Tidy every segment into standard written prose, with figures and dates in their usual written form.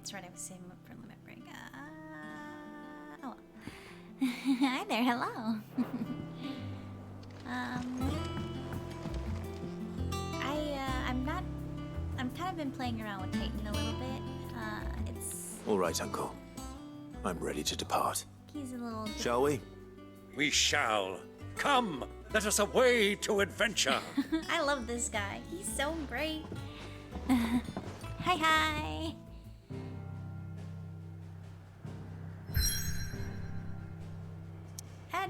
That's right, I was saving up for limit break. Oh well. Hi there, hello. I'm kind of been playing around with Titan a little bit. It's... All right, Uncle. I'm ready to depart. He's a little... Shall we? We shall. Come, let us away to adventure. I love this guy. He's so great. Hi, hi.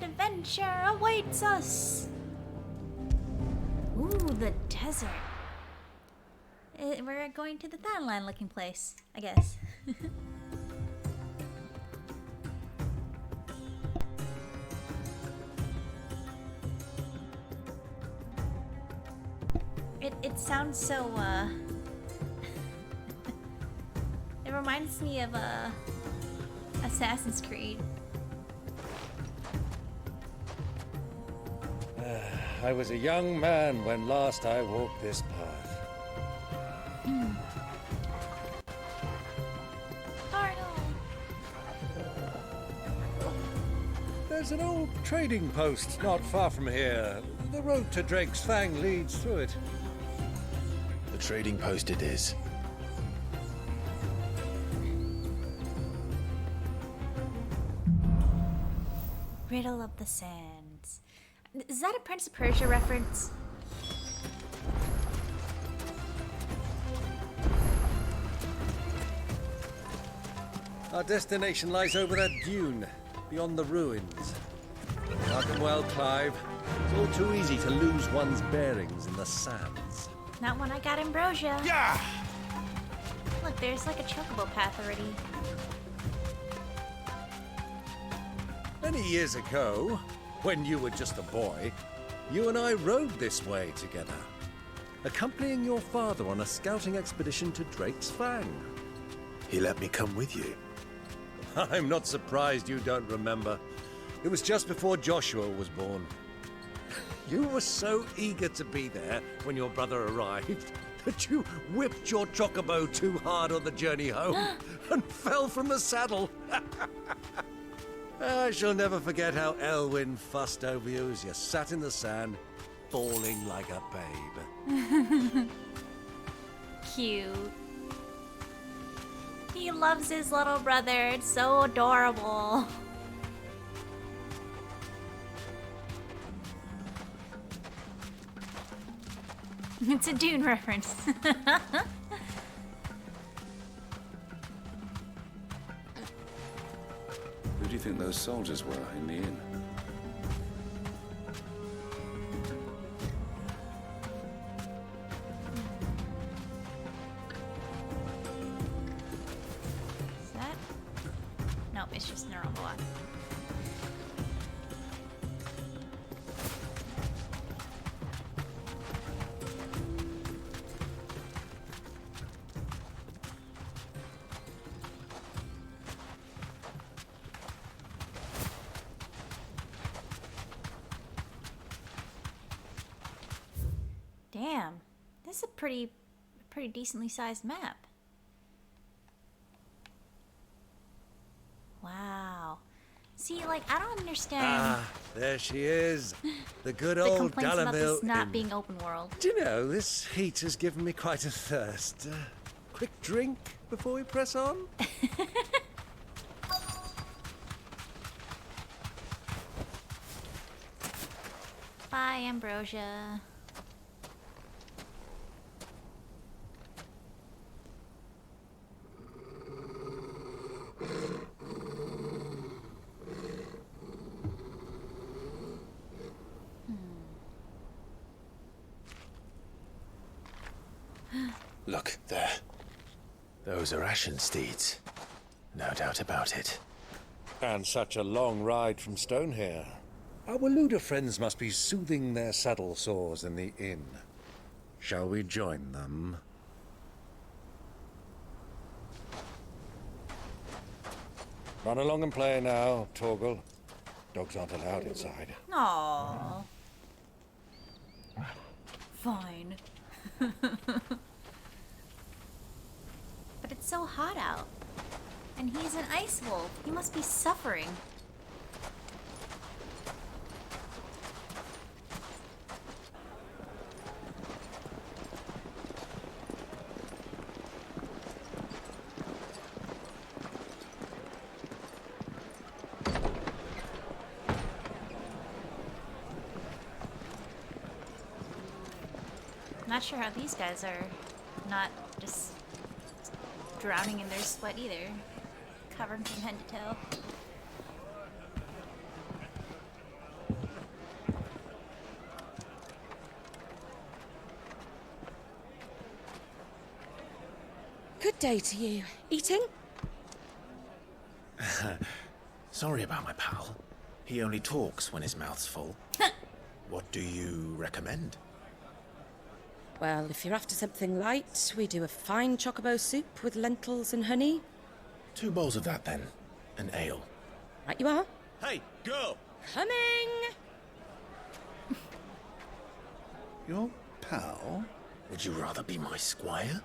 Adventure awaits us. Ooh, the desert. We're going to the Thailand looking place, I guess. It sounds so, it reminds me of, Assassin's Creed. I was a young man when last I walked this path. There's an old trading post not far from here. The road to Drake's Fang leads through it. The trading post it is. Riddle of the Sands. Is that a Prince of Persia reference? Our destination lies over that dune, beyond the ruins. Welcome well, Clive. It's all too easy to lose one's bearings in the sands. Not when I got ambrosia. Yeah! Look, there's like a chocobo path already. Many years ago, when you were just a boy, you and I rode this way together, accompanying your father on a scouting expedition to Drake's Fang. He let me come with you. I'm not surprised you don't remember. It was just before Joshua was born. You were so eager to be there when your brother arrived that you whipped your chocobo too hard on the journey home and fell from the saddle. I shall never forget how Elwyn fussed over you as you sat in the sand, bawling like a babe. Cute. He loves his little brother. It's so adorable. It's a Dune reference. think those soldiers were in the inn? Is that? Nope, it's just neural block. Damn, this is a pretty decently sized map. Wow. See, like, I don't understand Ah, there she is. The good the old complaints about this Dalamil not Inn. being open world. Do you know, this heat has given me quite a thirst. Quick drink before we press on? Bye, Ambrosia. Look, there. Those are ashen steeds. No doubt about it. And such a long ride from Stonehair. Our Waluda friends must be soothing their saddle sores in the inn. Shall we join them? Run along and play now, Torgal. Dogs aren't allowed inside. Aww. Fine. But it's so hot out. And he's an ice wolf. He must be suffering. Not sure how these guys are not just drowning in their sweat either. Covered from head to toe. Good day to you. Eating? Sorry about my pal. He only talks when his mouth's full. What do you recommend? Well, if you're after something light, we do a fine chocobo soup with lentils and honey. 2 bowls of that, then. An ale. Right you are. Hey, girl! Coming! Your pal? Would you rather be my squire?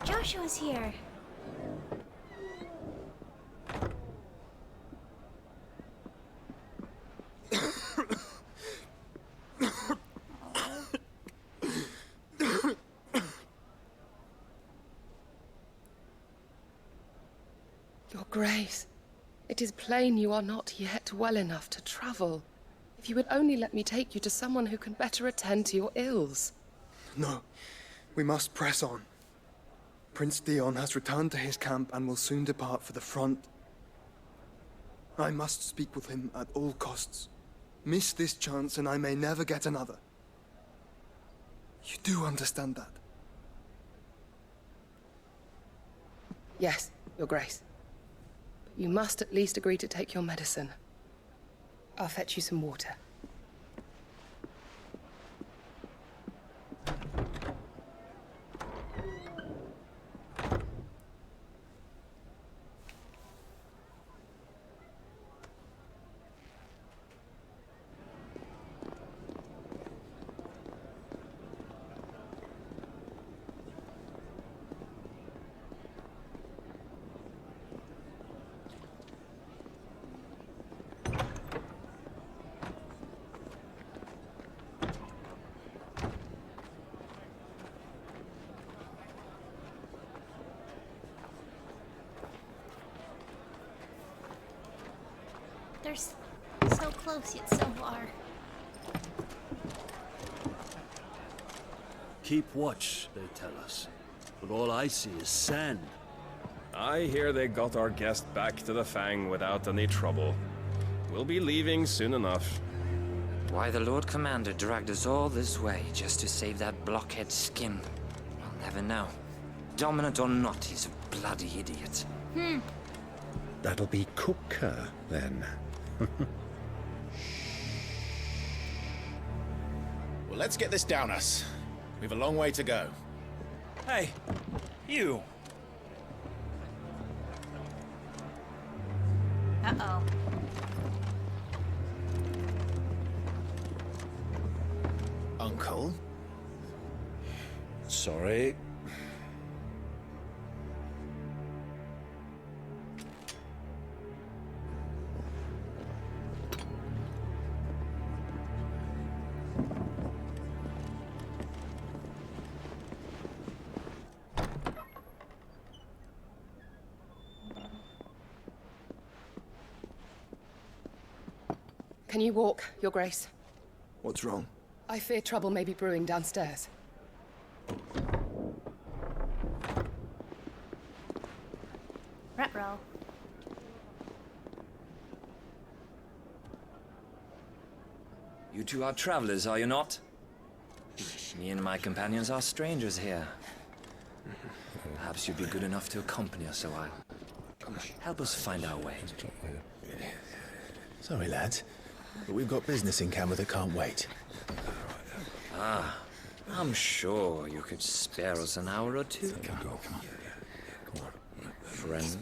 Joshua's here. Your Grace, it is plain you are not yet well enough to travel. If you would only let me take you to someone who can better attend to your ills. No, we must press on. Prince Dion has returned to his camp and will soon depart for the front. I must speak with him at all costs. Miss this chance and I may never get another. You do understand that? Yes, Your Grace. But you must at least agree to take your medicine. I'll fetch you some water. They're so close yet so far. Keep watch, they tell us. But all I see is sand. I hear they got our guest back to the Fang without any trouble. We'll be leaving soon enough. Why the Lord Commander dragged us all this way just to save that blockhead skin, I'll never know. Dominant or not, he's a bloody idiot. That'll be Cooker, then. Well, let's get this down us. We've a long way to go. Hey, you. Uh-oh. Uncle? Sorry. Can you walk, Your Grace? What's wrong? I fear trouble may be brewing downstairs. Ruh-roh. You two are travelers, are you not? Me and my companions are strangers here. Perhaps you'd be good enough to accompany us a while. Help us find our way. Sorry, lads, but we've got business in camera that can't wait. I'm sure you could spare us an hour or two. Come on. Friend.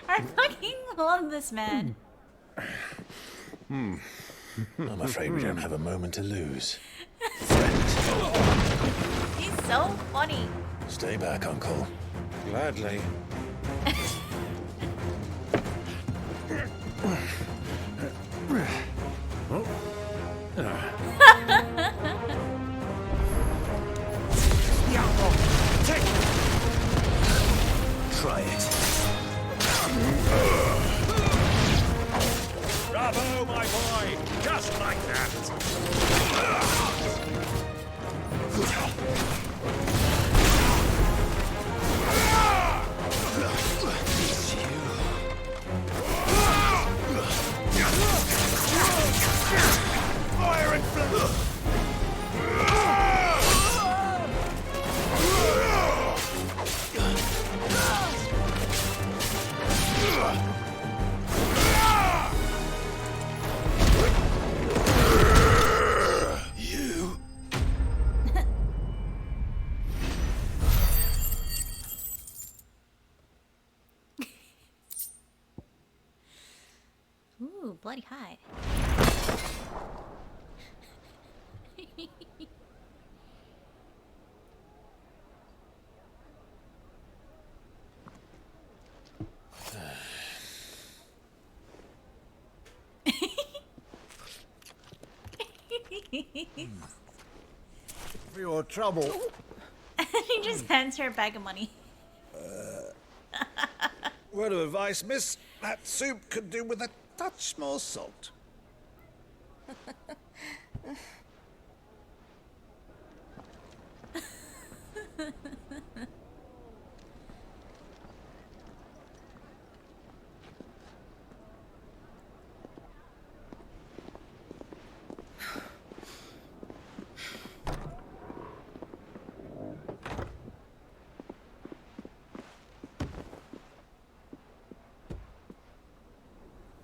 I fucking love this man. I'm afraid we don't have a moment to lose. He's so funny. Stay back, Uncle. Gladly. Try it. Bravo, my boy! Just like that! Fire and flood! You. Ooh, bloody hide. For your trouble. He just hands her a bag of money. Word of advice, miss. That soup could do with a touch more salt.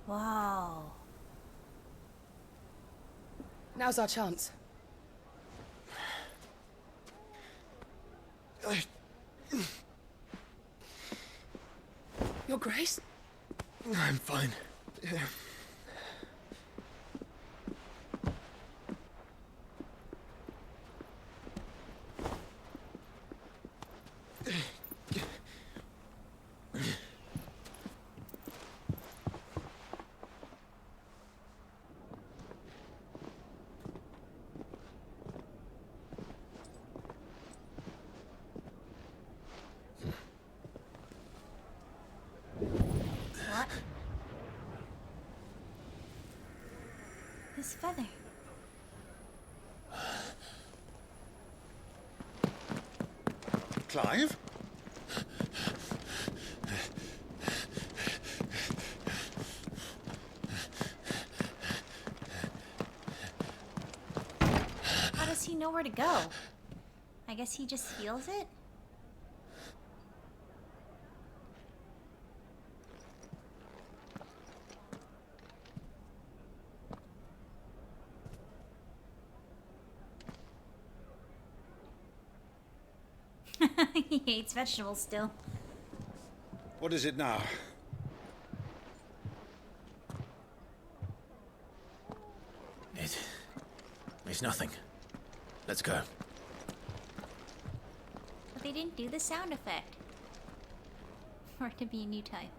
Wow. Now's our chance. Your Grace? I'm fine. Yeah. His feather. Clive? How does he know where to go? I guess he just feels it? He hates vegetables still. What is it now? It's nothing. Let's go. But they didn't do the sound effect. For it to be a new type.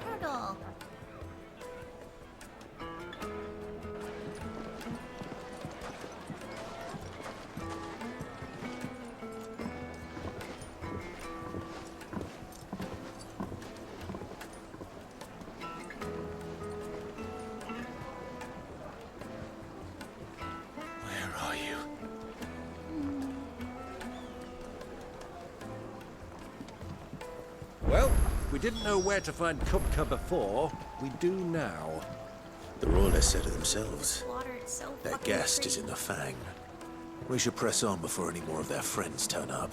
Turtle! Where are you? Well, we didn't know where to find Kupka before. We do now. The Royalists said it themselves. Water, it's so Their fucking guest is pretty. in the Fang. We should press on before any more of their friends turn up.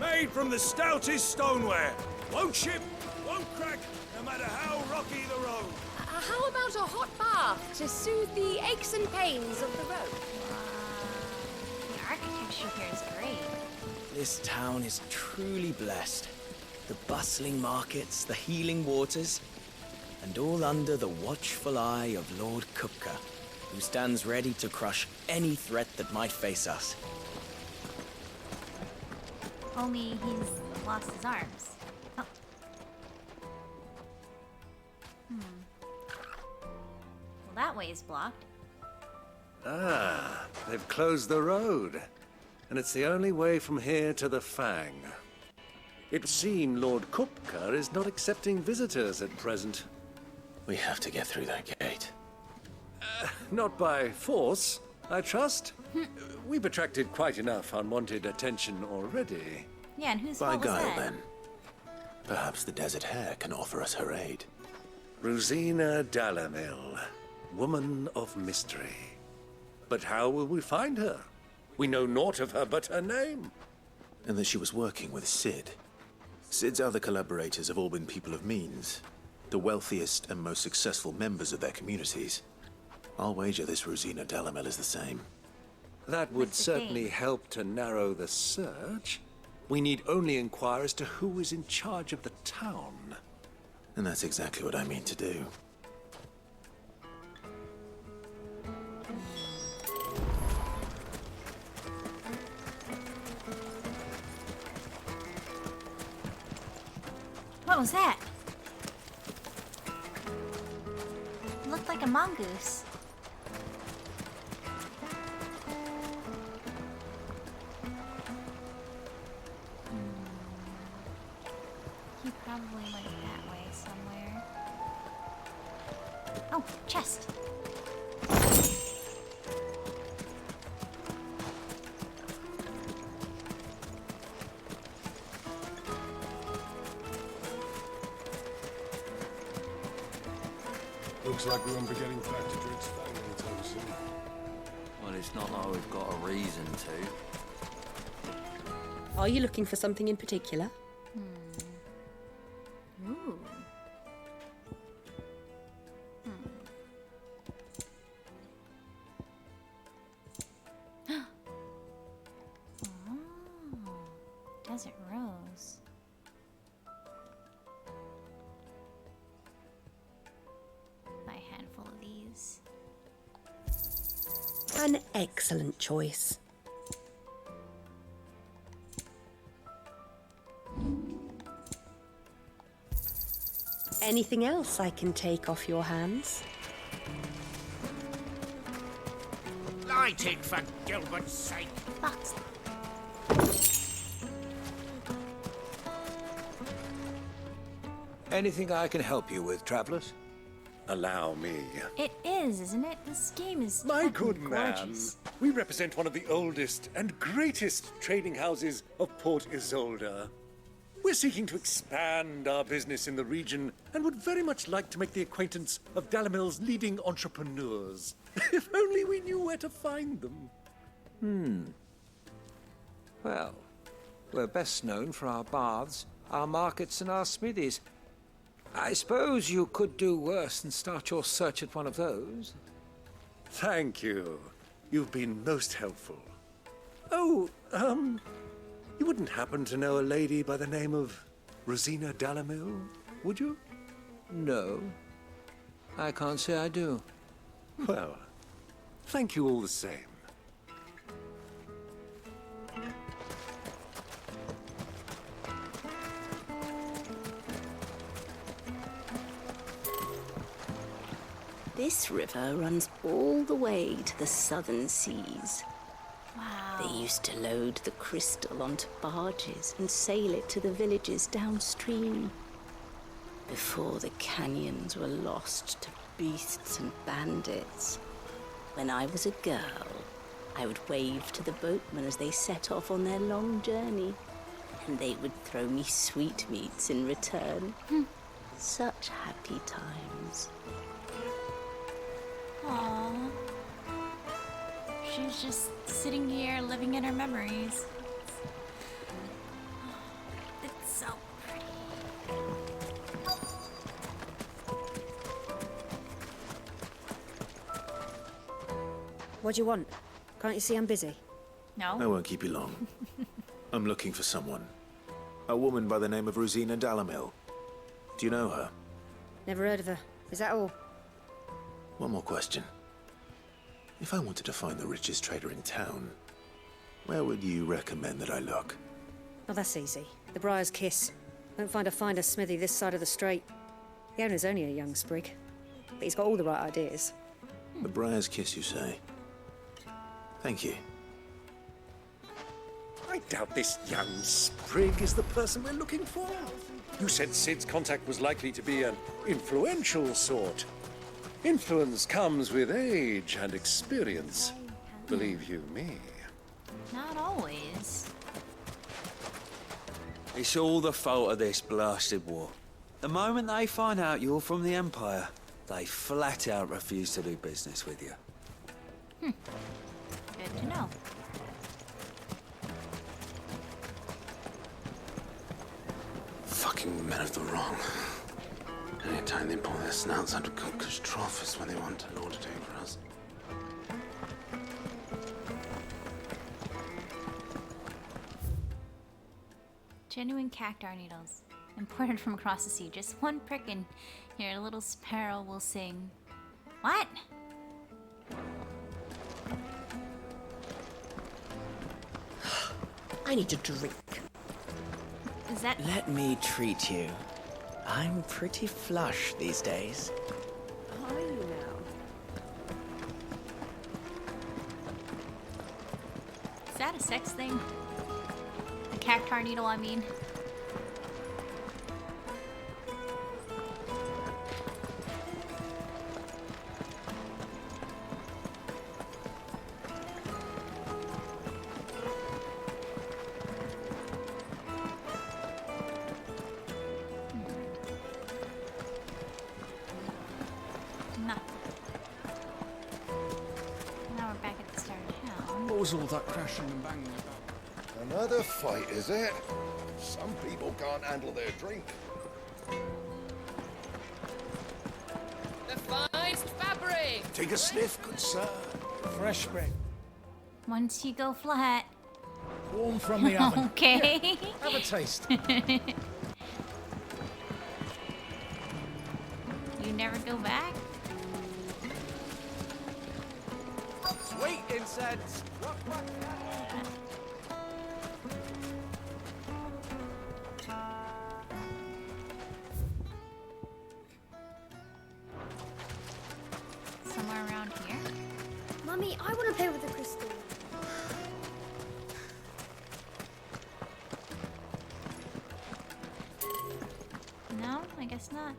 Made from the stoutest stoneware. Won't chip, won't crack, no matter how rocky the road. How about a hot bath to soothe the aches and pains of the road? The architecture here is great. This town is truly blessed. The bustling markets, the healing waters, and all under the watchful eye of Lord Kupka, who stands ready to crush any threat that might face us. Only he's lost his arms. Oh. Well, that way is blocked. Ah, they've closed the road. And it's the only way from here to the Fang. It would seem Lord Kupka is not accepting visitors at present. We have to get through that gate. Not by force, I trust. We've attracted quite enough unwanted attention already. Yeah, and whose By fault was guile, that? then. Perhaps the Desert Hare can offer us her aid. Rosina Dalamil, woman of mystery. But how will we find her? We know naught of her but her name. And that she was working with Sid. Sid's other collaborators have all been people of means. The wealthiest and most successful members of their communities. I'll wager this Rosina Dalamil is the same. That would What's the certainly thing? help to narrow the search. We need only inquire as to who is in charge of the town. And that's exactly what I mean to do. What was that? It looked like a mongoose. He probably went that way somewhere. Oh, chest! Looks like we won't be getting back to Drake's Fang anytime soon. Well, it's not like we've got a reason to. Are you looking for something in particular? Ooh. Oh, desert rose. Buy a handful of these. An excellent choice. Anything else I can take off your hands? Light it, for Gilbert's sake. Box. Anything I can help you with, travelers? Allow me. It is, isn't it? This game is My fucking good man, gorgeous. we represent one of the oldest and greatest trading houses of Port Isolde. We're seeking to expand our business in the region and would very much like to make the acquaintance of Dalamil's leading entrepreneurs. If only we knew where to find them. Well, we're best known for our baths, our markets, and our smithies. I suppose you could do worse than start your search at one of those. Thank you. You've been most helpful. Oh, you wouldn't happen to know a lady by the name of Rosina Dalamil, would you? No, I can't say I do. Well, thank you all the same. This river runs all the way to the southern seas. Wow. They used to load the crystal onto barges and sail it to the villages downstream. Before the canyons were lost to beasts and bandits. When I was a girl, I would wave to the boatmen as they set off on their long journey, and they would throw me sweetmeats in return. Such happy times. Aww. She's just sitting here living in her memories. It's so pretty. What do you want? Can't you see I'm busy? No. I won't keep you long. I'm looking for someone. A woman by the name of Rosina Dalamil. Do you know her? Never heard of her. Is that all? One more question. If I wanted to find the richest trader in town, where would you recommend that I look? Oh, that's easy. The Briar's Kiss. Won't find a finer smithy this side of the strait. The owner's only a young sprig, but he's got all the right ideas. The Briar's Kiss, you say? Thank you. I doubt this young sprig is the person we're looking for. You said Sid's contact was likely to be an influential sort. Influence comes with age and experience. Believe you me. Not always. It's all the fault of this blasted war. The moment they find out you're from the Empire, they flat out refuse to do business with you. Good to know. Fucking men of the wrong. Anytime they pull their snouts out of Cook's trough is when they want to lord it over us. Genuine cactar needles. Imported from across the sea. Just one prick and your little sparrow will sing. What? I need a drink. Is that... Let me treat you. I'm pretty flush these days. How are you now? Is that a sex thing? A cactar needle, I mean. Now we're back at the start of town. What was all that crashing and banging about? Another fight, is it? Some people can't handle their drink. The finest fabric! Take a sniff, good sir. Fresh spring. Once you go flat. Warm from the oven. Okay. Have a taste. You never go back? Sweet incense! Somewhere around here? Mummy, I want to play with the crystal. No, I guess not.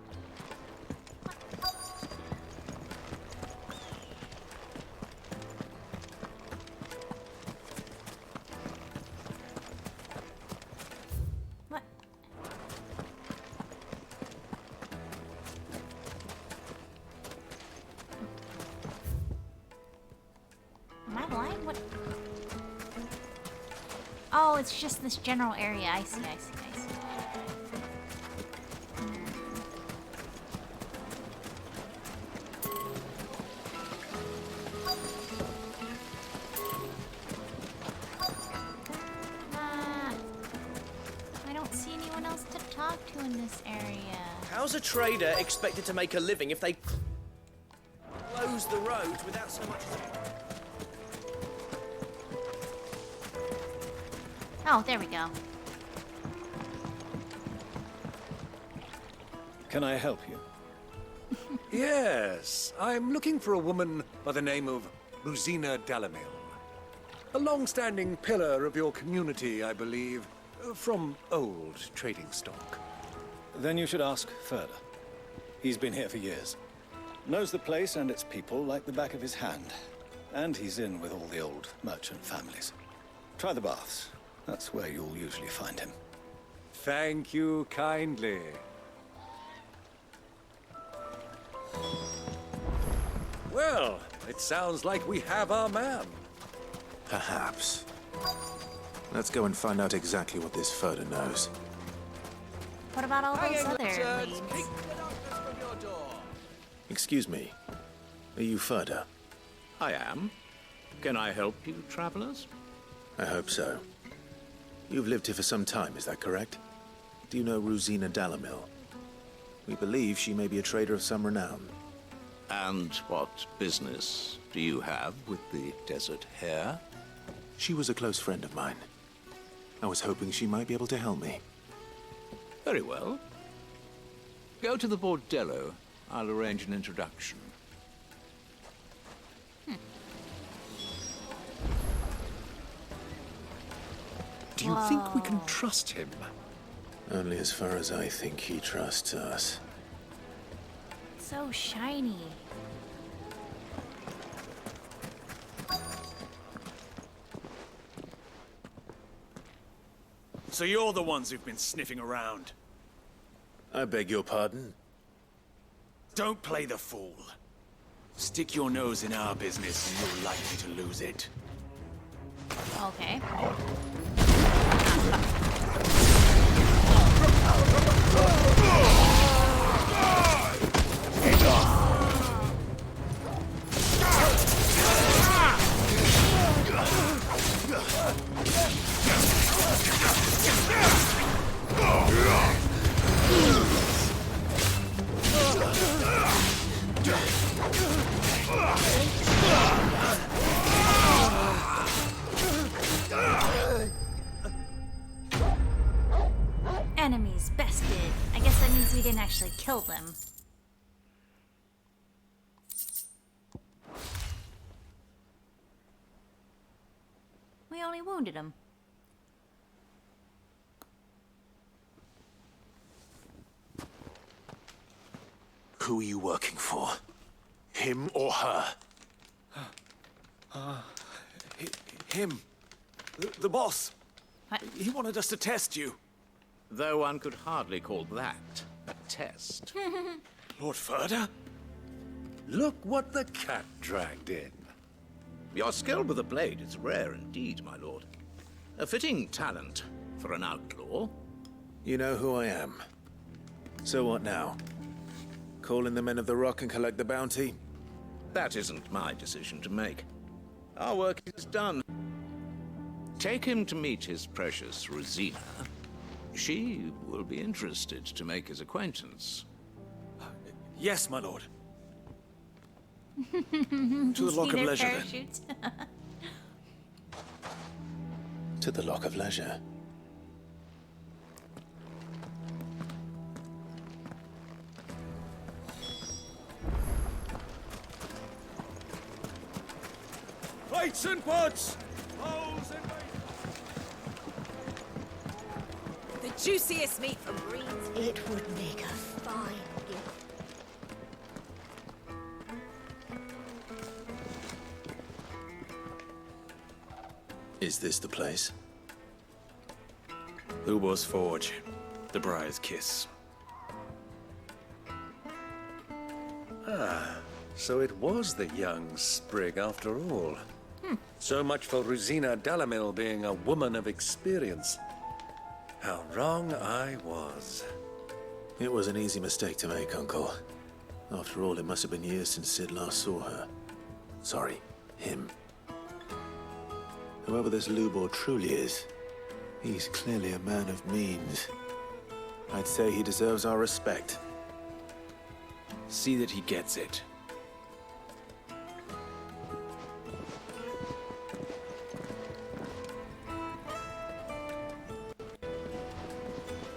What? Am I blind? What? Oh, it's just this general area. I see, I see, I see. I don't see anyone else to talk to in this area. How's a trader expected to make a living if they close the roads without so much as... Oh, there we go. Can I help you? Yes, I'm looking for a woman by the name of Rosina Dalamil. A long-standing pillar of your community, I believe, from old trading stock. Then you should ask further. He's been here for years. Knows the place and its people like the back of his hand. And he's in with all the old merchant families. Try the baths. That's where you'll usually find him. Thank you kindly. Well, it sounds like we have our man. Perhaps. Let's go and find out exactly what this Furder knows. What about all those other leads? Excuse me. Are you Furder? I am. Can I help you, travelers? I hope so. You've lived here for some time, is that correct? Do you know Rosina Dalamil? We believe she may be a trader of some renown. And what business do you have with the desert hare? She was a close friend of mine. I was hoping she might be able to help me. Very well. Go to the bordello. I'll arrange an introduction. Do you think we can trust him? Only as far as I think he trusts us. So shiny. So you're the ones who've been sniffing around. I beg your pardon? Don't play the fool. Stick your nose in our business and you're likely to lose it. Okay. Enemies bested. I guess that means we didn't actually kill them. We only wounded him. Who are you working for? Him or her? Him. The boss. What? He wanted us to test you. Though one could hardly call that a test. Lord Furder? Look what the cat dragged in. Your skill with the blade is rare indeed, my lord. A fitting talent for an outlaw. You know who I am. So what now? Call in the men of the Rock and collect the bounty? That isn't my decision to make. Our work is done. Take him to meet his precious Rosina. She will be interested to make his acquaintance. Yes, my lord. To the Lock of Leisure, then. To the Lock of Leisure. Pots and pots! Bowls and... The juiciest meat from greens. It would make a fine gift. Is this the place? Ubor's Forge. The Briar's Kiss. Ah, so it was the young sprig after all. So much for Rosina Delamil being a woman of experience. How wrong I was. It was an easy mistake to make, Uncle. After all, it must have been years since Sid last saw her. Sorry, him. Whoever this Lubor truly is, he's clearly a man of means. I'd say he deserves our respect. See that he gets it.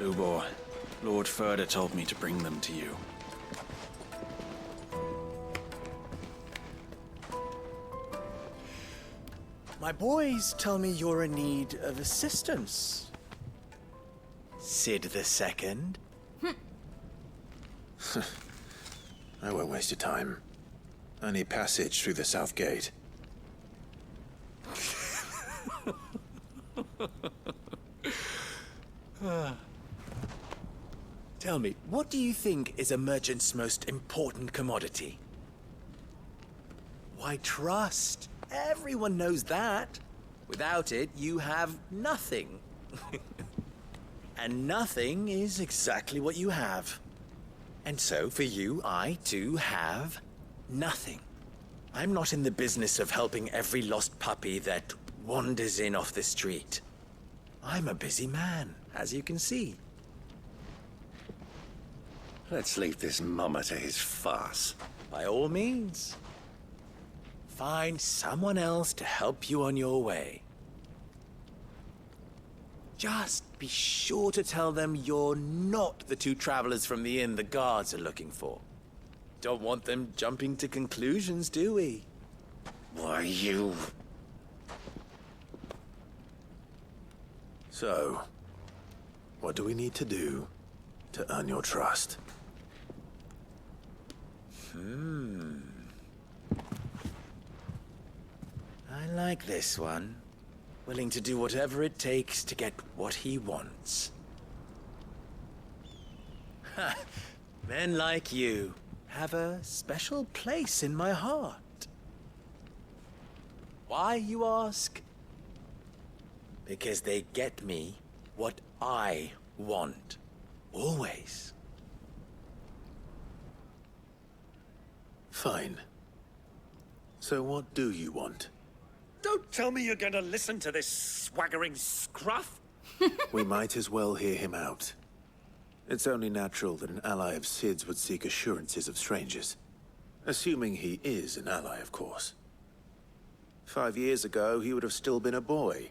Lubor, Lord Furder told me to bring them to you. My boys tell me you're in need of assistance. Sid the Second. I won't waste your time. I need passage through the south gate. Tell me, what do you think is a merchant's most important commodity? Why, trust. Everyone knows that. Without it, you have nothing. And nothing is exactly what you have. And so, for you, I, too, have nothing. I'm not in the business of helping every lost puppy that wanders in off the street. I'm a busy man, as you can see. Let's leave this mummer to his farce. By all means. Find someone else to help you on your way. Just be sure to tell them you're not the two travelers from the inn the guards are looking for. Don't want them jumping to conclusions, do we? Why, you... So, what do we need to do to earn your trust? I like this one. Willing to do whatever it takes to get what he wants. Ha! Men like you have a special place in my heart. Why, you ask? Because they get me what I want. Always. Fine. So what do you want? Don't tell me you're going to listen to this swaggering scruff. We might as well hear him out. It's only natural that an ally of Sid's would seek assurances of strangers. Assuming he is an ally, of course. 5 years ago, he would have still been a boy.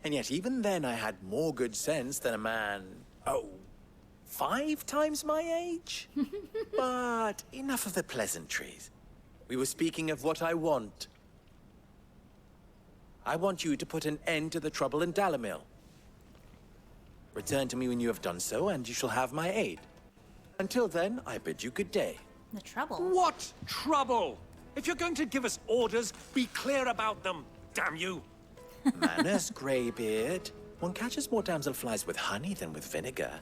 And yet even then I had more good sense than a man... 5 times my age? But enough of the pleasantries. We were speaking of what I want. I want you to put an end to the trouble in Dalamil. Return to me when you have done so, and you shall have my aid. Until then, I bid you good day. The trouble? What trouble? If you're going to give us orders, be clear about them, damn you! Manners, Greybeard. One catches more damselflies with honey than with vinegar.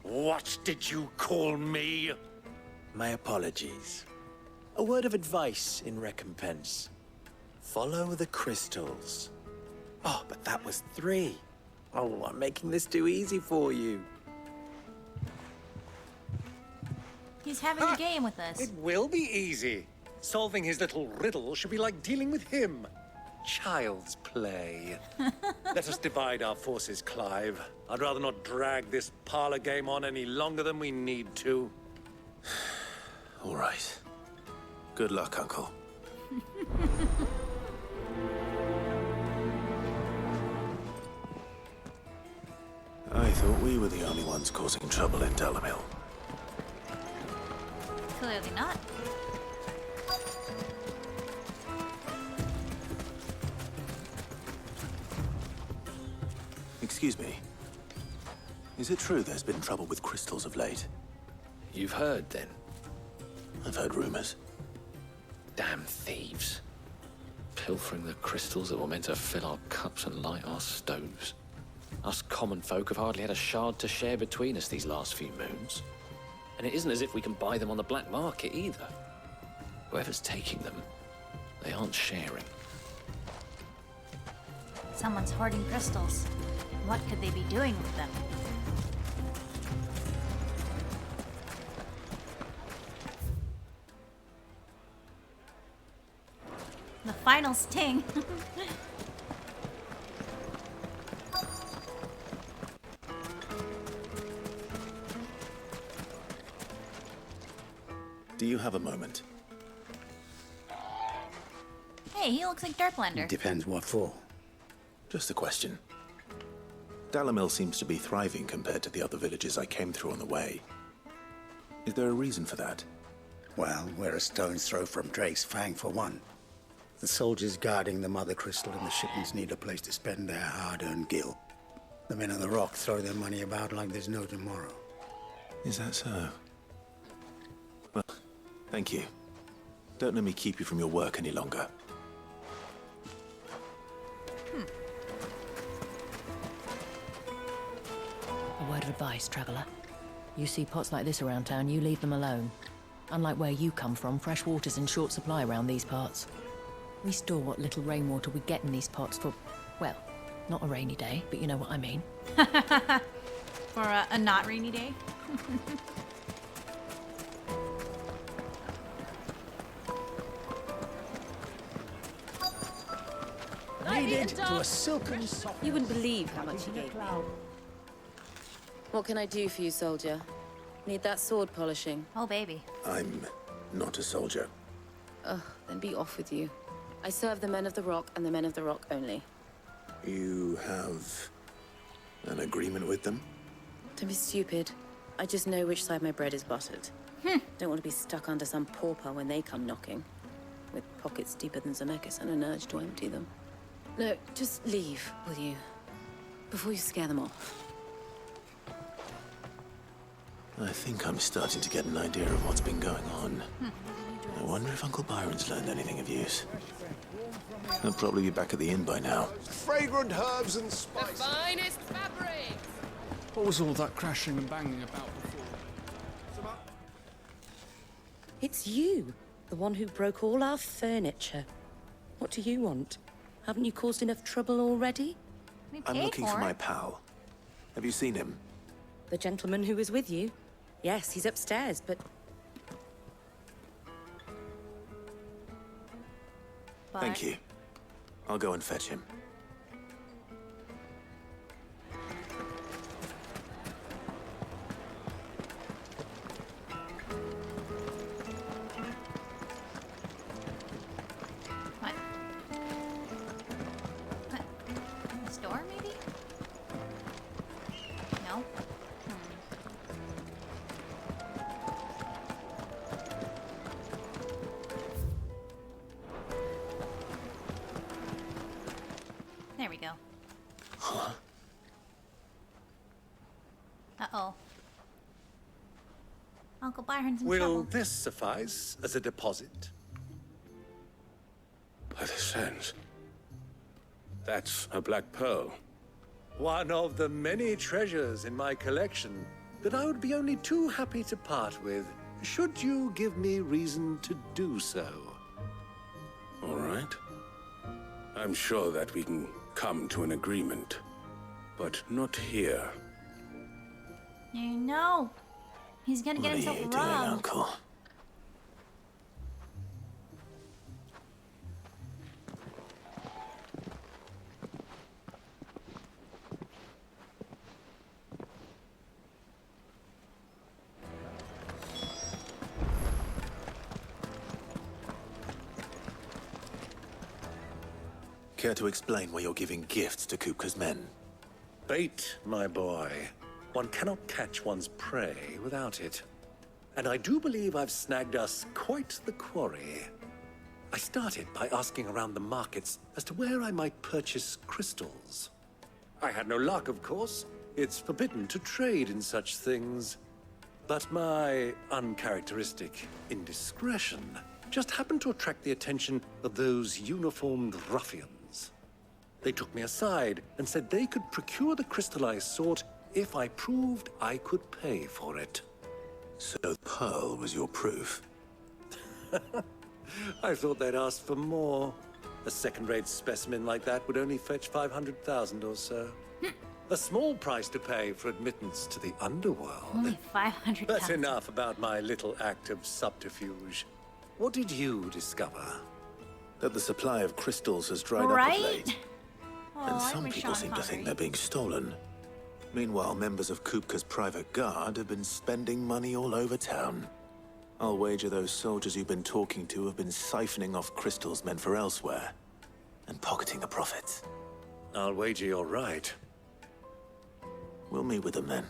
What did you call me? My apologies. A word of advice in recompense. Follow the crystals. Oh, but that was 3. Oh, I'm making this too easy for you. He's having a game with us. It will be easy. Solving his little riddle should be like dealing with him. Child's play. Let us divide our forces, Clive. I'd rather not drag this parlor game on any longer than we need to. All right. Good luck, Uncle. I thought we were the only ones causing trouble in Dalamil. Clearly not. Excuse me. Is it true there's been trouble with crystals of late? You've heard, then? I've heard rumors. Damn thieves. Pilfering the crystals that were meant to fill our cups and light our stoves. Us common folk have hardly had a shard to share between us these last few moons. And it isn't as if we can buy them on the black market either. Whoever's taking them, they aren't sharing. Someone's hoarding crystals. What could they be doing with them? The final sting. Do you have a moment? Hey, he looks like Dirtblender. Depends what for. Just a question. Dalamil seems to be thriving compared to the other villages I came through on the way. Is there a reason for that? Well, we're a stone's throw from Drake's Fang for one. The soldiers guarding the Mother Crystal and the shipments need a place to spend their hard-earned gil. The men of the Rock throw their money about like there's no tomorrow. Is that so? Well, thank you. Don't let me keep you from your work any longer. A word of advice, traveller. You see pots like this around town, you leave them alone. Unlike where you come from, fresh water's in short supply around these parts. We store what little rainwater we get in these pots for, well, not a rainy day, but you know what I mean. For a not rainy day? Needed to a silken soft. You wouldn't believe how much he gave me. What can I do for you, soldier? Need that sword polishing? Oh, baby. I'm not a soldier. Ugh, then be off with you. I serve the men of the Rock and the men of the Rock only. You have an agreement with them? Don't be stupid. I just know which side my bread is buttered. Don't want to be stuck under some pauper when they come knocking. With pockets deeper than Zemeckis and an urge to empty them. No, just leave, will you? Before you scare them off. I think I'm starting to get an idea of what's been going on. I wonder if Uncle Byron's learned anything of use. He'll probably be back at the inn by now. Fragrant herbs and spices. Finest fabric! What was all that crashing and banging about before? It's you, the one who broke all our furniture. What do you want? Haven't you caused enough trouble already? I'm looking for my pal. Have you seen him? The gentleman who was with you? Yes, he's upstairs, but... Thank you. I'll go and fetch him. What? What? The store, maybe? No? There we go. Huh? Uh-oh. Uncle Byron's in Will trouble. this suffice as a deposit? By the sands. That's a black pearl. One of the many treasures in my collection that I would be only too happy to part with, should you give me reason to do so. All right. I'm sure that we can come to an agreement, but not here. You know. He's gonna get himself doing, robbed. Uncle? Care to explain why you're giving gifts to Kupka's men? Bait, my boy. One cannot catch one's prey without it. And I do believe I've snagged us quite the quarry. I started by asking around the markets as to where I might purchase crystals. I had no luck, of course. It's forbidden to trade in such things. But my uncharacteristic indiscretion just happened to attract the attention of those uniformed ruffians. They took me aside and said they could procure the crystal I sought if I proved I could pay for it. So Pearl was your proof? I thought they'd ask for more. A second-rate specimen like that would only fetch 500,000 or so. A small price to pay for admittance to the underworld. Only 500,000. That's enough about my little act of subterfuge. What did you discover? That the supply of crystals has dried up of late. And some people seem to think they're being stolen. Meanwhile, members of Kupka's private guard have been spending money all over town. I'll wager those soldiers you've been talking to have been siphoning off crystals meant for elsewhere, and pocketing the profits. I'll wager you're right. We'll meet with them then,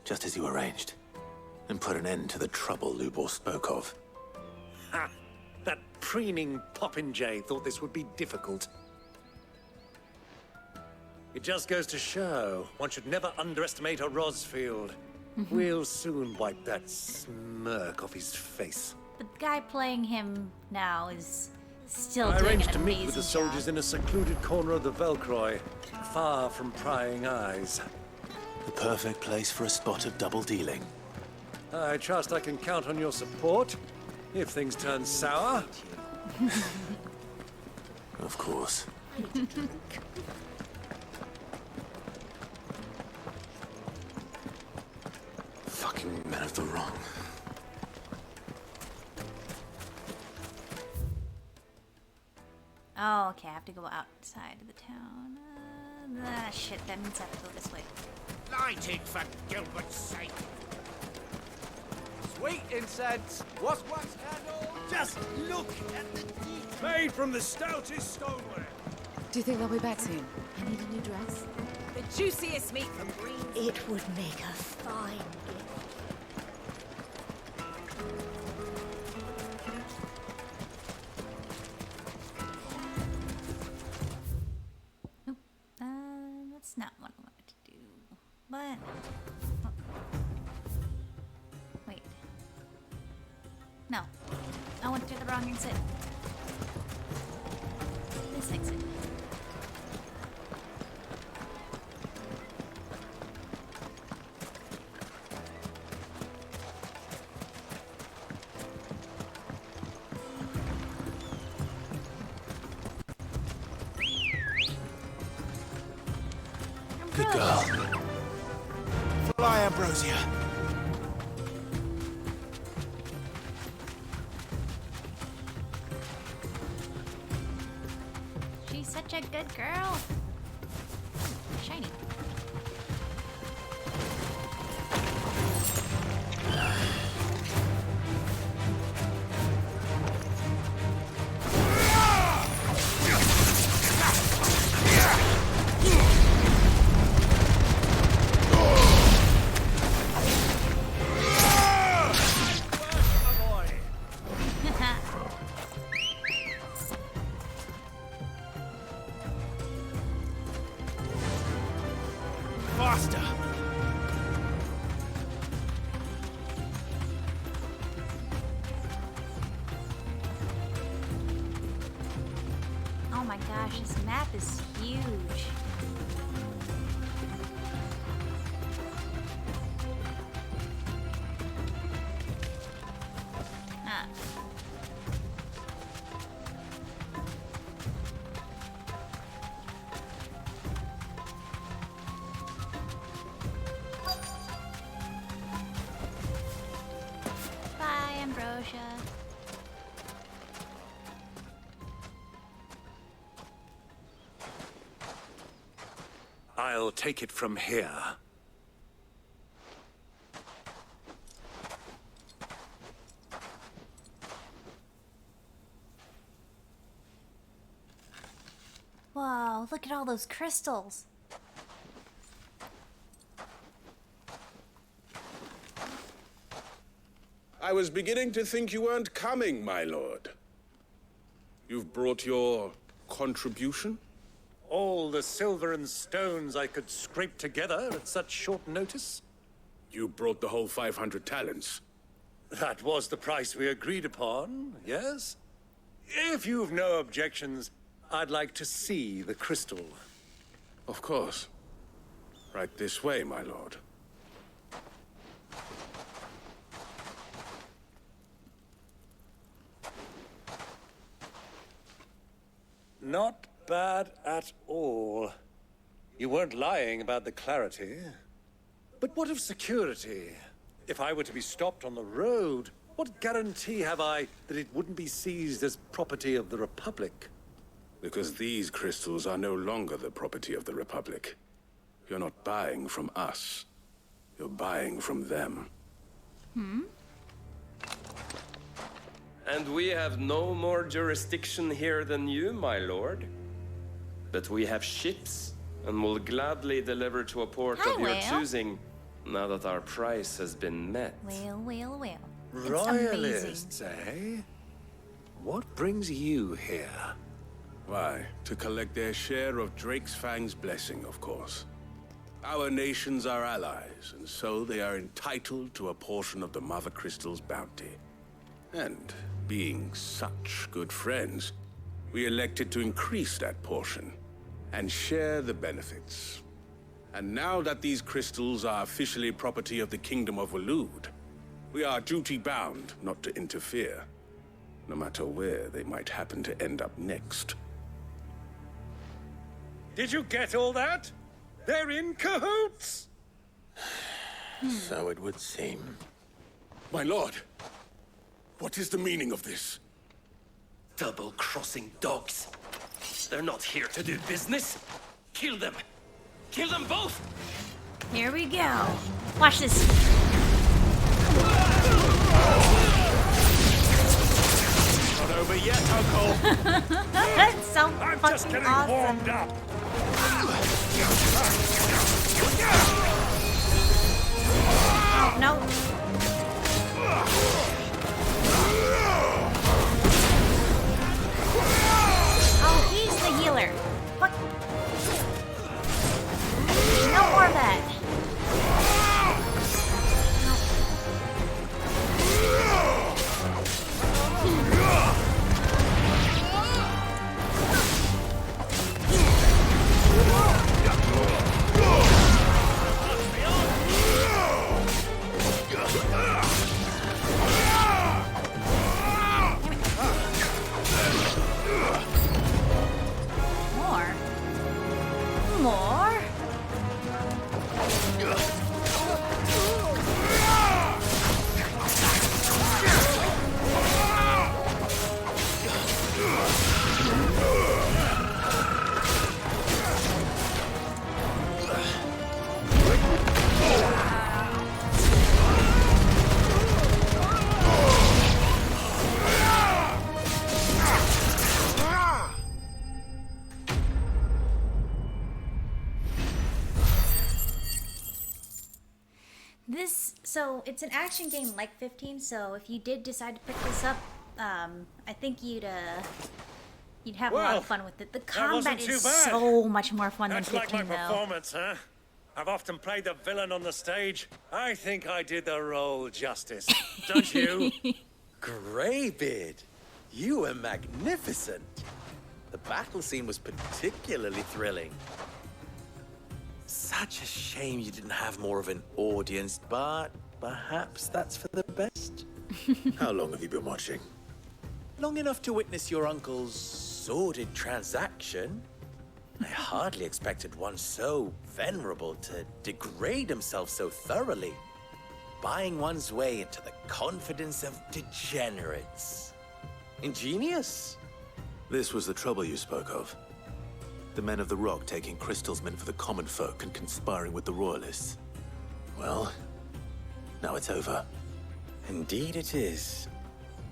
just as you arranged, and put an end to the trouble Lubor spoke of. Ha! That preening popinjay thought this would be difficult. It just goes to show, one should never underestimate a Rosfield. We'll soon wipe that smirk off his face. The guy playing him now is still I doing arranged an to meet amazing with the soldiers in a secluded corner of the Velcroy, far from prying eyes. The perfect place for a spot of double dealing. I trust I can count on your support, if things turn sour. Of course. Fucking men of the wrong. Oh, okay, I have to go outside of the town. Shit, that means I have to go this way. Lighting for Gilbert's sake. Sweet incense, wax candle. Just look at the detail. Made from the stoutest stoneware. Do you think they'll be back soon? I need a new dress. The juiciest meat from Greens. It would make a fine gift. That's not what I wanted to do. But... Wait. No. I went through the wrong exit. This exit. Good girl. Fly, Ambrosia. She's such a good girl. Shiny. Faster. Oh my gosh, this map is huge. Ah. Bye, Ambrosia. I'll take it from here. Wow, look at all those crystals. I was beginning to think you weren't coming, my lord. You've brought your contribution? All the silver and stones I could scrape together at such short notice? You brought the whole 500 talents. That was the price we agreed upon, yes? If you've no objections, I'd like to see the crystal. Of course. Right this way, my lord. Not bad at all. You weren't lying about the clarity. But what of security? If I were to be stopped on the road, what guarantee have I that it wouldn't be seized as property of the Republic? Because these crystals are no longer the property of the Republic. You're not buying from us. You're buying from them. And we have no more jurisdiction here than you, my lord. But we have ships, and will gladly deliver to a port of your choosing, now that our price has been met. Well. It's Royalists, amazing. eh? What brings you here? Why, to collect their share of Drake's Fang's blessing, of course. Our nations are allies, and so they are entitled to a portion of the Mother Crystal's bounty. And being such good friends, we elected to increase that portion and share the benefits. And now that these crystals are officially property of the Kingdom of Waloed, we are duty-bound not to interfere, no matter where they might happen to end up next. Did you get all that? They're in cahoots! So it would seem. My lord, what is the meaning of this? Double-crossing dogs. They're not here to do business. Kill them. Kill them both! Here we go. Watch this. Not over yet, Uncle. That's so I'm fucking just getting awesome. warmed up. Oh, no. Oh, he's the healer. Fuck. No more of that. More? So it's an action game like 15. So if you did decide to pick this up, I think you'd have a lot of fun with it. The combat is so much more fun than 15, That's like my though. performance, huh? I've often played the villain on the stage. I think I did the role justice. Don't you? Greybeard, you were magnificent. The battle scene was particularly thrilling. Such a shame you didn't have more of an audience, but perhaps that's for the best. How long have you been watching? Long enough to witness your uncle's sordid transaction. I hardly expected one so venerable to degrade himself so thoroughly, buying one's way into the confidence of degenerates. Ingenious. This was the trouble you spoke of. The men of the Rock taking crystals meant for the common folk and conspiring with the Royalists. Well, now it's over. Indeed it is.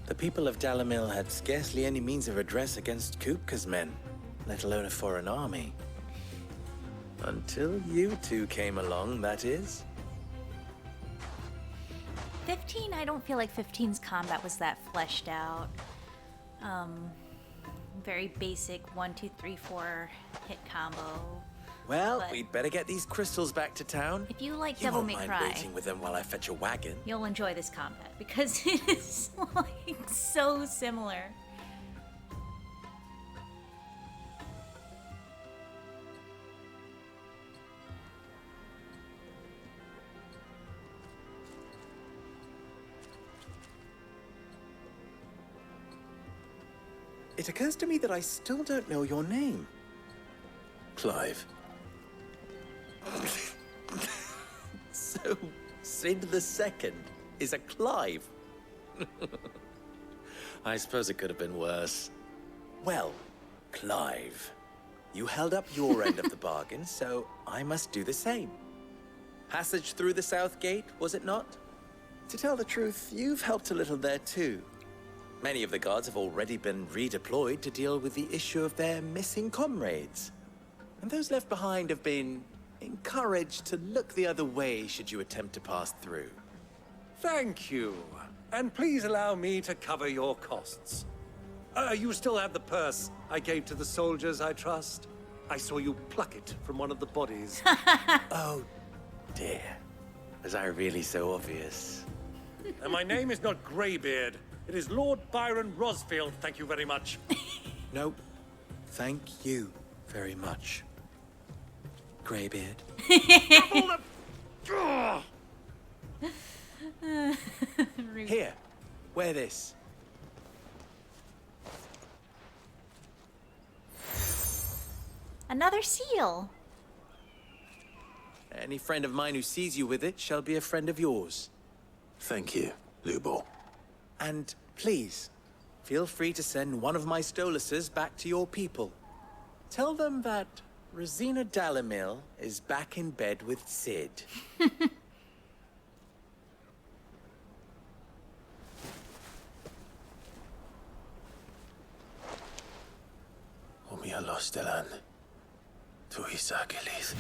The people of Dalamil had scarcely any means of redress against Kupka's men, let alone a foreign army. Until you two came along, that is. 15, I don't feel like 15's combat was that fleshed out. very basic 1, 2, 3, 4 hit combo. Well, But we'd better get these crystals back to town. if you like You Devil won't May mind Cry, waiting with them while I fetch a wagon. you'll enjoy this combat because it is like so similar. It occurs to me that I still don't know your name. Clive. So, Sid the Second is a Clive. I suppose it could have been worse. Well, Clive, you held up your end of the bargain, so I must do the same. Passage through the South Gate, was it not? To tell the truth, you've helped a little there too. Many of the guards have already been redeployed to deal with the issue of their missing comrades. And those left behind have been encouraged to look the other way should you attempt to pass through. Thank you. And please allow me to cover your costs. You still have the purse I gave to the soldiers, I trust? I saw you pluck it from one of the bodies. Oh, dear. Was I really so obvious? And my name is not Greybeard. It is Lord Byron Rosfield, thank you very much. No, thank you very much, Greybeard. Here, wear this. Another seal. Any friend of mine who sees you with it shall be a friend of yours. Thank you, Lubor. And please, feel free to send one of my Stoluses back to your people. Tell them that Rosina Dalamil is back in bed with Sid. Omia los delan. Tu isakelis.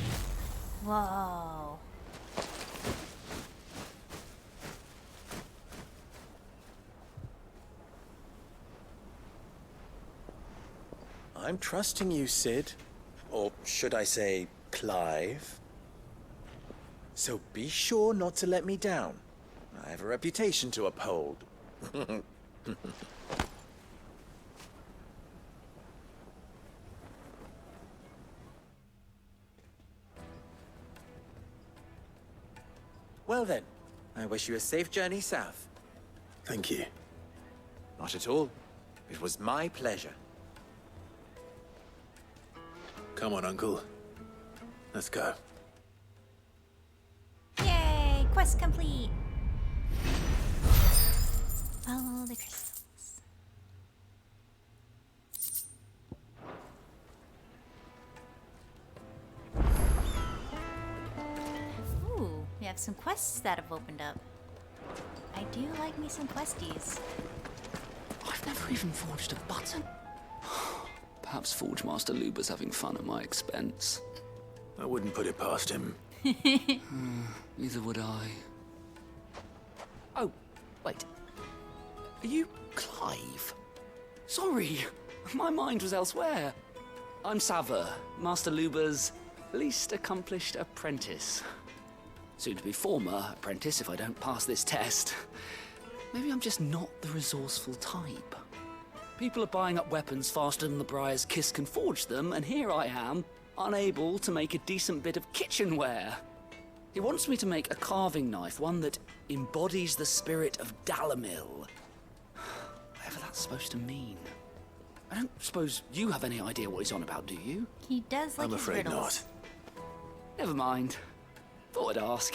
Whoa. I'm trusting you, Sid. Or should I say, Clive. So be sure not to let me down. I have a reputation to uphold. Well then, I wish you a safe journey south. Thank you. Not at all. It was my pleasure. Come on, Uncle. Let's go. Yay! Quest complete. Follow the crystals. Ooh, we have some quests that have opened up. I do like me some questies. I've never even forged a button. Perhaps Forge Master Luber's having fun at my expense. I wouldn't put it past him. Neither would I. Oh, wait. Are you Clive? Sorry, my mind was elsewhere. I'm Sava, Master Luber's least accomplished apprentice. Soon to be former apprentice if I don't pass this test. Maybe I'm just not the resourceful type. People are buying up weapons faster than the Briar's Kiss can forge them, and here I am, unable to make a decent bit of kitchenware. He wants me to make a carving knife, one that embodies the spirit of Dalamil. Whatever that's supposed to mean. I don't suppose you have any idea what he's on about, do you? He does like I'm his afraid riddles. not. Never mind. Thought I'd ask.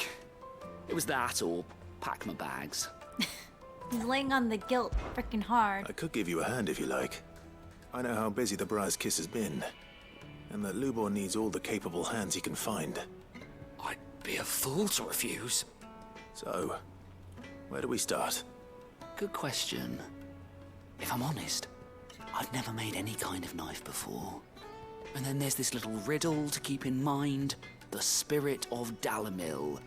It was that or pack my bags. He's laying on the guilt freaking hard. I could give you a hand if you like. I know how busy the Briar's Kiss has been, and that Lubor needs all the capable hands he can find. I'd be a fool to refuse. So, where do we start? Good question. If I'm honest, I've never made any kind of knife before. And then there's this little riddle to keep in mind. The spirit of Dalamil.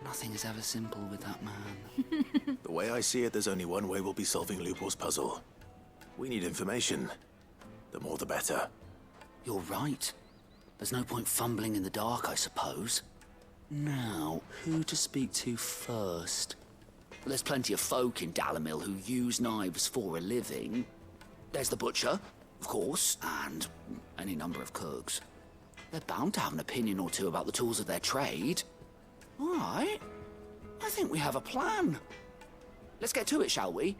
Nothing is ever simple with that man. The way I see it, there's only one way we'll be solving Lubor's puzzle. We need information. The more the better. You're right. There's no point fumbling in the dark, I suppose. Now, who to speak to first? There's plenty of folk in Dalamil who use knives for a living. There's the butcher, of course, and any number of cooks. They're bound to have an opinion or two about the tools of their trade. All right. I think we have a plan. Let's get to it, shall we?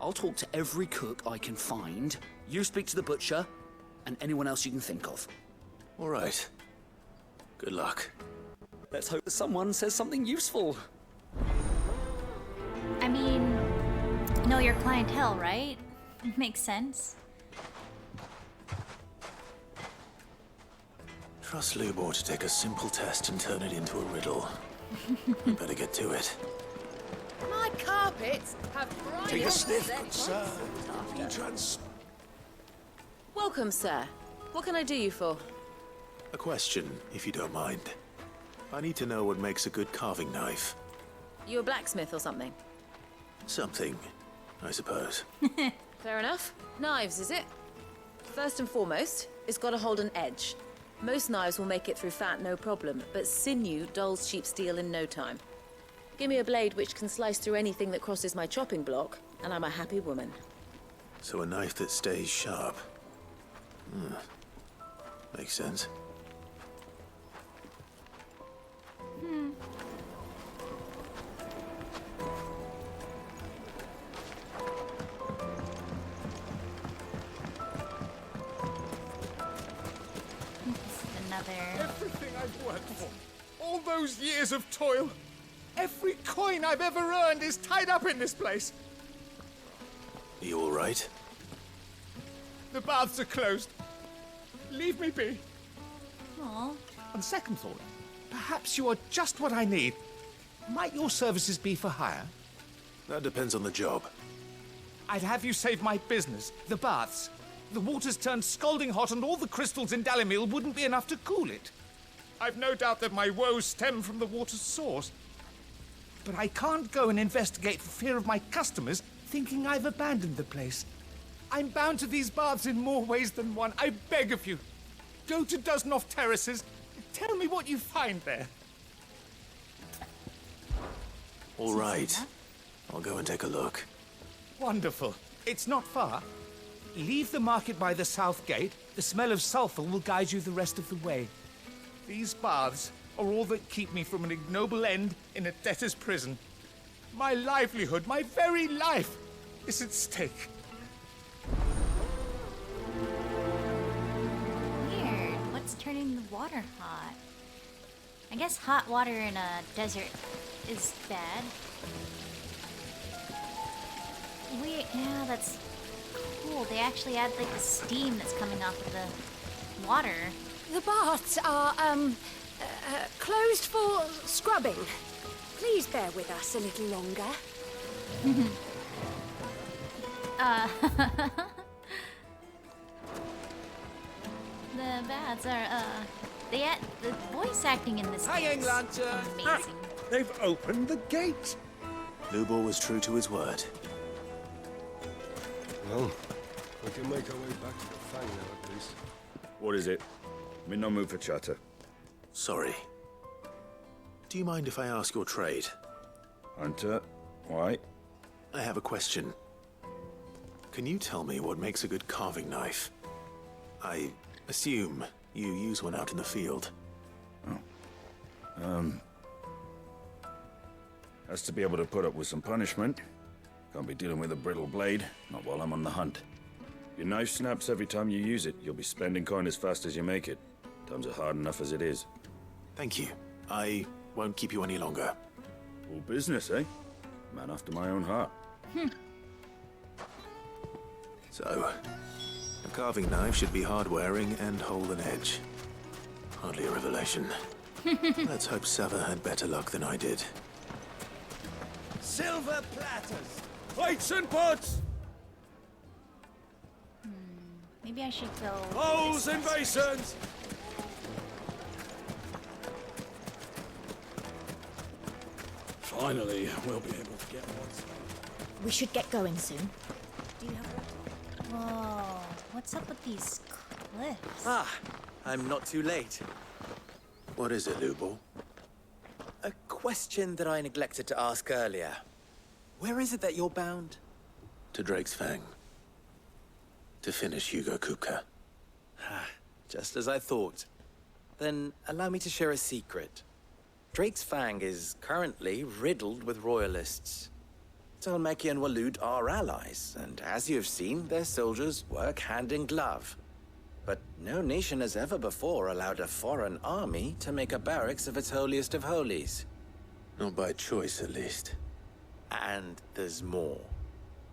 I'll talk to every cook I can find. You speak to the butcher, and anyone else you can think of. All right. Good luck. Let's hope that someone says something useful. I mean, know your clientele, right? Makes sense. Trust Lubor to take a simple test and turn it into a riddle. You better get to it. My carpets have bright. Take a sniff, sir. Welcome, sir. What can I do you for? A question, if you don't mind. I need to know what makes a good carving knife. You a blacksmith or something? Something, I suppose. Fair enough. Knives, is it? First and foremost, it's got to hold an edge. Most knives will make it through fat, no problem, but sinew dulls cheap steel in no time. Give me a blade which can slice through anything that crosses my chopping block, and I'm a happy woman. So a knife that stays sharp. Makes sense. Everything I've worked for, all those years of toil, every coin I've ever earned is tied up in this place. Are you all right? The baths are closed. Leave me be. Aww. On second thought, perhaps you are just what I need. Might your services be for hire? That depends on the job. I'd have you save my business, the baths. The water's turned scalding hot and all the crystals in Dalamil wouldn't be enough to cool it. I've no doubt that my woes stem from the water's source. But I can't go and investigate for fear of my customers thinking I've abandoned the place. I'm bound to these baths in more ways than one. I beg of you. Go to Dusnoff Terraces. Tell me what you find there. All right. I'll go and take a look. Wonderful. It's not far. Leave the market by the south gate. The smell of sulphur will guide you the rest of the way. These baths are all that keep me from an ignoble end in a debtor's prison. My livelihood, my very life, is at stake. Weird. What's turning the water hot? I guess hot water in a desert is bad. Weird. Yeah, that's cool. They actually add like the steam that's coming off of the water. The baths are, closed for scrubbing. Please bear with us a little longer. The baths are, the voice acting in this game is amazing. They've opened the gate. Lubor was true to his word. Well, we can make our way back to the Fang now, at least. What is it? I'm in no mood for chatter. Sorry. Do you mind if I ask your trade? Hunter, why? I have a question. Can you tell me what makes a good carving knife? I assume you use one out in the field. Has to be able to put up with some punishment. Can't be dealing with a brittle blade, not while I'm on the hunt. Your knife snaps every time you use it. You'll be spending coin as fast as you make it. Times are hard enough as it is. Thank you. I won't keep you any longer. All business, eh? Man after my own heart. So, a carving knife should be hard-wearing and hold an edge. Hardly a revelation. Let's hope Sava had better luck than I did. Silver platters! Plates and pots! Maybe I should go... Bowls and basins! Finally, we'll be able to get one. We should get going soon. Do you have Whoa, what's up with these cliffs? Ah, I'm not too late. What is it, Lubo? A question that I neglected to ask earlier. Where is it that you're bound? To Drake's Fang. To finish Hugo Kupka. Just as I thought. Then allow me to share a secret. Drake's Fang is currently riddled with royalists. Tolmeki and Walud are allies, and as you have seen, their soldiers work hand in glove. But no nation has ever before allowed a foreign army to make a barracks of its holiest of holies. Not by choice, at least. And there's more.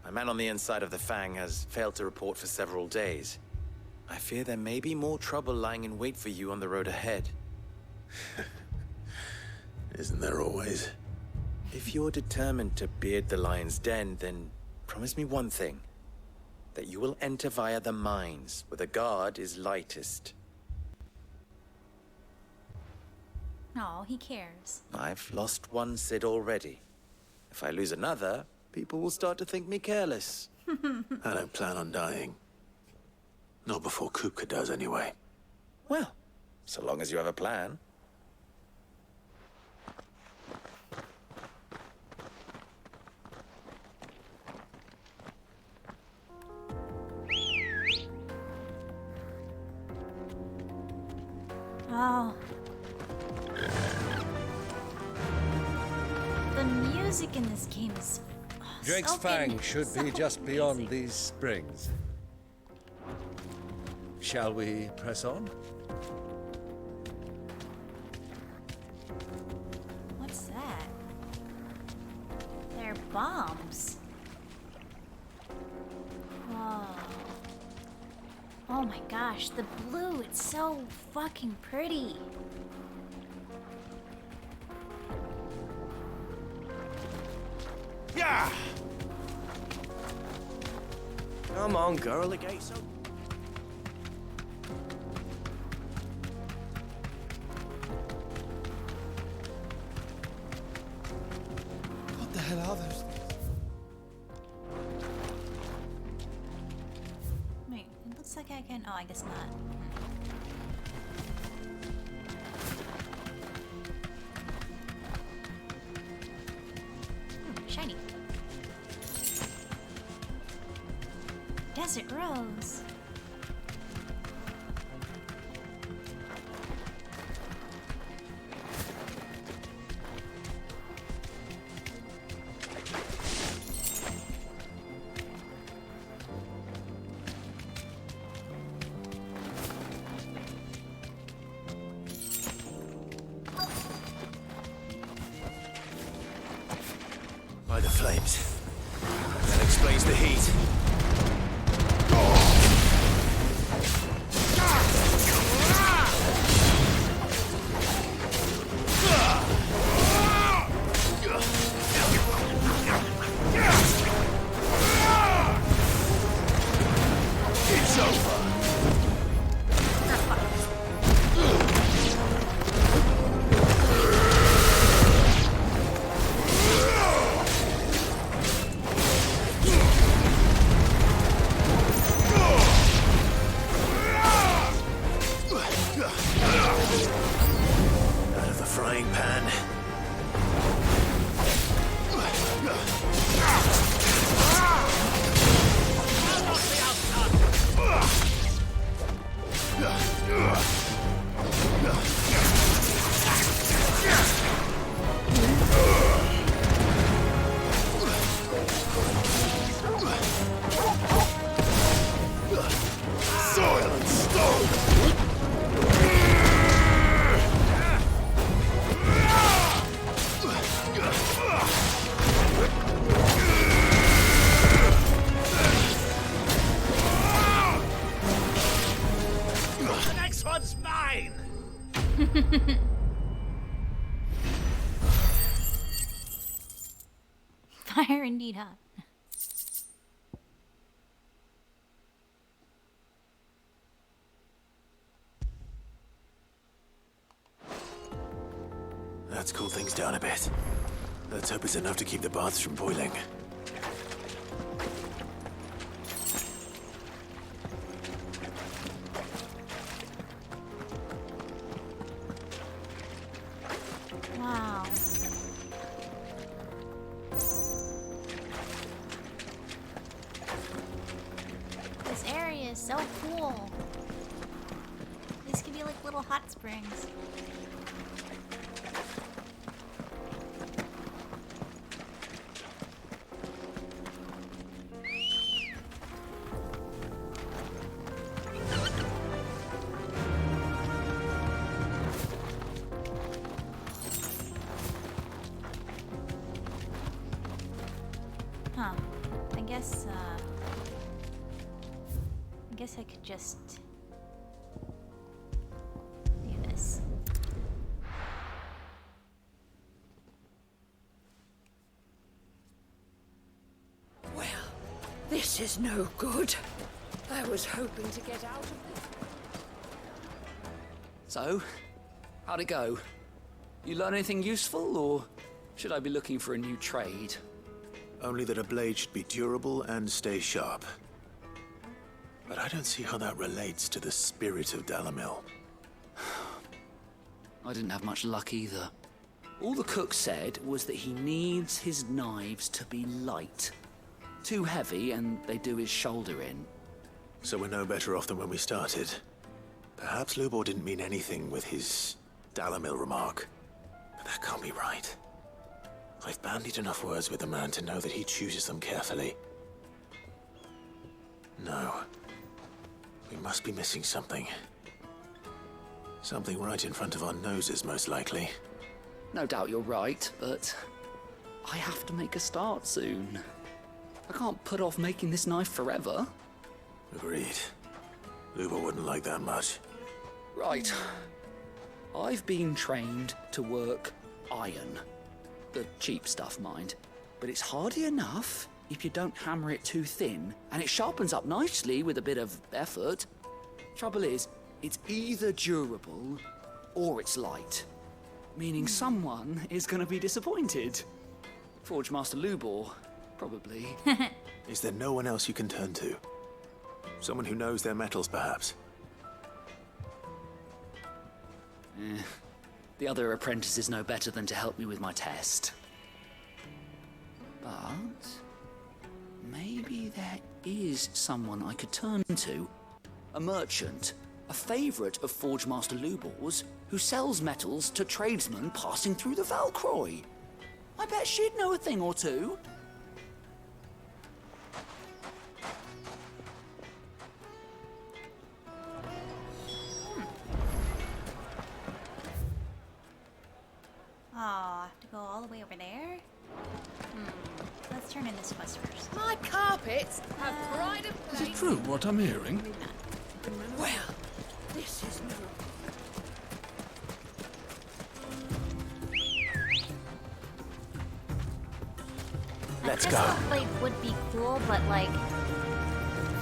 A man on the inside of the Fang has failed to report for several days. I fear there may be more trouble lying in wait for you on the road ahead. Isn't there always? If you're determined to beard the lion's den, then promise me one thing. That you will enter via the mines, where the guard is lightest. No, he cares. I've lost one Cid already. If I lose another, people will start to think me careless. I don't plan on dying. Not before Kupka does, anyway. Well, so long as you have a plan. Oh. The music in this game is Drake's so Fang should be just amazing. beyond these springs. Shall we press on? What's that? They're bombs. Whoa. Oh my gosh, the blue, it's so fucking pretty. Yeah! Come on, girl, the gate's open. What the hell are those things? Wait, it looks like I can. Oh, I guess not. Shiny. Desert Rose. By the flames. That explains the heat. It's over. Out of the frying pan. Soil and stone! The next one's mine! Fire indeed hot. Let's cool things down a bit. Let's hope it's enough to keep the baths from boiling. Wow. This area is so cool. These could be like little hot springs. Huh. I guess I could just do this. Well, this is no good. I was hoping to get out of this. So, how'd it go? You learn anything useful, or should I be looking for a new trade? Only that a blade should be durable and stay sharp. But I don't see how that relates to the spirit of Dalamil. I didn't have much luck either. All the cook said was that he needs his knives to be light. Too heavy and they do his shoulder in. So we're no better off than when we started. Perhaps Lubor didn't mean anything with his Dalamil remark. But that can't be right. I've bandied enough words with the man to know that he chooses them carefully. No. We must be missing something. Something right in front of our noses, most likely. No doubt you're right, but I have to make a start soon. I can't put off making this knife forever. Agreed. Lubor wouldn't like that much. Right. I've been trained to work iron. The cheap stuff, mind. But it's hardy enough if you don't hammer it too thin, and it sharpens up nicely with a bit of effort. Trouble is, it's either durable or it's light. Meaning someone is going to be disappointed. Forge Master Lubor, probably. Is there no one else you can turn to? Someone who knows their metals, perhaps? The other apprentices know better than to help me with my test. But maybe there is someone I could turn to. A merchant, a favourite of Forge Master Lubor's, who sells metals to tradesmen passing through the Valcroy. I bet she'd know a thing or two. Oh, I have to go all the way over there? Let's turn in this quest first. My carpets have pride of place. Is it true what I'm hearing? Well, this is no. Let's I go. guess the blade would be cool, but like...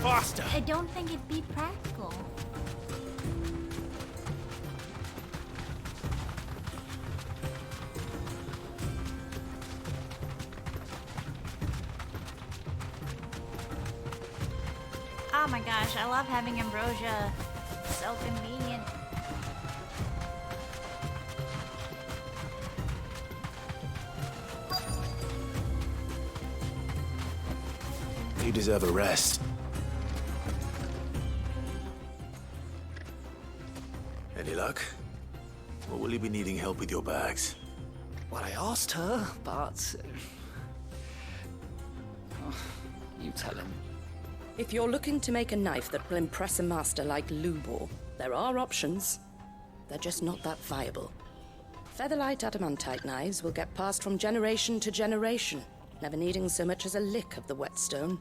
Faster! I don't think it'd be practical. Oh my gosh, I love having ambrosia. So convenient. You deserve a rest. Any luck? Or will you be needing help with your bags? Well, I asked her, but... you tell him. If you're looking to make a knife that will impress a master like Lubor, there are options. They're just not that viable. Featherlight adamantite knives will get passed from generation to generation, never needing so much as a lick of the whetstone.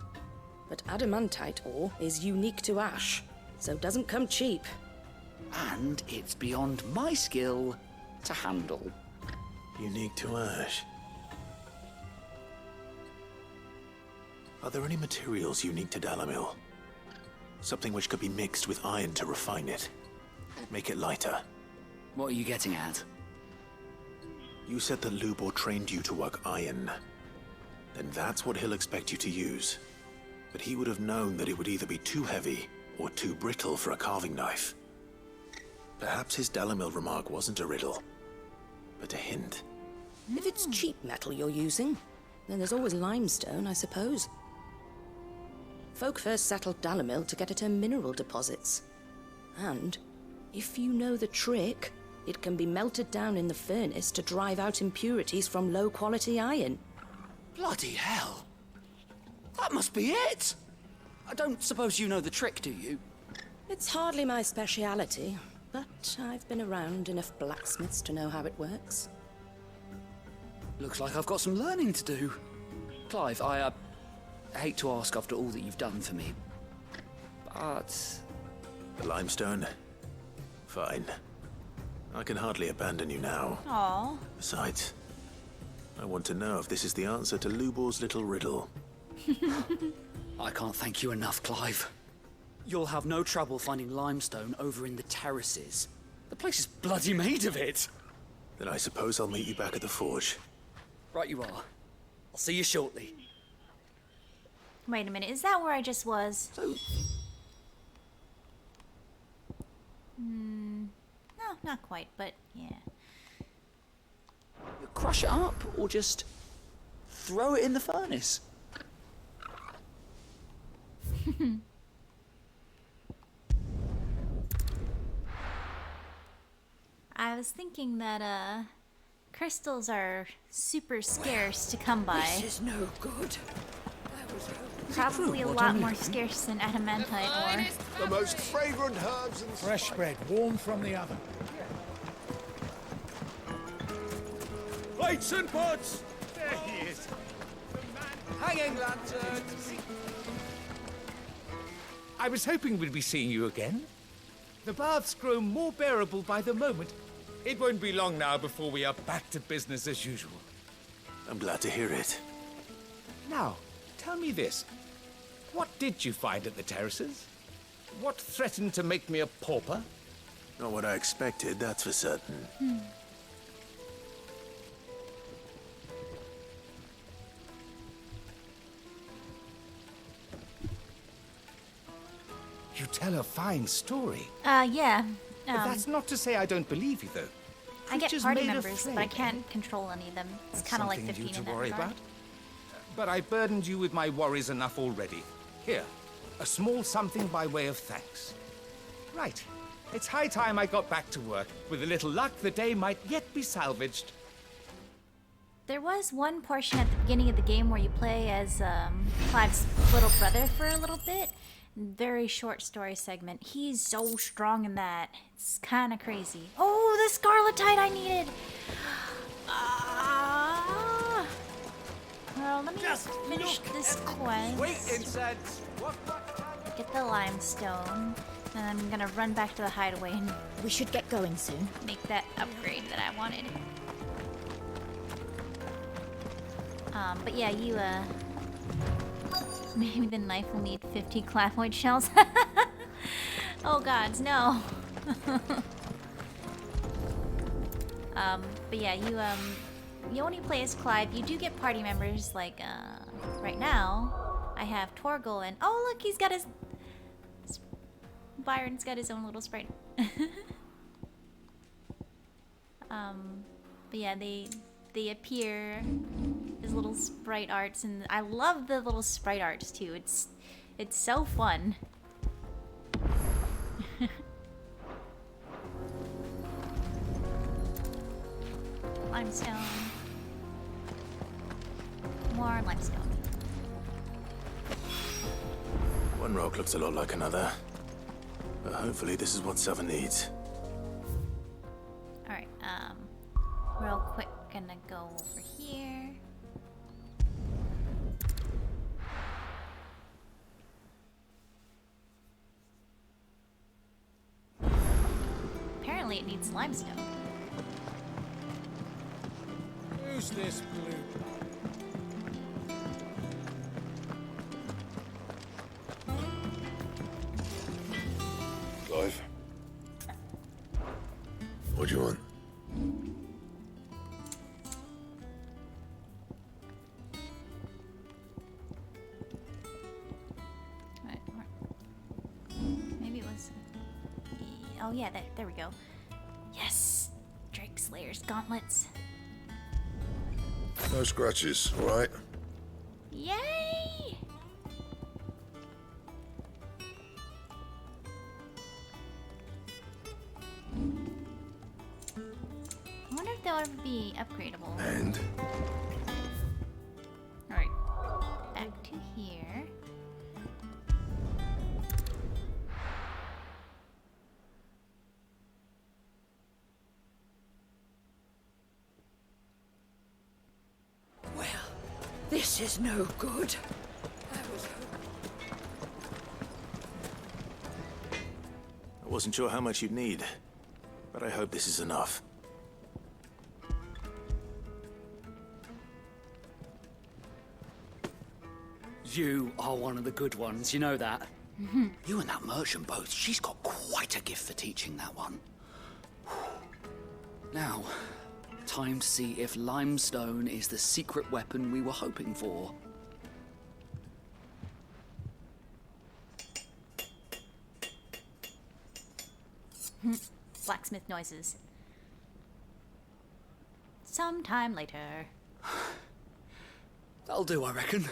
But adamantite ore is unique to ash, so doesn't come cheap. And it's beyond my skill to handle. Unique to ash. Are there any materials unique to Dalamil? Something which could be mixed with iron to refine it. Make it lighter. What are you getting at? You said that Lubor trained you to work iron. Then that's what he'll expect you to use. But he would have known that it would either be too heavy or too brittle for a carving knife. Perhaps his Dalamil remark wasn't a riddle. but a hint. If it's cheap metal you're using, then there's always limestone, I suppose. Folk first settled Dalimil to get at her mineral deposits. And, if you know the trick, it can be melted down in the furnace to drive out impurities from low-quality iron. Bloody hell! That must be it! I don't suppose you know the trick, do you? It's hardly my speciality, but I've been around enough blacksmiths to know how it works. Looks like I've got some learning to do. Clive, I hate to ask after all that you've done for me, but... The limestone? Fine. I can hardly abandon you now. Aww. Besides, I want to know if this is the answer to Lubor's little riddle. I can't thank you enough, Clive. You'll have no trouble finding limestone over in the terraces. The place is bloody made of it. Then I suppose I'll meet you back at the forge. Right you are. I'll see you shortly. Wait a minute, is that where I just was? No, not quite, but yeah. You crush it up, or just throw it in the furnace? I was thinking that, crystals are super scarce to come by. This is no good. Probably a lot more scarce than adamantite ore. The most fragrant herbs and fresh bread, warm from the oven. Plates and pots! There he is. Hanging lantern! I was hoping we'd be seeing you again. The baths grow more bearable by the moment. It won't be long now before we are back to business as usual. I'm glad to hear it. Now, tell me this. What did you find at the terraces? What threatened to make me a pauper? Not what I expected, that's for certain. You tell a fine story. Yeah. But that's not to say I don't believe you, though. I get Creatures party made of members, but clay. I can't control any of them. It's That's kind of like something 15 you to in that worry regard. about. But I burdened you with my worries enough already. Here, a small something by way of thanks. Right. It's high time I got back to work. With a little luck, the day might yet be salvaged. There was one portion at the beginning of the game where you play as Clive's little brother for a little bit. Very short story segment. He's so strong in that. It's kind of crazy. Oh, the scarletite I needed! Well, let me just finish this quest. Wait, incense! Get the limestone. And I'm gonna run back to the hideaway and we should get going soon. Make that upgrade that I wanted. But yeah, you, maybe the knife will need 50 clavoid shells. Oh gods, no. But yeah, you only play as Clive. You do get party members, like, right now, I have Torgal and, oh look, he's got his, Byron's got his own little sprite. But yeah, they appear as little sprite arts, and I love the little sprite arts too. It's so fun. Limestone. More limestone. One rock looks a lot like another. But hopefully this is what Sava needs. Alright, real quick, gonna go over here. Apparently it needs limestone. Who's this blue? Clive? What do you want? Maybe it was... Oh yeah, there we go. Yes! Drake Slayer There's gauntlets. No scratches, all right? Yay! I wonder if they'll ever be upgradable. And? Alright. Back to here. Well, this is no good. I wasn't sure how much you'd need, but I hope this is enough. You are one of the good ones, you know that? You and that merchant both, she's got quite a gift for teaching that one. Now, time to see if limestone is the secret weapon we were hoping for. Blacksmith noises. Sometime later. That'll do, I reckon.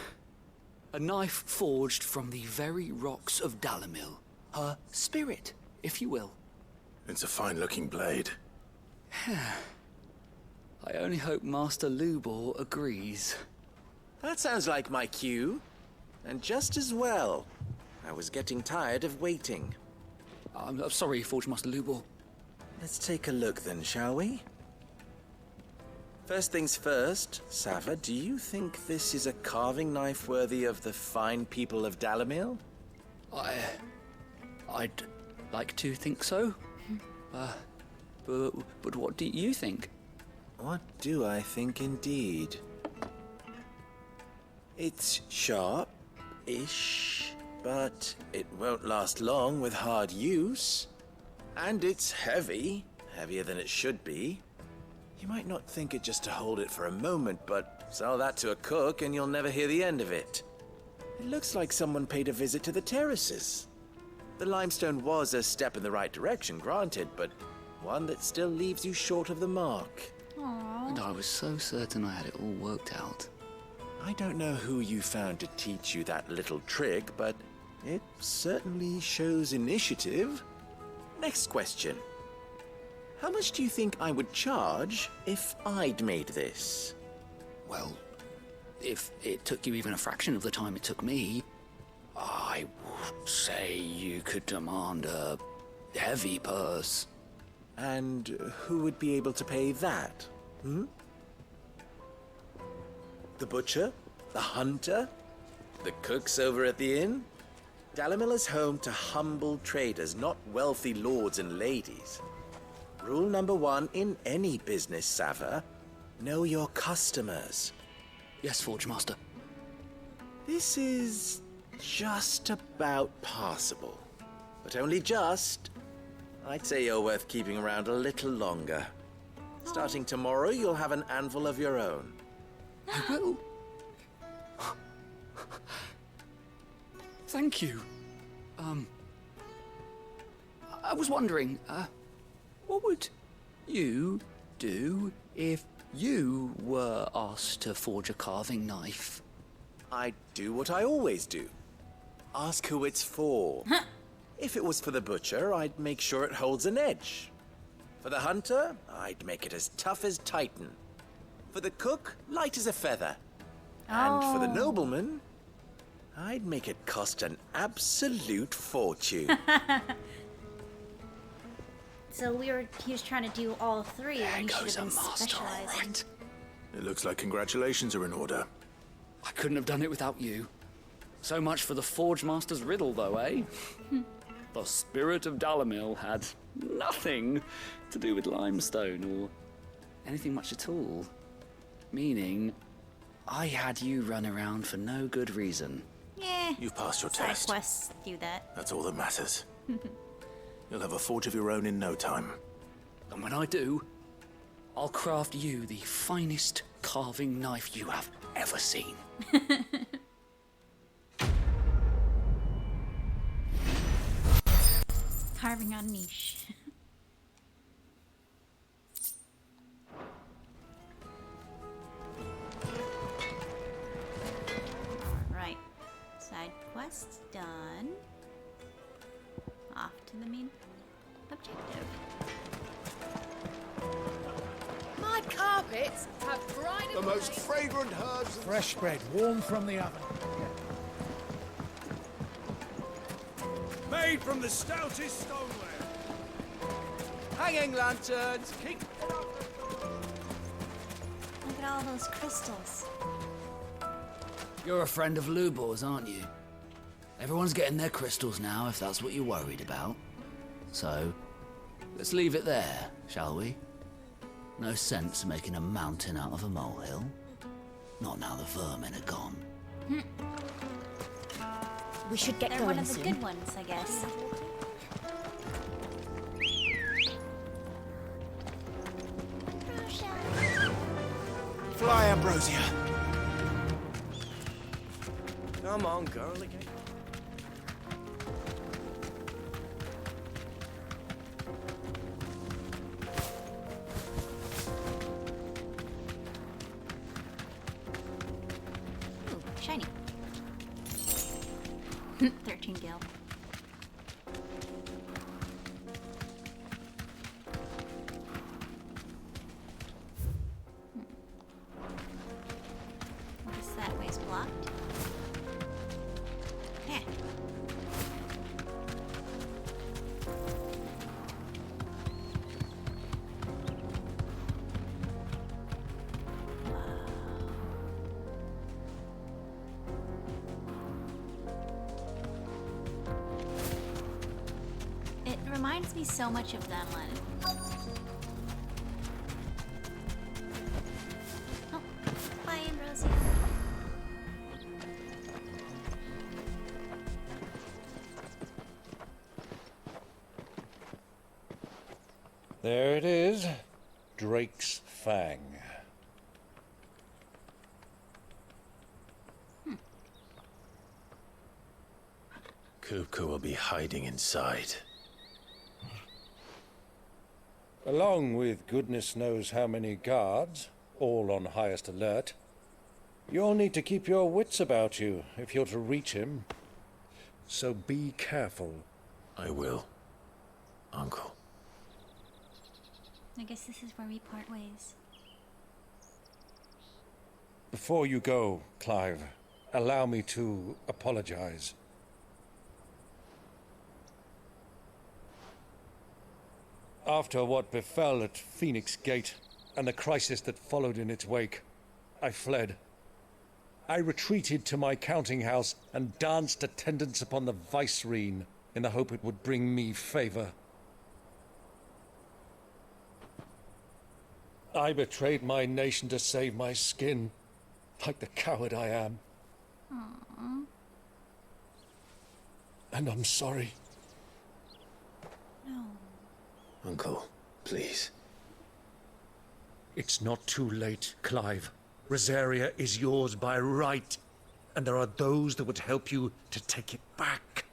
A knife forged from the very rocks of Dalimil. Her spirit, if you will. It's a fine-looking blade. I only hope Master Lubor agrees. That sounds like my cue. And just as well. I was getting tired of waiting. I'm sorry, Forge Master Lubor. Let's take a look then, shall we? First things first, Sava, do you think this is a carving knife worthy of the fine people of Dalimil? I'd like to think so. But what do you think? What do I think indeed? It's sharp-ish, but it won't last long with hard use. And it's heavy, heavier than it should be. You might not think it just to hold it for a moment, but sell that to a cook and you'll never hear the end of it. It looks like someone paid a visit to the terraces. The limestone was a step in the right direction, granted, but one that still leaves you short of the mark. Aww. And I was so certain I had it all worked out. I don't know who you found to teach you that little trick, but it certainly shows initiative. Next question. How much do you think I would charge if I'd made this? Well, if it took you even a fraction of the time it took me, I would say you could demand a heavy purse. And who would be able to pay that? The butcher? The hunter? The cooks over at the inn? Dalimil is home to humble traders, not wealthy lords and ladies. Rule number one in any business, Sava, know your customers. Yes, Forge Master. This is just about passable. But only just. I'd say you're worth keeping around a little longer. Starting tomorrow, you'll have an anvil of your own. I will. Thank you. I was wondering, what would you do if you were asked to forge a carving knife? I'd do what I always do. Ask who it's for. If it was for the butcher, I'd make sure it holds an edge. For the hunter, I'd make it as tough as Titan. For the cook, light as a feather. And for the nobleman, I'd make it cost an absolute fortune. So he was trying to do all three when he should have been specializing. It looks like congratulations are in order. I couldn't have done it without you. So much for the Forge Master's riddle, though, eh? The spirit of Dalimil had nothing to do with limestone or anything much at all. Meaning, I had you run around for no good reason. Yeah. You've passed your Side test. quests do that. That's all that matters. You'll have a forge of your own in no time. And when I do, I'll craft you the finest carving knife you have ever seen. Carving on niche. Almost done. Off to the main objective. My carpets have brine. The most fragrant herbs. Fresh bread, warm from the oven. Made from the stoutest stoneware. Hanging lanterns. Keep. Look at all those crystals. You're a friend of Lubor's, aren't you? Everyone's getting their crystals now, if that's what you're worried about. So, let's leave it there, shall we? No sense making a mountain out of a molehill. Not now the vermin are gone. We should get going. They're one of the good ones, I guess. Fly, Ambrosia. Come on, girl again. Ooh, shiny. 13 gil. What is that? Way's blocked? Yeah. It reminds me so much of Dunlin. Oh, bye, Ambrosia. There it is. Drake's Fang. Kupka will be hiding inside. Along with goodness knows how many guards, all on highest alert. You'll need to keep your wits about you if you're to reach him. So be careful. I will, Uncle. I guess this is where we part ways. Before you go, Clive, allow me to apologize. After what befell at Phoenix Gate and the crisis that followed in its wake, I fled. I retreated to my counting house and danced attendance upon the vicereine in the hope it would bring me favor. I betrayed my nation to save my skin, like the coward I am. Aww. And I'm sorry. No. Uncle, please. It's not too late, Clive. Rosaria is yours by right, and there are those that would help you to take it back.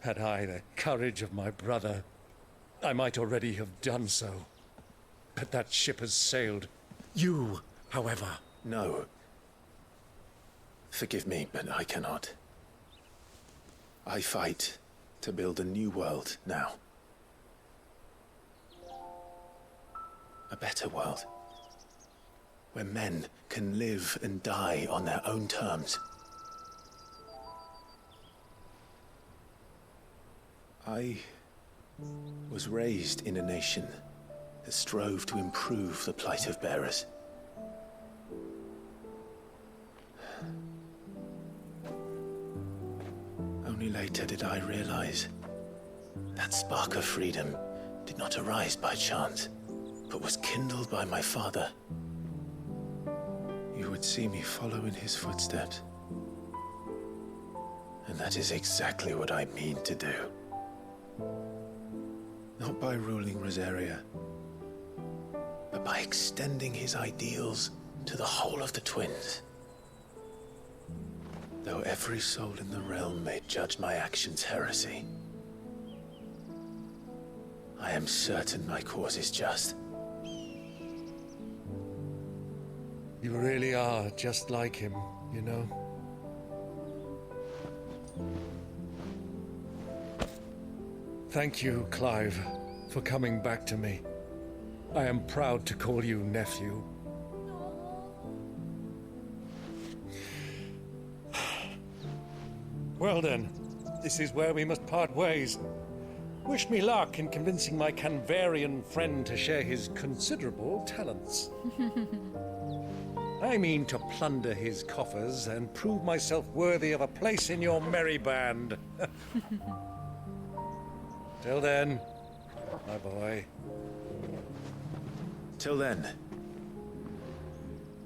Had I the courage of my brother, I might already have done so. But that ship has sailed. You, however... No. Forgive me, but I cannot. I fight to build a new world now. A better world. Where men can live and die on their own terms. I was raised in a nation that strove to improve the plight of bearers. Only later did I realize that spark of freedom did not arise by chance, but was kindled by my father. You would see me follow in his footsteps. And that is exactly what I mean to do. Not by ruling Rosaria, but by extending his ideals to the whole of the twins. Though every soul in the realm may judge my actions heresy, I am certain my cause is just. You really are just like him, you know? Thank you, Clive, for coming back to me. I am proud to call you nephew. Well then, this is where we must part ways. Wish me luck in convincing my Canvarian friend to share his considerable talents. I mean to plunder his coffers and prove myself worthy of a place in your merry band. Till then, my boy. Till then.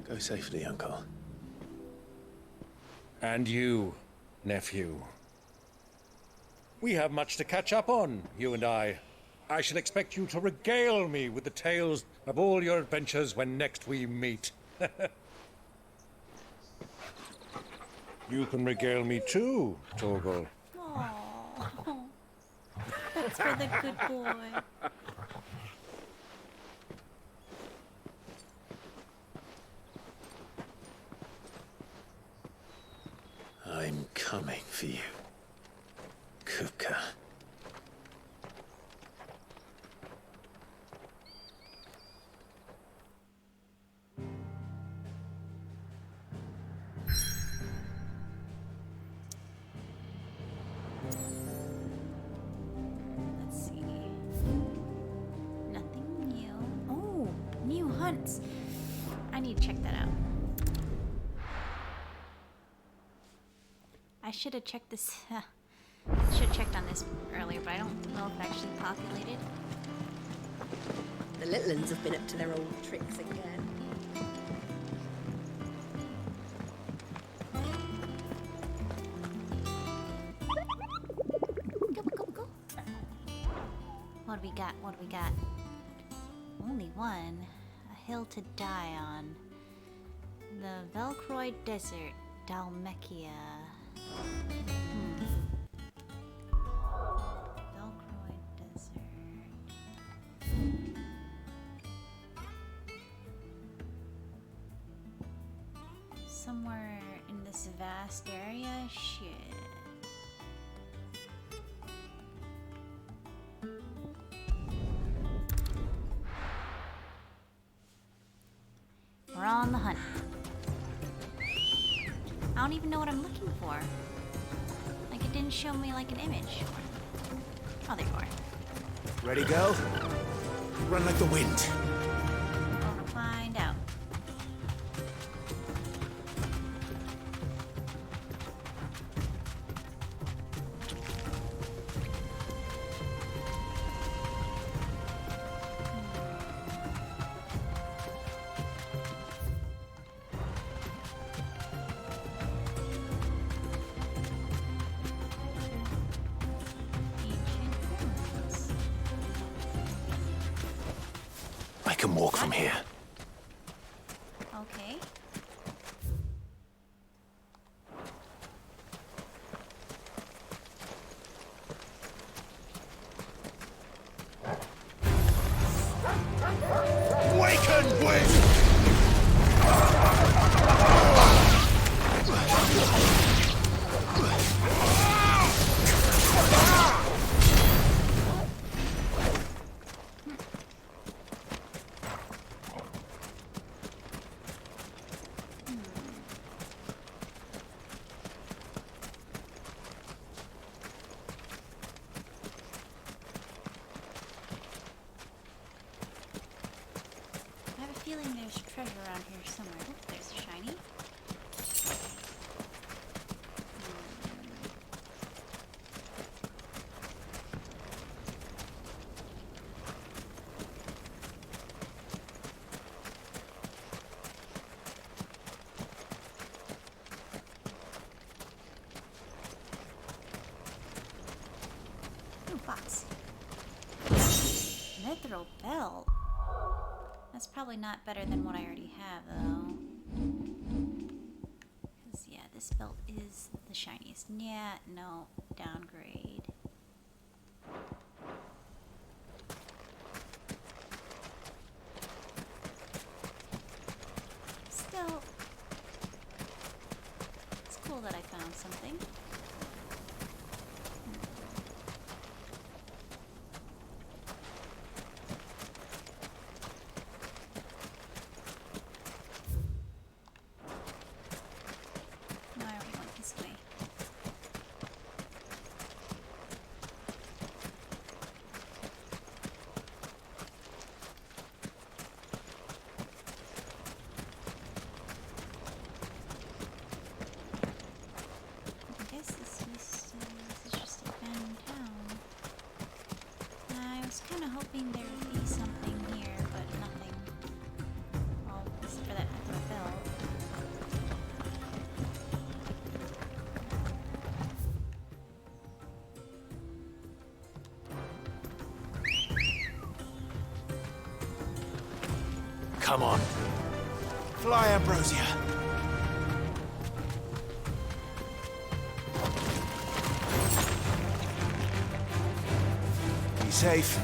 Go safely, Uncle. And you, nephew. We have much to catch up on, you and I. I shall expect you to regale me with the tales of all your adventures when next we meet. You can regale me too, Torgal. Aww. That's for the good boy. I'm coming for you, Kupka. Let's see. Nothing new. Oh, new hunts. I need to check that out. I should have checked this. Should have checked on this earlier, but I don't know if it actually populated. The little uns have been up to their old tricks again. What do we got? What do we got? Only one. A hill to die on. The Velcroid Desert, Dalmekia. Velcroid Desert. Somewhere in this vast area? Shit. We're on the hunt. I don't even know what I'm looking for. Like, it didn't show me, like, an image. Oh, there you are. Ready, go? Run like the wind. Gonna find out. I can walk from here. Okay. Waken, wind! I have a feeling there's treasure around here somewhere. Oh, there's a shiny. Ooh, box. Mithril belt. That's probably not better than what I already have, though. Because, yeah, this belt is the shiniest. Yeah, no, downgrade. Still, it's cool that I found something. Come on. Fly, Ambrosia. Be safe.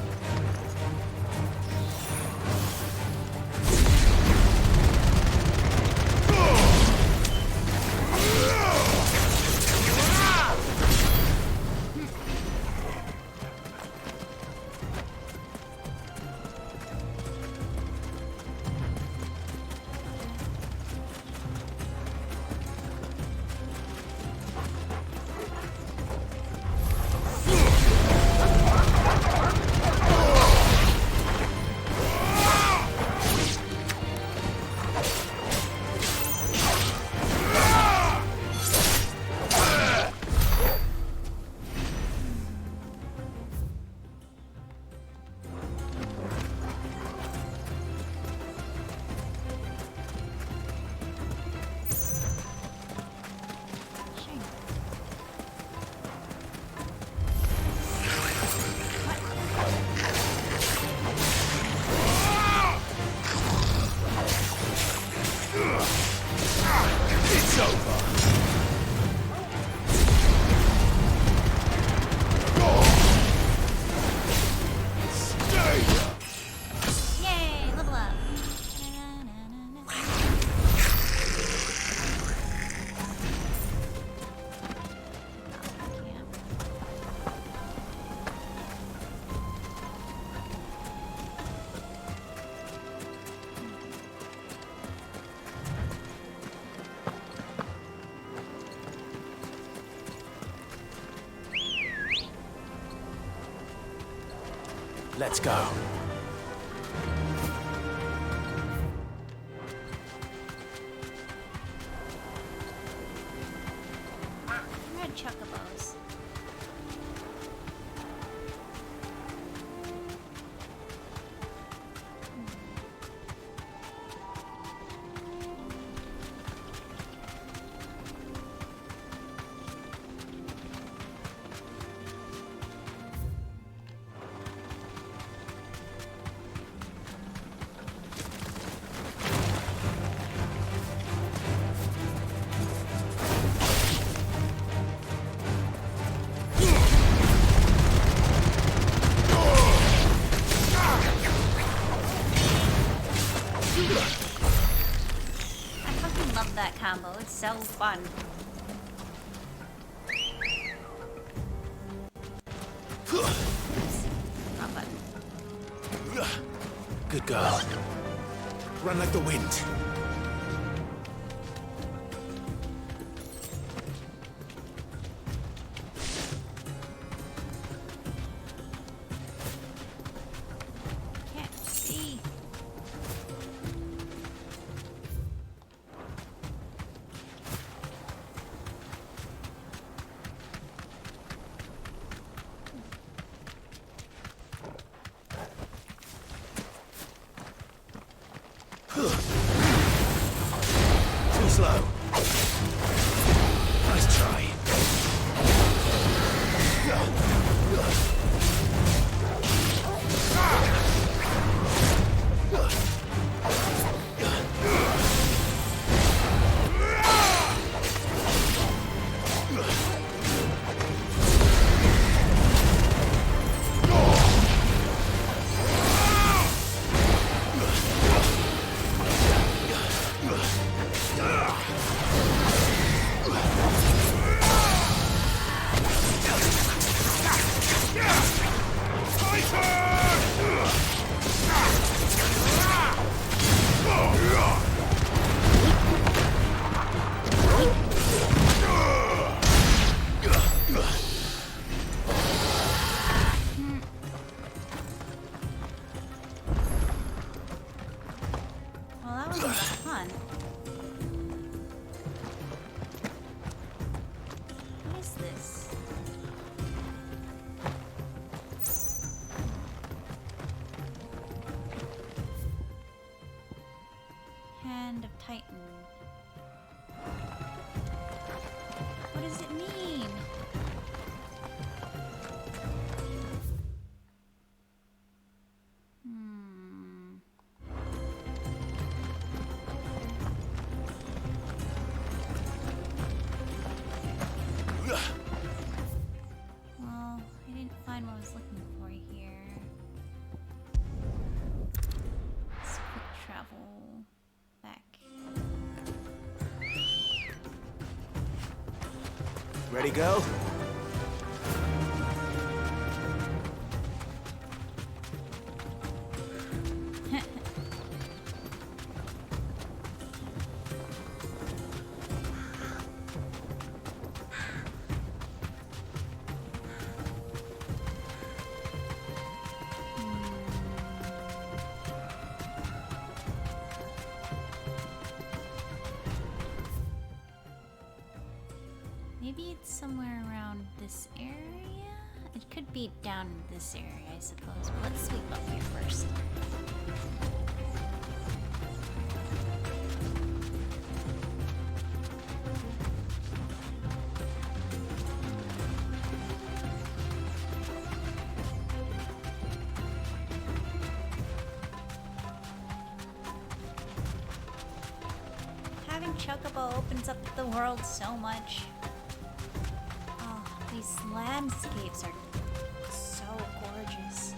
Let's go. Red chocobos. That combo, it's so fun. Oops. Wrong button. Good girl. Run like the wind. Can't see. Too slow. Nice try. Titan. What does it mean? go back. Ready, go? Maybe it's somewhere around this area? It could be down in this area, I suppose. But let's sweep up here first. Having Chocobo opens up the world so much. These landscapes are so gorgeous.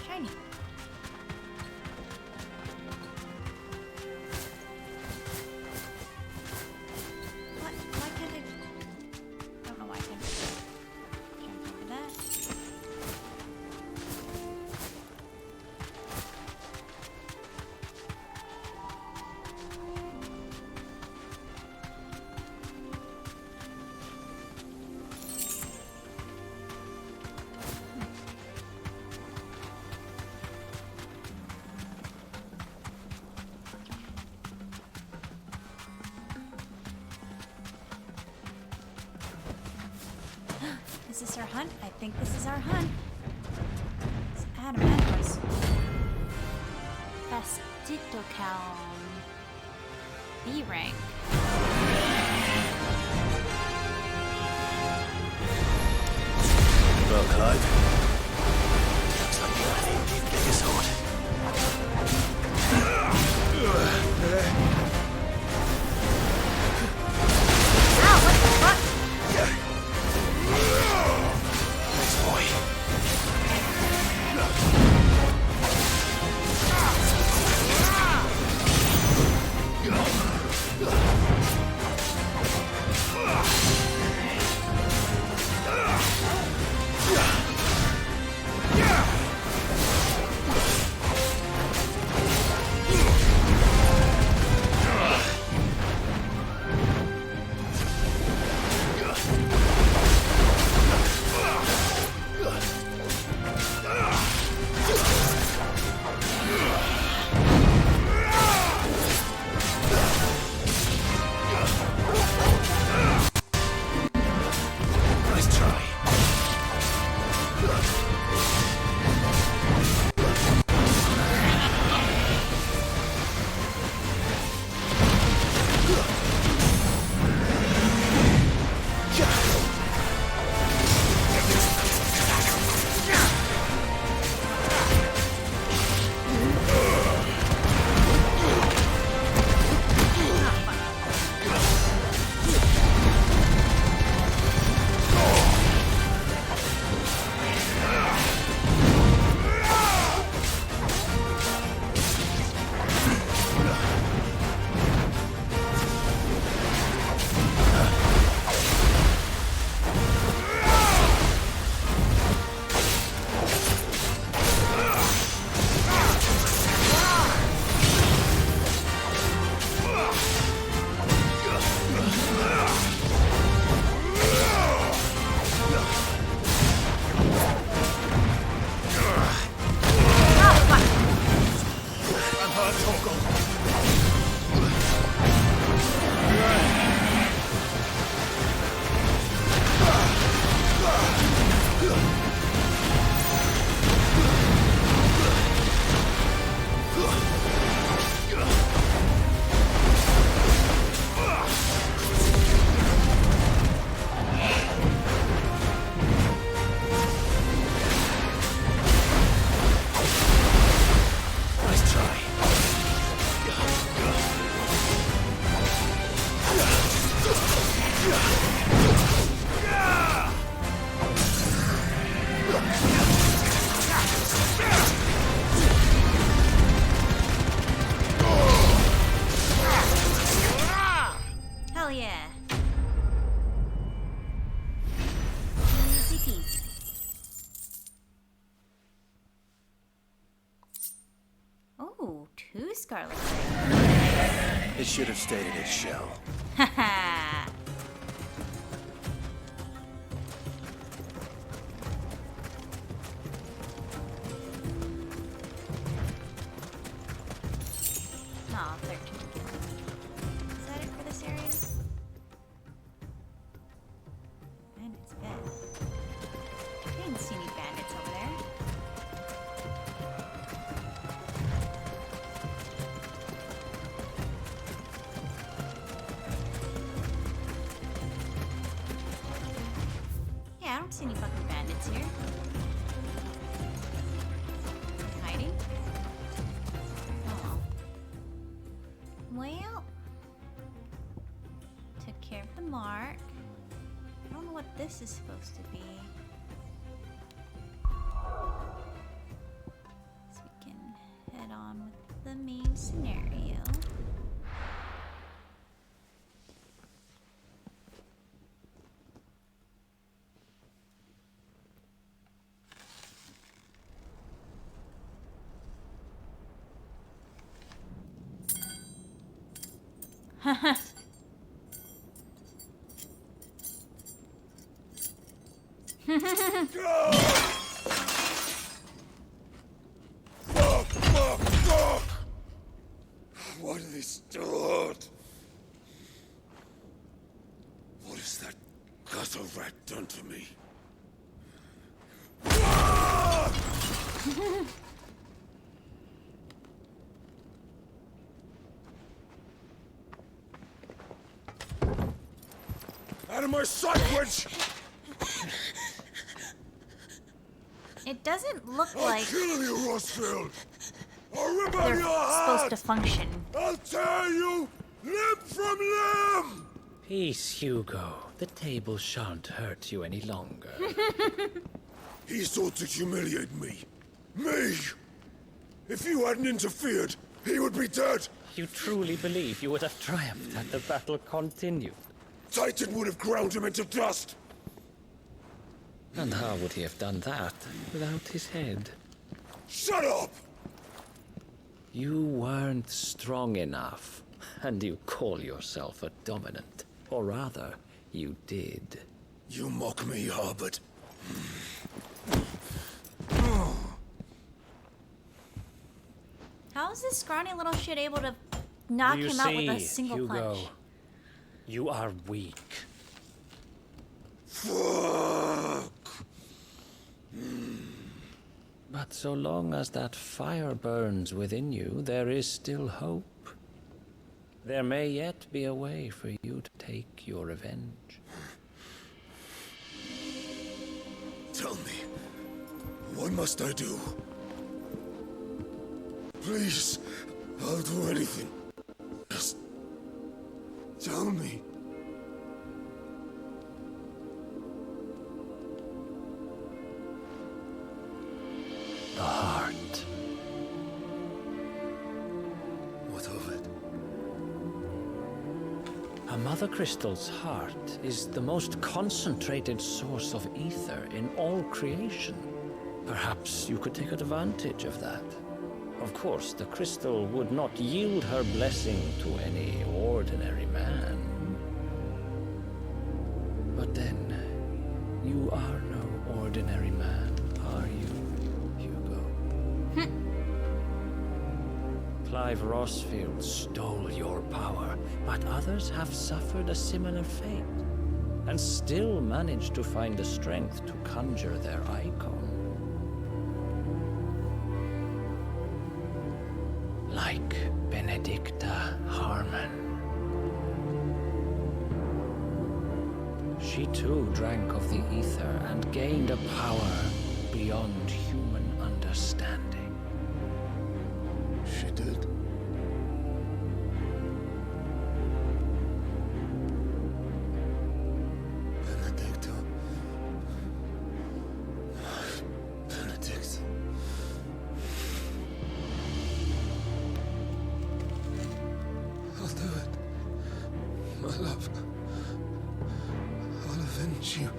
Shiny. Is this our hunt? I think this is our hunt. It's Adamantles. Fastitocalm. B rank. Well, Clive. Looks like you're an Indian biggest sword. Ow, what the fuck? Nice boy. scar looks like? It should have stayed in its shell. Haha. Aw, 13. Is that it for this area? Bandits bed. I didn't see any bandits over there. Yeah, I don't see any fucking bandits here. Hiding? Oh. Well, took care of the mark. I don't know what this is supposed to be. So we can head on with the main scenario. Fuck! Why do they still hurt? What has that gutter rat done to me? Out of my sight, witch! It doesn't look I'll like kill you, Rossfield! I'll rip out they're your supposed heart! to function. I'll tear you limb from limb! Peace, Hugo. The table shan't hurt you any longer. He sought to humiliate me. Me! If you hadn't interfered, he would be dead! You truly believe you would have triumphed had the battle continued? Titan would have ground him into dust! And how would he have done that without his head? Shut up! You weren't strong enough, and you call yourself a dominant. Or rather, you did. You mock me, Harbert. How is this scrawny little shit able to knock him out with a single Hugo, punch? you are weak. Fuck! But so long as that fire burns within you, there is still hope. There may yet be a way for you to take your revenge. Tell me, what must I do? Please, I'll do anything. Just tell me. The heart. What of it? A Mother Crystal's heart is the most concentrated source of ether in all creation. Perhaps you could take advantage of that. Of course, the crystal would not yield her blessing to any ordinary man. But then, you are no ordinary man, are you, Hugo? Clive Rossfield stole your power, but others have suffered a similar fate, and still managed to find the strength to conjure their icon. Like Benedicta Harmon. She too drank of the ether and gained a power beyond human understanding. She did. Benedicta. Benedict. I'll do it. My love. I'll avenge you.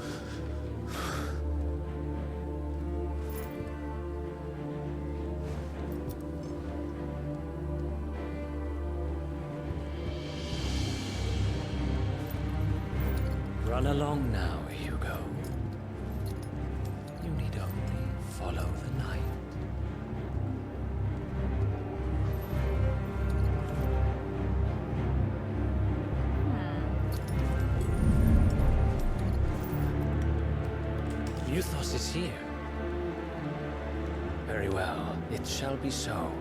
along now, Hugo. You need only follow the night. Euthos is here. Very well, it shall be so.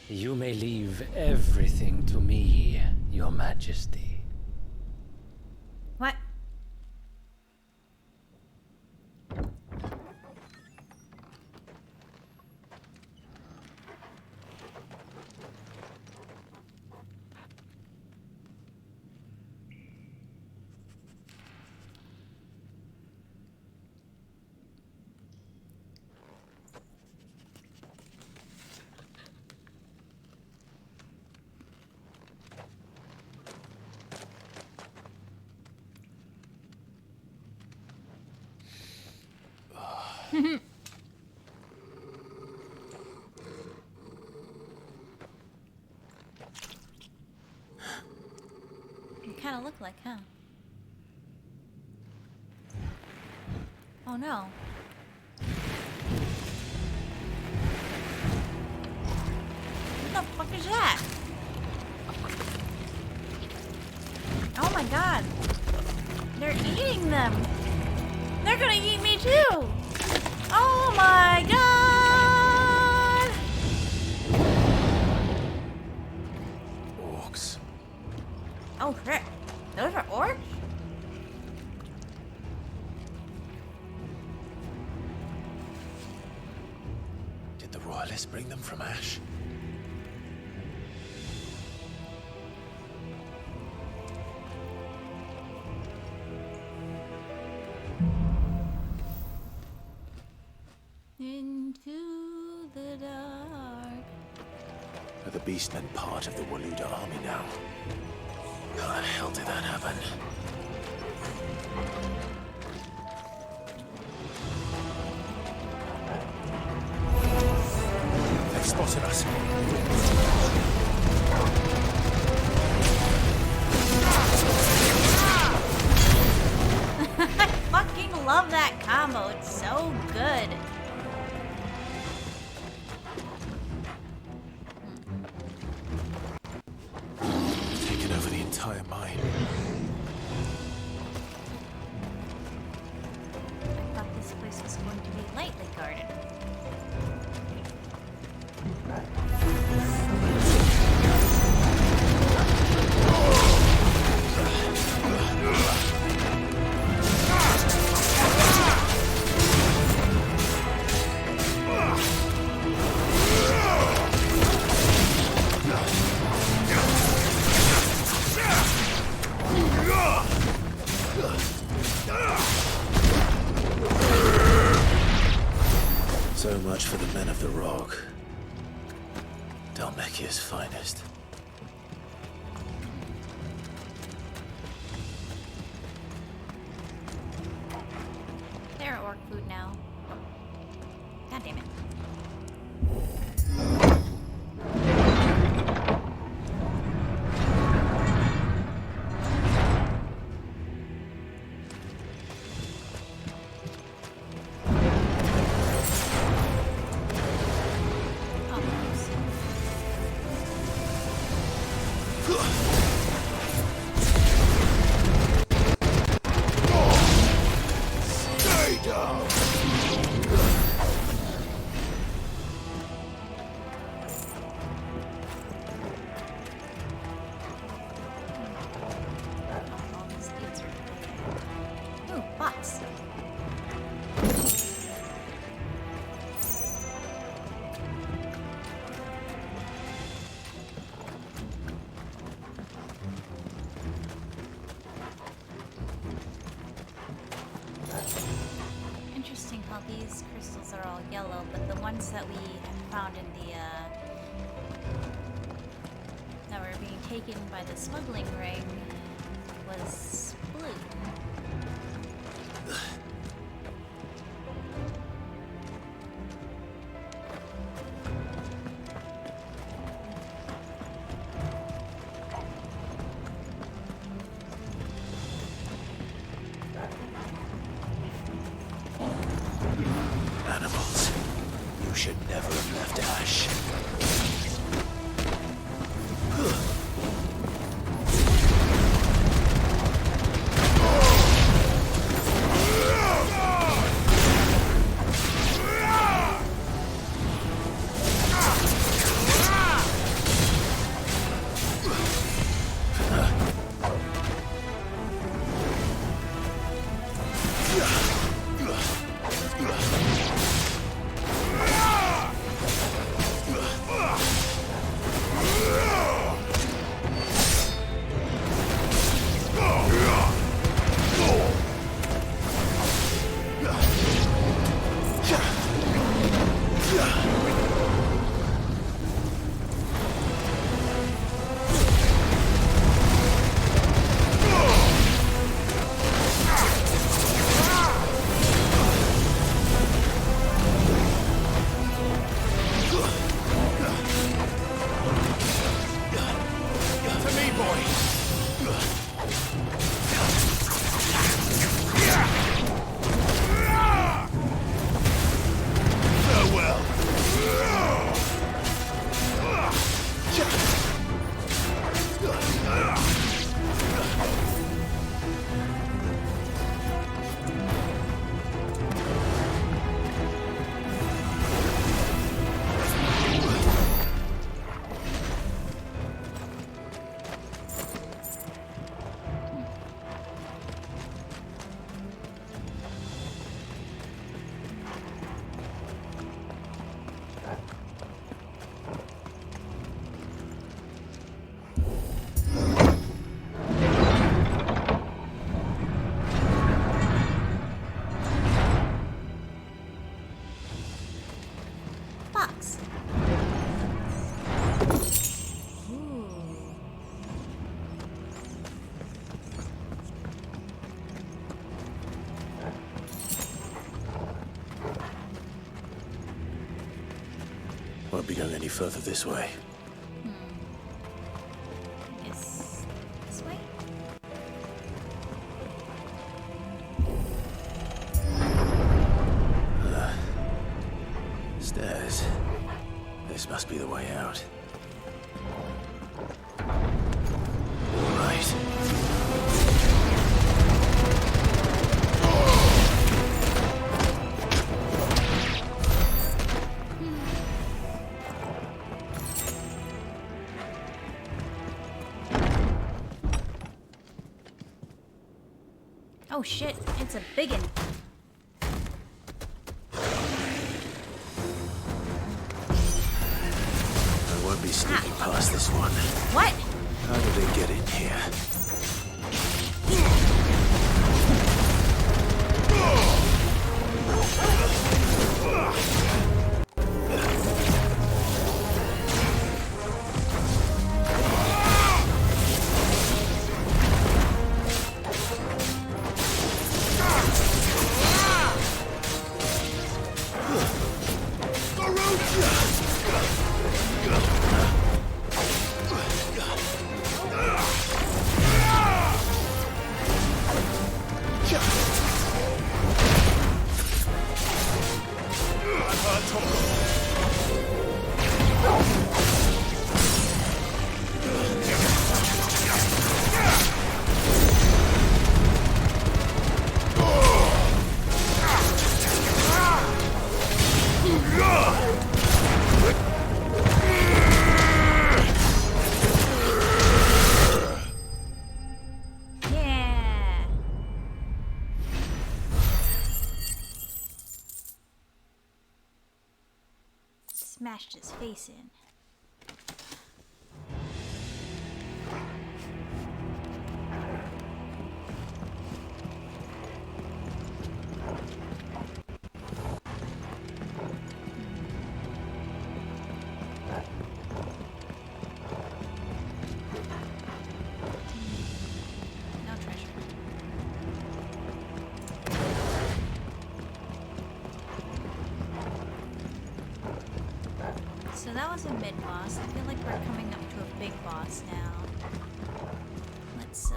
You may leave everything to me, Your Majesty. What? You kind of look like, huh? Oh no. What the fuck is that? Oh my god. They're eating them. They're gonna eat me too. Oh my god. Orcs. Oh shit. Those are orcs? Did the royalists bring them from Ash? Into the dark. Are the beastmen part of the Waluda army now? How the hell did that happen? They've spotted us. I fucking love that combo. It's so good. Taken over the entire mine. I thought this place was going to be lightly guarded. So much for the men of the Rock. Dalmekia's finest. They're orc food now. God damn it. Stay down! Ooh, bots. Interesting how these crystals are all yellow, but the ones that we had found in the, that were being taken by the smuggling ring was blue. should never have left Ash. Box. Won't be going any further this way. Yes. This way? Stairs. This must be the way out. All right. Oh shit, it's a biggin. I won't be sneaking past this one. What? How did they get in here? Yeah. Smashed his face in. No treasure. So that was a mid-boss. I feel like we're coming up to a big boss now. Let's, a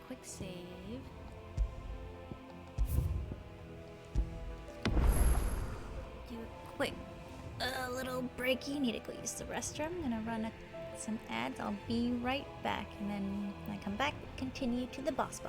quick save. little breaky. Need to go use the restroom. I'm gonna run some ads. I'll be right back. And then when I come back, continue to the boss.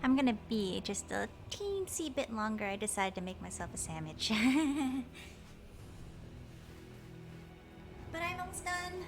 I'm gonna be just a teensy bit longer. I decided to make myself a sandwich. But I'm almost done.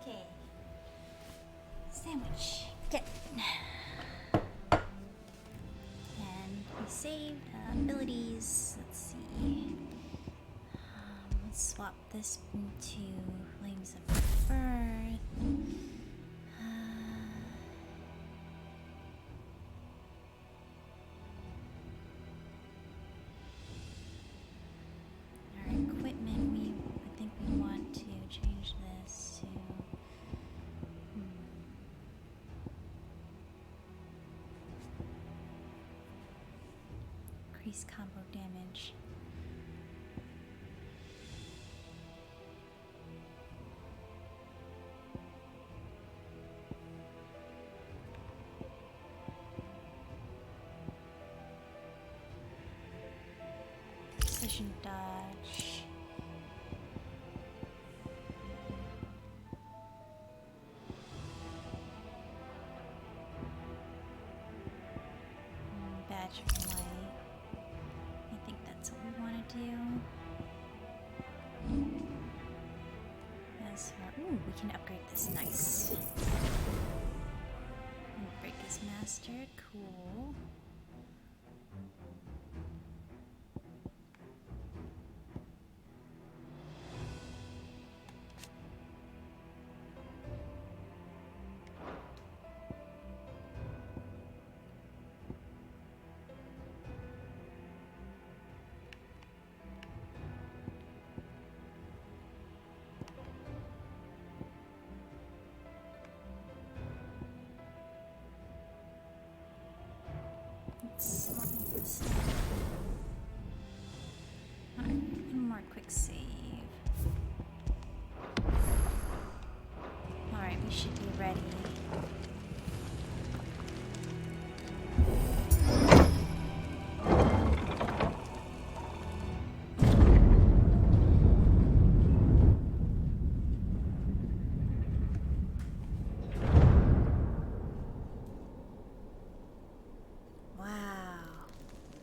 Okay. Sandwich. Good. And we saved abilities. Let's see. Let's swap this into Flames of Birth. Our equipment, I think we want to change this to increase combo damage. Precision dodge. Badge of light. I think that's what we want to do. As for, ooh, we can upgrade this. Nice. And break is mastered. Cool. let's level this up. Alright, one more quick save. Alright, we should be ready.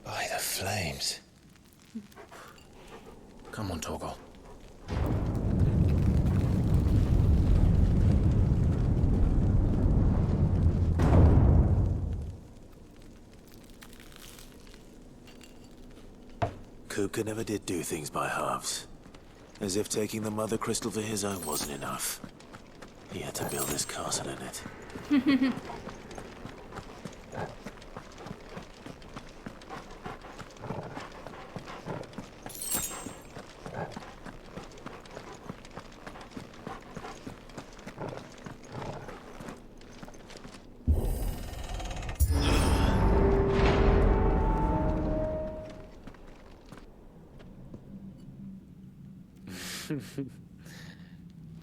By the flames. Come on, Torgal. Kupka never did do things by halves. As if taking the Mother Crystal for his own wasn't enough. He had to build this castle in it.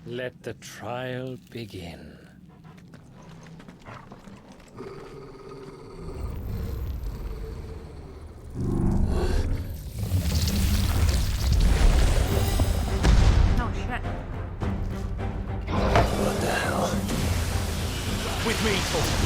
Let the trial begin. Oh, shit. What the hell? With me, Torgal.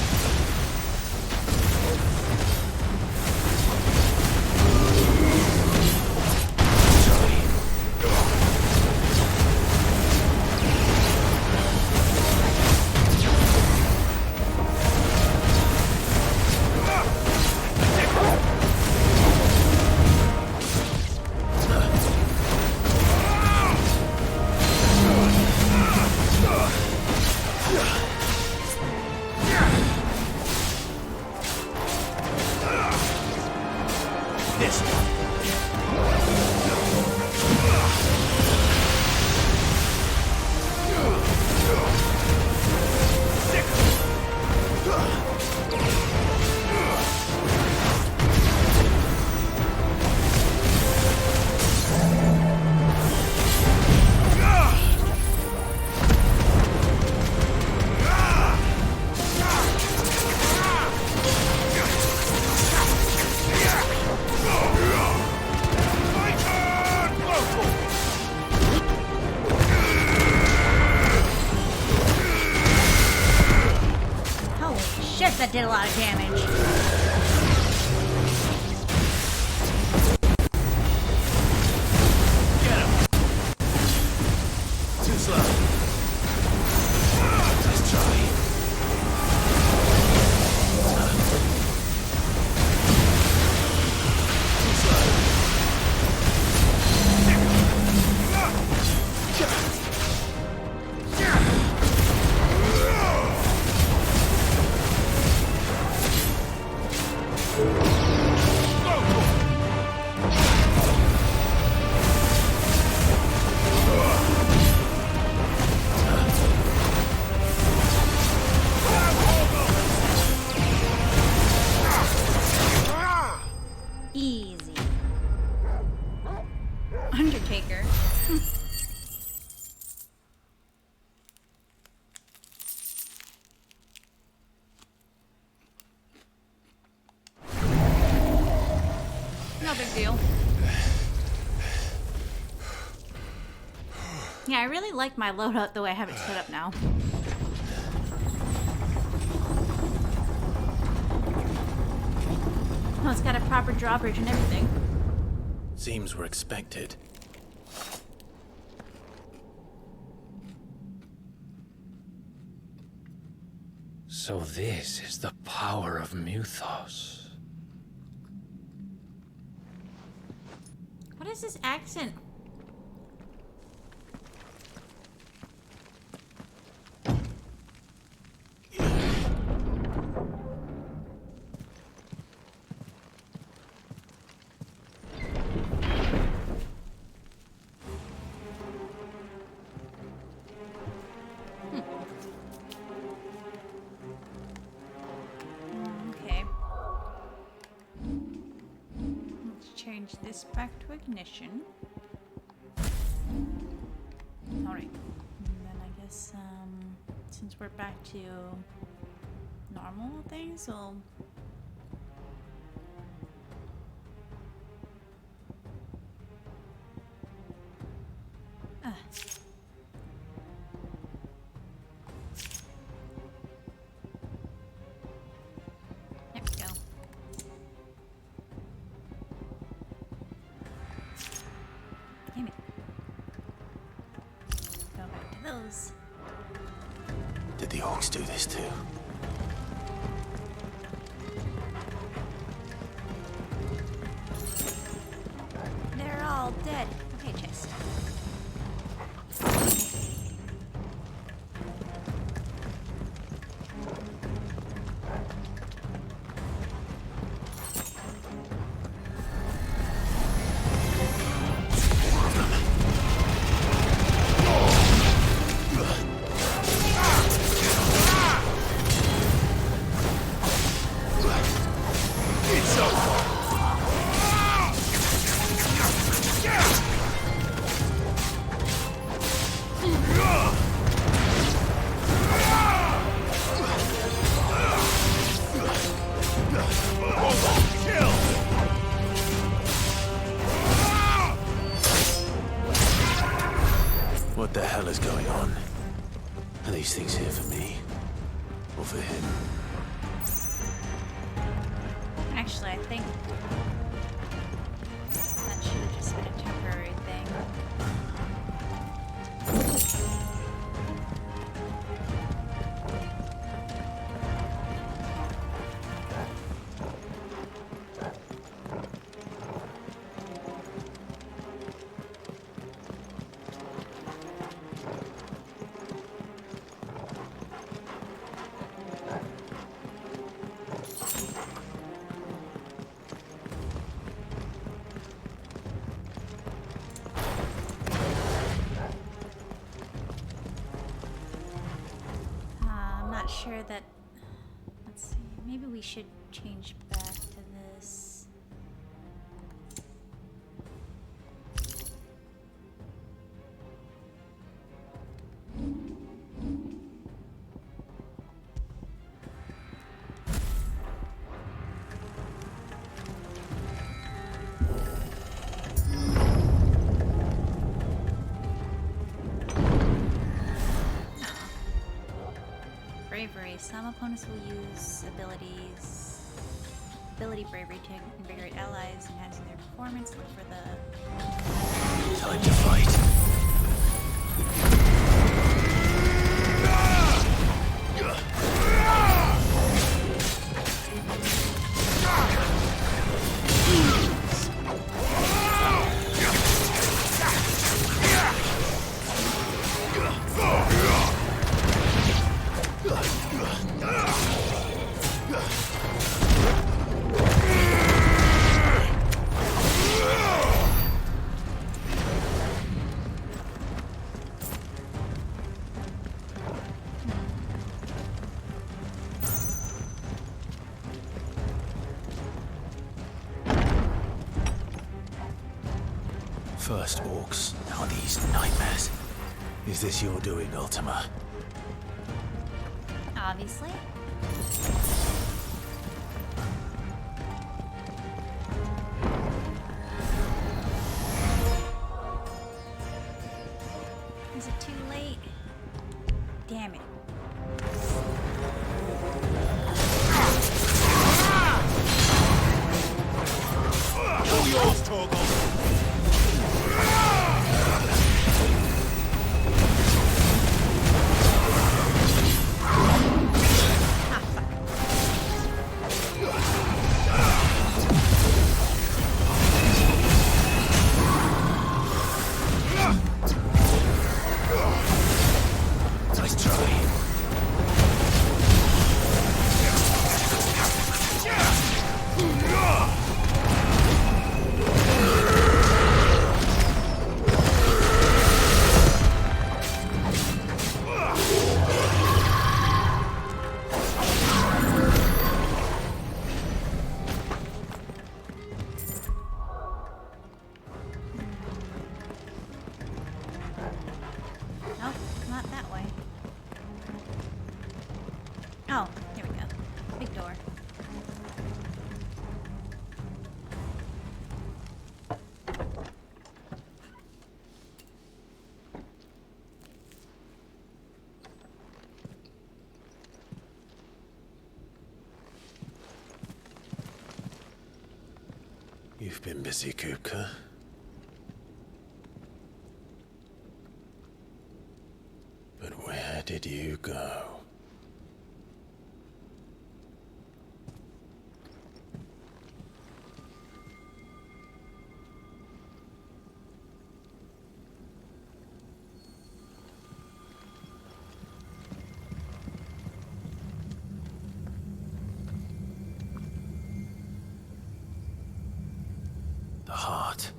That did a lot of damage. Get him! Too slow. Nice try. Too slow. Easy. Undertaker. No big deal. Yeah, I really like my loadout the way I have it set up now. Oh, it's got a proper drawbridge and everything. Seems we're expected. So this is the power of Muthos. What is this accent? change this back to ignition. Alright. And then I guess, since we're back to normal things, we'll... There we go. Damn it. Go back to those. Did the orcs do this too? They're all dead. Okay, chest. What the hell is going on? Are these things here for me? Or for him? Actually, I think that should have just been a temporary thing. I'm not sure that... Let's see, maybe we should change back to this. Bravery. Some opponents will use ability bravery to invigorate allies, enhancing their performance. Look for the... Time to fight. First orcs, now these nightmares. Is this your doing, Ultima? Obviously. Is it too late? Damn it. All yours, Torgal. You've been busy, Kupka. But where did you go? The heart.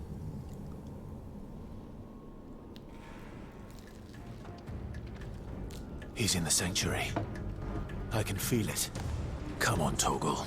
He's in the sanctuary. I can feel it. Come on, Toggle.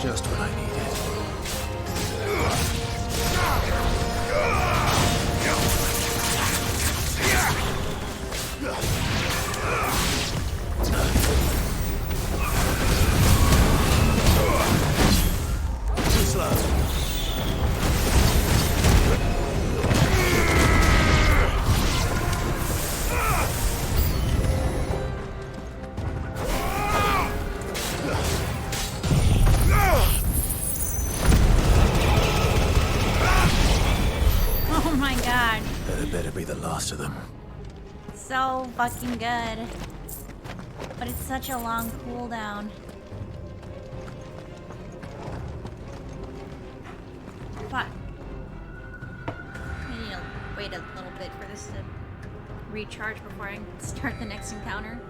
Just what I needed. Too slow. Oh my god. That better be the last of them. So fucking good. But it's such a long cooldown. Fuck. I need to wait a little bit for this to recharge before I can start the next encounter.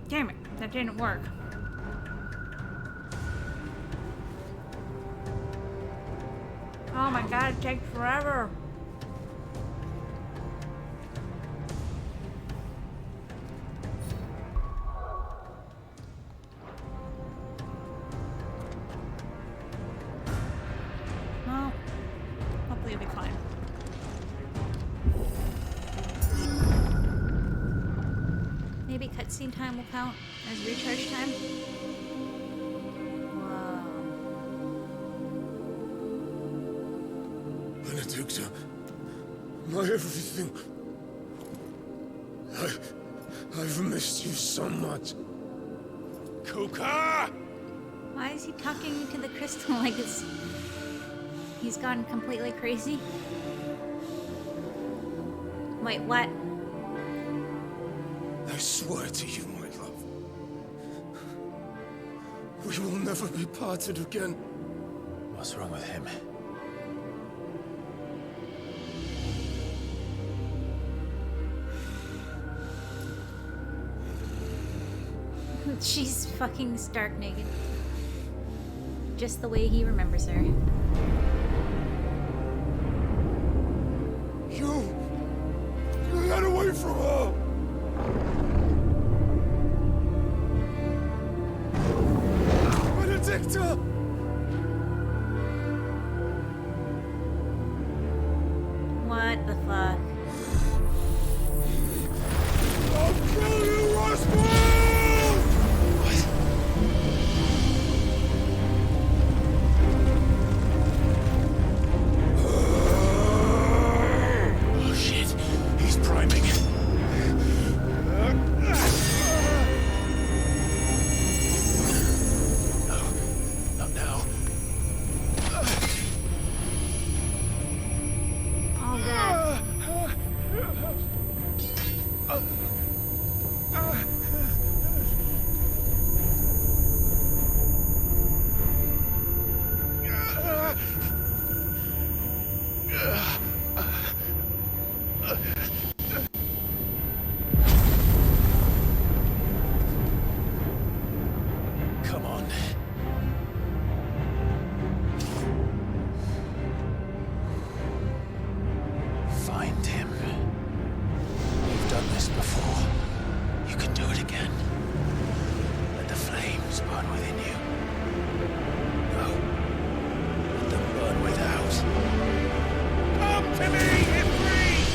Damn it, that didn't work. Oh my god, it takes forever. Well, hopefully it'll be fine. Maybe cutscene time will count as recharge time? Benedicta, my everything. I've missed you so much. Kuka! Why is he talking to the crystal like he's gone completely crazy? Wait, what? I swear to you, my love. We will never be parted again. What's wrong with him? She's fucking stark naked. Just the way he remembers her. You got away from her! Benedicta! What the fuck? I'll kill you, Roswell! Oh shit, he's priming. it again. Let the flames burn within you. No. Let them burn without. Come to me, Ifrit!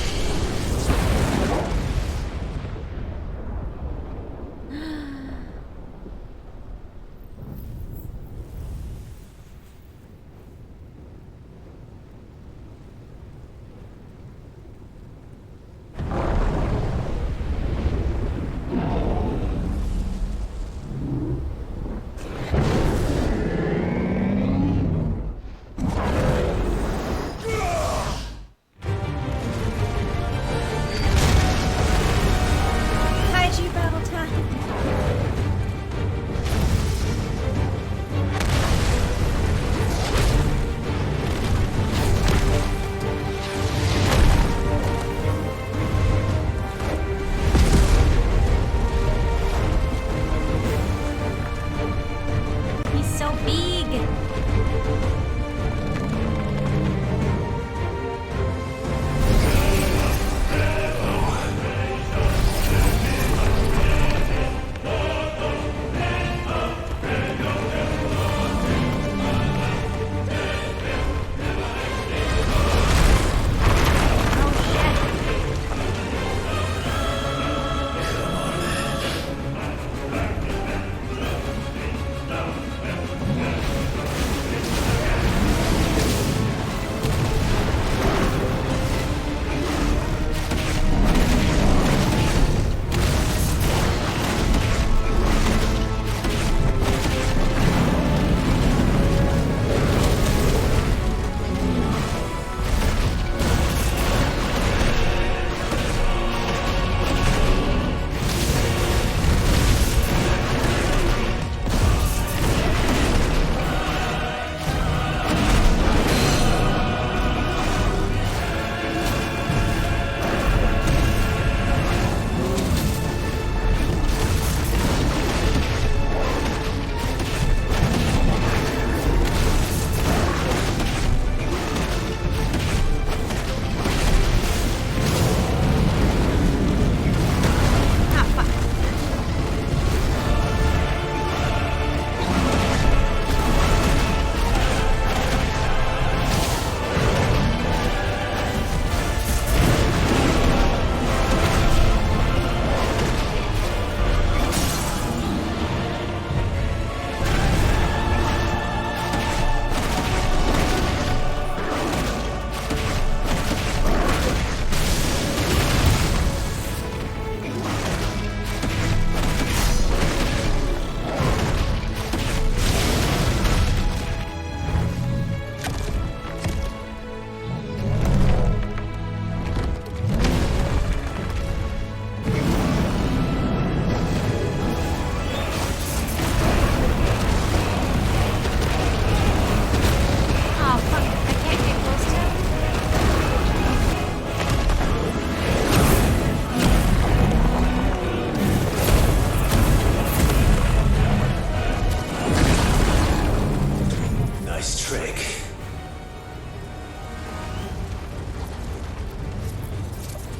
Kaiju battle time. He's so big.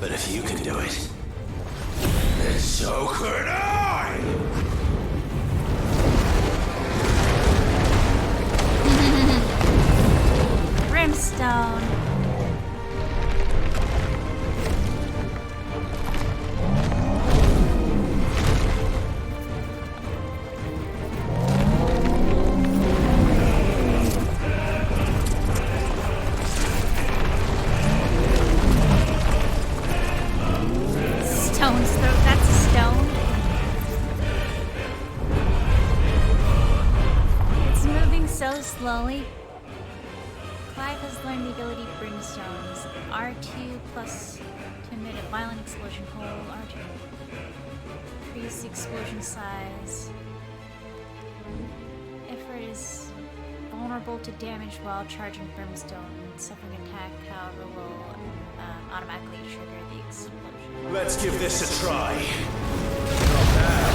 But if you can do it, then so could I! Brimstone. Stone's throat, that's a stone. It's moving so slowly. Clive has learned the ability Brimstones. R2 plus to emit a violent explosion hole. R2 increase the explosion size. Effort is vulnerable to damage while charging Brimstone. Suffering attack, however, will automatically trigger the explosion. Let's give this a try. Not bad.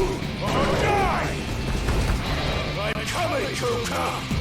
or die! I'm coming, Kuka!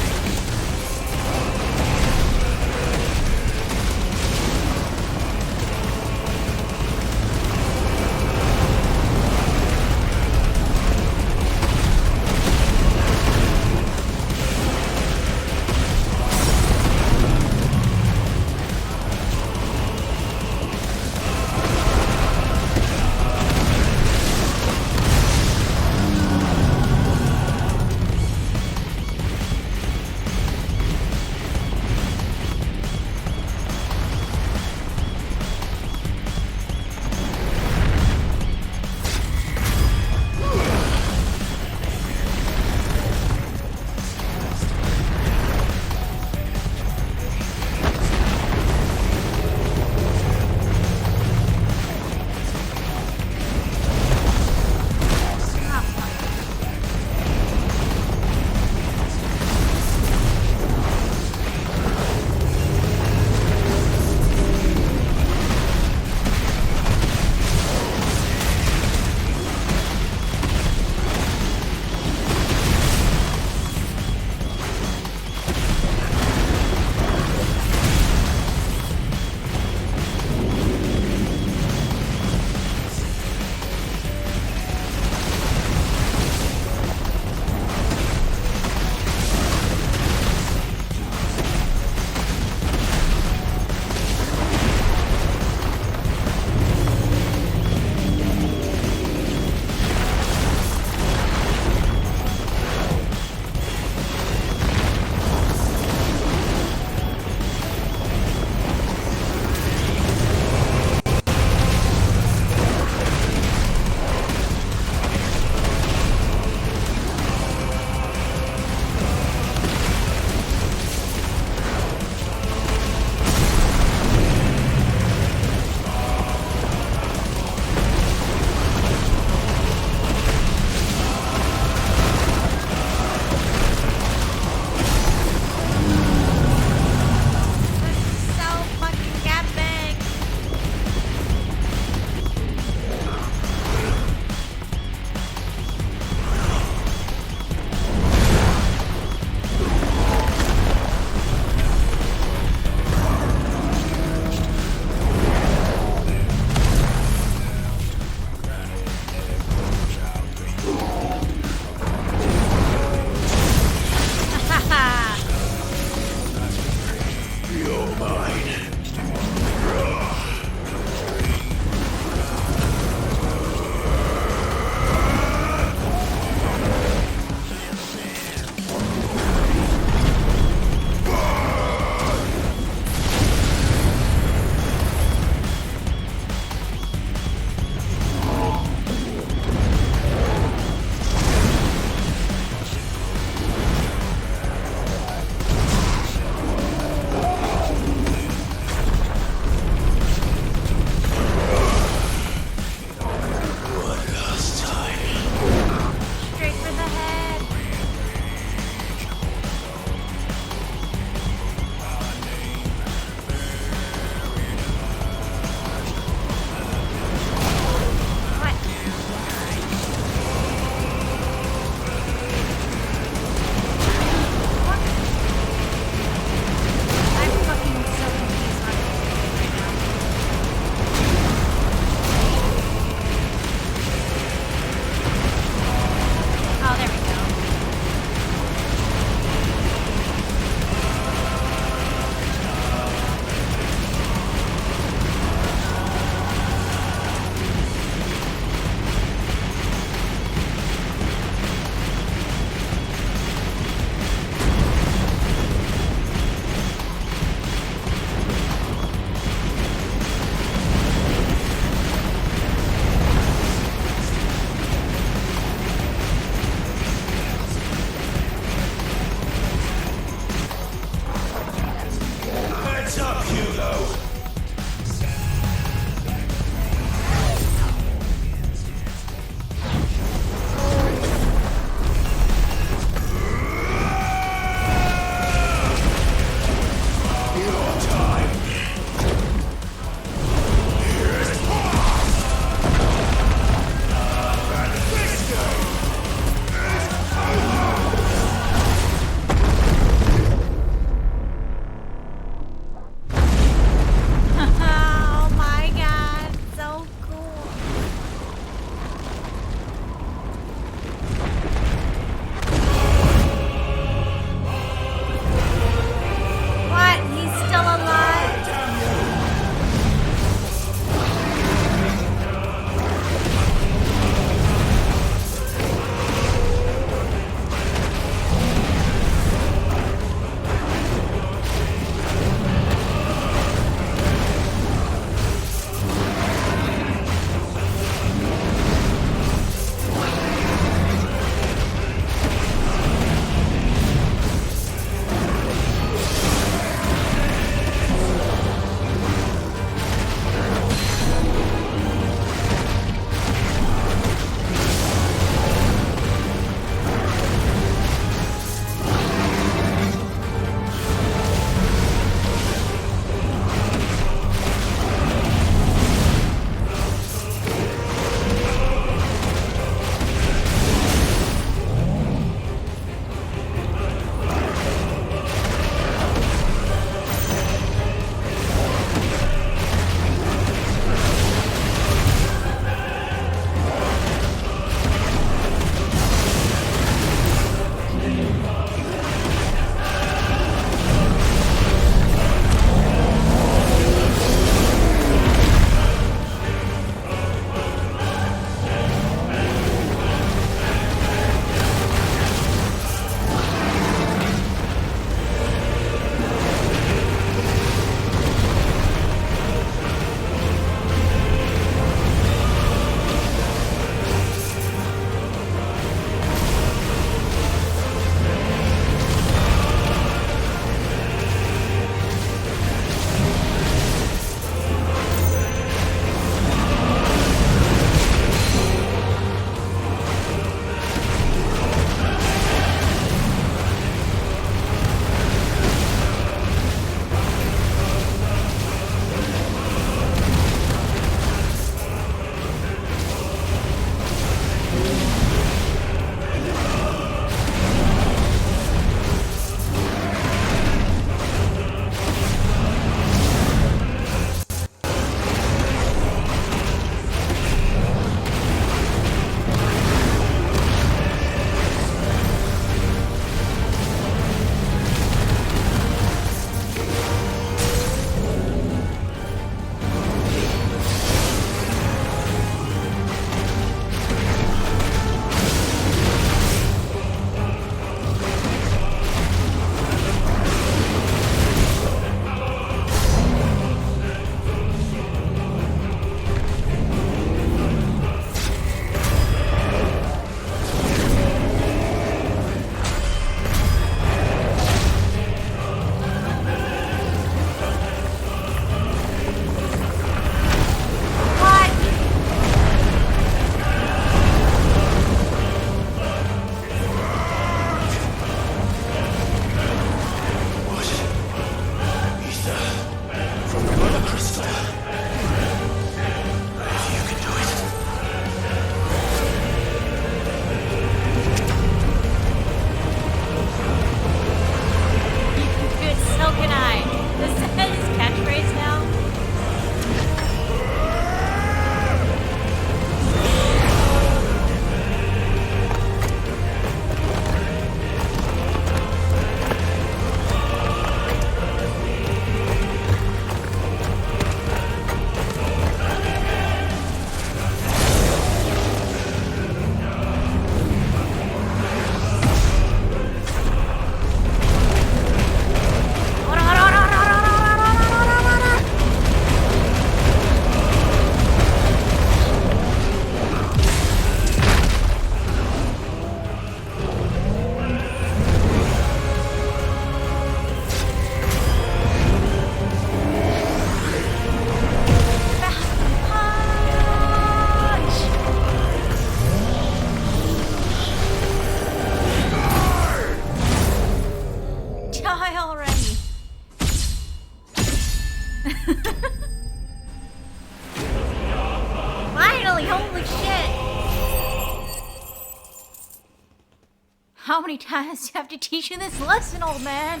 many times do I have to teach you this lesson, old man?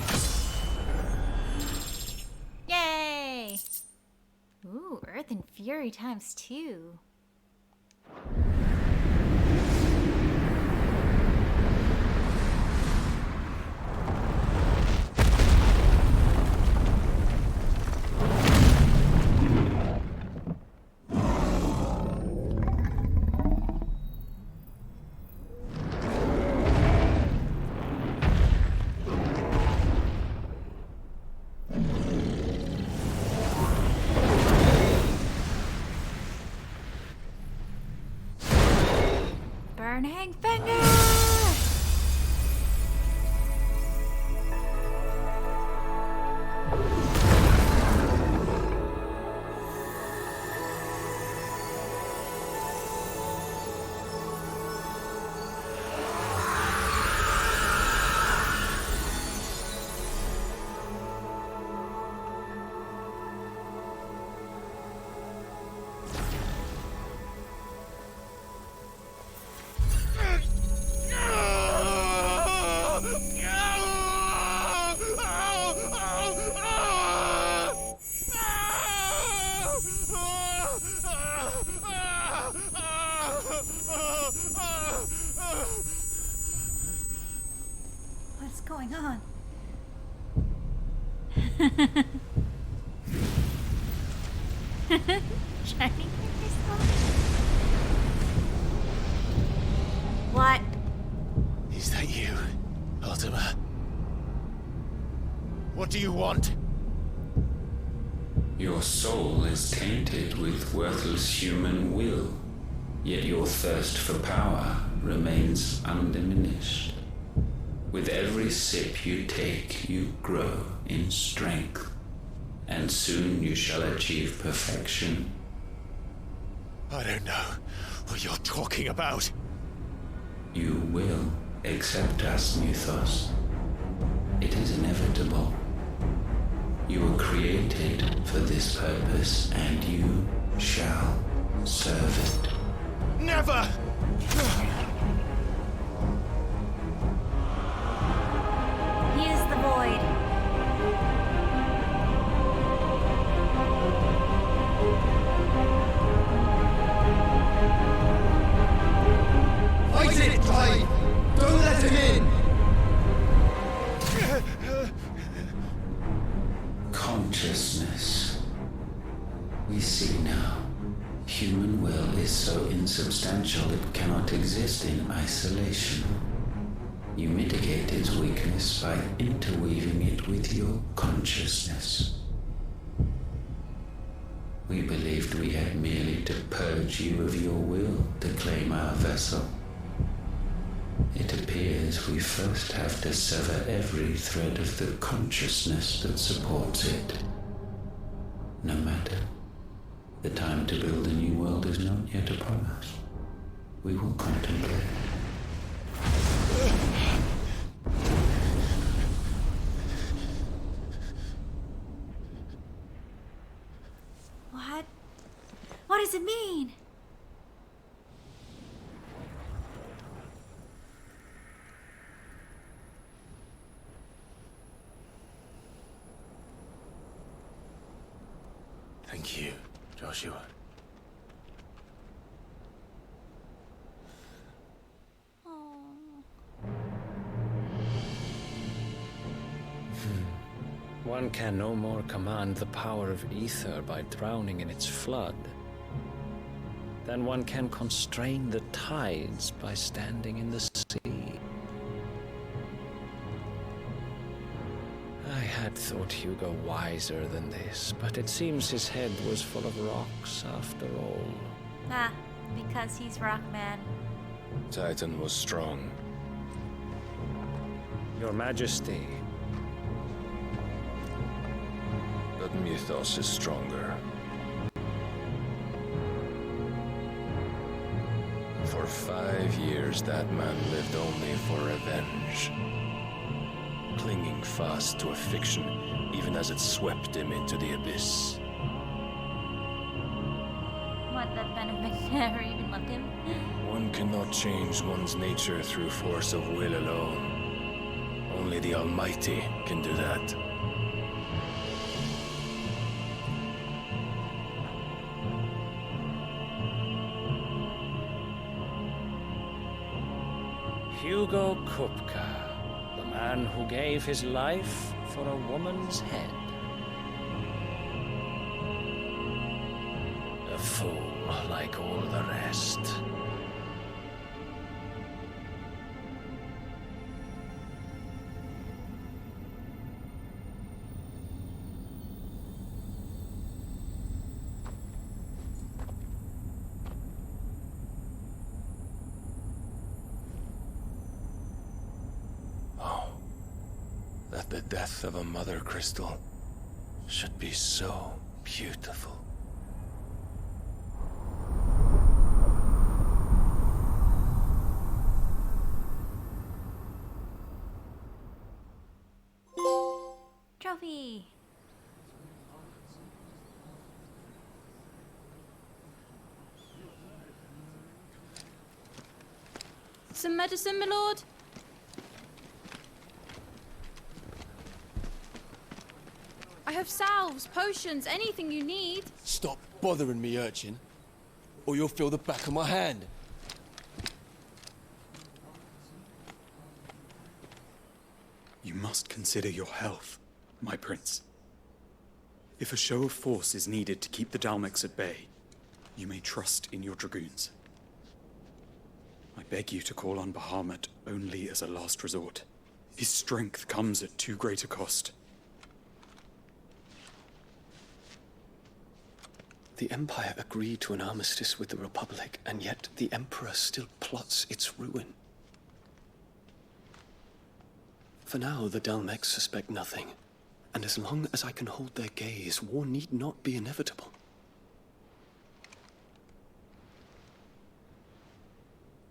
Yay! Ooh, Earth and Fury times 2. Burning finger! What's going on? Shiny crystal? What? Is that you, Ultima? What do you want? Your soul is tainted with worthless human will, yet your thirst for power remains undiminished. With every sip you take, you grow in strength, and soon you shall achieve perfection. I don't know what you're talking about. You will accept us, Mythos. It is inevitable. You were created for this purpose, and you shall serve it. Never! He is the void. Fight it, Clive! Don't let him in! Consciousness. We see now. Human will is so insubstantial it cannot exist in isolation. You mitigate its weakness by interweaving it with your consciousness. We believed we had merely to purge you of your will to claim our vessel. It appears we first have to sever every thread of the consciousness that supports it. No matter. The time to build a new world is not yet upon us. We will contemplate. What? What does it mean? Thank you, Joshua. One can no more command the power of ether by drowning in its flood than one can constrain the tides by standing in the sea. I had thought Hugo wiser than this, but it seems his head was full of rocks after all. Ah, because he's Rockman. Titan was strong. Your Majesty. But Mythos is stronger. For 5 years, that man lived only for revenge. Clinging fast to a fiction, even as it swept him into the abyss. What, that benefit never even loved him? One cannot change one's nature through force of will alone. only the Almighty can do that. Hugo Kupka, the man who gave his life for a woman's head. A fool like all the rest. That the death of a mother crystal should be so beautiful. Trophy! Some medicine, my lord? I have salves, potions, anything you need. Stop bothering me, urchin, or you'll feel the back of my hand. You must consider your health, my prince. If a show of force is needed to keep the Dalmex at bay, you may trust in your dragoons. I beg you to call on Bahamut only as a last resort. His strength comes at too great a cost. The Empire agreed to an armistice with the Republic, and yet the Emperor still plots its ruin. For now, the Dalmex suspect nothing, and as long as I can hold their gaze, war need not be inevitable.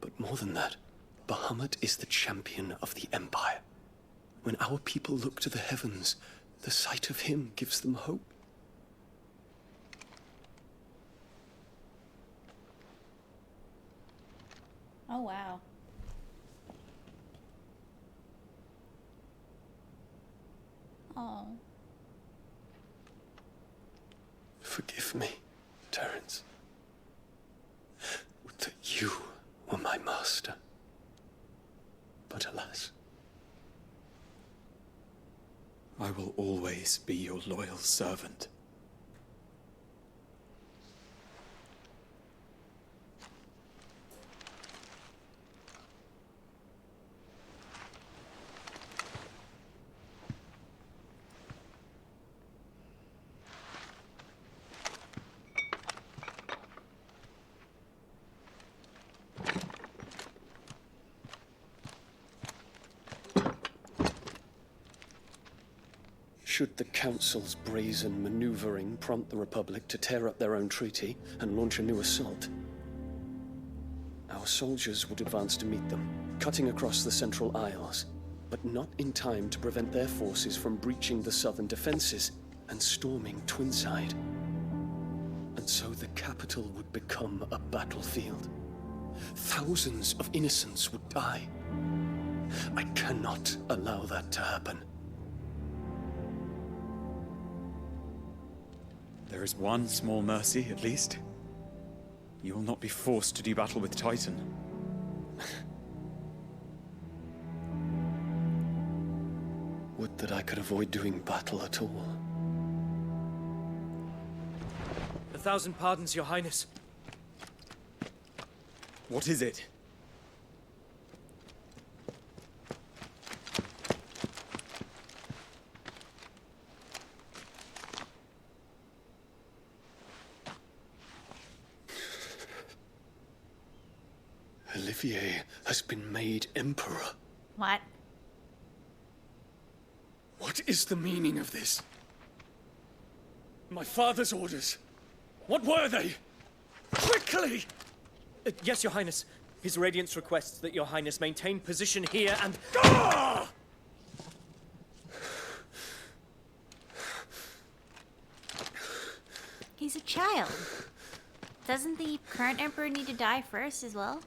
But more than that, Bahamut is the champion of the Empire. When our people look to the heavens, the sight of him gives them hope. Oh, wow. Oh. Forgive me, Terence. Would that you were my master. But alas. I will always be your loyal servant. Should the Council's brazen maneuvering prompt the Republic to tear up their own treaty and launch a new assault, our soldiers would advance to meet them, cutting across the Central Isles, but not in time to prevent their forces from breaching the southern defenses and storming Twinside. And so the capital would become a battlefield. Thousands of innocents would die. I cannot allow that to happen. There is one small mercy, at least. You will not be forced to do battle with Titan. Would that I could avoid doing battle at all. 1,000 pardons, Your Highness. What is it? Olivier has been made Emperor. What? What is the meaning of this? My father's orders. What were they? Quickly! Yes, Your Highness. His Radiance requests that Your Highness maintain position here and... Ah! He's a child. Doesn't the current emperor need to die first as well?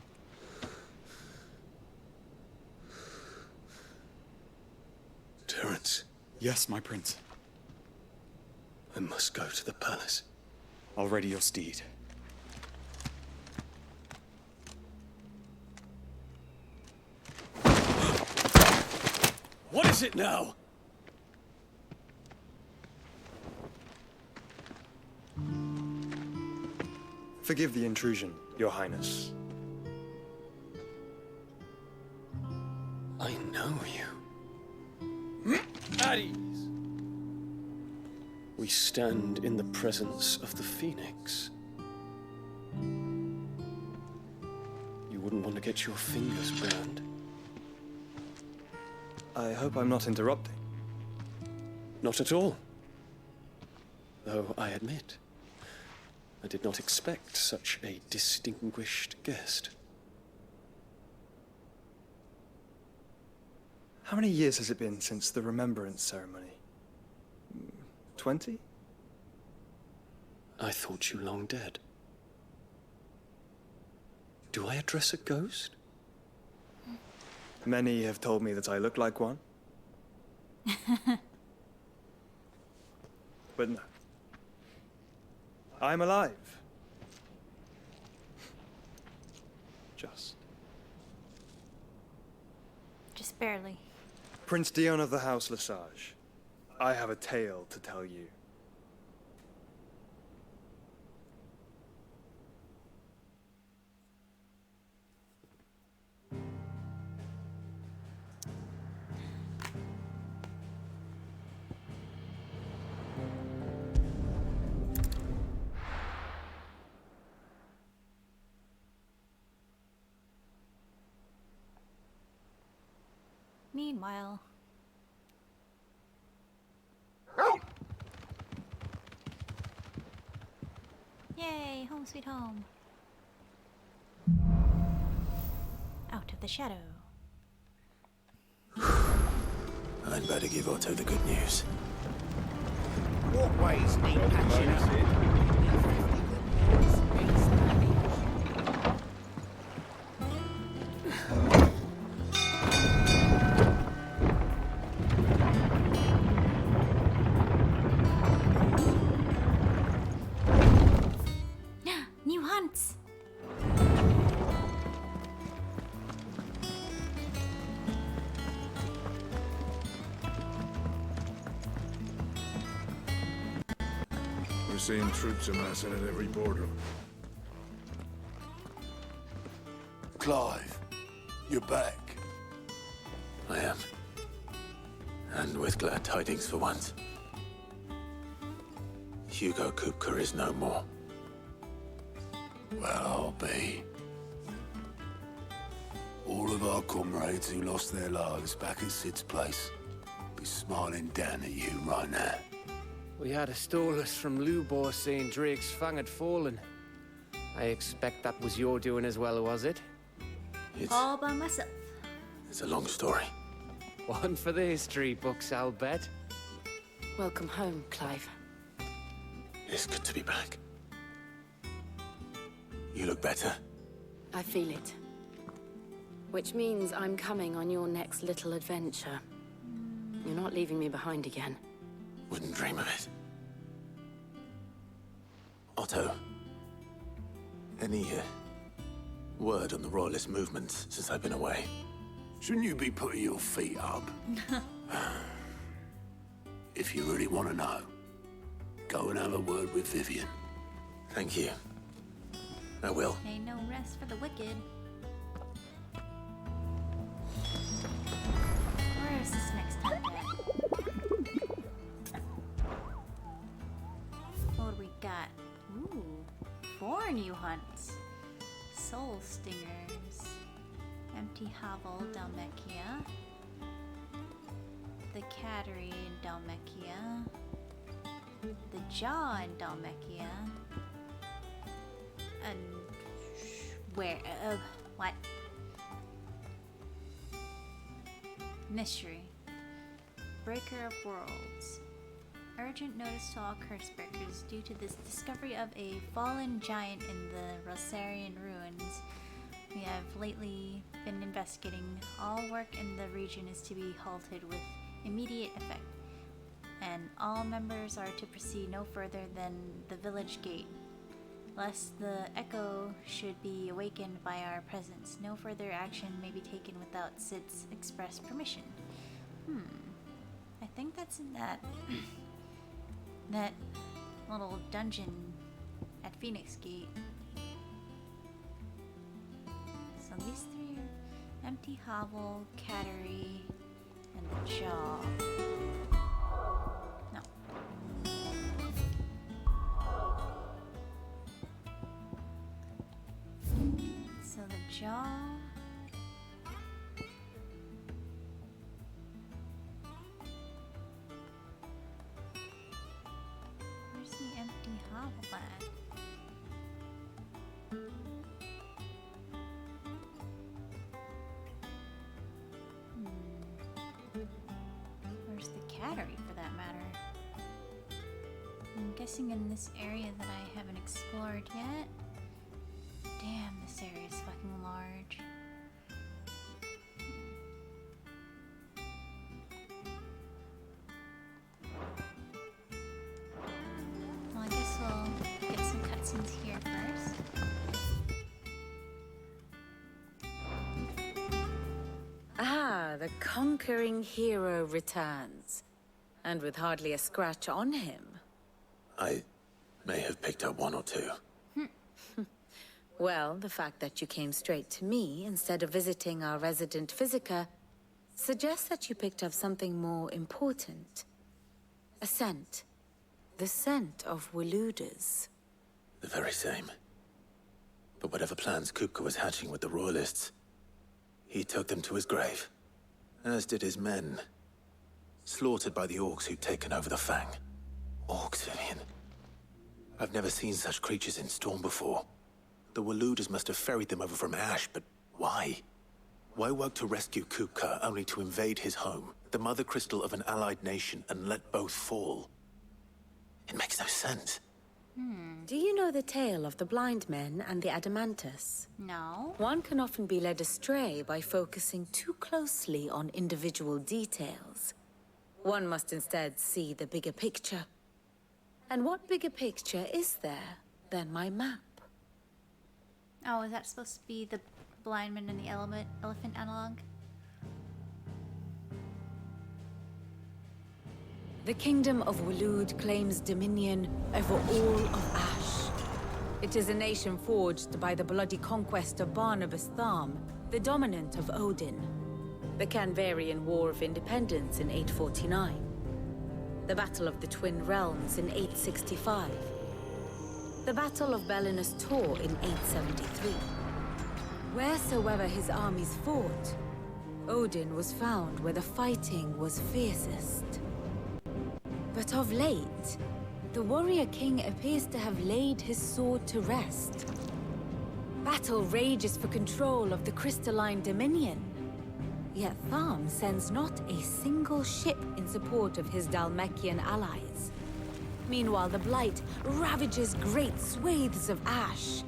Yes, my prince. I must go to the palace. I'll ready your steed. What is it now? Forgive the intrusion, Your Highness. I know you. At ease. We stand in the presence of the Phoenix. You wouldn't want to get your fingers burned. I hope I'm not interrupting. Not at all. Though I admit, I did not expect such a distinguished guest. How many years has it been since the Remembrance ceremony? 20? I thought you long dead. Do I address a ghost? Many have told me that I look like one. But no. I'm alive. Just barely. Prince Dion of the House Lesage, I have a tale to tell you. Meanwhile... Yay, home sweet home. Out of the shadow. I'd better give Otto the good news. Walkways need patching up. New hunts! We're seeing troops amassing at every border. Clive, you're back. I am. And with glad tidings for once. Hugo Kupka is no more. Well, I'll be. All of our comrades who lost their lives back at Sid's place be smiling down at you right now. We had a stolus from Lubor saying Drake's Fang had fallen. I expect that was your doing as well, was it? All by myself. It's a long story. One for the history books, I'll bet. Welcome home, Clive. It's good to be back. You look better. I feel it. Which means I'm coming on your next little adventure. You're not leaving me behind again. Wouldn't dream of it. Otto, any word on the Royalist movement since I've been away? Shouldn't you be putting your feet up? If you really want to know, go and have a word with Vivian. Thank you. I will. Ain't no rest for the wicked. Where is this next hunt at? What do we got? Ooh, 4 new hunts. Soul Stingers. Empty Hovel, Dalmekia. The Cattery in Dalmekia. The Jaw in Dalmekia. And where? What? Mystery. Breaker of Worlds. Urgent notice to all Cursebreakers due to this discovery of a fallen giant in the Rosarian ruins. We have lately been investigating. All work in the region is to be halted with immediate effect. and all members are to proceed no further than the village gate, lest the echo should be awakened by our presence. No further action may be taken without Sid's express permission. I think that's in that that little dungeon at Phoenix Gate. So these three are Empty Hovel, Cattery, and the Jaw. No. So the Jaw. Where's the Empty Hovel at? Where's the Cattery, for that matter? I'm guessing in this area that I haven't explored yet. Damn, this area is fucking large. Well, I guess we'll get some cutscenes here first. Ah, the conquering hero returns. And with hardly a scratch on him. I may have picked up one or two. Well, the fact that you came straight to me instead of visiting our resident Physica suggests that you picked up something more important. A scent. The scent of Waludas. The very same. But whatever plans Kupka was hatching with the Royalists, he took them to his grave. As did his men. Slaughtered by the orcs who'd taken over the Fang. Orcs, Vivian. I've never seen such creatures in Storm before. The Waludas must have ferried them over from Ash, but why? Why work to rescue Kupka only to invade his home, the mother crystal of an allied nation, and let both fall? It makes no sense. Do you know the tale of the blind men and the Adamantus? No. One can often be led astray by focusing too closely on individual details. One must instead see the bigger picture. And what bigger picture is there than my map? Oh, is that supposed to be the blind man and the elephant analog? The kingdom of Walud claims dominion over all of Ash. It is a nation forged by the bloody conquest of Barnabas Tharm, the dominant of Odin. The Canvarian War of Independence in 849. The Battle of the Twin Realms in 865. The Battle of Belinus Tor in 873. Wheresoever his armies fought, Odin was found where the fighting was fiercest. But of late, the warrior king appears to have laid his sword to rest. Battle rages for control of the crystalline dominion. Yet Tharm sends not a single ship in support of his Dhalmekian allies. Meanwhile, the Blight ravages great swathes of Ash.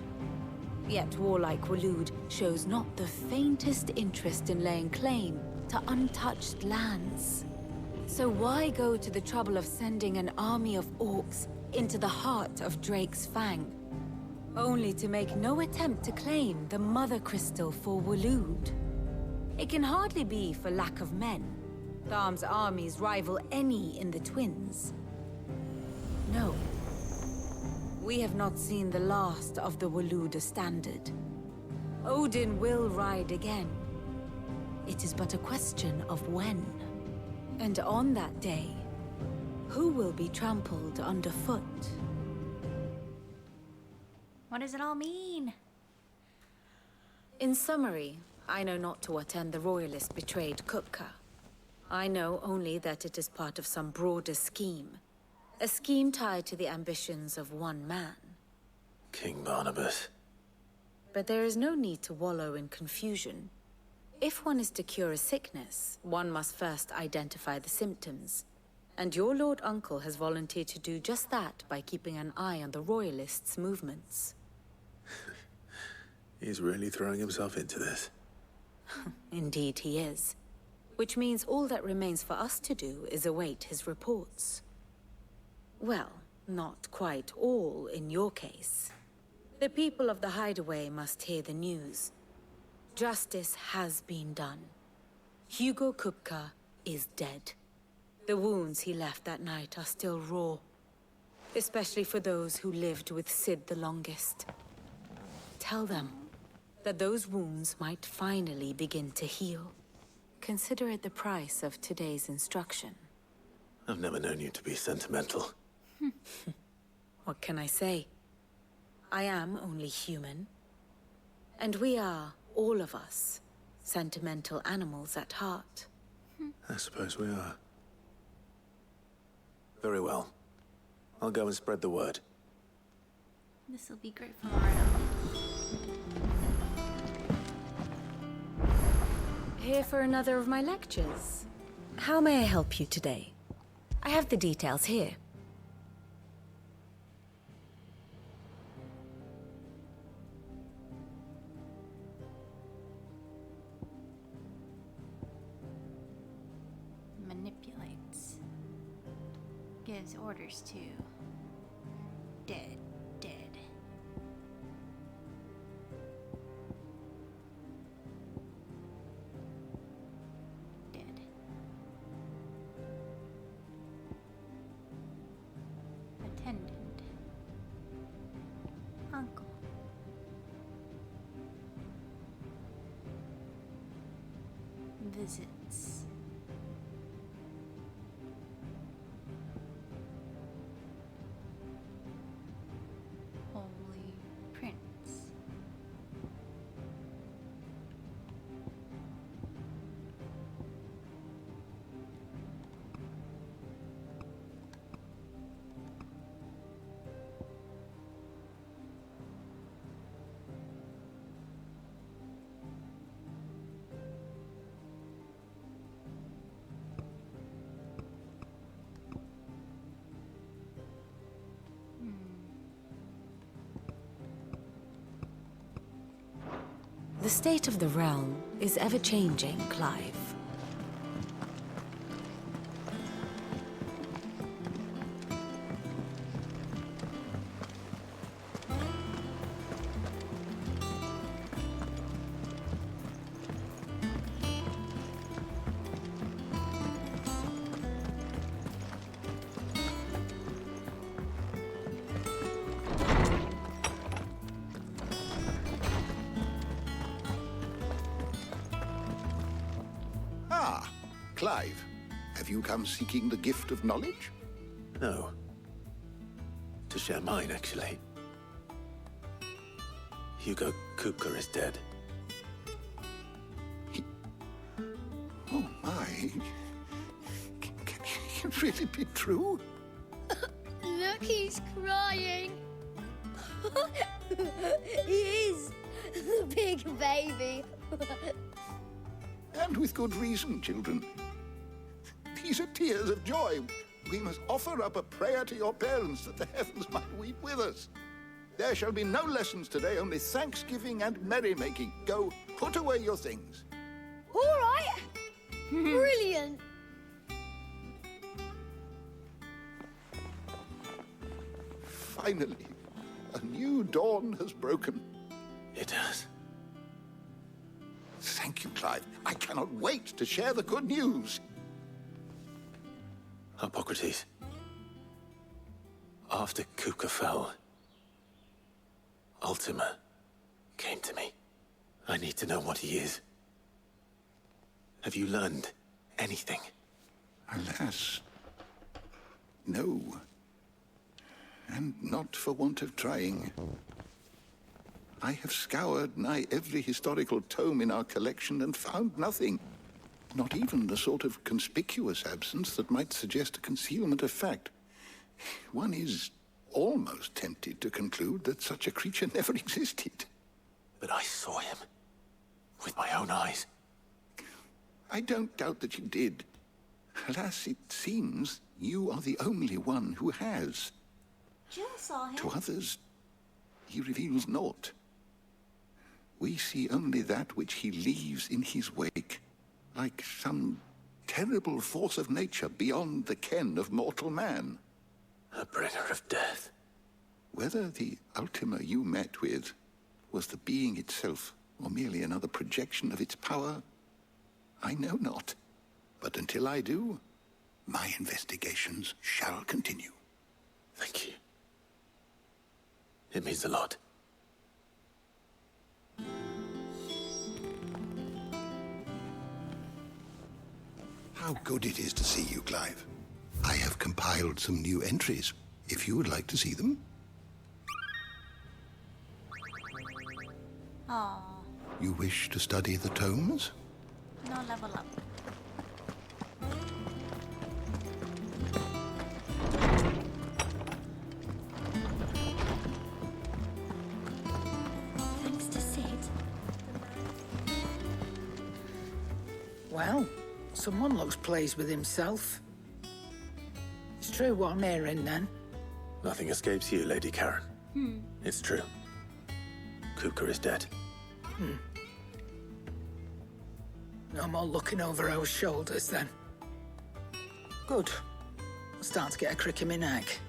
Yet warlike Walud shows not the faintest interest in laying claim to untouched lands. So why go to the trouble of sending an army of orcs into the heart of Drake's Fang, only to make no attempt to claim the Mother Crystal for Walud? It can hardly be for lack of men. Tharm's armies rival any in the Twins. No. We have not seen the last of the Waluda standard. Odin will ride again. It is but a question of when. And on that day, who will be trampled underfoot? What does it all mean? In summary, I know not to what end the Royalists betrayed Kupka. I know only that it is part of some broader scheme. A scheme tied to the ambitions of one man. King Barnabas. But there is no need to wallow in confusion. If one is to cure a sickness, one must first identify the symptoms. And your Lord Uncle has volunteered to do just that by keeping an eye on the Royalists' movements. He's really throwing himself into this. Indeed he is. Which means all that remains for us to do is await his reports. Well, not quite all in your case. The people of the Hideaway must hear the news. Justice has been done. Hugo Kupka is dead. The wounds he left that night are still raw. Especially for those who lived with Sid the longest. Tell them that those wounds might finally begin to heal. Consider it the price of today's instruction. I've never known you to be sentimental. What can I say? I am only human. And we are, all of us, sentimental animals at heart. I suppose we are. Very well. I'll go and spread the word. This will be great for Moreno. Here for another of my lectures. How may I help you today? I have the details here. Manipulates. Gives orders to. Dead. Attendant. Uncle. Visits. Holy Prince. The state of the realm is ever-changing, Clive. Clive, have you come seeking the gift of knowledge? No. To share mine, actually. Hugo Kupka is dead. Oh my. Can it really be true? Look, he's crying. He is. The big baby. And with good reason, children. These are tears of joy. We must offer up a prayer to your parents that the heavens might weep with us. There shall be no lessons today, only thanksgiving and merrymaking. Go, put away your things. All right. Brilliant. Finally, a new dawn has broken. It has. Thank you, Clive. I cannot wait to share the good news. Hippocrates. After Kupka fell, Ultima came to me. I need to know what he is. Have you learned anything? Alas, no. And not for want of trying. I have scoured nigh every historical tome in our collection and found nothing. Not even the sort of conspicuous absence that might suggest a concealment of fact. One is almost tempted to conclude that such a creature never existed. But I saw him. With my own eyes. I don't doubt that you did. Alas, it seems you are the only one who has. Jill saw him. To others, he reveals naught. We see only that which he leaves in his wake. like some terrible force of nature beyond the ken of mortal man. A bringer of death. Whether the Ultima you met with was the being itself, or merely another projection of its power, I know not. But until I do, my investigations shall continue. Thank you. It means a lot. How good it is to see you, Clive. I have compiled some new entries, if you would like to see them. Aww. You wish to study the tomes? No level up. Thanks to Sid. Well, someone looks pleased with himself. It's true what I'm hearing, then. Nothing escapes you, Lady Karen. It's true. Kupka is dead. No more looking over our shoulders, then. Good. I'm starting to get a crick in my neck.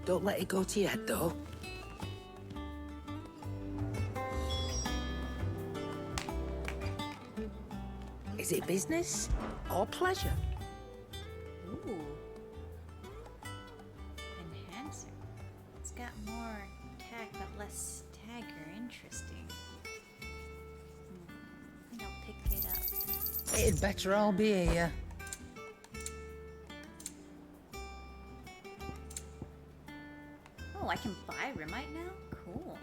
Don't let it go to your head, though. Is it business or pleasure? Ooh. Enhancer. It's got more attack but less stagger. Interesting. I think I'll pick it up. It'd better all be here. Oh, I can buy Rimite now? Cool.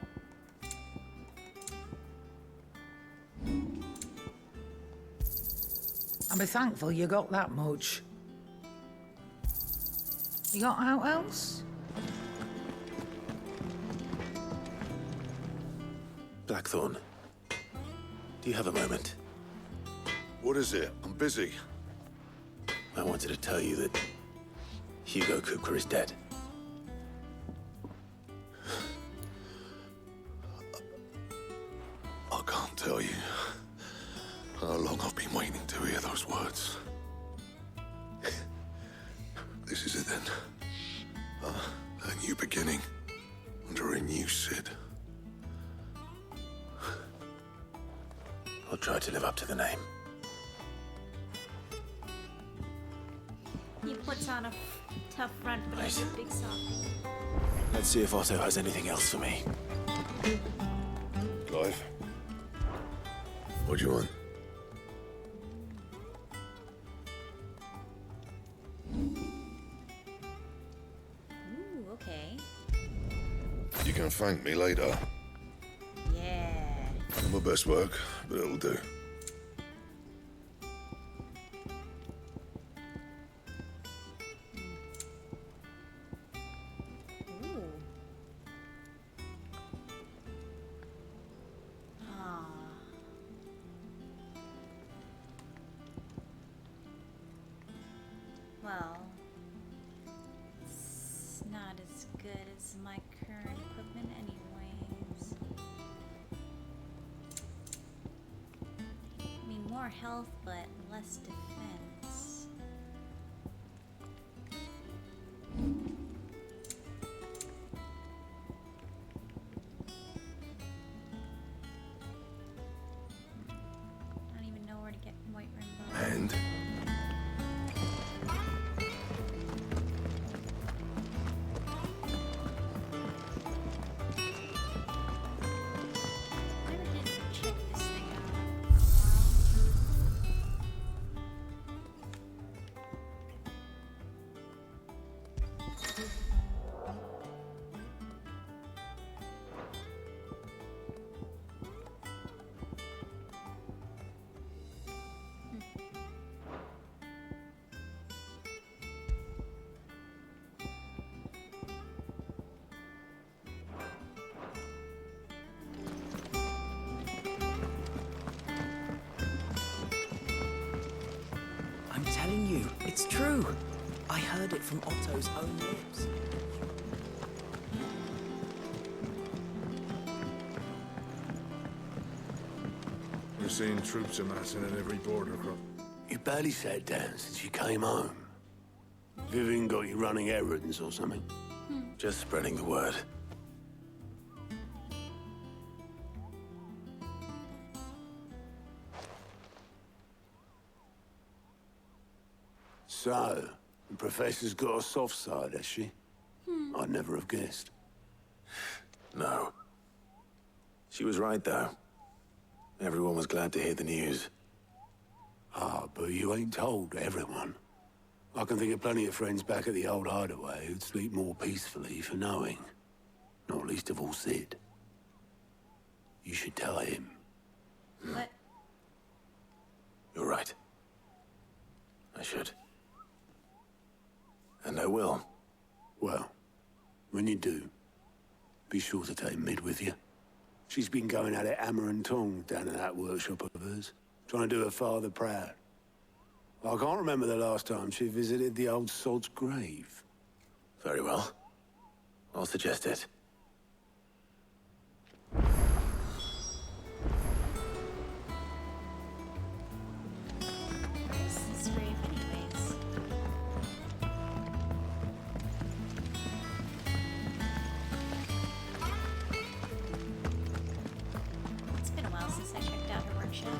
I'll be thankful you got that much. You got out else? Blackthorn, do you have a moment? What is it? I'm busy. I wanted to tell you that Hugo Kupka is dead. I can't tell you how long I've been waiting to hear those words. This is it then. A new beginning under a new Sid. I'll try to live up to the name. He puts on a tough front, but he's a big softie. Let's see if Otto has anything else for me. Clive? What do you want? Ooh, okay. You can thank me later. Yeah. Not my best work, but it'll do. Ooh. Ah. Well, it's not as good as my current equipment anyways. I mean, more health, but less defense. I don't even know where to get White Rainbow. And? Never did check this thing out. I'm telling you, it's true. I heard it from Otto's own lips. There's seen troops amassing at every border cross. You barely sat down since you came home. Vivian got you running errands or something? Just spreading the word. So, the Professor's got a soft side, has she? I'd never have guessed. No. She was right, though. Everyone was glad to hear the news. Ah, but you ain't told everyone. I can think of plenty of friends back at the old hideaway who'd sleep more peacefully for knowing. Not least of all Sid. You should tell him. What? You're right. I should. And I will. Well, when you do, be sure to take Mid with you. She's been going at it hammer and tong down in that workshop of hers, trying to do her father proud. I can't remember the last time she visited the old sod's grave. Very well. I'll suggest it. Where's this grave anyways? It's been a while since I checked out her workshop.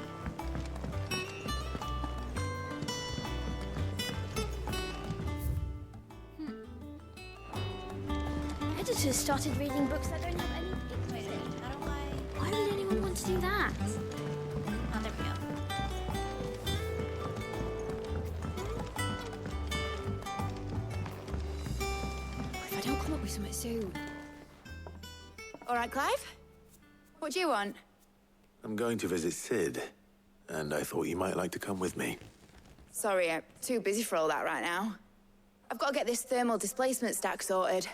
Editors started reading books that don't have anything in it. How do I... Why would anyone want to do that? Oh, there we go. If I don't come up with something soon. All right, Clive? What do you want? I'm going to visit Sid, and I thought you might like to come with me. Sorry, I'm too busy for all that right now. I've got to get this thermal displacement stack sorted.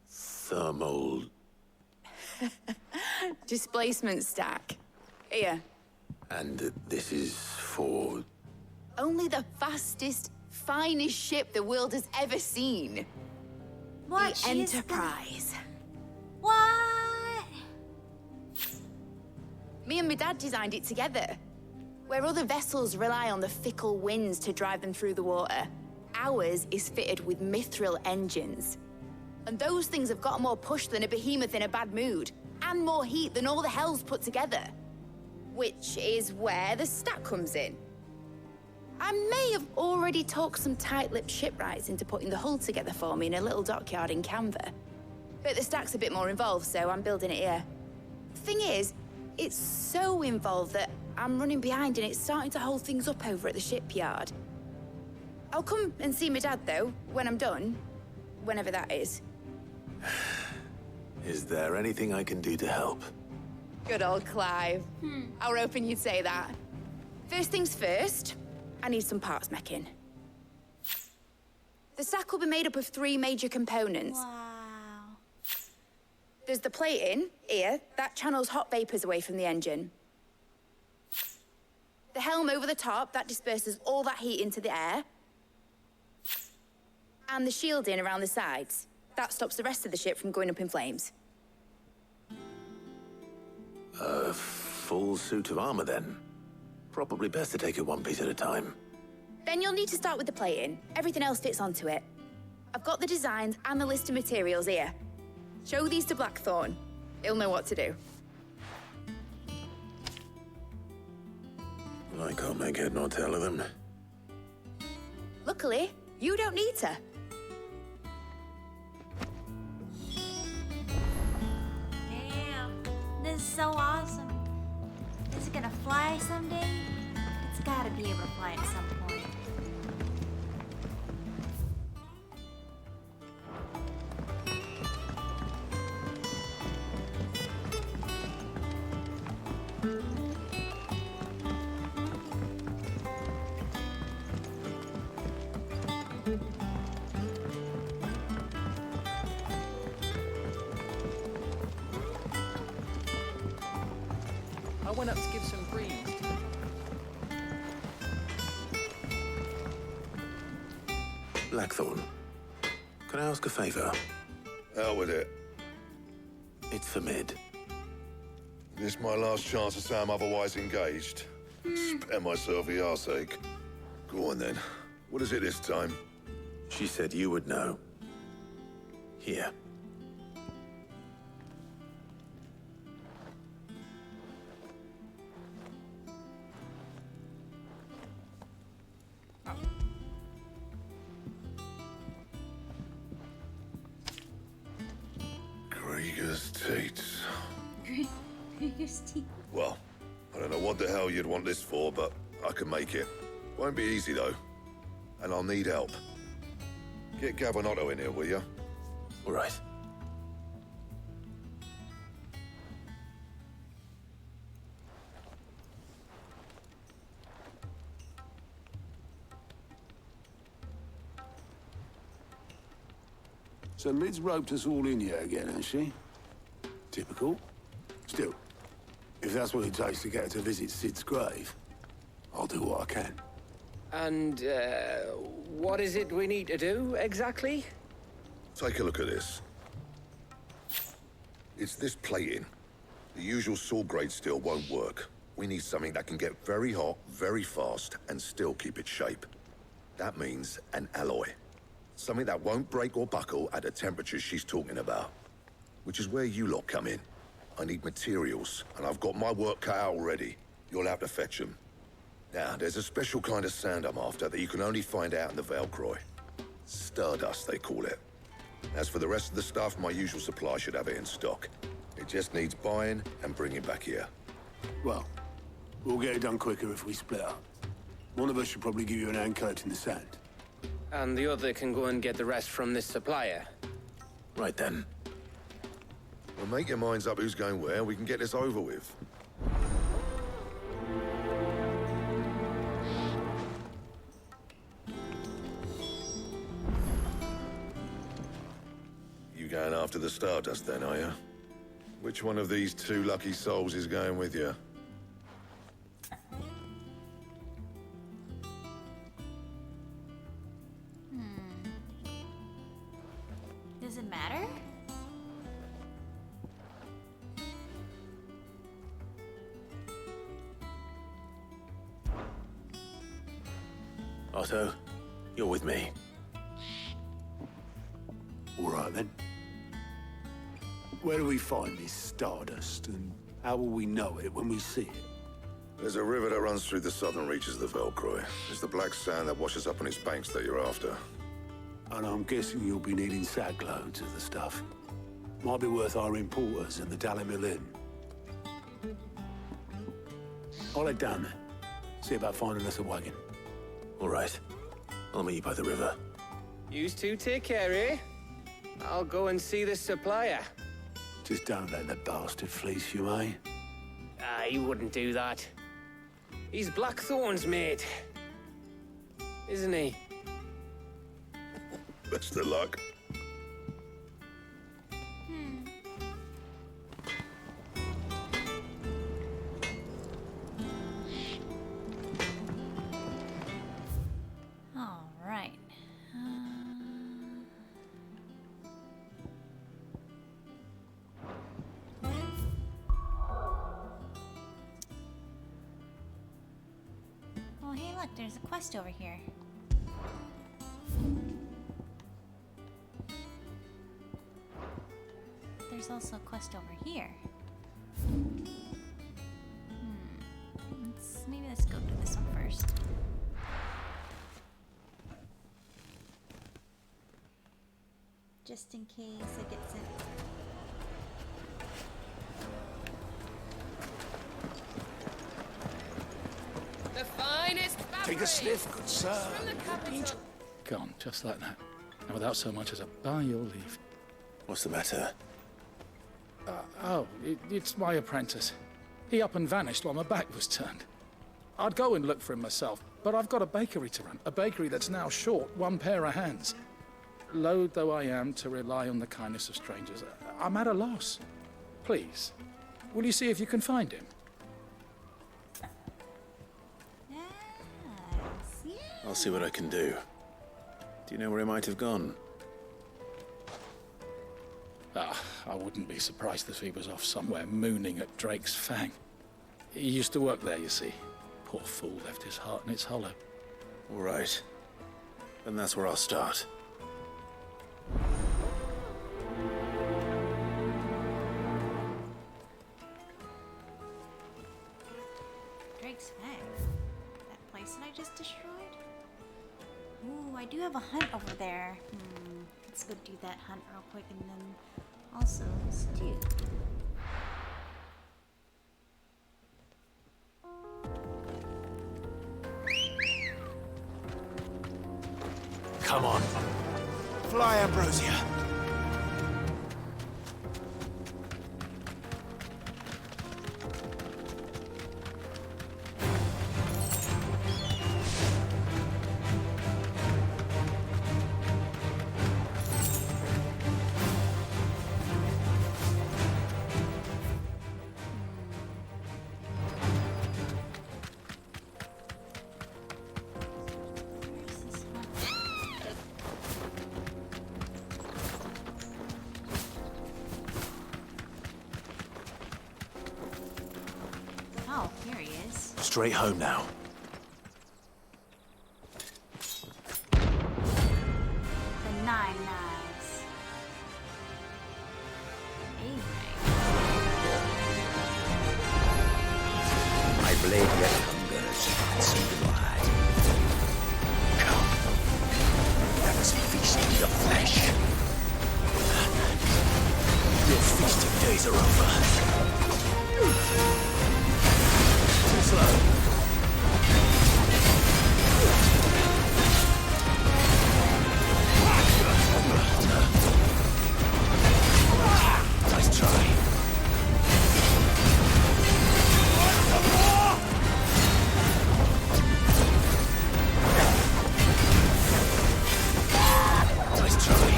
Thermal... Displacement stack. Here. And this is for... Only the fastest, finest ship the world has ever seen. What? The Enterprise. What? Me and my dad designed it together. Where other vessels rely on the fickle winds to drive them through the water, ours is fitted with mithril engines. And those things have got more push than a behemoth in a bad mood, and more heat than all the hells put together. Which is where the stack comes in. I may have already talked some tight-lipped shipwrights into putting the hull together for me in a little dockyard in Canva. But the stack's a bit more involved, so I'm building it here. The thing is, it's so involved that I'm running behind and it's starting to hold things up over at the shipyard. I'll come and see my dad, though, when I'm done. Whenever that is. Is there anything I can do to help? Good old Clive. I was hoping you'd say that. First things first, I need some parts meching. The stack will be made up of 3 major components. Wow. There's the plating, here, that channels hot vapors away from the engine. The helm over the top, that disperses all that heat into the air. And the shielding around the sides. That stops the rest of the ship from going up in flames. A full suit of armor, then. Probably best to take it one piece at a time. Then you'll need to start with the plating. Everything else fits onto it. I've got the designs and the list of materials here. Show these to Blackthorn. He'll know what to do. I can't make head nor tail of them. Luckily, you don't need to. Damn. This is so awesome. Is it gonna fly someday? It's gotta be able to fly at some point. I went up to give some greens. Blackthorn, can I ask a favor? Hell with it. It's for Mid. This my last chance to say I'm otherwise engaged. Spare myself the arseache. Go on then. What is it this time? She said you would know. Here. Krieger's Teats. Krieger's teeth. Well, I don't know what the hell you'd want this for, but I can make it. Won't be easy, though. And I'll need help. Get Gavin in here, will you? All right. So Mid's roped us all in here again, has she? Typical. Still, if that's what it takes to get her to visit Sid's grave, I'll do what I can. And, what is it we need to do, exactly? Take a look at this. It's this plating. The usual sword-grade steel won't work. We need something that can get very hot, very fast, and still keep its shape. That means an alloy. Something that won't break or buckle at the temperatures she's talking about. Which is where you lot come in. I need materials, and I've got my work cut out already. You'll have to fetch them. Now, there's a special kind of sand I'm after that you can only find out in the Velcroy. Stardust, they call it. As for the rest of the stuff, my usual supply should have it in stock. It just needs buying and bringing back here. Well, we'll get it done quicker if we split up. One of us should probably give you an hand collecting the sand. And the other can go and get the rest from this supplier. Right then. Well, make your minds up who's going where, we can get this over with. You going after the Stardust then, are you? Which one of these two lucky souls is going with you? Does it matter? Otto, you're with me. All right, then. Where do we find this Stardust, and how will we know it when we see it? There's a river that runs through the southern reaches of the Velcroy. It's the black sand that washes up on its banks that you're after. And I'm guessing you'll be needing sack loads of the stuff. Might be worth our importers and the Dalimil Inn. I'll head down there. See about finding us a wagon. All right. I'll meet you by the river. You two take care, eh? I'll go and see this supplier. Just don't let the bastard fleece you, eh? He wouldn't do that. He's Blackthorn's mate. Isn't he? Best of luck. All right. Oh, hey, look, there's a quest over here. There's also a quest over here. Maybe let's go do this one first. Just in case it gets it. The finest fabric. Take a sniff, good sir. From the capital. Gone, just like that. And without so much as a by your leave. What's the matter? It's my apprentice. He up and vanished while my back was turned. I'd go and look for him myself, but I've got a bakery to run. A bakery that's now short one pair of hands. Loath though I am to rely on the kindness of strangers, I'm at a loss. Please, will you see if you can find him? I'll see what I can do. Do you know where he might have gone? I wouldn't be surprised if he was off somewhere mooning at Drake's Fang. He used to work there, you see. Poor fool left his heart in its hollow. All right. Then that's where I'll start. Drake's Fang. That place that I just destroyed? Ooh, I do have a hunt over there. Let's go do that hunt real quick and then also stew. Come on. Fly, Ambrosia. Oh, here he is. Straight home now. The 9 knives. My blade yet hungers, and so do I. Come, let us feast on your flesh. Your feasting days are over. Too slow. Nice try. Nice try.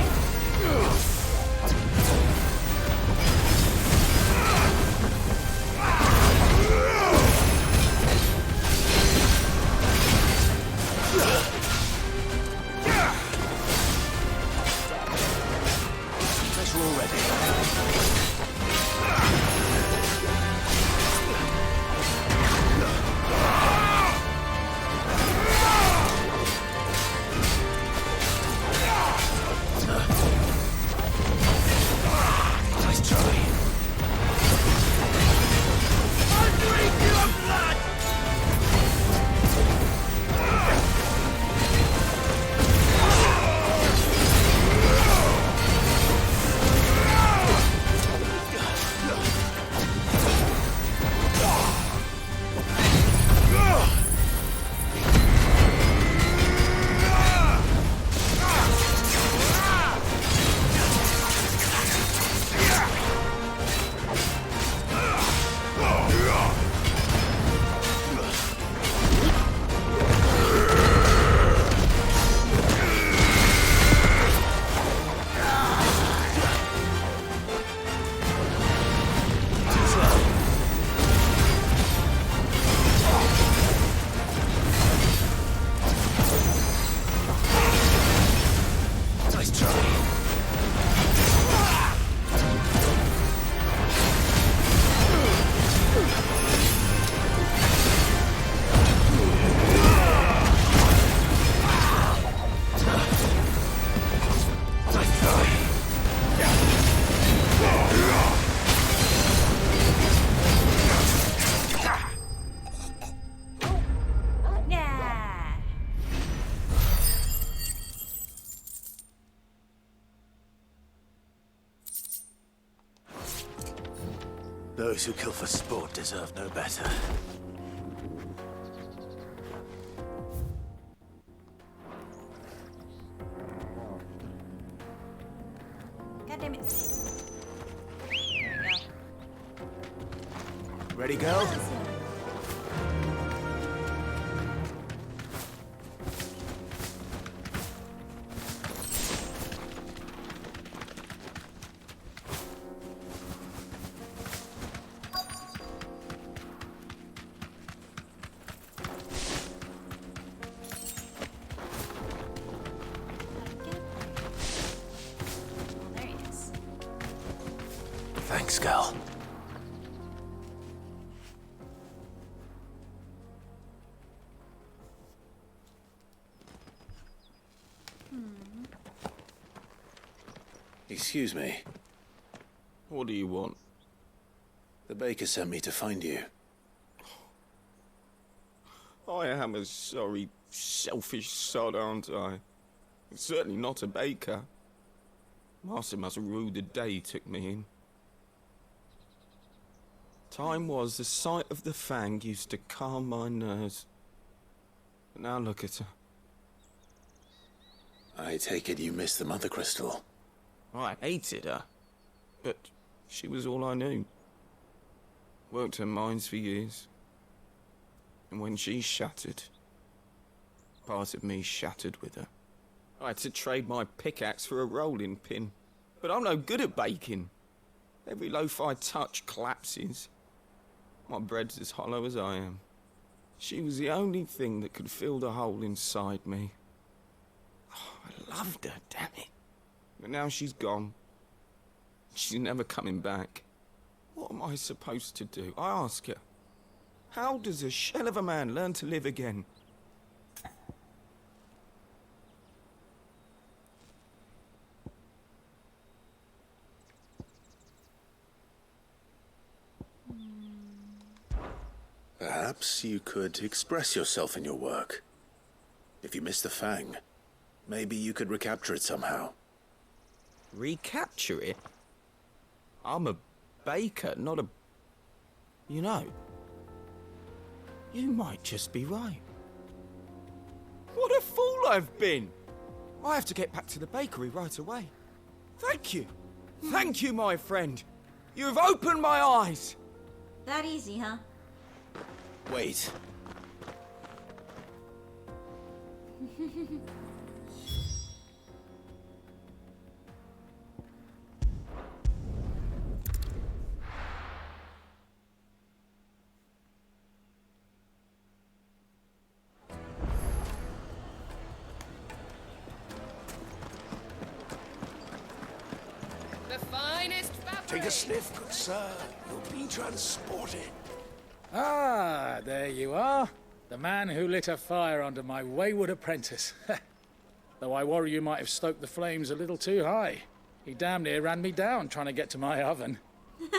Special already. Nice try. Nice try. Nice try. Yeah. Those who kill for sport deserve no better. God damn it. There we go. Ready, go? There he is. Thanks, Gal. Excuse me. What do you want? The baker sent me to find you. I am a sorry, selfish sod, aren't I? Certainly not a baker. Master must have ruled the day he took me in. Time was the sight of the Fang used to calm my nerves. But now look at her. I take it you missed the Mother Crystal. I hated her, but she was all I knew. Worked her mines for years. And when she shattered, part of me shattered with her. I had to trade my pickaxe for a rolling pin. But I'm no good at baking. Every loaf I touch collapses. My bread's as hollow as I am. She was the only thing that could fill the hole inside me. Oh, I loved her, damn it. But now she's gone. She's never coming back. What am I supposed to do? I ask her. How does a shell of a man learn to live again? Perhaps you could express yourself in your work. If you missed the Fang, maybe you could recapture it somehow. Recapture it? I'm a baker, not a... You know, you might just be right. What a fool I've been! I have to get back to the bakery right away. Thank you. Thank you, my friend. You've opened my eyes. That easy, huh? Wait. The finest fabric. Take a sniff, good sir. You'll be transported. Ah, there you are. The man who lit a fire under my wayward apprentice. Though I worry you might have stoked the flames a little too high. He damn near ran me down trying to get to my oven.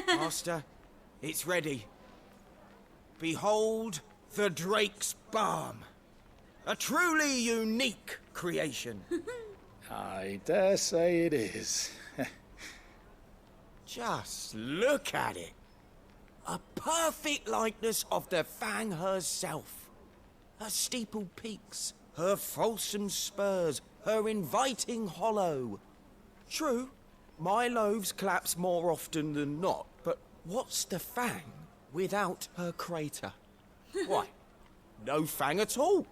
Master, it's ready. Behold the Drake's Balm. A truly unique creation. I dare say it is. Just look at it. A perfect likeness of the Fang herself. Her steepled peaks, her fulsome spurs, her inviting hollow. True, my loaves collapse more often than not, but what's the Fang without her crater? Why, no Fang at all.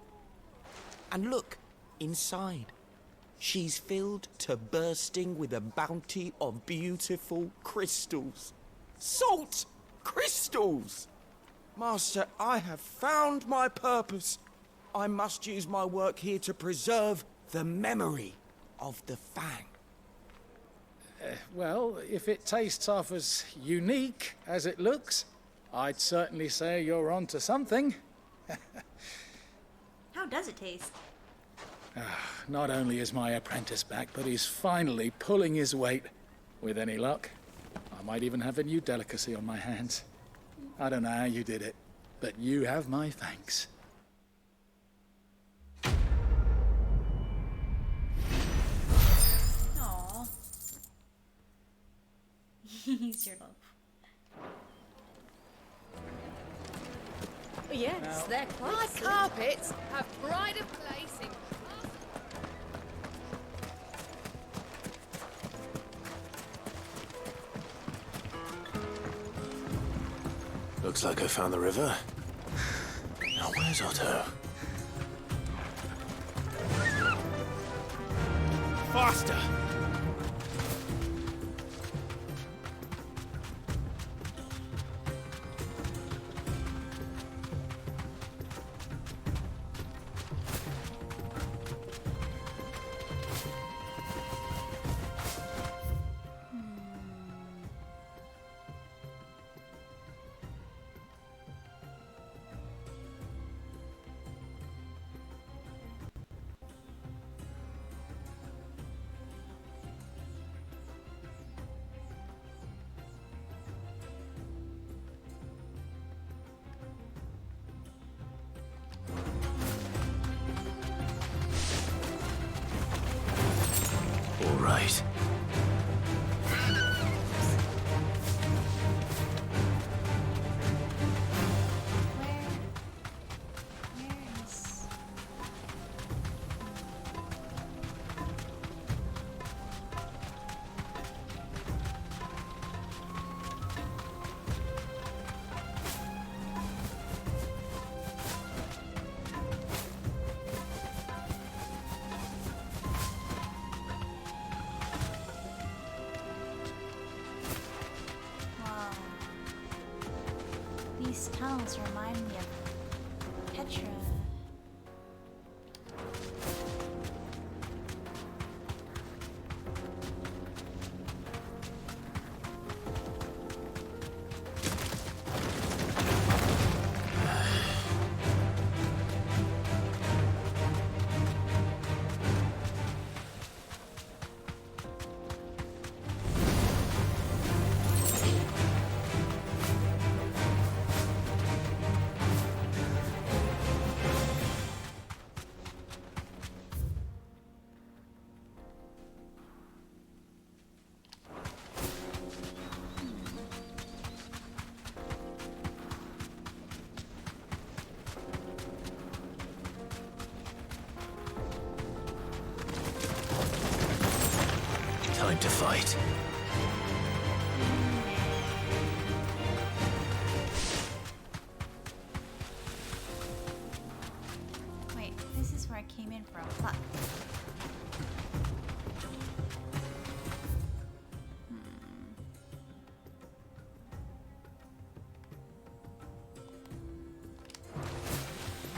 And look, inside. She's filled to bursting with a bounty of beautiful crystals. Salt crystals! Master, I have found my purpose. I must use my work here to preserve the memory of the Fang. Well, if it tastes half as unique as it looks, I'd certainly say you're onto something. How does it taste? Not only is my apprentice back, but he's finally pulling his weight. With any luck, I might even have a new delicacy on my hands. I don't know how you did it, but you have my thanks. Aww. He's your love. Yes, they're quite my carpets have pride of place in... Looks like I found the river. Now where's Otto? Faster! right. These tunnels remind me of Petra. Time to fight. Wait, this is where I came in from. Fuck.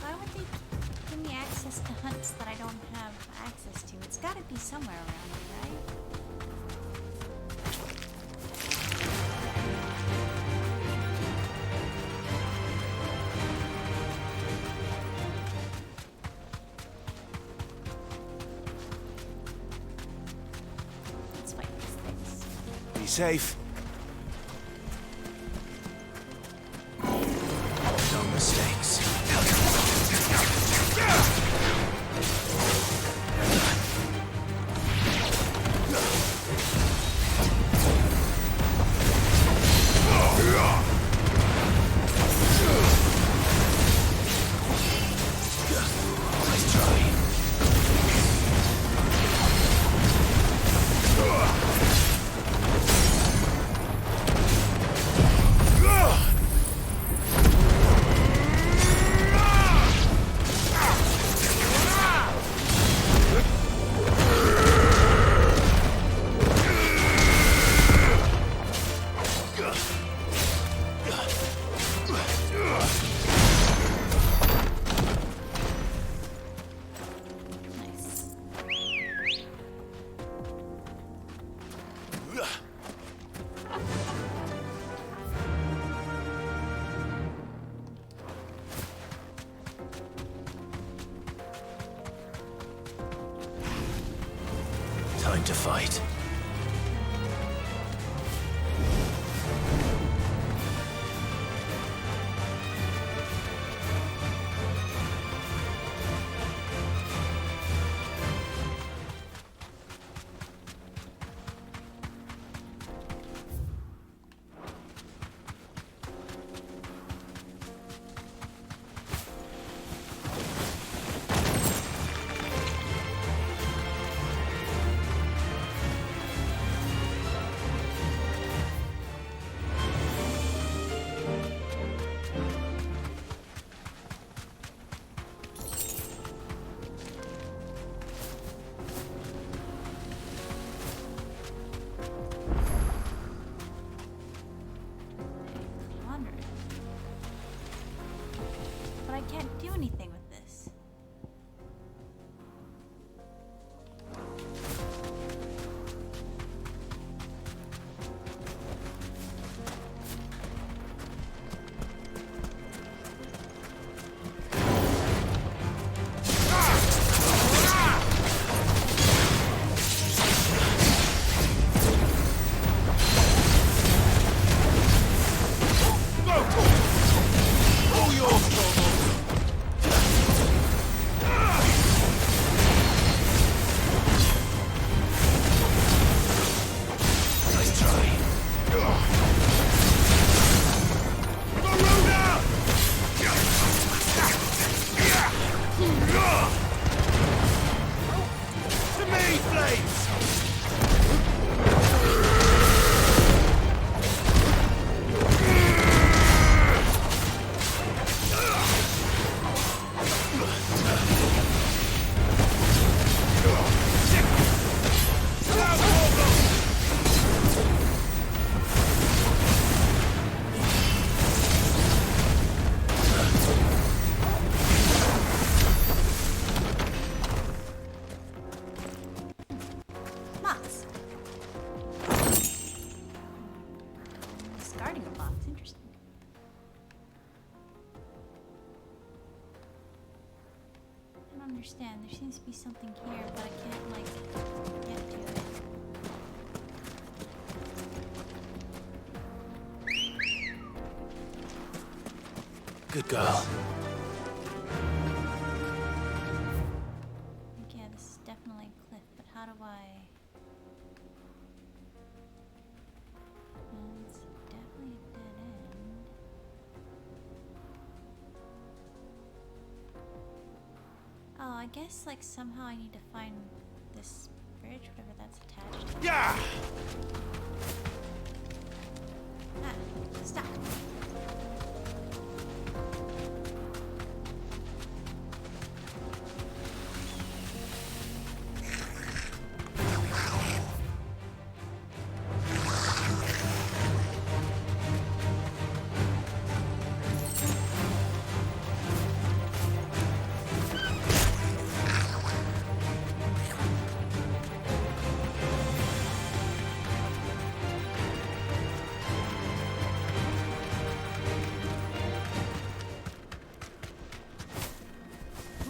Why would they give me access to hunts that I don't have access to? It's gotta be somewhere around here, right? Let's fight these things. Be safe. No mistakes. Nice try. Time to fight. box. Discarding a box. Interesting. I don't understand. There seems to be something here, but I can't, like, get to it. Good girl. Yeah, this is definitely a cliff, but how do I... It's definitely a dead end. Oh, I guess, like, somehow I need to find this bridge, whatever that's attached to. Yeah! Ah, stop.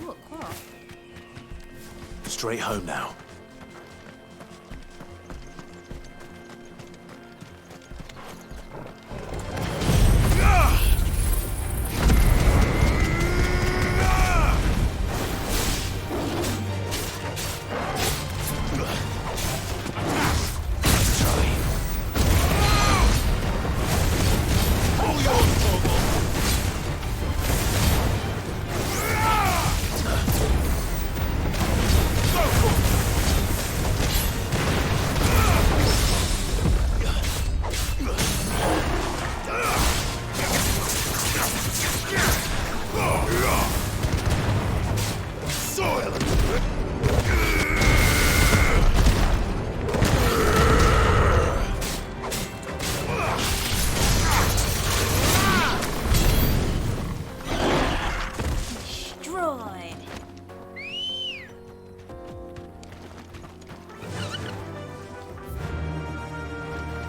Ooh, cool. Straight home now. Destroyed.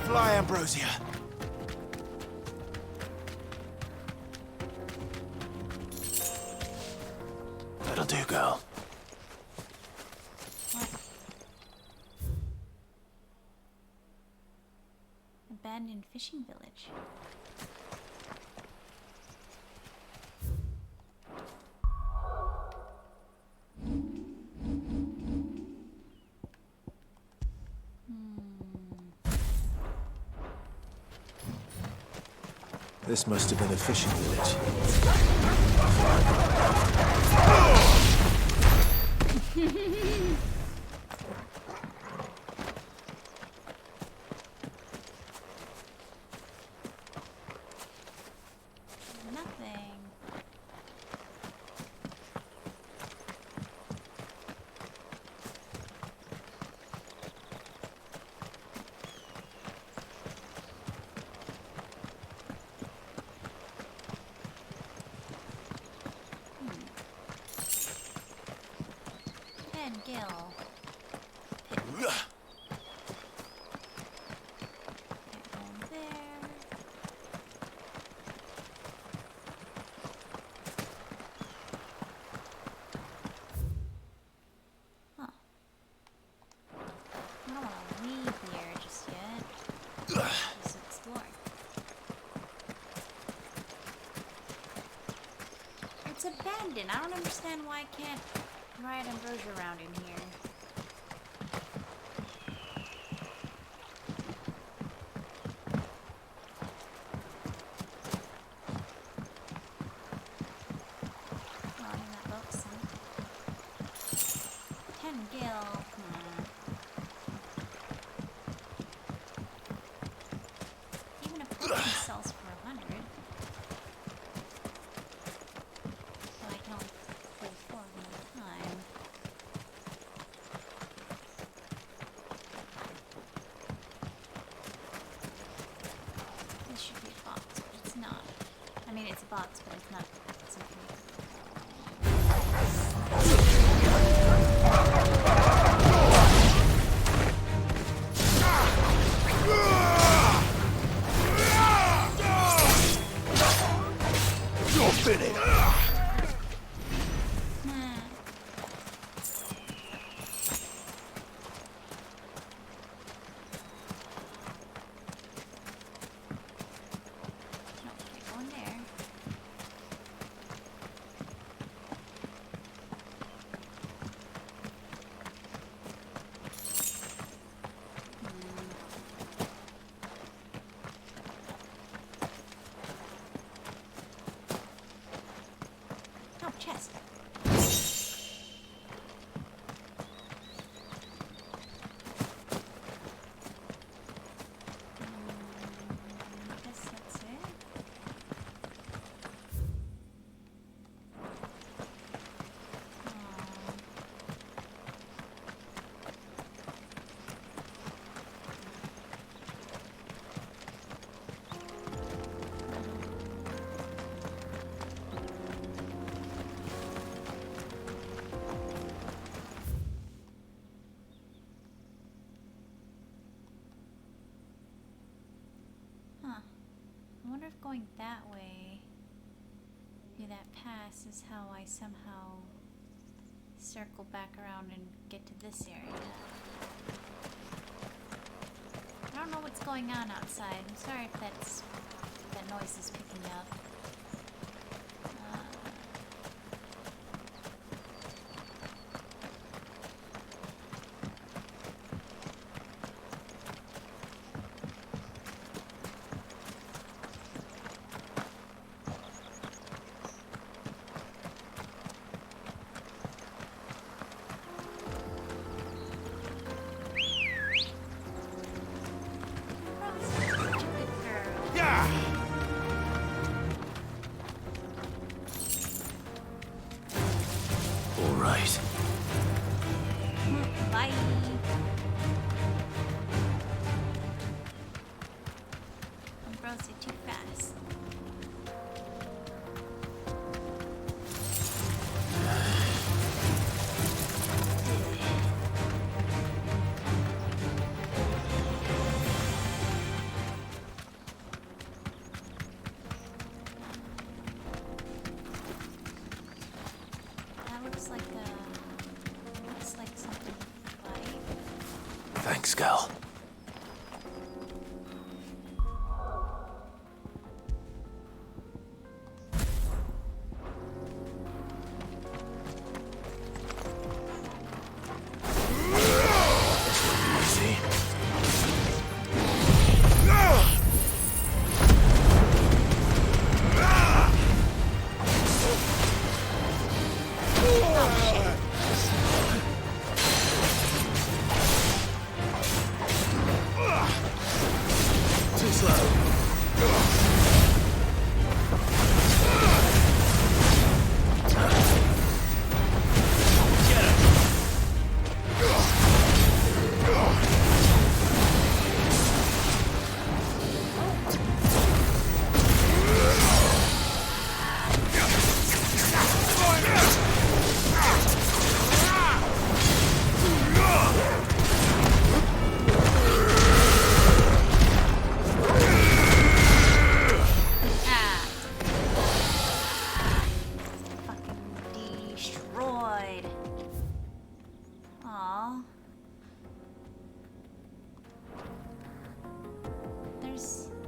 Fly, Ambrosia. That'll do, girl. What? Abandoned fishing village. This must have been a fishing village. Nothing. Pen Gill. Can't go in there. Huh. I don't want to leave here just yet. Just explore. It's abandoned. I don't understand why I can't ride Ambrosia around in here. Oh, in that boat sunk. Ken Gill. Even a potion sells for 100. So I can only play 4 of them at a time. This should be a box, but it's not. I mean, it's a box, but it's not something. if going that way, through that pass, is how I somehow circle back around and get to this area. I don't know what's going on outside. I'm sorry if that noise is picking up. Bye. Ambrosia, too fast. That looks like something like. Thanks, Gal.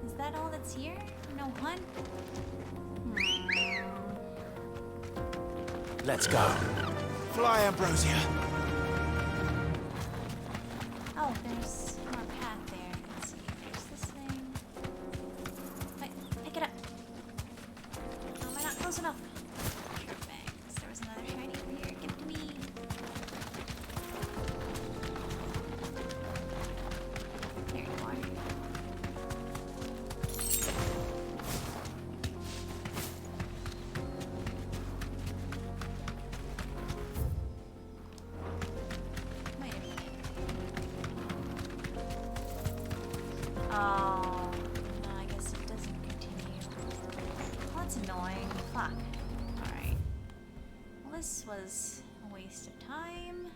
Is that all that's here? No hunt? Let's go. Fly, Ambrosia. Oh, there's more path there. Let's see. There's this thing. Wait, pick it up. Oh, am I not close enough? Bangs. There was another shiny over here. Give it to me. There you are. Oh, no, I guess it doesn't continue. Well, that's annoying. Fuck. Alright. Well, this was a waste of time.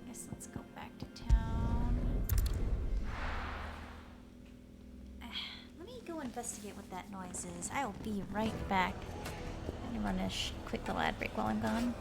Guess let's go back to town. Let me go investigate what that noise is. I'll be right back. Let me run a quick little ad break while I'm gone.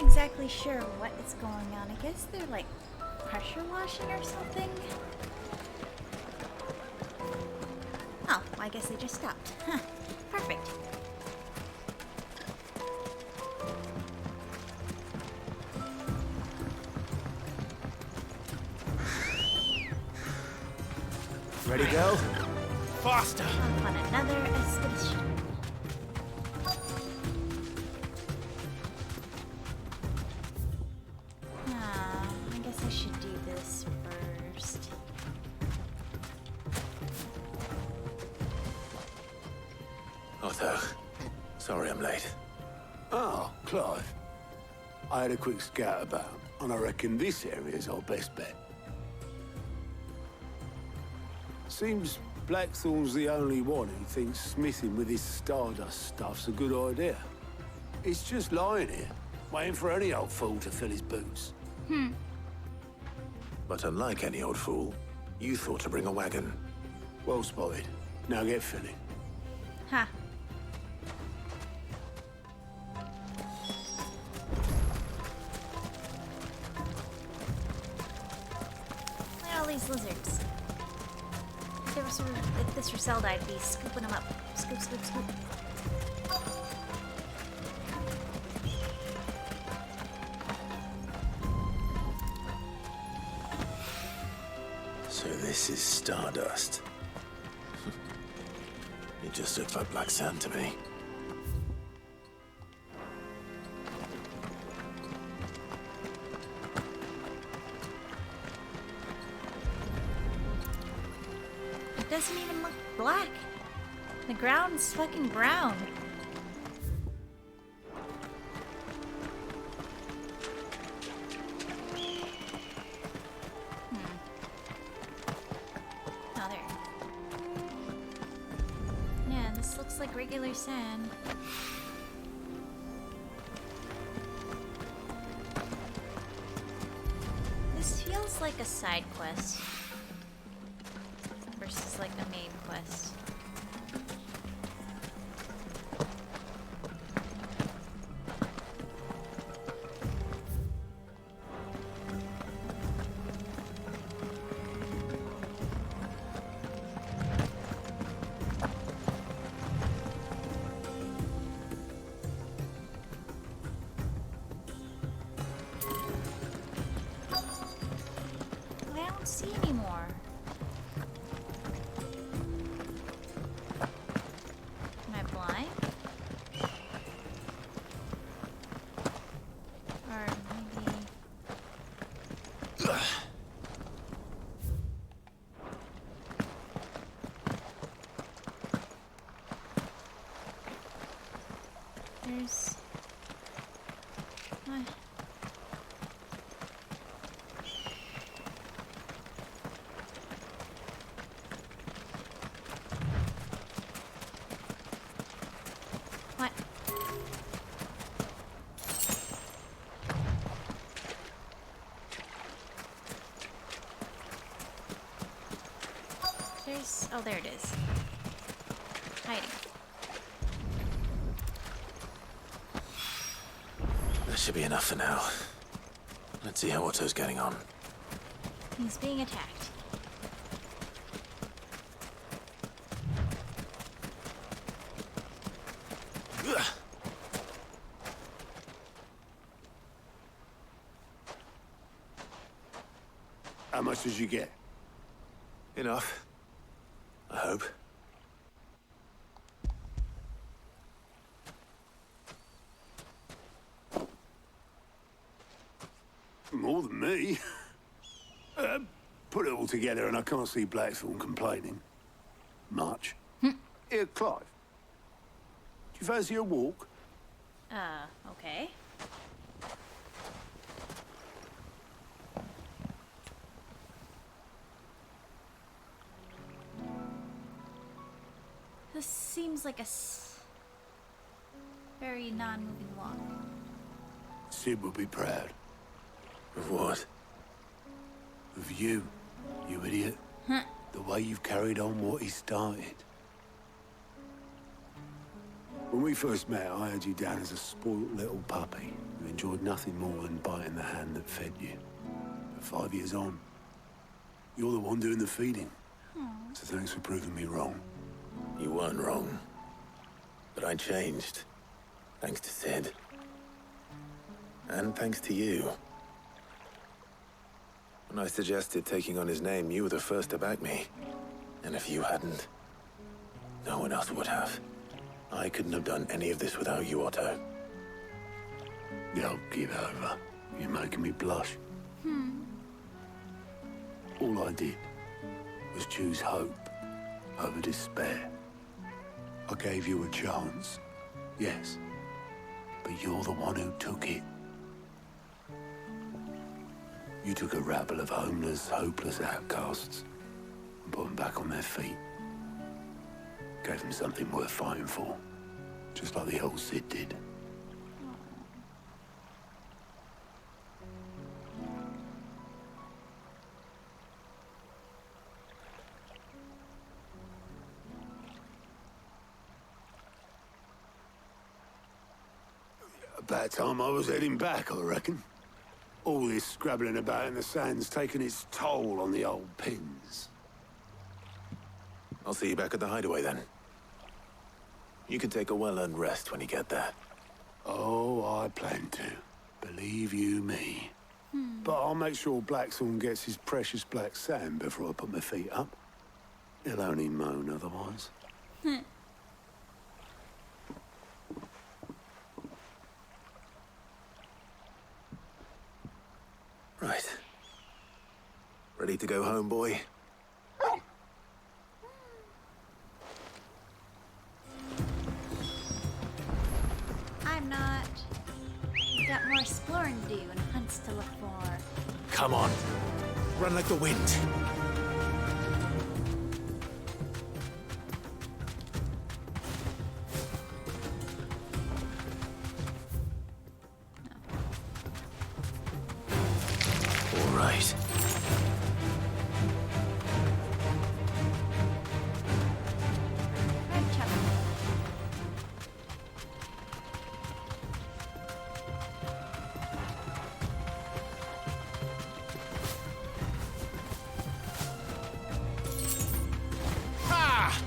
not exactly sure what is going on. I guess they're like pressure washing or something. Oh, well, I guess they just stopped. Huh. Perfect. Ready, go? Faster! Off on another expedition. I guess I should do this first. Otho, sorry I'm late. Oh, Clive. I had a quick scout about, and I reckon this area's our best bet. Seems Blackthorn's the only one who thinks smithing with his Stardust stuff's a good idea. It's just lying here, waiting for any old fool to fill his boots. But unlike any old fool, you thought to bring a wagon. Well spotted. Now get filling. Ha. Look at all these lizards. If this were Zelda, I'd be scooping them up. Scoop, scoop, scoop. So this is Stardust. It just looks like black sand to me. It doesn't even look black. The ground's fucking brown. Oh, there. Yeah, this looks like regular sand. This feels like a side quest versus like a main quest. I don't see anymore. Am I blind? Or maybe... There's... What? There's... Oh, there it is. Hiding. That should be enough for now. Let's see how Otto's getting on. He's being attacked. How much did you get? Enough. I hope. More than me. Put it all together and I can't see Blackthorn complaining. Much. Here, Clive. Do you fancy a walk? Okay. This seems like a very non-moving walk. Sid will be proud. Of what? Of you, you idiot. Huh. The way you've carried on what he started. When we first met, I had you down as a spoilt little puppy who enjoyed nothing more than biting the hand that fed you. But 5 years on, you're the one doing the feeding. So thanks for proving me wrong. You weren't wrong. But I changed. Thanks to Sid. And thanks to you. When I suggested taking on his name, you were the first to back me. And if you hadn't, no one else would have. I couldn't have done any of this without you, Otto. Yo, give over. You're making me blush. All I did was choose hope over despair. I gave you a chance, yes, but you're the one who took it. You took a rabble of homeless, hopeless outcasts and put them back on their feet. Gave them something worth fighting for, just like the old Sid did. About time I was heading back, I reckon. All this scrabbling about in the sand's taken its toll on the old pins. I'll see you back at the hideaway then. You can take a well-earned rest when you get there. Oh, I plan to. Believe you me. But I'll make sure Blackthorn gets his precious black sand before I put my feet up. He'll only moan otherwise. Right. Ready to go home, boy? I'm not. We've got more exploring to do and hunts to look for. Come on. Run like the wind. All right. Red Chuck. Ha!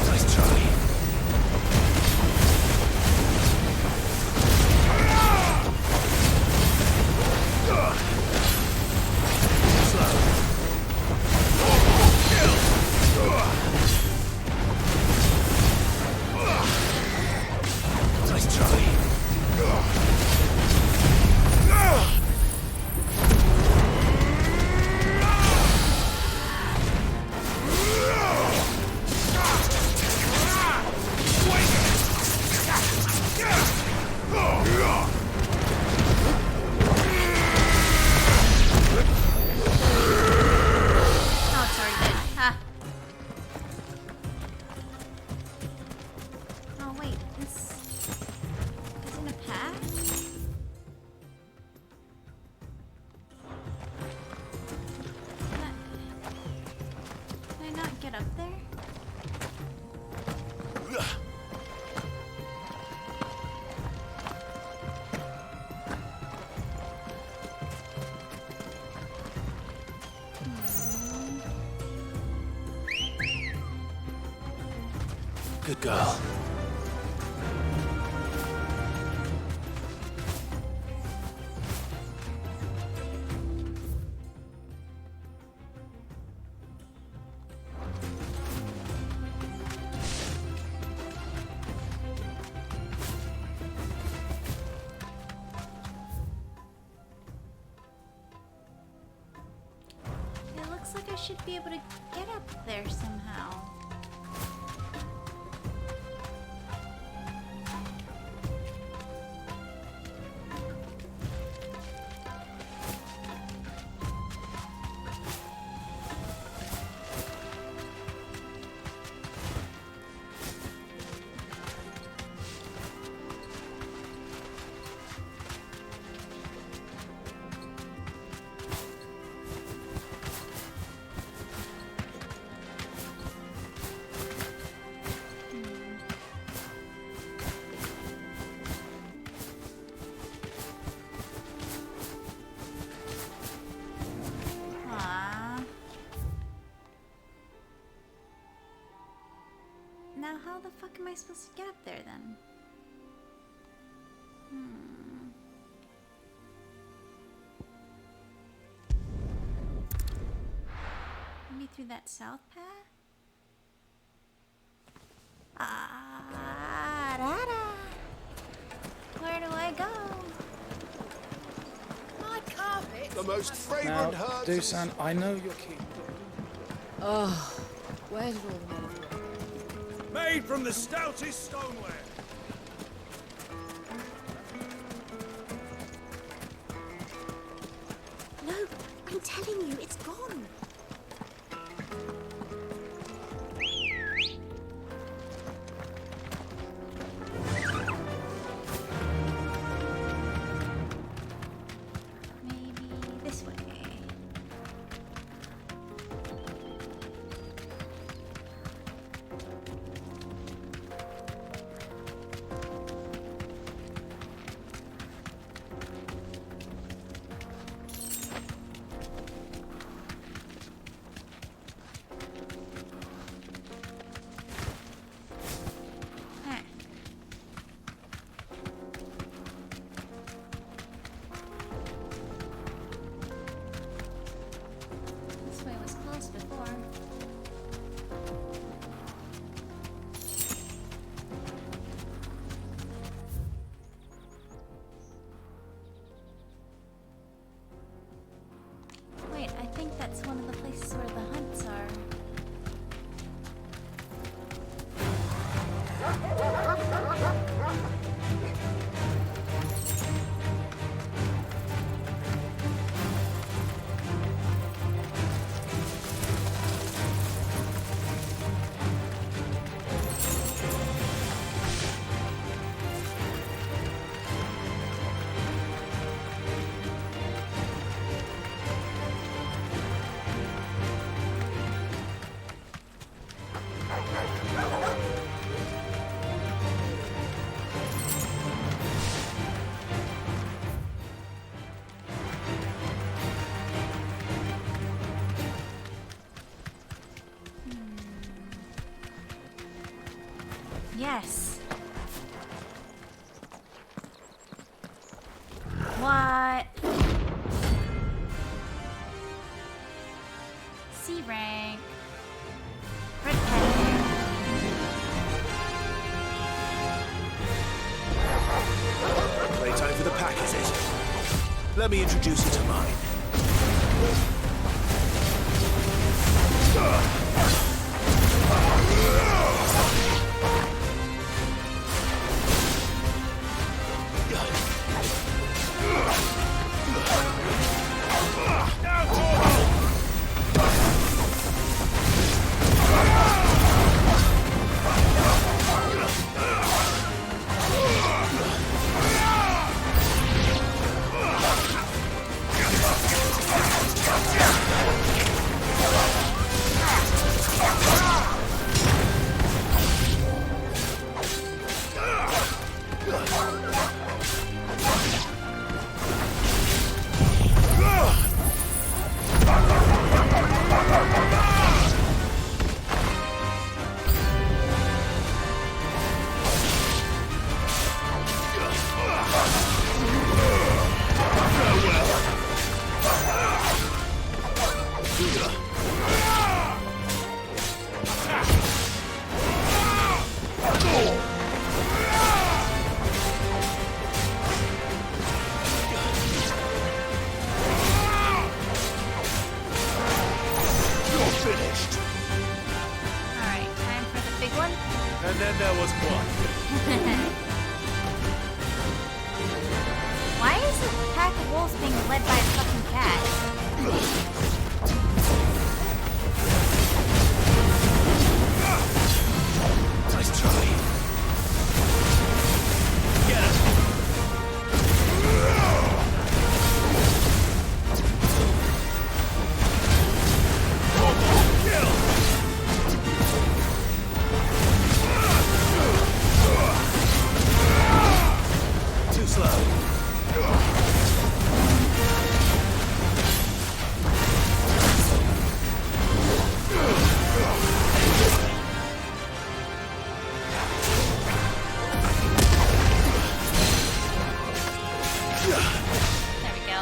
Nice try. Nice try. Oh, it's already dead. Ha. Oh, wait. This isn't a path? Can I not get up there? Good girl. It looks like I should be able to get up there somehow. Now how the fuck am I supposed to get up there then? Maybe through that south path? Where do I go? My carpet. The most Now, fragrant herbs. Dusan, I know you're keen. Oh, where did all the men go? Made from the stoutest stoneware. No, I'm telling you, it's gone. Maybe this way. This way was closed before. Wait, I think that's one of the places where the hunts are. Yes. What? C rank. Red pen. Playtime for the pack, is it? Let me introduce you to mine. wolf's being led by a fucking cat. Nice try. Get him. Too slow. There we go.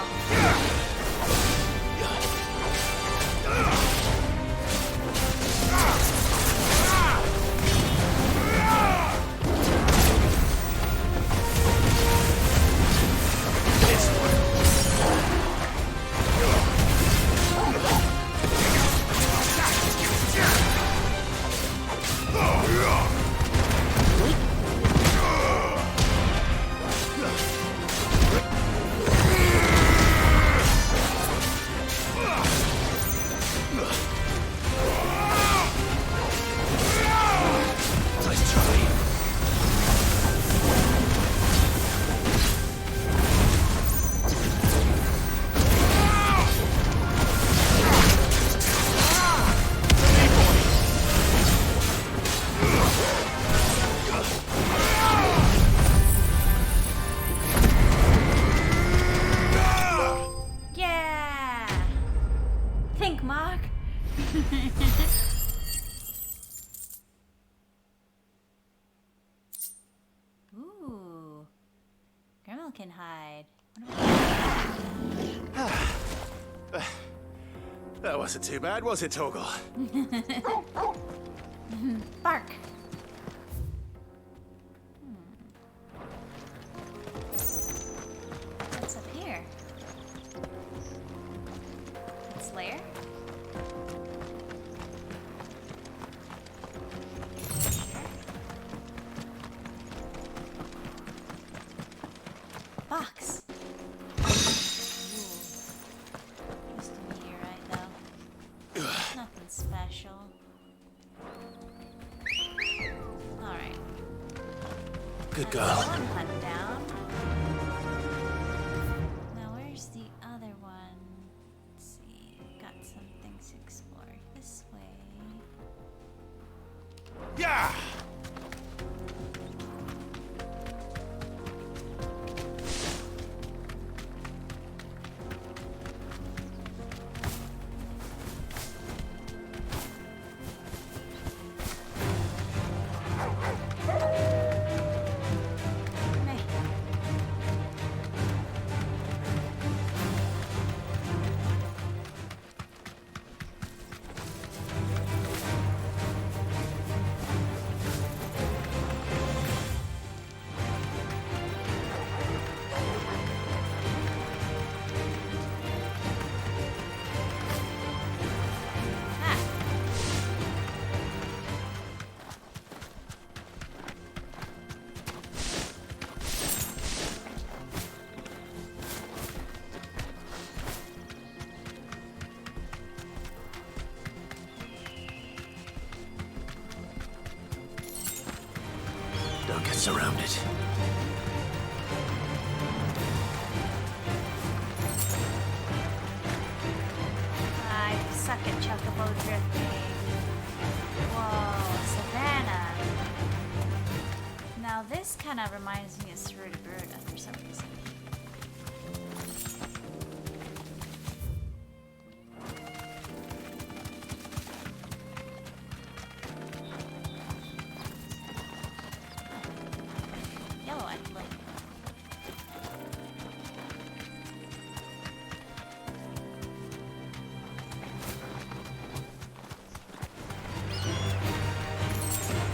Nice try. Yeah! Think, Mark. Ooh. Grimmel can hide. That wasn't too bad, was it, Torgal? Bark. What's up here? Its lair? Box. Ooh. Just a meteorite, though. Nothing special. Alright. Good girl. One hunt down. Now where's the other one? Let's see. Got some things to explore. This way. Yeah! Don't get surrounded. I suck at chocobo drifting. Whoa, Savannah. Now this kind of reminds me of Ceruta for some reason. Yellow and blue.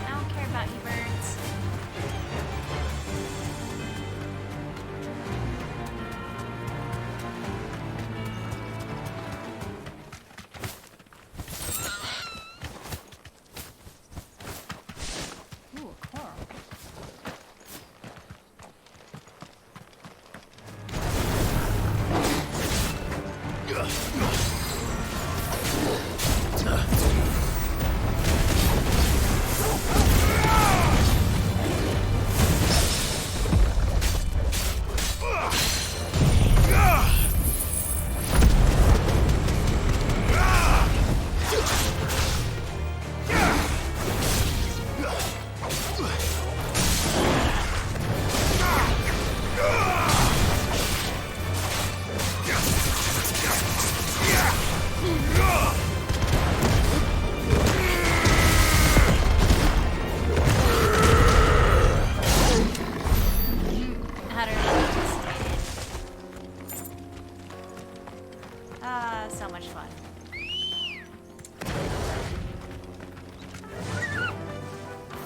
I don't care about you birds. Ah, so much fun.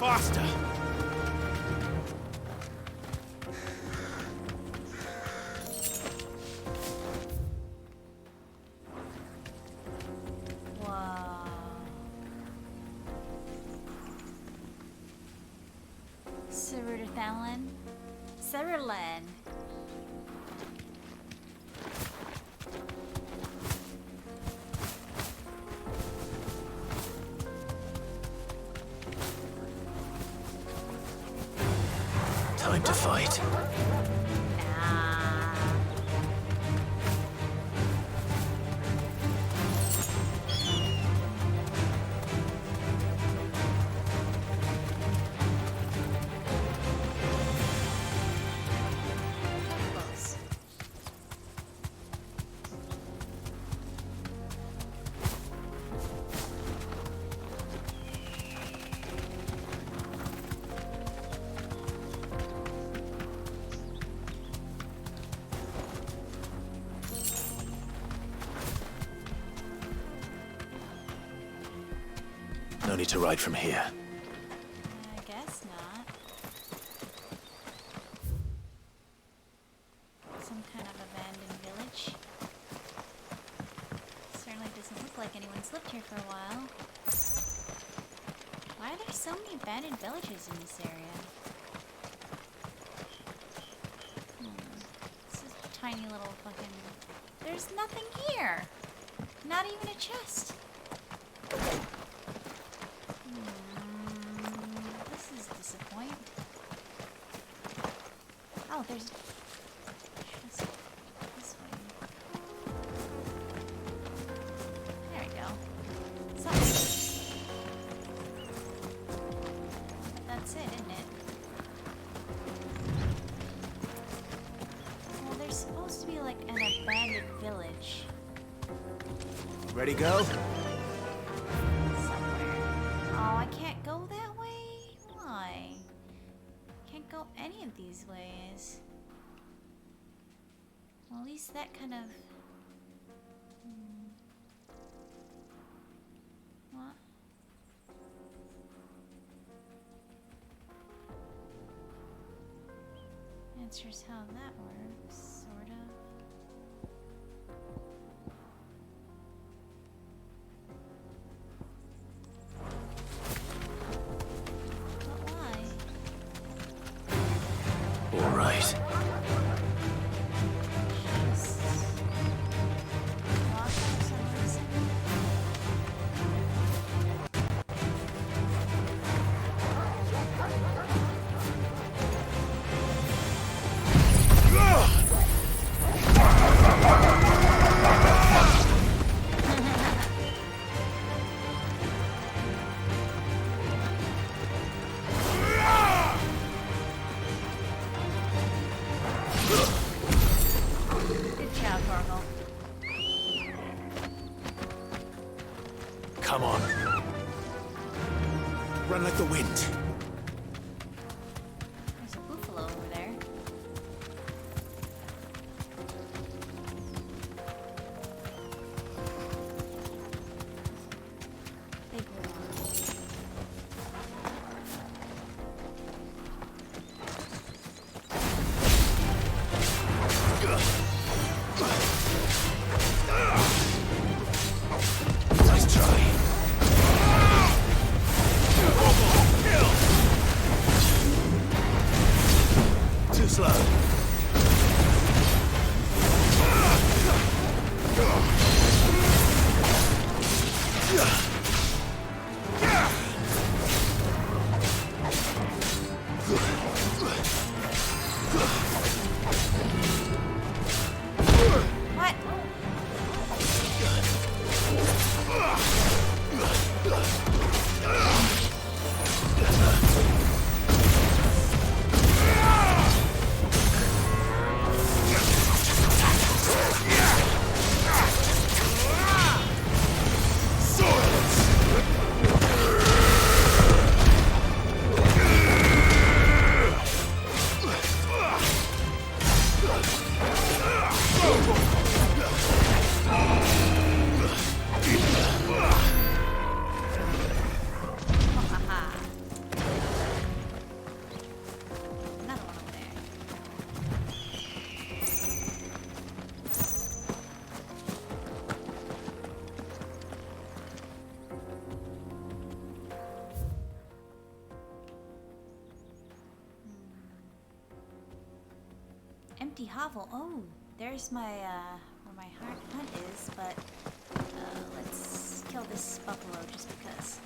Faster! Whoa. Cerudathalin? Cerulean. Time to fight. Close. No need to ride from here. I guess not. Some kind of abandoned village. Certainly doesn't look like anyone's lived here for a while. Why are there so many abandoned villages in this area? This is a tiny little fucking... There's nothing here! Not even a chest! This is disappointing. Oh, there's chest this way. There we go. Something. That's it, isn't it? Well, there's supposed to be like an abandoned village. Ready, go? Oh, I can't go that way? Why? Can't go any of these ways. Well, at least that kind of... What? Answers how that works, sort of. All right. Come on. Run like the wind. There's a buffalo over there. Big one. Nice try. Too slow. What? empty hovel. Oh, there's my, where my hunt is, but, let's kill this buffalo just because.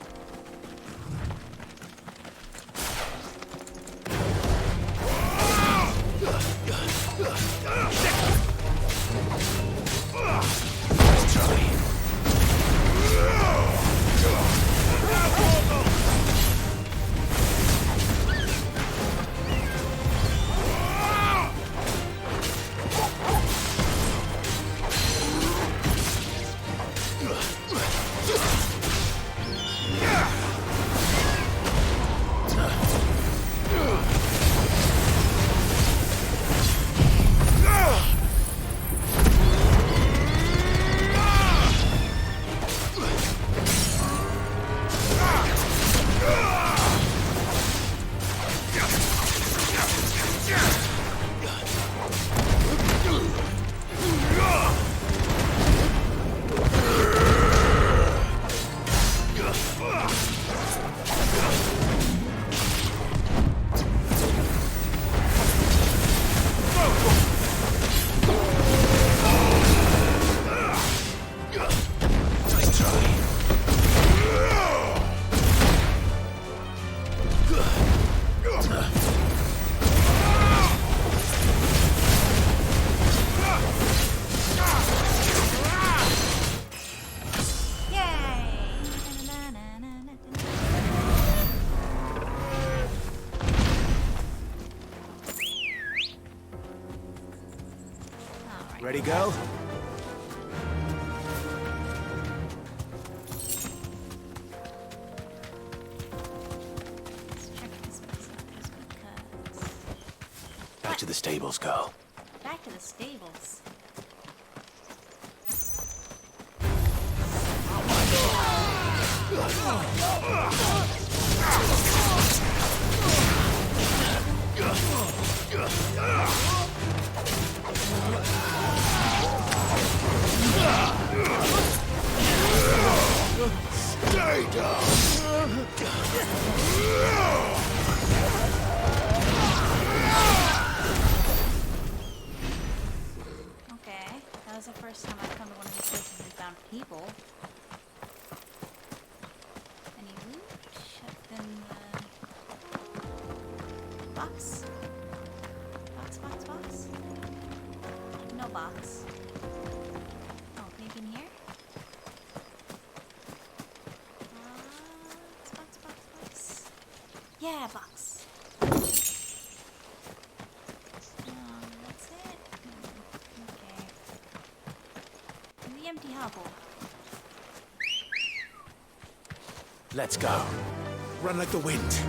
Ready, go? Back to the stables, girl. Back to the stables. Stay down! Okay, that was the first time I've come to one of these places and found people. Any loot? Shut in the box? Box? No box. Oh, maybe in here? Box. Yeah, box. That's it? Okay. The empty hovel. Let's go. Run like the wind.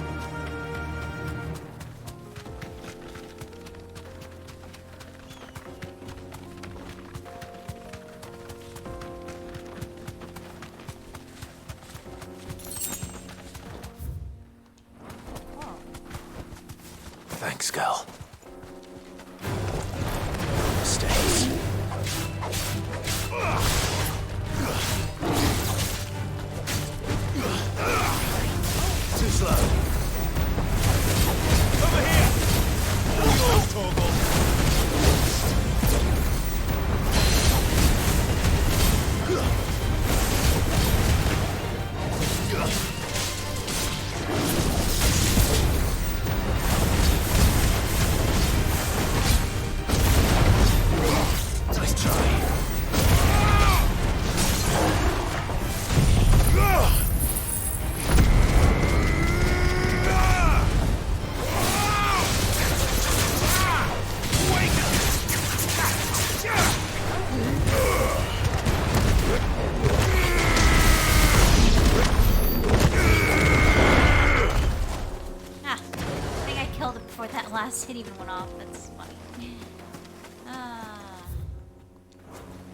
Thanks, girl. Stays. Too slow. Over here! Yours, Torgal. Nice try. Before that last hit even went off. That's funny.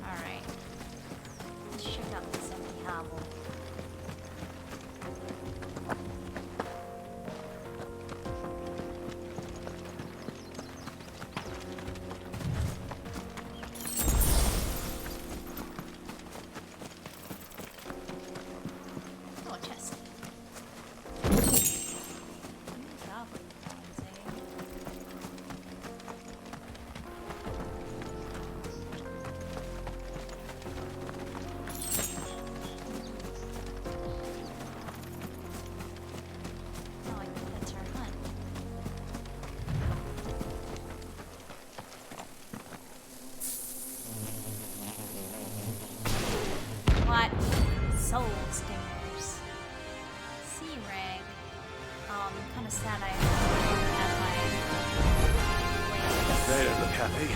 Alright. Let's check out this empty hovel. Oh, a chest. kind of sad I don't have my They don't look happy.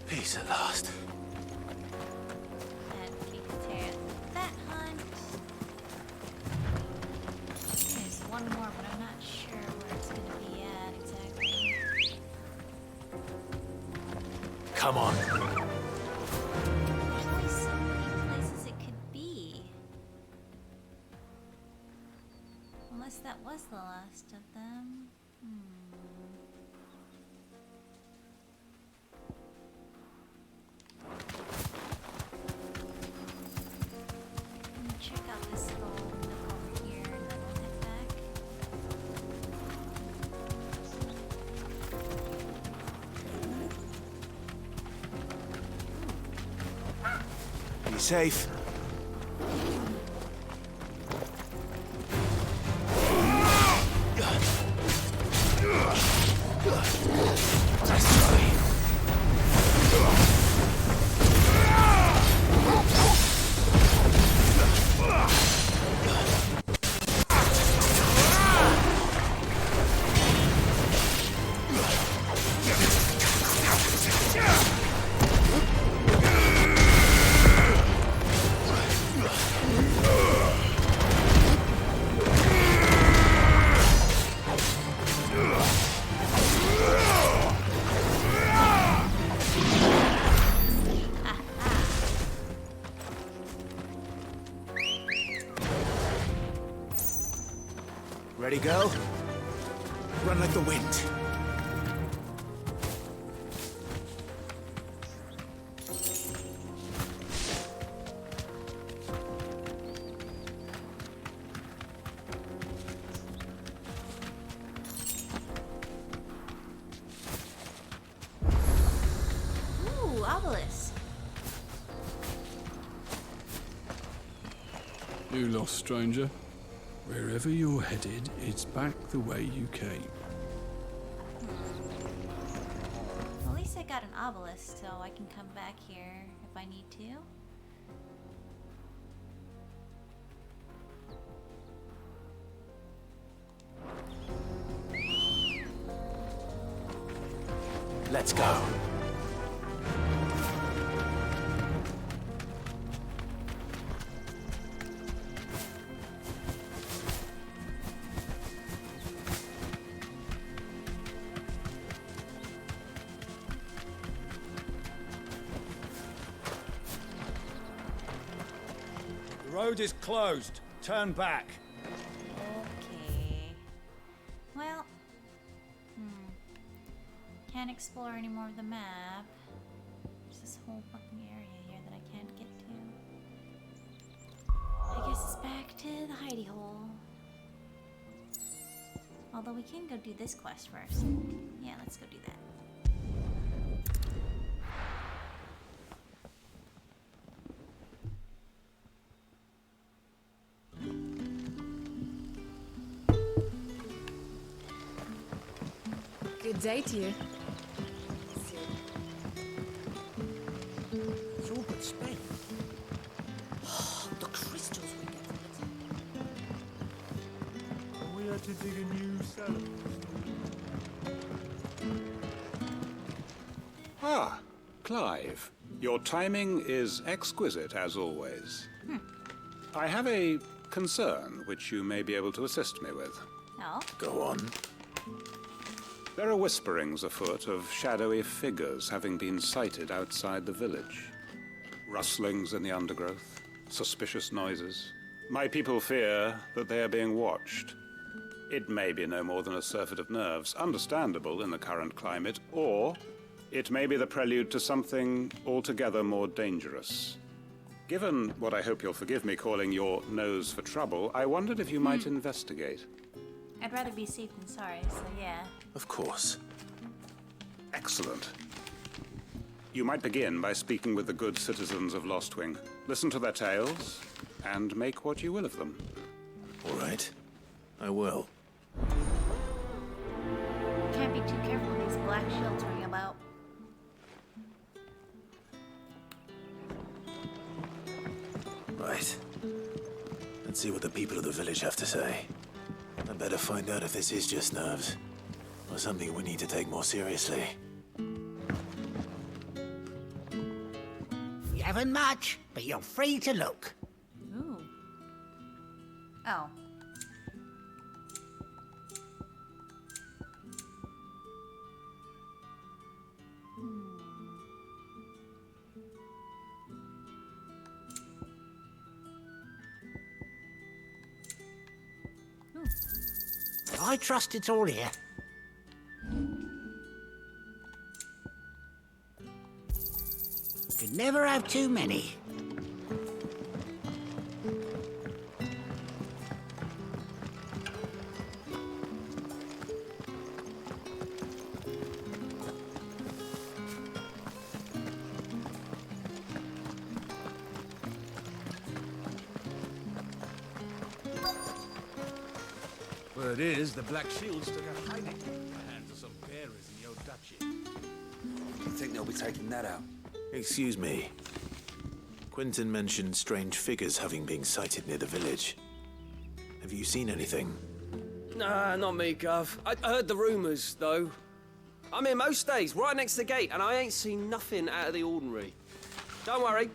Peace at last. And we can tear that hunt. There's one more, but I'm not sure where it's gonna be at exactly. Come on. There's only so many places it could be. Unless that was the last of them. Let me check out this little nook over here and then we'll head back. Be safe. Ready, go? Run like the wind. Ooh, obelisk. You lost, stranger. Wherever you're headed, it's back the way you came. Well, at least I got an obelisk, so I can come back here if I need to. Let's go. The road is closed. Turn back. Okay. Well, can't explore any more of the map. There's this whole fucking area here that I can't get to. guess it's back to the hidey hole. Although we can go do this quest first. Yeah, let's go do that. Good day to you. It's all but spent. The crystals we get from We had to dig a new cellar. Ah, Clive. Your timing is exquisite, as always. I have a concern which you may be able to assist me with. No? Go on. There are whisperings afoot of shadowy figures having been sighted outside the village. Rustlings in the undergrowth, suspicious noises. My people fear that they are being watched. It may be no more than a surfeit of nerves, understandable in the current climate, or it may be the prelude to something altogether more dangerous. Given what I hope you'll forgive me calling your nose for trouble, I wondered if you might investigate. I'd rather be safe than sorry, so yeah. Of course. Excellent. You might begin by speaking with the good citizens of Lostwing. Listen to their tales, and make what you will of them. All right. I will. Can't be too careful with these black shields ring about. Right. Let's see what the people of the village have to say. I better find out if this is just nerves, or something we need to take more seriously. You haven't much, but you're free to look. Ooh. Oh. I trust it's all here. Could never have too many. Word is, the Black Shields took a hiding at the hands of some bearers in your duchy. You think they'll be taking that out? Excuse me. Quinton mentioned strange figures having been sighted near the village. Have you seen anything? Nah, not me, Gov. I heard the rumours, though. I'm here most days, right next to the gate, and I ain't seen nothing out of the ordinary. Don't worry.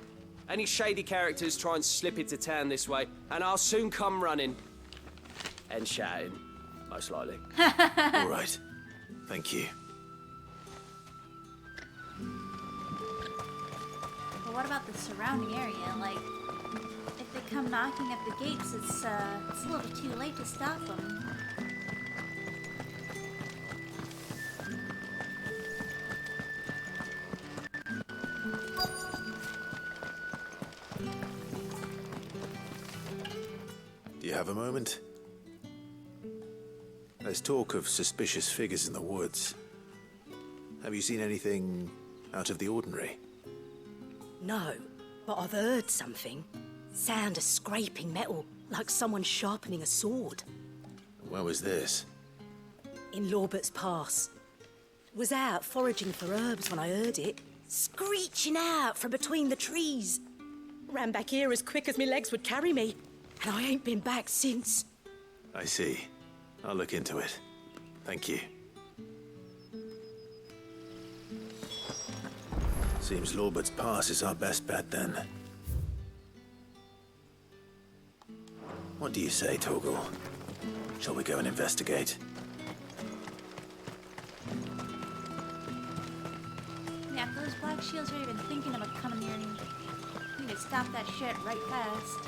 Any shady characters try and slip into town this way, and I'll soon come running. And shouting, most likely. All right. Thank you. But what about the surrounding area? Like, if they come knocking at the gates, it's a little too late to stop them. Do you have a moment? There's talk of suspicious figures in the woods. Have you seen anything out of the ordinary? No, but I've heard something. Sound of scraping metal, like someone sharpening a sword. Where was this? In Lorbert's Pass. Was out foraging for herbs when I heard it, screeching out from between the trees. Ran back here as quick as my legs would carry me, and I ain't been back since. I see. I'll look into it. Thank you. Seems Lorbert's Pass is our best bet, then. What do you say, Torgal? Shall we go and investigate? Yeah, if those black shields are even thinking about coming here, we need to stop that shit right fast.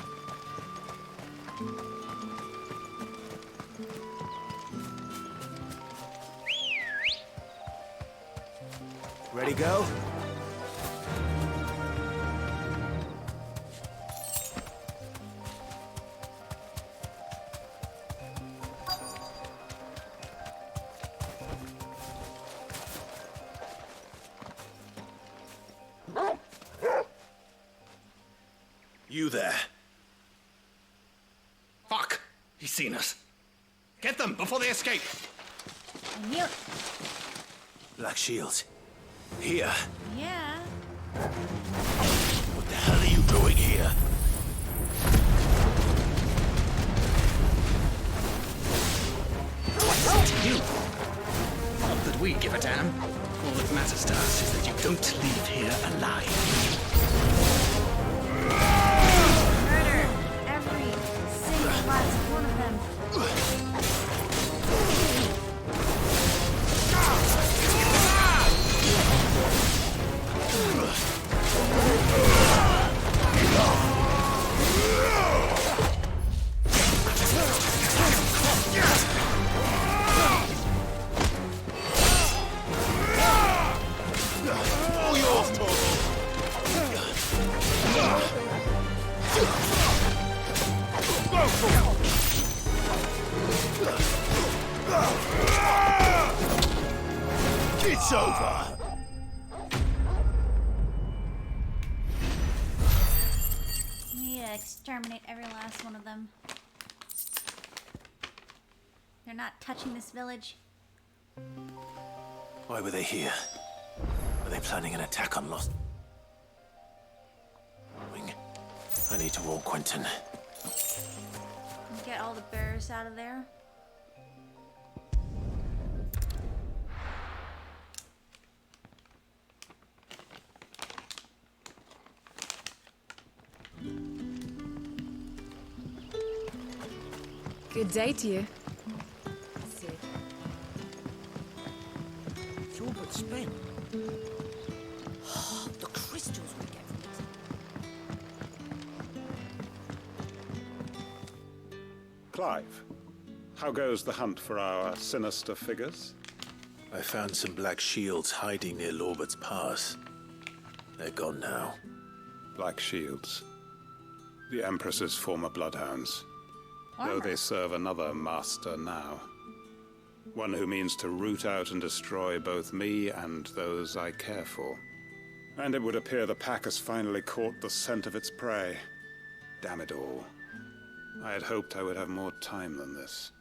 Ready, go? You there. Fuck! He's seen us. Get them before they escape. I knew it. Black Shields. Here. Yeah. What the hell are you doing here? You. Not that we give a damn. All that matters to us is that you don't leave here alive. Murder every single last one of them. All yours, Torval. It's over. Yeah, exterminate every last one of them. They're not touching this village. Why were they here? Were they planning an attack on Lost Wing? I need to warn Quentin. Get all the bears out of there. Good day to you. It's all but spent. The crystals we get from it. Clive, how goes the hunt for our sinister figures? I found some Black Shields hiding near Lorbert's Pass. They're gone now. Black Shields. The Empress's former bloodhounds. Though they serve another master now. One who means to root out and destroy both me and those I care for. And it would appear the pack has finally caught the scent of its prey. Damn it all. I had hoped I would have more time than this.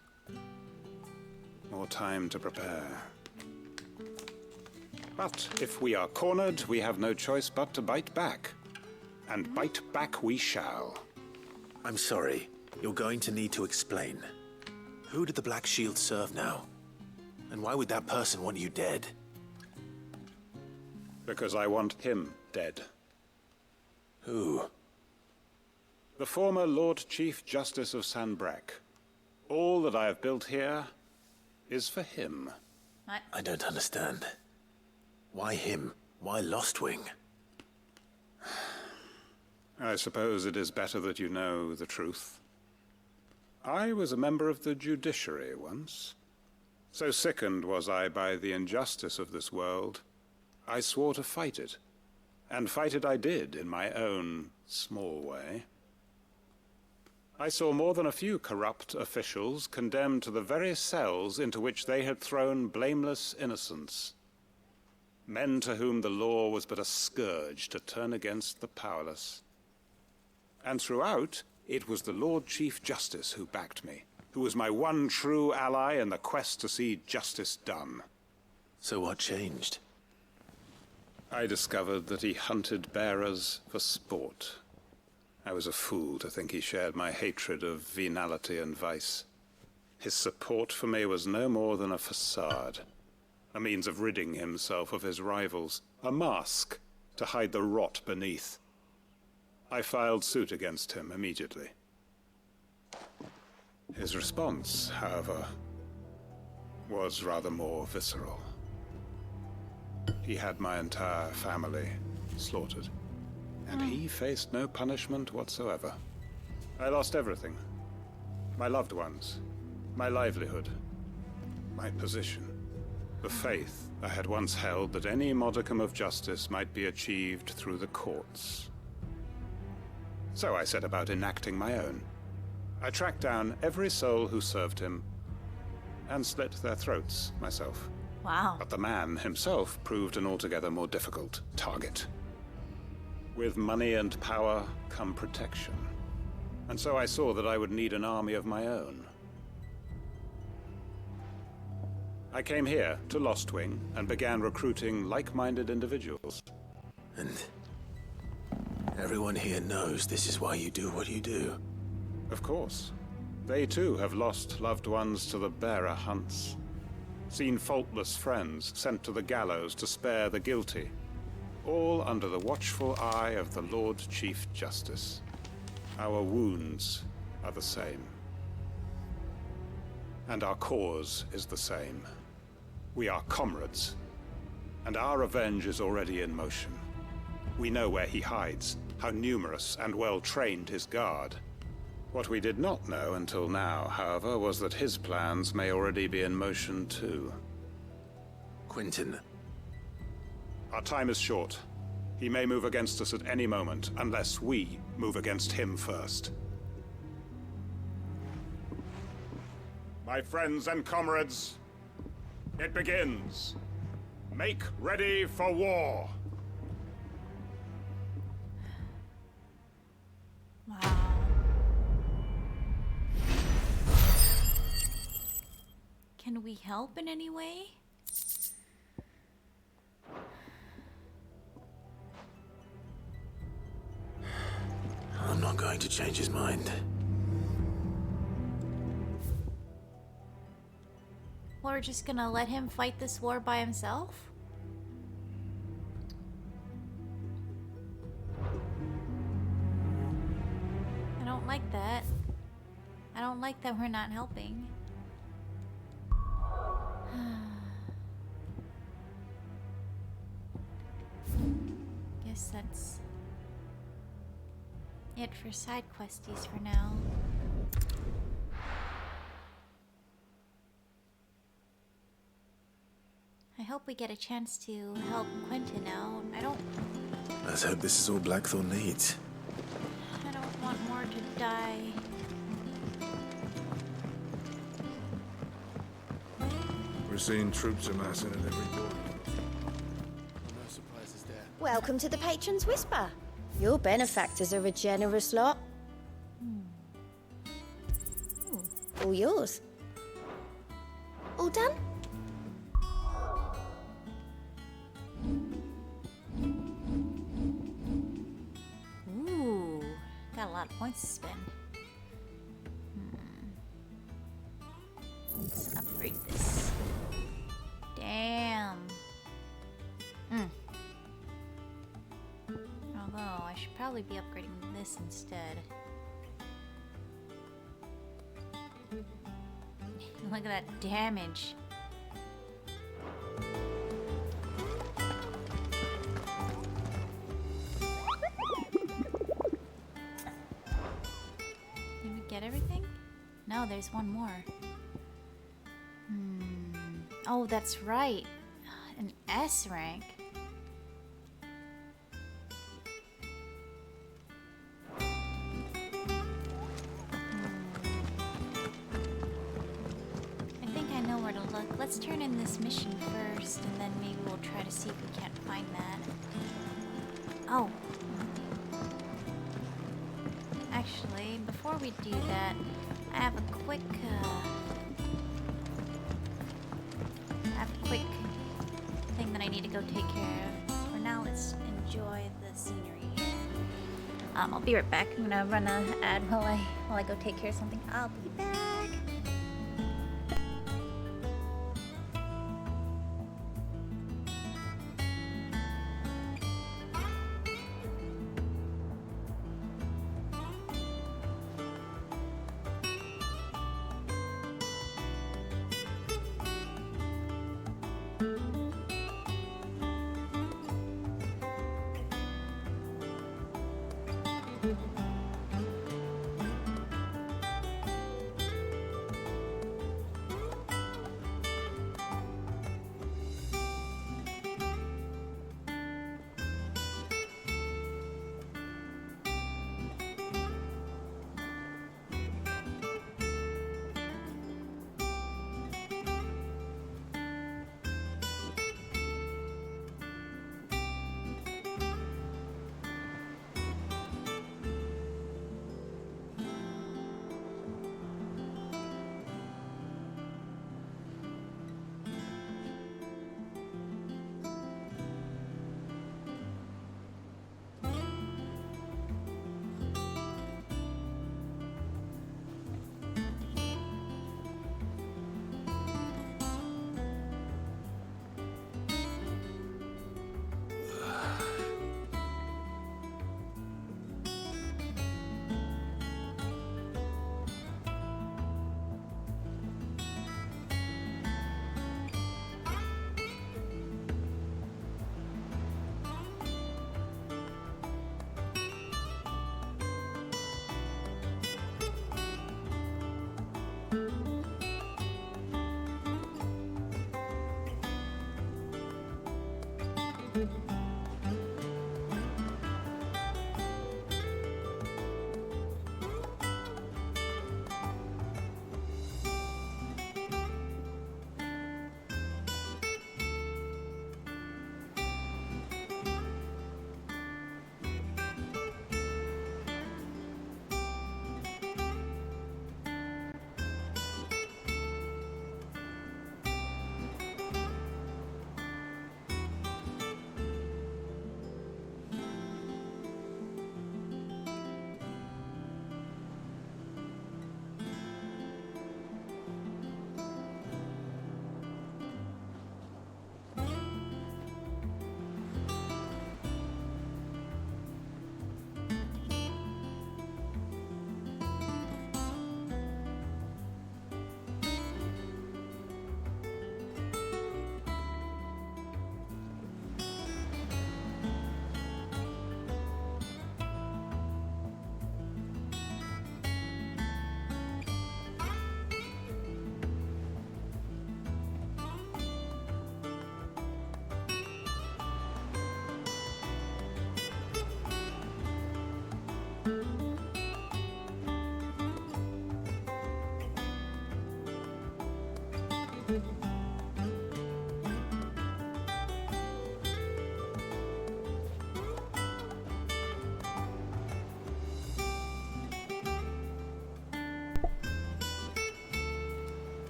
More time to prepare. But if we are cornered, we have no choice but to bite back. And bite back we shall. I'm sorry. You're going to need to explain. Who did the Black Shield serve now? And why would that person want you dead? Because I want him dead. Who? The former Lord Chief Justice of Sanbreque. All that I have built here is for him. What? I don't understand. Why him? Why Lostwing? I suppose it is better that you know the truth. I was a member of the judiciary once. So sickened was I by the injustice of this world, I swore to fight it. And fight it I did, in my own small way. I saw more than a few corrupt officials condemned to the very cells into which they had thrown blameless innocents. Men to whom the law was but a scourge to turn against the powerless. And throughout, it was the Lord Chief Justice who backed me, who was my one true ally in the quest to see justice done. So what changed? I discovered that he hunted bearers for sport. I was a fool to think he shared my hatred of venality and vice. His support for me was no more than a facade, a means of ridding himself of his rivals, a mask to hide the rot beneath. I filed suit against him immediately. His response, however, was rather more visceral. He had my entire family slaughtered, and he faced no punishment whatsoever. I lost everything. My loved ones, my livelihood, my position, the faith I had once held that any modicum of justice might be achieved through the courts. So I set about enacting my own. I tracked down every soul who served him, and slit their throats myself. Wow. But the man himself proved an altogether more difficult target. With money and power come protection. And so I saw that I would need an army of my own. I came here to Lostwing and began recruiting like-minded individuals. And everyone here knows this is why you do what you do. Of course. They too have lost loved ones to the bearer hunts. Seen faultless friends sent to the gallows to spare the guilty. All under the watchful eye of the Lord Chief Justice. Our wounds are the same. And our cause is the same. We are comrades. And our revenge is already in motion. We know where he hides, how numerous and well-trained his guard. What we did not know until now, however, was that his plans may already be in motion too. Quentin. Our time is short. He may move against us at any moment, unless we move against him first. My friends and comrades, it begins. Make ready for war. Wow. Can we help in any way? I'm not going to change his mind. We're just gonna let him fight this war by himself? I don't like that. I don't like that we're not helping. Guess that's it for side questies for now. I hope we get a chance to help Quentin out. Let's hope this is all Blackthorn needs. I don't want more to die. We're seeing troops amassing at every door. No surprises there. Welcome to the Patron's Whisper. Your benefactors are a generous lot. All yours. All done? Ooh, got a lot of points to spend. Let's upgrade this. Damn. Although, I should probably be upgrading this instead. Look at that damage. Did we get everything? No, there's one more. Oh, that's right. An S rank. I think I know where to look. Let's turn in this mission first, and then maybe we'll try to see if we can't find that. Oh. Actually, before we do that, I have a quick thing that I need to go take care of. For now, let's enjoy the scenery here. I'll be right back. I'm gonna run an ad while I go take care of something. I'll be back.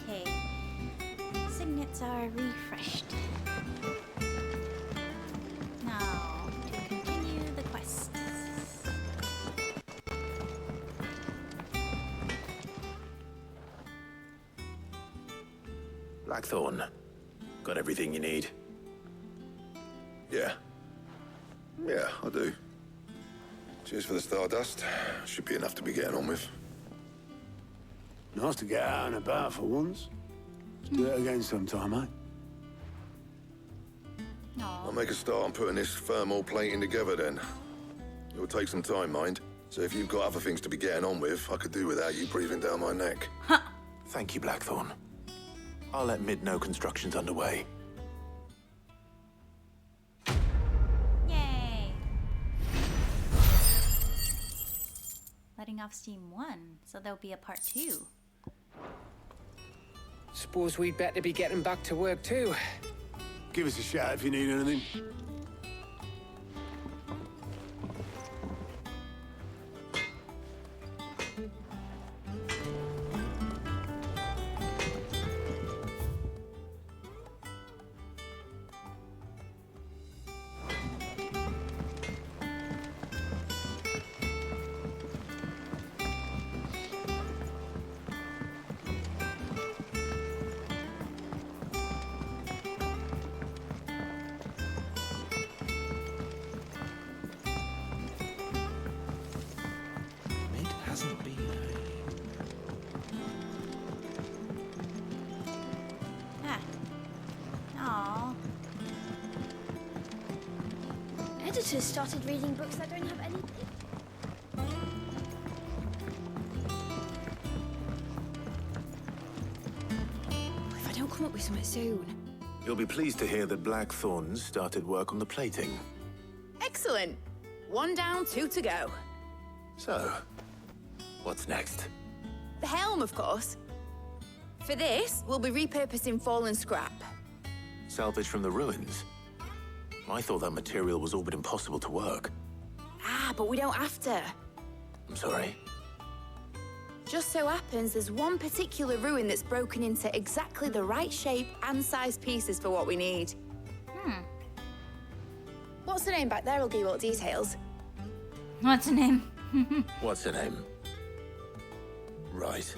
Okay. Signets are refreshed. Now, to continue the quest. Blackthorn, got everything you need? Yeah. Yeah, I do. Cheers for the stardust. Should be enough to be getting on with. Nice to get out and about for once. Let's do it again sometime, eh? I'll make a start on putting this thermal plating together then. It'll take some time, mind. So if you've got other things to be getting on with, I could do without you breathing down my neck. Thank you, Blackthorn. I'll let Mid know construction's underway. Yay! Letting off steam 1, so there'll be a part 2. Suppose we'd better be getting back to work too. Give us a shout if you need anything. Mid hasn't been Aww. Editors started reading books that don't have any... If I don't come up with something soon. You'll be pleased to hear that Blackthorn's started work on the plating. Excellent. 1 down, 2 to go. So, what's next? The helm, of course. For this, we'll be repurposing fallen scrap. Salvage from the ruins? I thought that material was all but impossible to work. Ah, but we don't have to. I'm sorry. Just so happens there's one particular ruin that's broken into exactly the right shape and size pieces for what we need. What's the name back there? I'll give you all the details. What's the name? What's her name? Right.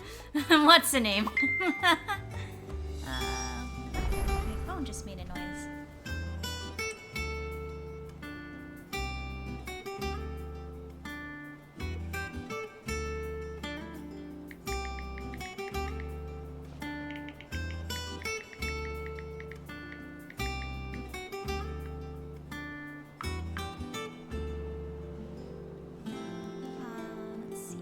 What's the name? My phone just made a noise. Let's see.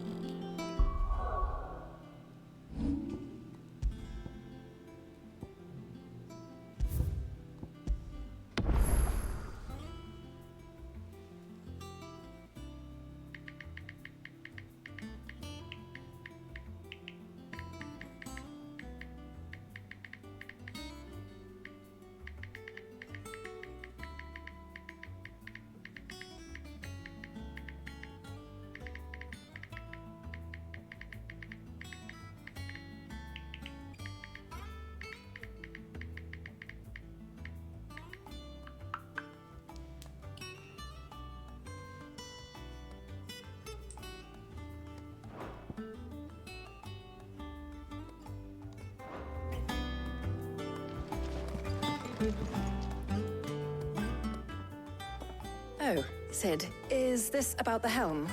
Oh, Sid, is this about the helm?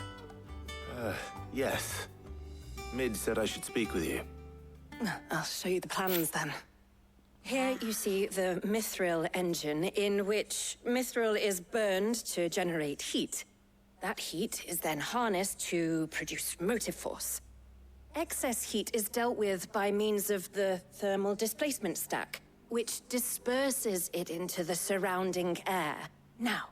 Yes. Mid said I should speak with you. I'll show you the plans then. Here you see the mithril engine, in which mithril is burned to generate heat. That heat is then harnessed to produce motive force. Excess heat is dealt with by means of the thermal displacement stack, which disperses it into the surrounding air. Now,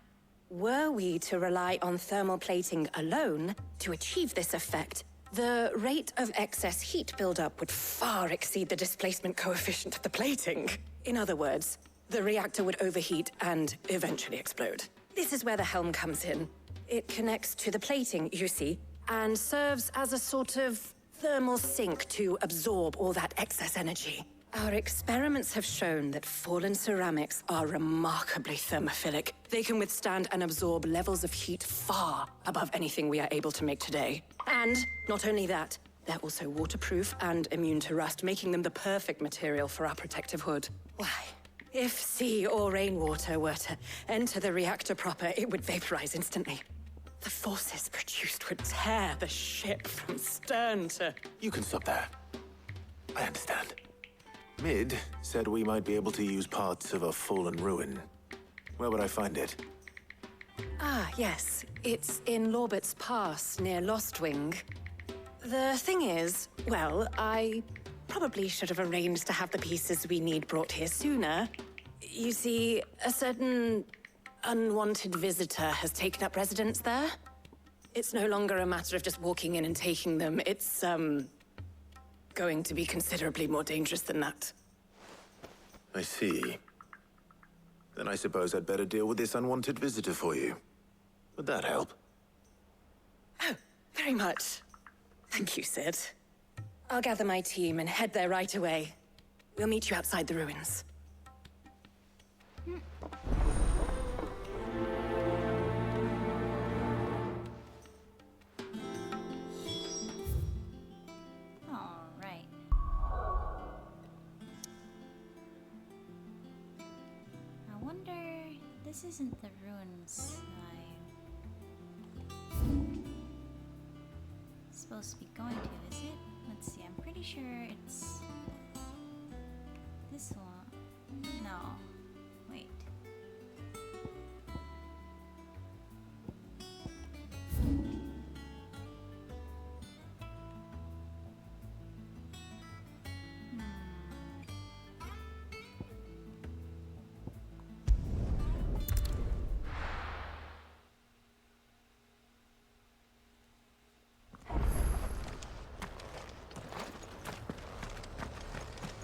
were we to rely on thermal plating alone to achieve this effect, the rate of excess heat buildup would far exceed the displacement coefficient of the plating. In other words, the reactor would overheat and eventually explode. This is where the helm comes in. It connects to the plating, you see, and serves as a sort of thermal sink to absorb all that excess energy. Our experiments have shown that fallen ceramics are remarkably thermophilic. They can withstand and absorb levels of heat far above anything we are able to make today. And not only that, they're also waterproof and immune to rust, making them the perfect material for our protective hood. Why, if sea or rainwater were to enter the reactor proper, it would vaporize instantly. The forces produced would tear the ship from stern to... You can stop there. I understand. Mid said we might be able to use parts of a fallen ruin. Where would I find it? Ah, yes. It's in Lorbert's Pass, near Lostwing. The thing is, well, I probably should have arranged to have the pieces we need brought here sooner. You see, a certain unwanted visitor has taken up residence there. It's no longer a matter of just walking in and taking them. It's, going to be considerably more dangerous than that. I see. Then I suppose I'd better deal with this unwanted visitor for you. Would that help? Oh, very much. Thank you, Sid. I'll gather my team and head there right away. We'll meet you outside the ruins. This isn't the ruins I'm supposed to be going to, is it? Let's see, I'm pretty sure it's this one. No, wait.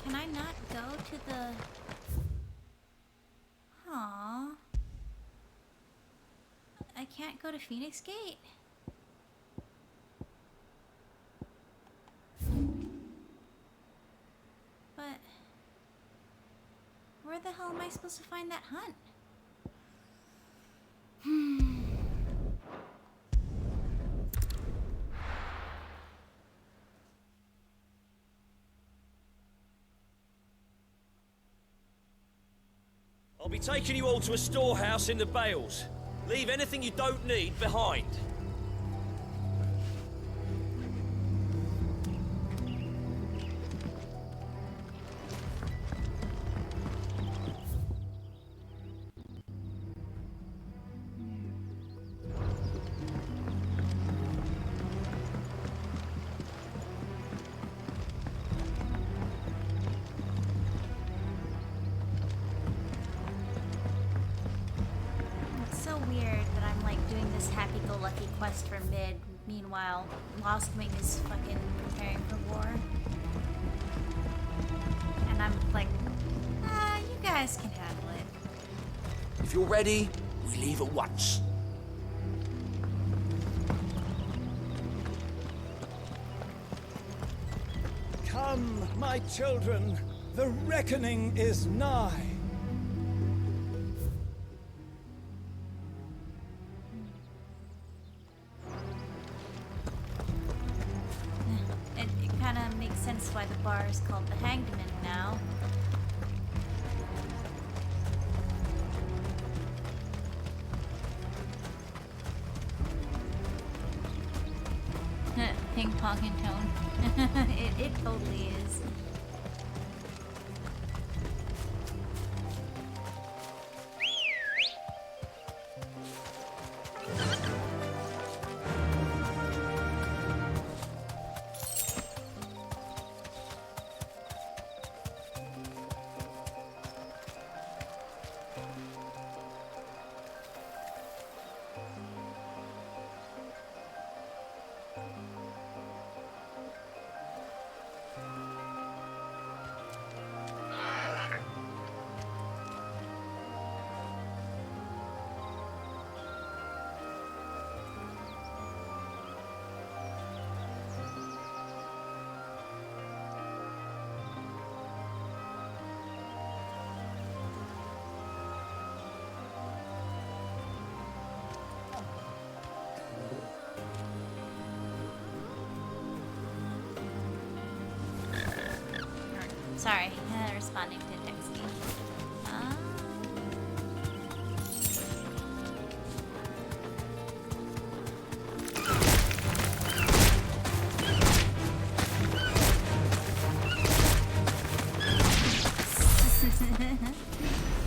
Can I not go to the... Aww. I can't go to Phoenix Gate? But... where the hell am I supposed to find that hunt? I'll be taking you all to a storehouse in the Bales. Leave anything you don't need behind. Happy-go-lucky quest for Mid. Meanwhile, Lostwing is fucking preparing for war. And I'm like, you guys can handle it. If you're ready, we leave at once. Come, my children, the reckoning is nigh. It kind of makes sense why the bar is called the Hanged Man now. ping ponging tone. it totally is. Sorry, responding to texting.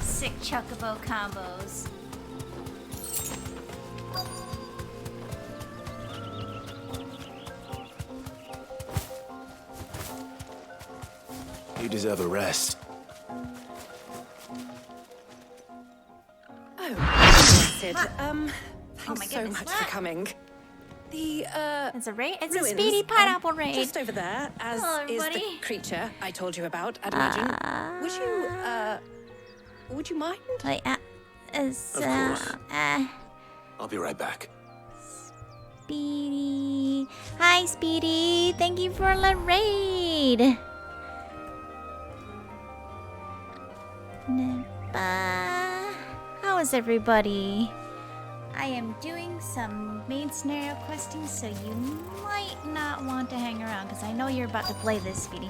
Sick chocobo combos. You deserve a rest. Oh, Sid. my Thanks so goodness, much what? for coming. The, It's a raid? It's ruins, a speedy pineapple raid. Just over there, as Hello, is the everybody. creature I told you about, I'd imagine. Would you mind? Wait, Of course. I'll be right back. Speedy. Hi, Speedy. Thank you for the raid. How is everybody? I am doing some main scenario questing, so you might not want to hang around because I know you're about to play this, Speedy.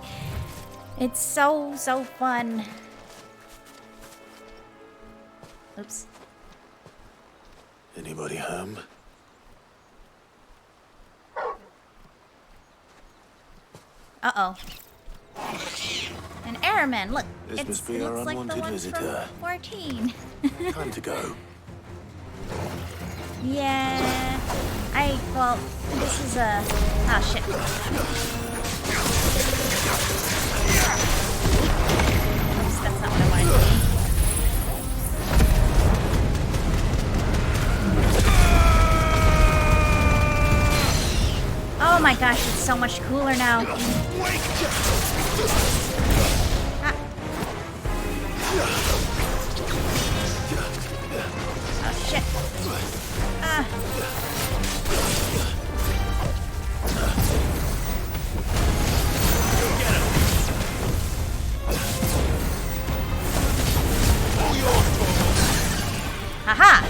It's so fun. Oops. Anybody home? Uh-oh. An airman, look. This must be it our looks like the unwanted one visitor. from 14. Time to go. Yeah. Well, this is a... Oh, shit. Oops, that's not what I wanted to be. Oh my gosh, it's so much cooler now. Ah. Oh shit. Ah. Haha.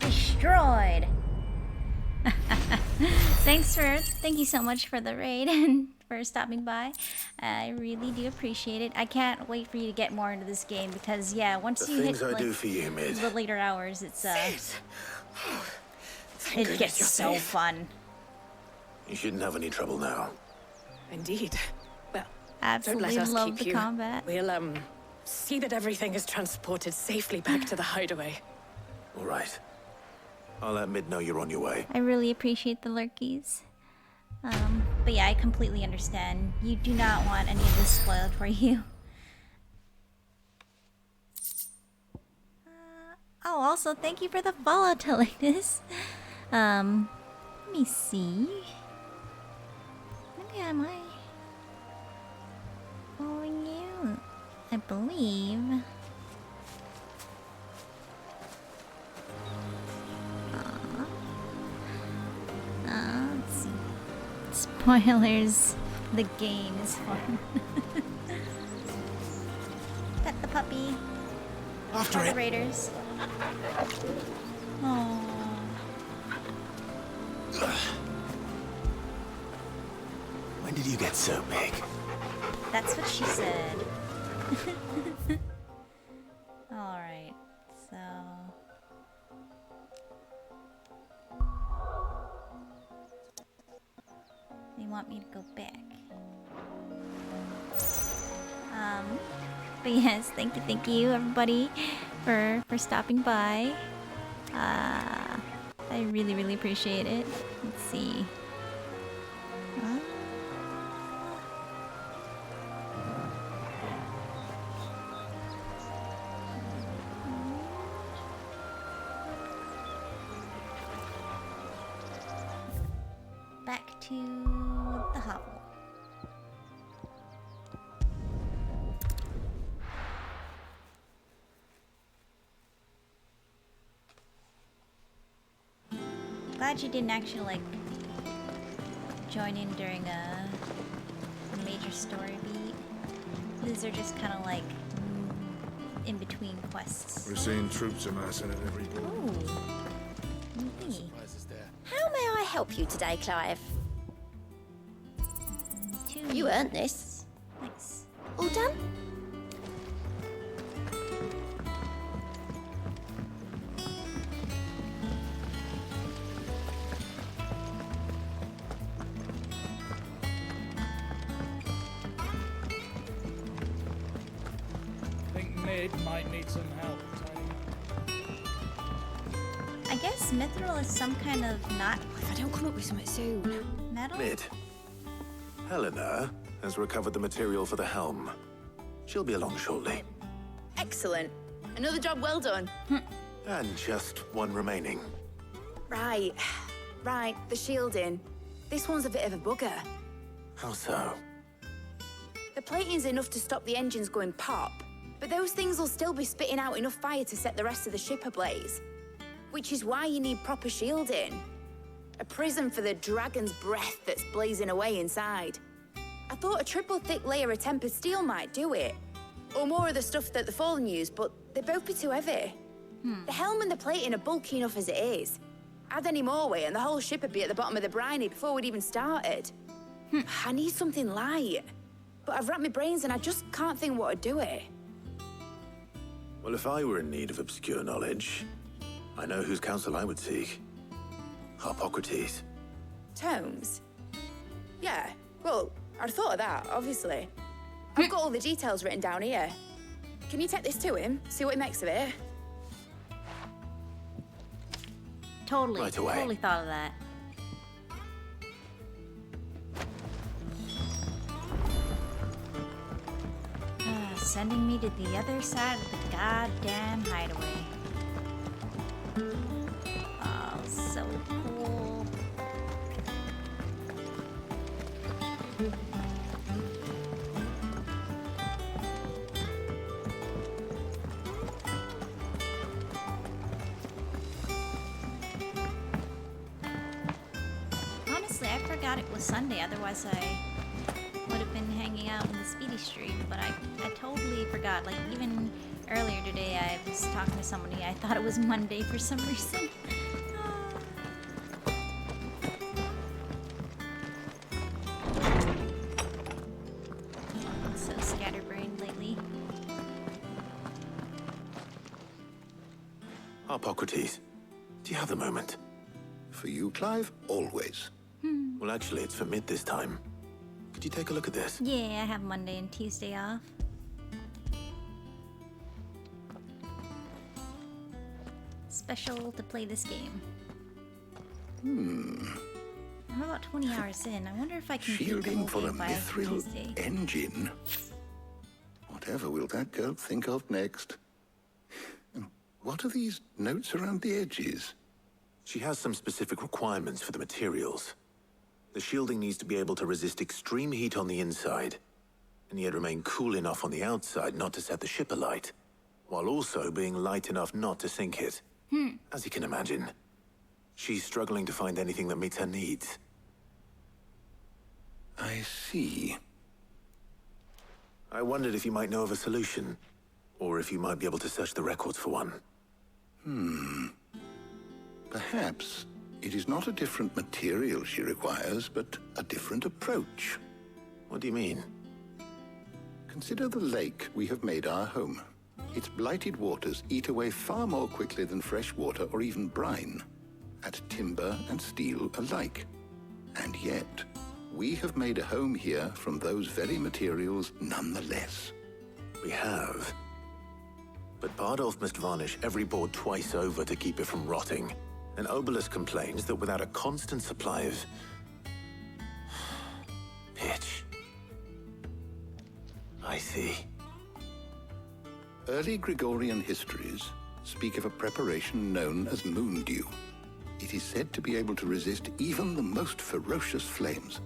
Destroyed. Thank you so much for the raid and for stopping by. I really do appreciate it. I can't wait for you to get more into this game because yeah, once The you hit things I like, do for you, Mid. the later hours, it's Thank it goodness gets you're so safe. fun. You shouldn't have any trouble now. Indeed. Well, Absolutely don't let us love keep the you. combat. We'll, see that everything is transported safely back to the hideaway. All right. I'll let Mid know you're on your way. I really appreciate the lurkies. But yeah, I completely understand. You do not want any of this spoiled for you. Oh, also, thank you for the follow, Teletus. Let me see. Maybe I might following you. I believe. Let's see. Spoilers. The game is fun. Pet the puppy. After the it. Raiders. Oh. When did did you get so big? That's what she said. Alright, so... They want me to go back. But yes, thank you everybody for stopping by. I really appreciate it. Let's see. Back to the hovel. Glad you didn't actually like join in during a major story beat. These are just kind of like in between quests. We're seeing troops amassing at every door. How may I help you today, Clive? You earned this. Thanks. All done? I think Mid might need some help. I guess mithril is some kind of not. If I don't come up with something soon. Metal? Mid. Helena has recovered the material for the helm. She'll be along shortly. Excellent. Another job well done. And just one remaining. Right. The shielding. This one's a bit of a bugger. How so? The plating's enough to stop the engines going pop, but those things will still be spitting out enough fire to set the rest of the ship ablaze. Which is why you need proper shielding. A prison for the dragon's breath that's blazing away inside. I thought a triple thick layer of tempered steel might do it. Or more of the stuff that the Fallen use, but they'd both be too heavy. The helm and the plating are bulky enough as it is. Add any more weight and the whole ship would be at the bottom of the briny before we'd even started. I need something light. But I've racked my brains and I just can't think what would do it. Well, if I were in need of obscure knowledge, I know whose counsel I would seek. Harpocrates. Tomes? Yeah, well, I'd thought of that, obviously. I've got all the details written down here. Can you take this to him, see what he makes of it? Totally, Right away. totally thought of that. Sending me to the other side of the goddamn hideaway. Oh, so cool. Honestly, I forgot it was Sunday, otherwise I would have been hanging out in the Speedy stream, but I totally forgot. Like, even earlier today, I was talking to somebody, I thought it was Monday for some reason. I'm so scatterbrained lately. Harpocrates, do you have a moment? For you, Clive? Always. Well, actually, it's for Mid this time. Could you take a look at this? Yeah, I have Monday and Tuesday off. Special to play this game. I'm about 20 hours in. I wonder if I can beat the Shielding whole for a game by mithril Tuesday. engine. Whatever will that girl think of next? And what are these notes around the edges? She has some specific requirements for the materials. The shielding needs to be able to resist extreme heat on the inside, and yet remain cool enough on the outside not to set the ship alight, while also being light enough not to sink it. As you can imagine, she's struggling to find anything that meets her needs. I see. I wondered if you might know of a solution, or if you might be able to search the records for one. Perhaps it is not a different material she requires, but a different approach. What do you mean? Consider the lake we have made our home. Its blighted waters eat away far more quickly than fresh water or even brine, at timber and steel alike. And yet, we have made a home here from those very materials nonetheless. We have. But Bardolph must varnish every board twice over to keep it from rotting. And Obelisk complains that without a constant supply of pitch. I see. Early Gregorian histories speak of a preparation known as moon dew. It is said to be able to resist even the most ferocious flames.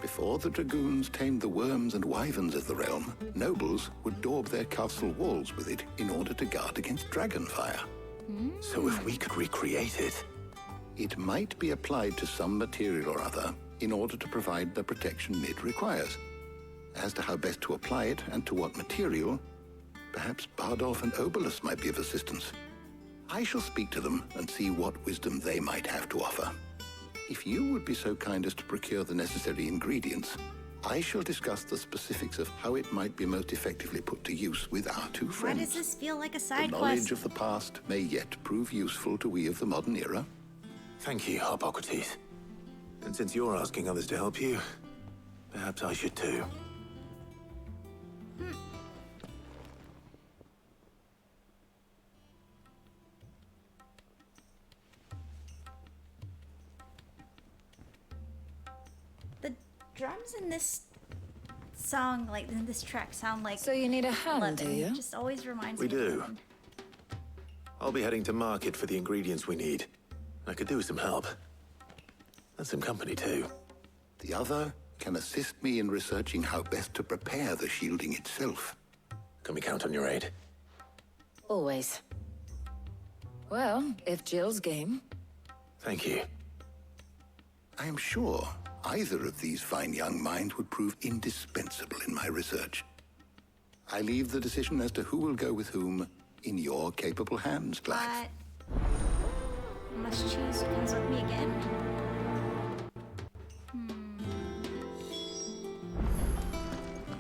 Before the dragoons tamed the worms and wyverns of the realm, nobles would daub their castle walls with it in order to guard against dragonfire. So if we could recreate it... It might be applied to some material or other in order to provide the protection it requires. As to how best to apply it and to what material, perhaps Bardolph and Obelisk might be of assistance. I shall speak to them and see what wisdom they might have to offer. If you would be so kind as to procure the necessary ingredients, I shall discuss the specifics of how it might be most effectively put to use with our two Why friends. does this feel like a The side knowledge quest? of the past may yet prove useful to we of the modern era. Thank you, Harpocrates. And since you're asking others to help you, perhaps I should too. The drums in this song, like in this track, sound like. So you need a hand, London. do you? It just always reminds We me of do. London. I'll be heading to market for the ingredients we need. I could do with some help. And some company too. The other can assist me in researching how best to prepare the shielding itself. Can we count on your aid? Always. Well, if Jill's game. Thank you. I am sure either of these fine young minds would prove indispensable in my research. I leave the decision as to who will go with whom in your capable hands, Clive. Must choose who comes with me again.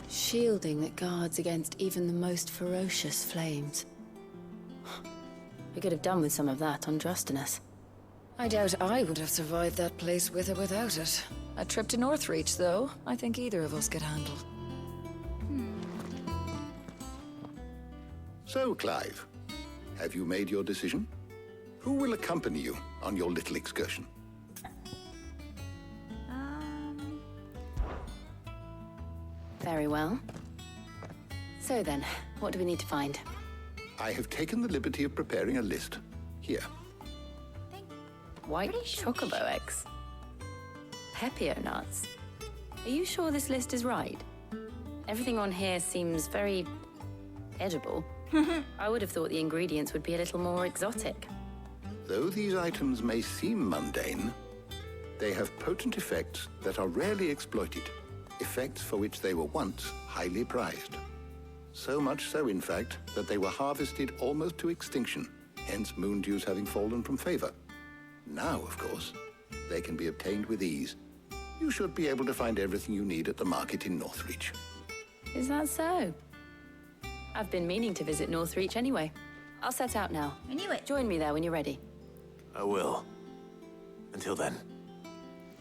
Shielding that guards against even the most ferocious flames. We could have done with some of on Drustinus. I doubt I would have survived that place with or without it. A trip to Northreach, though, I think either of us could handle. So, Clive, have you made your decision? Who will accompany you on your little excursion? Very well. So then, what do we need to find? I have taken the liberty of preparing a list. Here. White chocobo eggs. Pepio nuts. Are you sure this list is right? Everything on here seems very edible. I would have thought the ingredients would be a little more exotic. Though these items may seem mundane, they have potent effects that are rarely exploited, effects for which they were once highly prized. So much so, in fact, that they were harvested almost to extinction, hence moon dews having fallen from favor. Now, of course, they can be obtained with ease. You should be able to find everything you need at the market in Northreach. Is that so? I've been meaning to visit Northreach anyway. I'll set out now. I knew it. Join me there when you're ready. I will. Until then.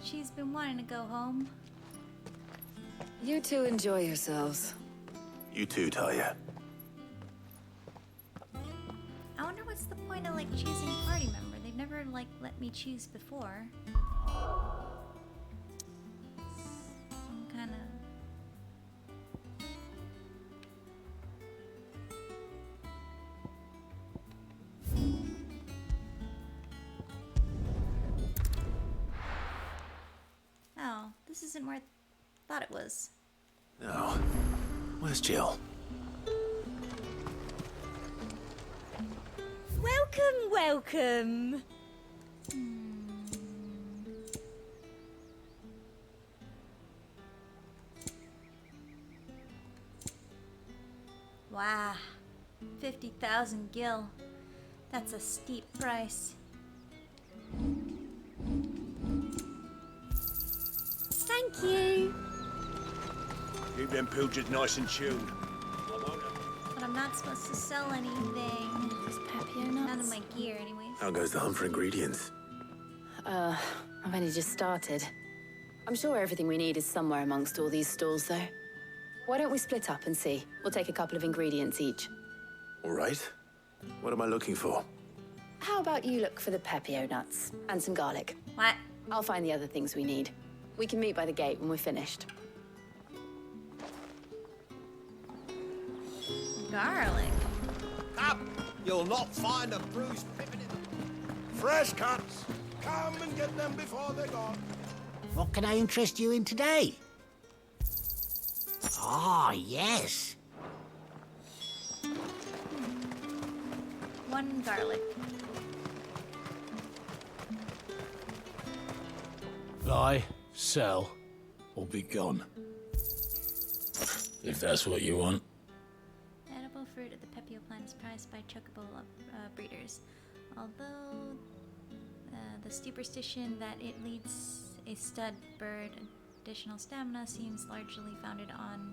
She's been wanting to go home. You two enjoy yourselves. You too, Talia. I wonder what's the point of like choosing a party member. They've never like let me choose before. I'm kind of. Oh, this isn't where I thought it was. No. Where's Jill? Welcome, welcome. Wow. 50,000 gil. That's a steep price. Thank you. Keep them pilchards nice and chilled. But I'm not supposed to sell anything. None of my gear, anyways. How goes the hunt for ingredients? I've only just started. I'm sure everything we need is somewhere amongst all these stalls, though. Why don't we split up and see? We'll take a couple of ingredients each. All right. What am I looking for? How about you look for the pepio nuts and some garlic? What? I'll find the other things we need. We can meet by the gate when we're finished. Garlic. Up! You'll not find a bruised pippin in the... Fresh cuts. Come and get them before they're gone. What can I interest you in today? Ah, yes. One garlic. Buy, sell, or be gone. If that's what you want. Edible fruit of the pepio plant is prized by chocobo breeders. Although the superstition that it leads a stud bird additional stamina seems largely founded on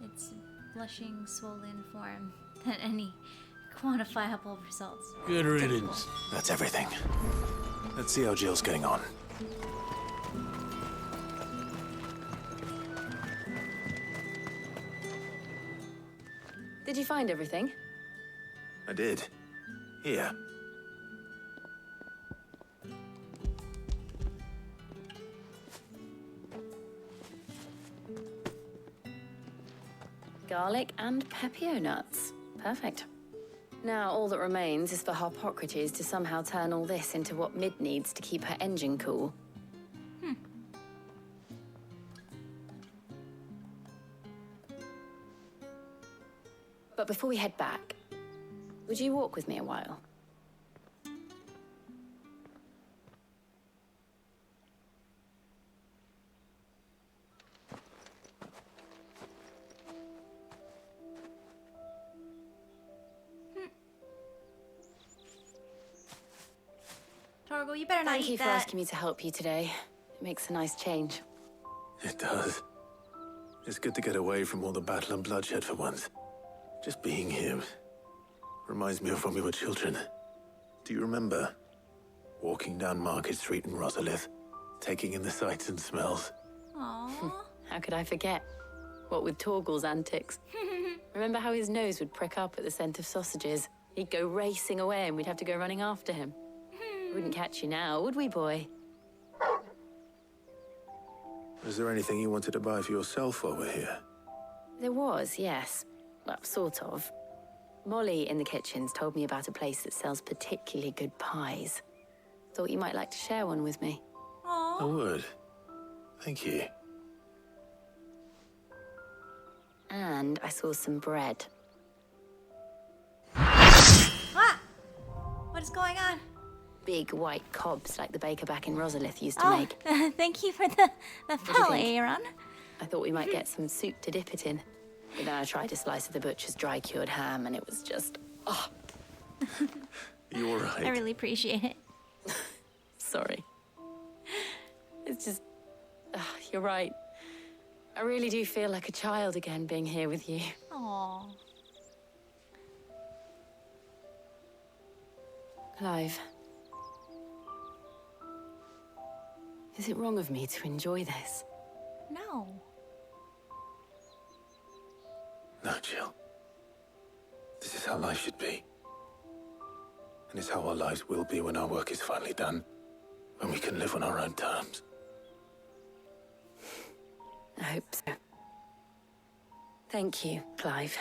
its blushing, swollen form than any quantifiable results. Good riddance. That's everything. Let's see how Jill's getting on. Did you find everything? I did. Here. Garlic and pepio nuts. Perfect. Now all that remains is for Harpocrates to somehow turn all this into what Mid needs to keep her engine cool. But before we head back, would you walk with me a while? Torgal, you better not Thank eat you for that. asking me to help you today. It makes a nice change. It does. It's good to get away from all the battle and bloodshed for once. Just being here reminds me of when we were children. Do you remember? Walking down Market Street in Rosalith, taking in the sights and smells. Aww. How could I forget? What with Torgal's antics. Remember how his nose would prick up at the scent of sausages? He'd go racing away and we'd have to go running after him. Wouldn't catch you now, would we, boy? Was there anything you wanted to buy for yourself while we're here? There was, yes. Well, sort of. Molly in the kitchens told me about a place that sells particularly good pies. Thought you might like to share one with me. Aww. I would. Thank you. And I saw some bread. Ah! What is going on? Big white cobs like the baker back in Rosalith used to Oh, make. thank you for the do you palette, think? Aaron. I thought we might get some soup to dip it in. But then I tried a slice of the butcher's dry-cured ham and it was just... Oh, You're right. I really appreciate it. sorry. It's just... you're right. I really do feel like a child again being here with you. Aww. Clive. Is it wrong of me to enjoy this? No. No, Jill. This is how life should be. And it's how our lives will be when our work is finally done. When we can live on our own terms. I hope so. Thank you, Clive.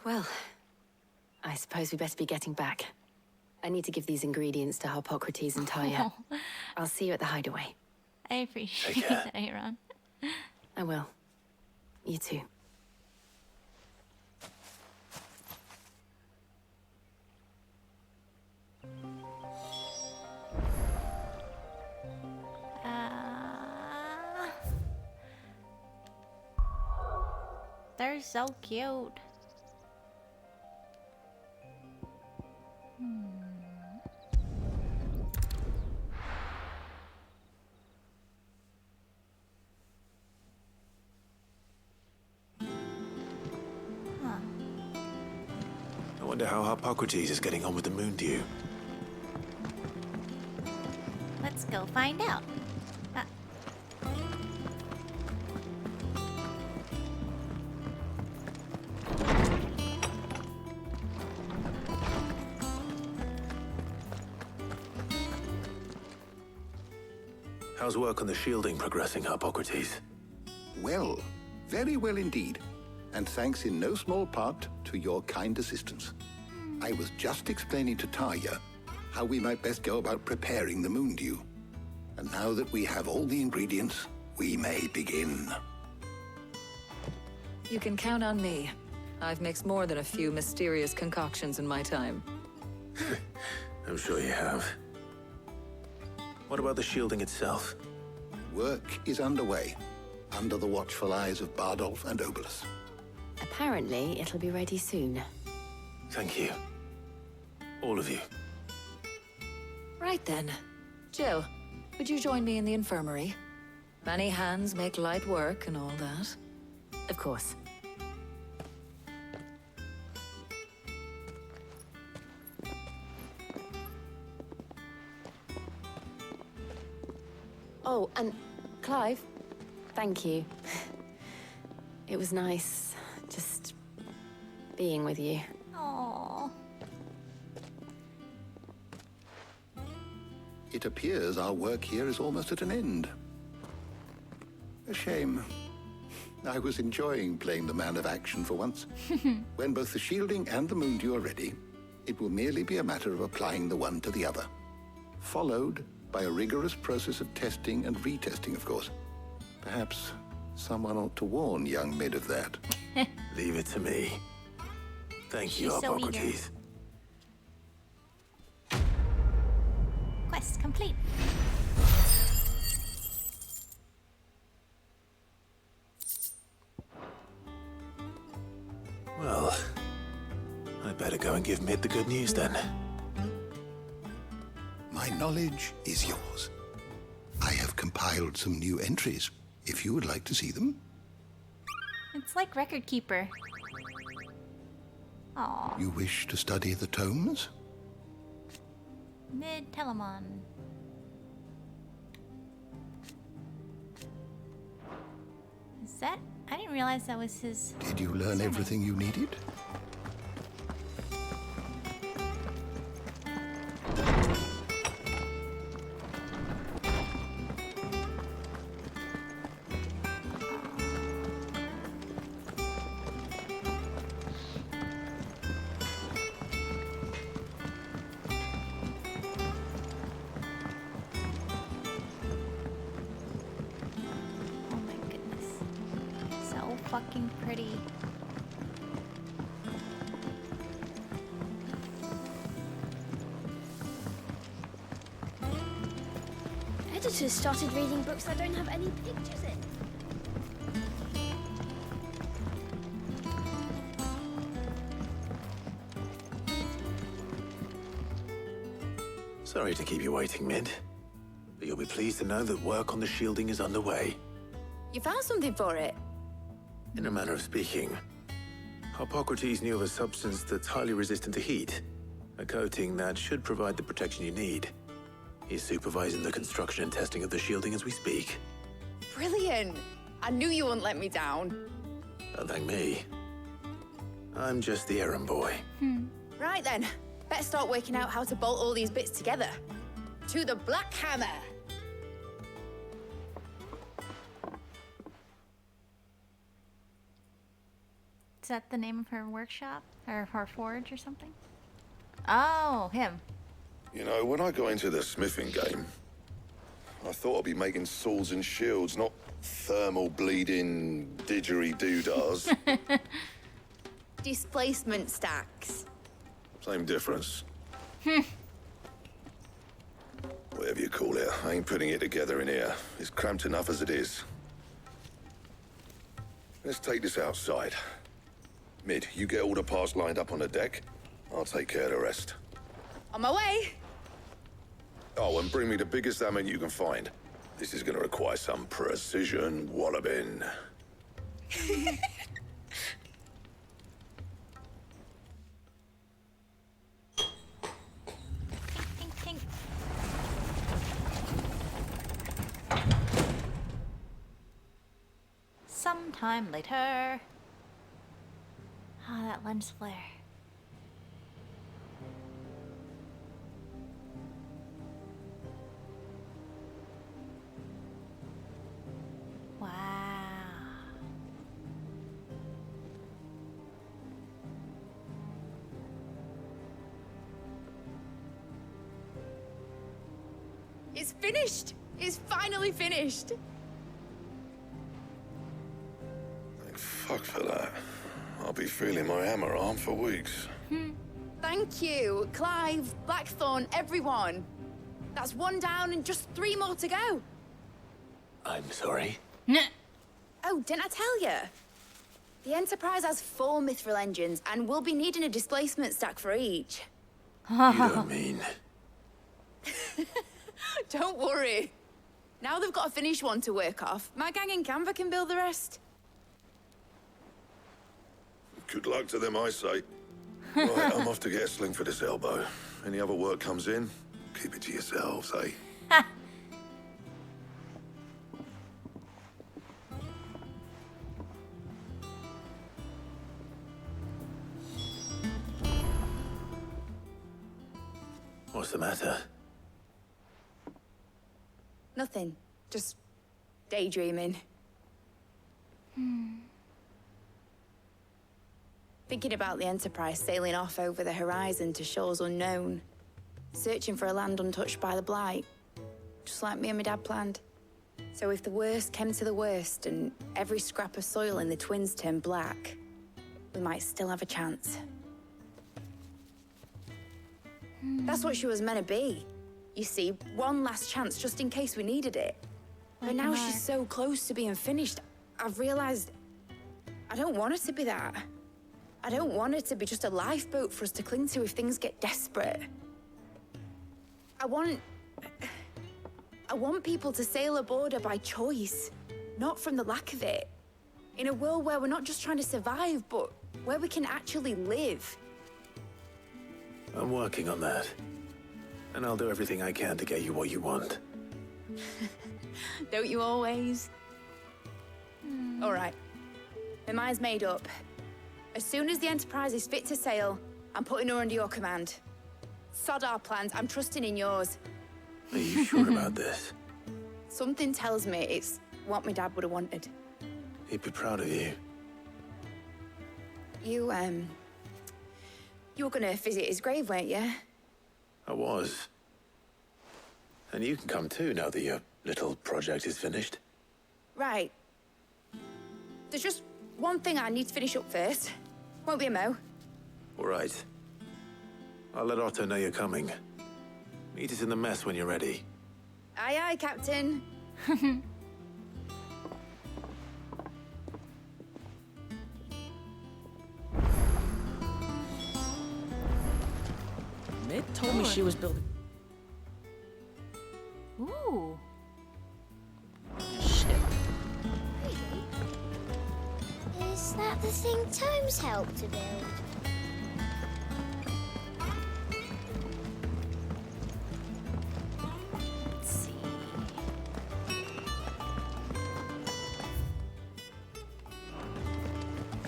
Well, I suppose we better be getting back. I need to give these ingredients to Harpocrates and Talia. I'll see you at the hideaway. I appreciate that, Aaron. I will. You too. They're so cute. I wonder how Hippocrates is getting on with the moon dew. Let's go find out. How's work on the shielding progressing, Hippocrates? Well, very well indeed. And thanks in no small part to your kind assistance. I was just explaining to Tarja how we might best go about preparing the moon dew. And now that we have all the ingredients, we may begin. You can count on me. I've mixed more than a few mysterious concoctions in my time. I'm sure you have. What about the shielding itself? Work is underway, under the watchful eyes of Bardolph and Obolus. Apparently, it'll be ready soon. Thank you. All of you. Right then. Jill, would you join me in the infirmary? Many hands make light work and all that. Of course. Oh, and Clive, thank you. It was nice just being with you. Aww. It appears our work here is almost at an end. A shame. I was enjoying playing the man of action for once. When both the shielding and the moon dew are ready, it will merely be a matter of applying the one to the other. Followed by a rigorous process of testing and retesting, of course. Perhaps someone ought to warn young Mid of that. Leave it to me. Thank you, She's so Hippocrates. Quest complete. Well, I better go and give Mid the good news then. My knowledge is yours. I have compiled some new entries, if you would like to see them. It's like Record Keeper. Aw. You wish to study the tomes? Mid Telemon. Is that? I didn't realize that was his. Did you learn everything you needed? Fucking pretty. Editors started reading books that don't have any pictures in. Sorry to keep you waiting, Mid. But you'll be pleased to know that work on the shielding is underway. You found something for it? In a manner of speaking, Hippocrates knew of a substance that's highly resistant to heat, a coating that should provide the protection you need. He's supervising the construction and testing of the shielding as we speak. Brilliant! I knew you wouldn't let me down. Don't thank me. I'm just the errand boy. Right then, better start working out how to bolt all these bits together. To the Black Hammer! Is that the name of her workshop? Or her forge or something? Oh, him. You know, when I got into the smithing game, I thought I'd be making swords and shields, not thermal bleeding didgeridoo-dahs. Displacement stacks. Same difference. Whatever you call it, I ain't putting it together in here. It's cramped enough as it is. Let's take this outside. Mid, you get all the parts lined up on the deck. I'll take care of the rest. On my way. Oh, and bring me the biggest salmon you can find. This is gonna require some precision walloping. Tink, tink. Sometime later. Ah, that lens flare. Wow. It's finished. It's finally finished. Thank fuck for that. I'll be feeling my hammer arm for weeks. Thank you, Clive, Blackthorn, everyone. That's one down and just 3 more to go. I'm sorry. Oh, didn't I tell you? The Enterprise has 4 mithril engines, and we'll be needing a displacement stack for each. You don't mean... Don't worry. Now they've got a finished one to work off. My gang in Canva can build the rest. Good luck to them, I say. Right, I'm off to get a sling for this elbow. Any other work comes in, keep it to yourselves, eh? What's the matter? Nothing. Just daydreaming. Thinking about the Enterprise sailing off over the horizon to shores unknown. Searching for a land untouched by the Blight. Just like me and my dad planned. So if the worst came to the worst and every scrap of soil in the Twins turned black, we might still have a chance. That's what she was meant to be. You see, one last chance just in case we needed it. But now she's so close to being finished, I've realized I don't want her to be that. I don't want her to be just a lifeboat for us to cling to if things get desperate. I want people to sail aboard her by choice, not from the lack of it. In a world where we're not just trying to survive, but where we can actually live. I'm working on that. And I'll do everything I can to get you what you want. Don't you always? All right. My mind's made up. As soon as the Enterprise is fit to sail, I'm putting her under your command. Sod our plans, I'm trusting in yours. Are you sure about this? Something tells me it's what my dad would have wanted. He'd be proud of you. You were gonna visit his grave, weren't you? I was. And you can come too now that your little project is finished. Right. There's just one thing I need to finish up first. Won't be a mo. All right. I'll let Otto know you're coming. Meet us in the mess when you're ready. Aye, aye, Captain. Mid told me she was building. Ooh. Shit. Is that the thing Tomes helped to build? Let's see.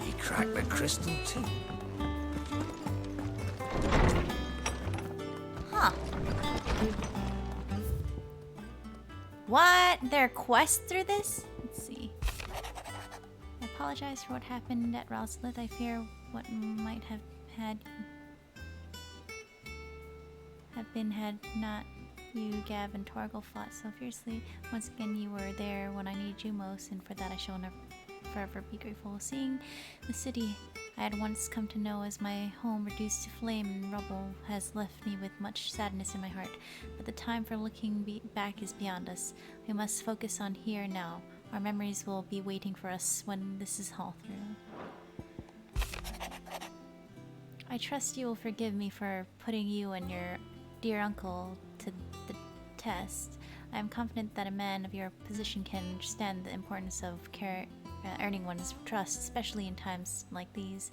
He cracked the crystal too. Huh. What? There are quests through this? Let's see. I apologize for what happened at Ralslith. I fear what might have been had not you, Gav, and Torgal fought so fiercely. Once again, you were there when I needed you most, and for that I shall never forever be grateful. Seeing the city I had once come to know as my home reduced to flame and rubble has left me with much sadness in my heart. But the time for looking back is beyond us. We must focus on here and now. Our memories will be waiting for us when this is all through. I trust you will forgive me for putting you and your dear uncle to the test. I am confident that a man of your position can understand the importance of earning one's trust, especially in times like these.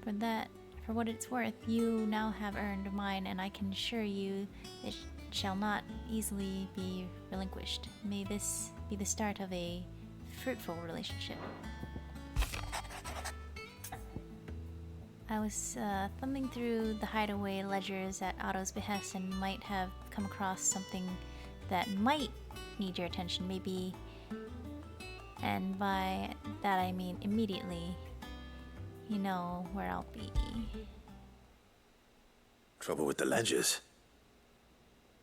For what it's worth, you now have earned mine, and I can assure you it shall not easily be relinquished. May this be the start of a fruitful relationship. I was thumbing through the hideaway ledgers at Otto's behest and might have come across something that might need your attention, maybe. And by that I mean immediately. You know where I'll be. Trouble with the ledgers?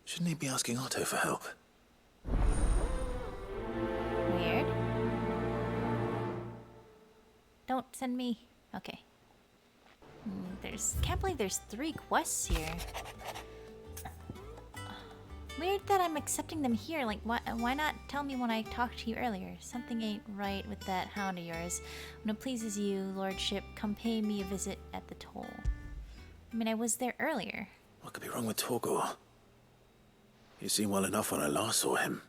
Shouldn't he be asking Otto for help? Weird. Don't send me. Okay. Can't believe there's 3 quests here. Weird that I'm accepting them here. Like, why not tell me when I talked to you earlier? Something ain't right with that hound of yours. When it pleases you, lordship, come pay me a visit at the toll. I mean, I was there earlier. What could be wrong with Torgor? He seemed well enough when I last saw him.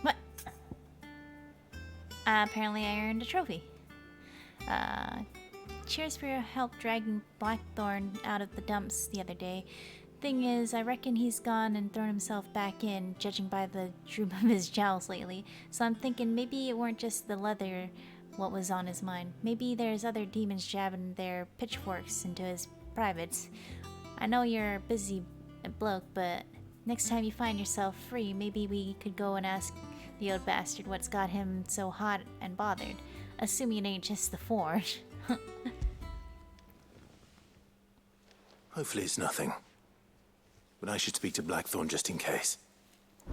What? Apparently I earned a trophy. Cheers for your help dragging Blackthorn out of the dumps the other day. Thing is, I reckon he's gone and thrown himself back in, judging by the droop of his jowls lately. So I'm thinking maybe it weren't just the leather what was on his mind. Maybe there's other demons jabbing their pitchforks into his privates. I know you're a busy bloke, but next time you find yourself free, maybe we could go and ask the old bastard what's got him so hot and bothered. Assuming it ain't just the forge. Hopefully it's nothing. But I should speak to Blackthorn just in case.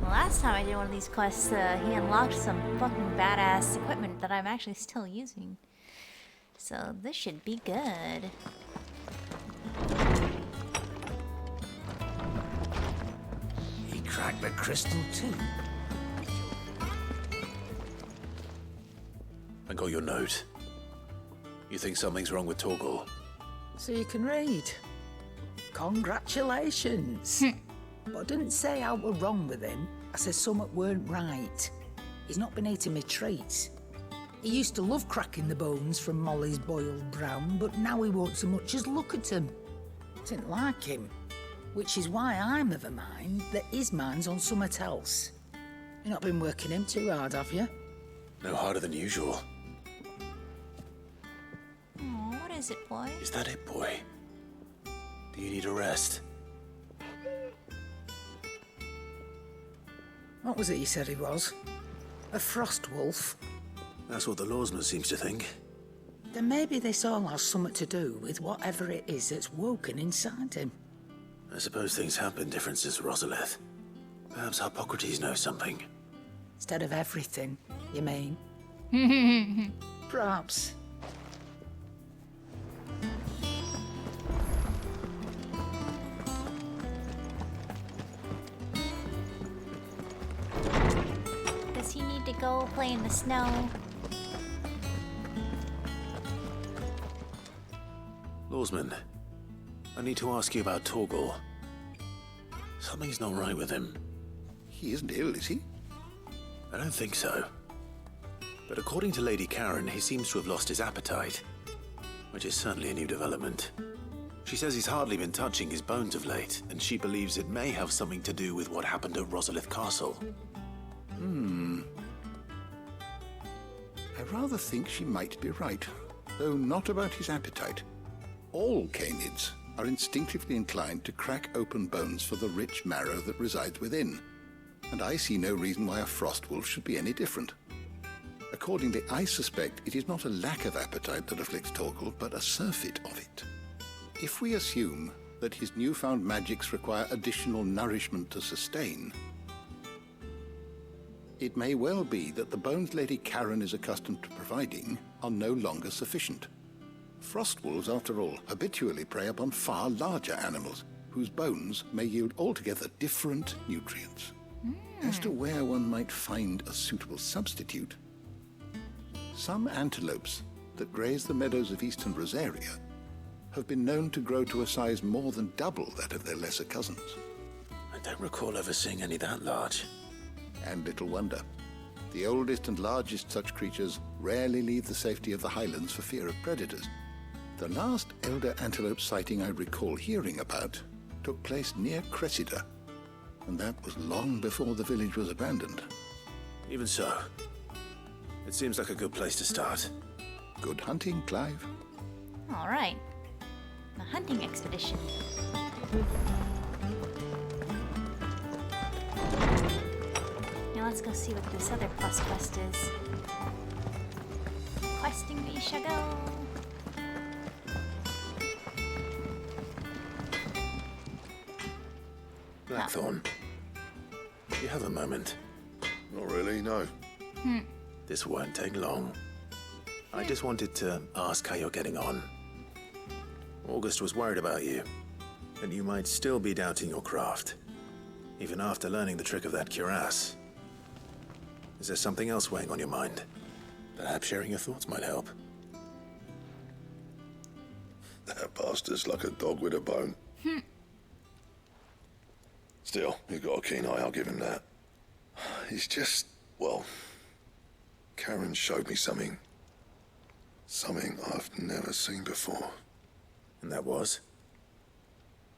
The last time I did one of these quests, he unlocked some fucking badass equipment that I'm actually still using. So this should be good. He cracked the crystal too. I got your note. You think something's wrong with Torgor? So you can read. Congratulations. But I didn't say I were wrong with him. I said something weren't right. He's not been eating me treats. He used to love cracking the bones from Molly's boiled brown, but now he won't so much as look at them. Didn't like him. Which is why I'm of a mind that his mind's on something else. You've not been working him too hard, have you? No harder than usual. Oh, what is it, boy? Is that it, boy? Do you need a rest? What was it you said he was? A frost wolf? That's what the lawsman seems to think. Then maybe this all has something to do with whatever it is that's woken inside him. I suppose things have been different since Rosalith. Perhaps Hippocrates knows something. Instead of everything, you mean? Perhaps. Does he need to go play in the snow? Lawsman, I need to ask you about Torgor. Something's not right with him. He isn't ill, is he? I don't think so. But according to Lady Karen, he seems to have lost his appetite, which is certainly a new development. She says he's hardly been touching his bones of late, and she believes it may have something to do with what happened at Rosalith Castle. I rather think she might be right, though not about his appetite. All canids are instinctively inclined to crack open bones for the rich marrow that resides within, and I see no reason why a frost wolf should be any different. Accordingly, I suspect it is not a lack of appetite that afflicts Torgor, but a surfeit of it. If we assume that his newfound magics require additional nourishment to sustain, it may well be that the bones Lady Karen is accustomed to providing are no longer sufficient. Frost wolves, after all, habitually prey upon far larger animals, whose bones may yield altogether different nutrients. As to where one might find a suitable substitute, some antelopes that graze the meadows of eastern Rosaria have been known to grow to a size more than double that of their lesser cousins. I don't recall ever seeing any that large. And little wonder. The oldest and largest such creatures rarely leave the safety of the highlands for fear of predators. The last elder antelope sighting I recall hearing about took place near Cressida, and that was long before the village was abandoned. Even so, it seems like a good place to start. Good hunting, Clive. All right. The hunting expedition. Now let's go see what this other plus quest is. Questing we shall go. Blackthorn, do you have a moment? Not really, no. This won't take long. I just wanted to ask how you're getting on. August was worried about you, and you might still be doubting your craft, even after learning the trick of that cuirass. Is there something else weighing on your mind? Perhaps sharing your thoughts might help. That bastard's like a dog with a bone. Still, he's got a keen eye, I'll give him that. He's just, well, Karen showed me something. Something I've never seen before. And that was?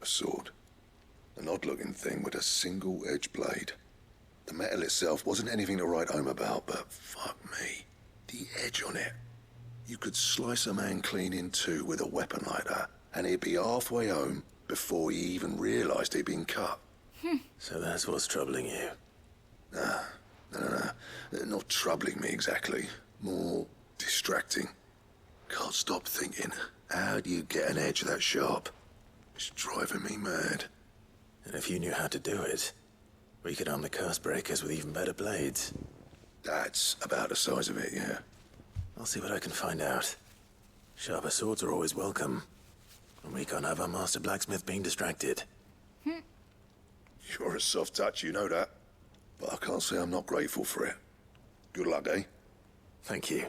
A sword. An odd-looking thing with a single-edged blade. The metal itself wasn't anything to write home about, but fuck me. The edge on it. You could slice a man clean in two with a weapon like that, and he'd be halfway home before he even realised he'd been cut. So that's what's troubling you. No. Not troubling me exactly. More distracting. Can't stop thinking, how do you get an edge that sharp? It's driving me mad. And if you knew how to do it, we could arm the curse breakers with even better blades. That's about the size of it, yeah. I'll see what I can find out. Sharper swords are always welcome. And we can't have our master blacksmith being distracted. You're a soft touch, you know that. But I can't say I'm not grateful for it. Good luck, eh? Thank you.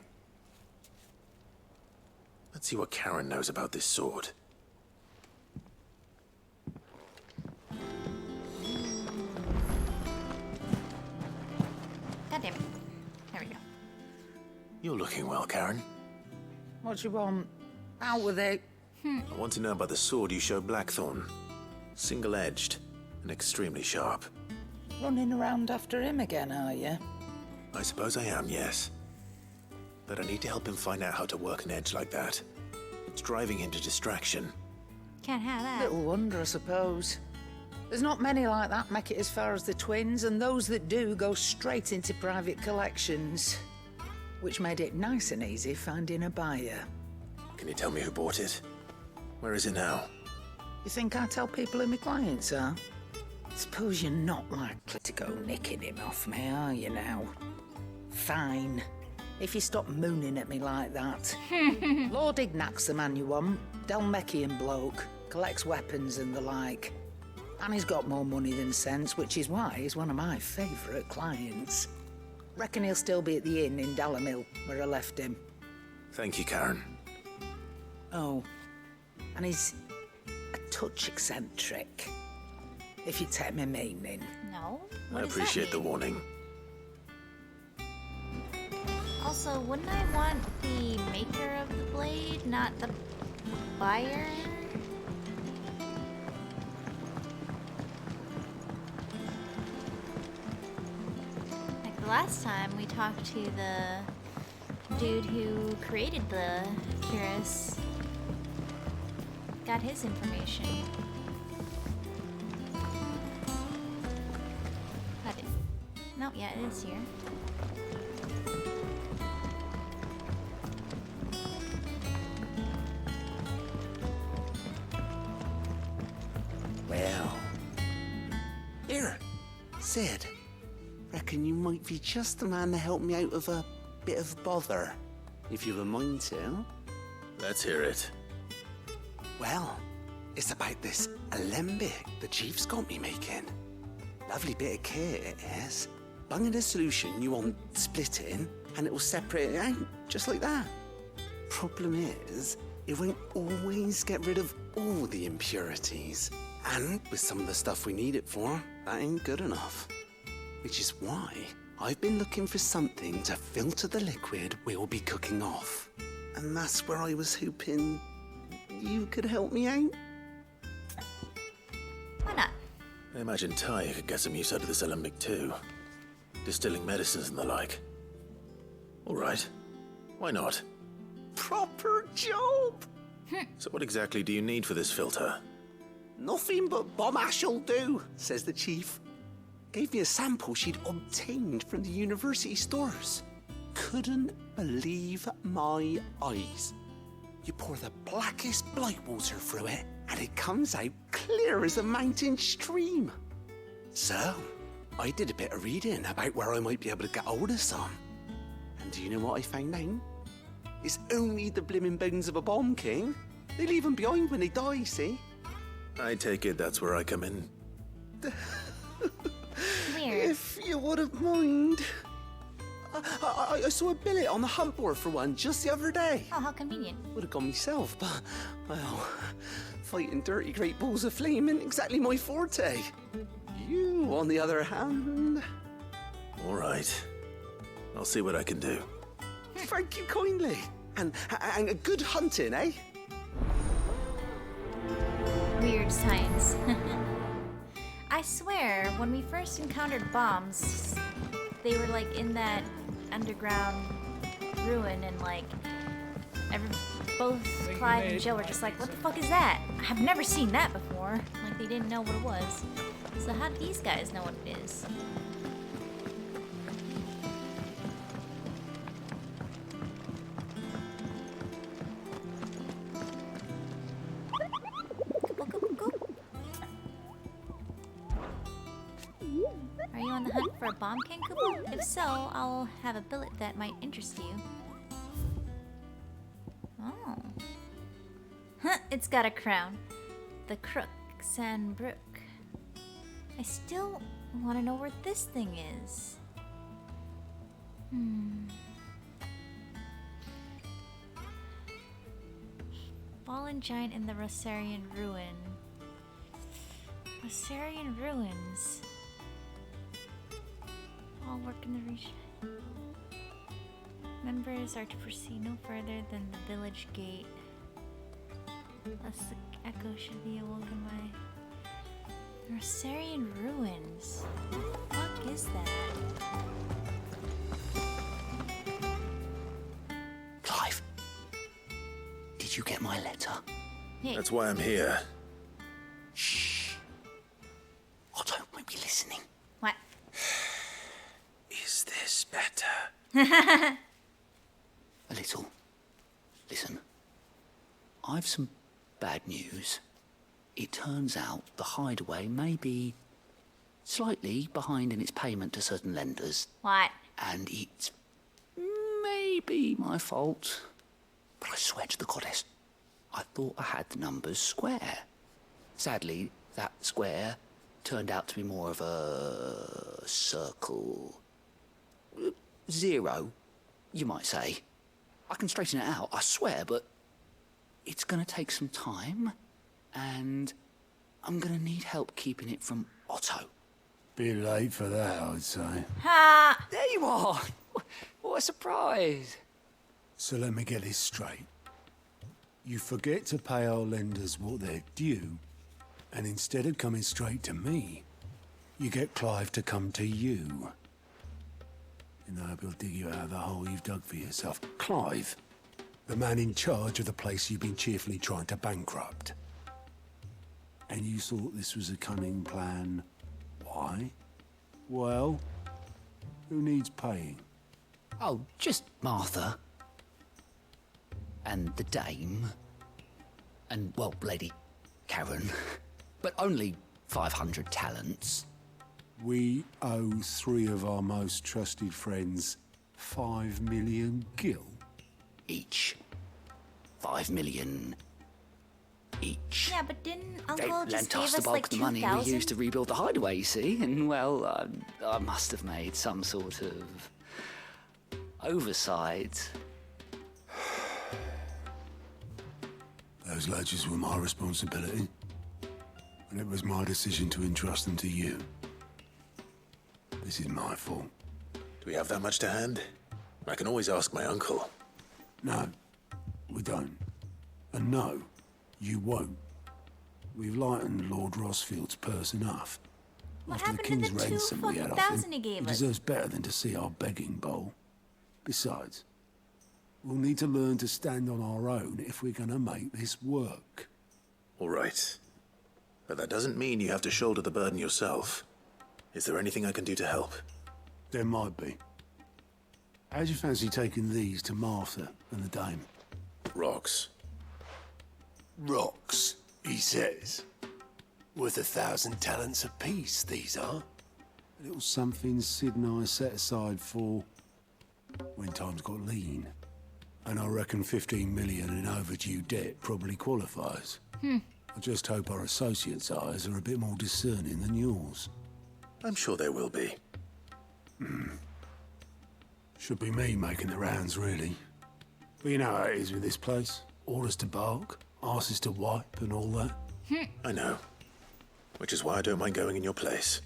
Let's see what Karen knows about this sword. God damn it. There we go. You're looking well, Karen. What do you want? Out with it. I want to know about the sword you showed Blackthorn. Single-edged and extremely sharp. Running around after him again, are you? I suppose I am, yes. But I need to help him find out how to work an edge like that. It's driving him to distraction. Can't have that. Little wonder, I suppose. There's not many like that make it as far as the twins, and those that do go straight into private collections. Which made it nice and easy finding a buyer. Can you tell me who bought it? Where is it now? You think I tell people who my clients are? Suppose you're not likely to go nicking him off me, are you now? Fine. If you stop mooning at me like that. Lord Ignac's the man you want. Dalmekian bloke. Collects weapons and the like. And he's got more money than sense, which is why he's one of my favourite clients. Reckon he'll still be at the inn in Dalamil, where I left him. Thank you, Karen. Oh, and he's a touch eccentric, if you take my meaning. No. I appreciate the warning. Also, wouldn't I want the maker of the blade, not the buyer? Like the last time we talked to the dude who created the cuirass. Got his information. Got it. No, yeah, it is here. Well. Here, Sid. Reckon you might be just the man to help me out of a bit of bother, if you've a mind to. Let's hear it. Well, it's about this alembic the chief's got me making. Lovely bit of kit it is. Bung in a solution you want splitting, and it will separate it out, just like that. Problem is, it won't always get rid of all the impurities. And with some of the stuff we need it for, that ain't good enough. Which is why I've been looking for something to filter the liquid we'll be cooking off. And that's where I was hoping you could help me out. Why not? I imagine Ty could get some use out of this alembic too. Distilling medicines and the like. All right. Why not? Proper job! So what exactly do you need for this filter? Nothing but bomb ash'll do, says the chief. Gave me a sample she'd obtained from the university stores. Couldn't believe my eyes. You pour the blackest blight water through it, and it comes out clear as a mountain stream. So, I did a bit of reading about where I might be able to get hold of some. And do you know what I found out? It's only the blimmin' bones of a bomb king. They leave them behind when they die, see? I take it that's where I come in. Weird. If you wouldn't mind. I saw a billet on the hunt board for one just the other day. Oh, how convenient. Would have gone myself, but, well, fighting dirty great balls of flame isn't exactly my forte. You, on the other hand... All right. I'll see what I can do. Thank you kindly. And a good hunting, eh? Weird science. I swear, when we first encountered bombs, they were like in that underground ruin, and like both Clive and Joe were just like, what the fuck is that? I've never seen that before. Like they didn't know what it was. So how do these guys know what it is? Are you on the hunt for a bomb king, Kubo? If so, I'll have a billet that might interest you. Oh. Huh, it's got a crown. The Crooks and Brook. I still want to know where this thing is. Fallen giant in the Rosarian ruin. Rosarian ruins. All work in the region. Members are to proceed no further than the village gate. Thus the echo should be awoken by Rosarian ruins. What the fuck is that? Clive, did you get my letter? Hey. That's why I'm here. Shh. Otto won't be listening. What? Is this better? A little. Listen. I've some bad news. It turns out the hideaway may be slightly behind in its payment to certain lenders. What? And it's maybe my fault. But I swear to the goddess, I thought I had the numbers square. Sadly, that square turned out to be more of a circle. 0, you might say. I can straighten it out, I swear, but it's gonna take some time, and I'm gonna need help keeping it from Otto. Bit late for that, I'd say. Ha! There you are! What a surprise! So let me get this straight. You forget to pay our lenders what they're due, and instead of coming straight to me, you get Clive to come to you. And I hope he'll dig you out of the hole you've dug for yourself. Clive, the man in charge of the place you've been cheerfully trying to bankrupt. And you thought this was a cunning plan. Why? Well, who needs paying? Oh, just Martha. And the dame. And, well, Lady Karen. But only 500 talents. We owe 3 of our most trusted friends 5 million gil. Each. 5 million each. Yeah, but didn't They Uncle just lent gave us the us bulk like of the money we 2,000? used to rebuild the hideaway, you see, and well, I must have made some sort of oversight. Those ledgers were my responsibility, and it was my decision to entrust them to you. This is my fault. Do we have that much to hand? I can always ask my uncle. No, we don't. And no, you won't. We've lightened Lord Rossfield's purse enough. What After the happened to king's the ransom we had off 2,000 him, he gave us? deserves better than to see our begging bowl. Besides, we'll need to learn to stand on our own if we're gonna make this work. All right. But that doesn't mean you have to shoulder the burden yourself. Is there anything I can do to help? There might be. How'd you fancy taking these to Martha and the dame? Rocks. Rocks, he says. Worth 1,000 talents apiece, these are. A little something Sid and I set aside for when times got lean. And I reckon 15 million in overdue debt probably qualifies. I just hope our associates' eyes are a bit more discerning than yours. I'm sure there will be. Should be me making the rounds, really. But you know how it is with this place. Orders to bark, arses to wipe, and all that. I know. Which is why I don't mind going in your place.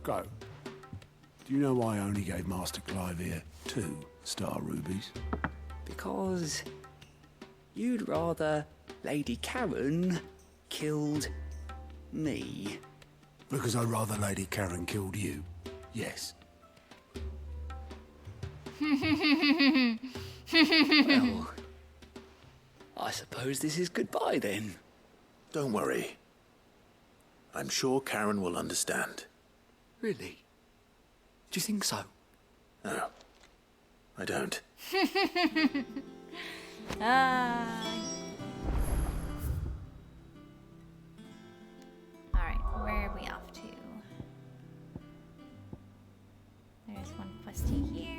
Go. Do you know why I only gave Master Clive here 2 star rubies? Because you'd rather Lady Karen killed me. Because I'd rather Lady Karen killed you. Yes. Well, I suppose this is goodbye then. Don't worry. I'm sure Karen will understand. Really? Do you think so? No. I don't. Alright, where are we off to? There's one questy here.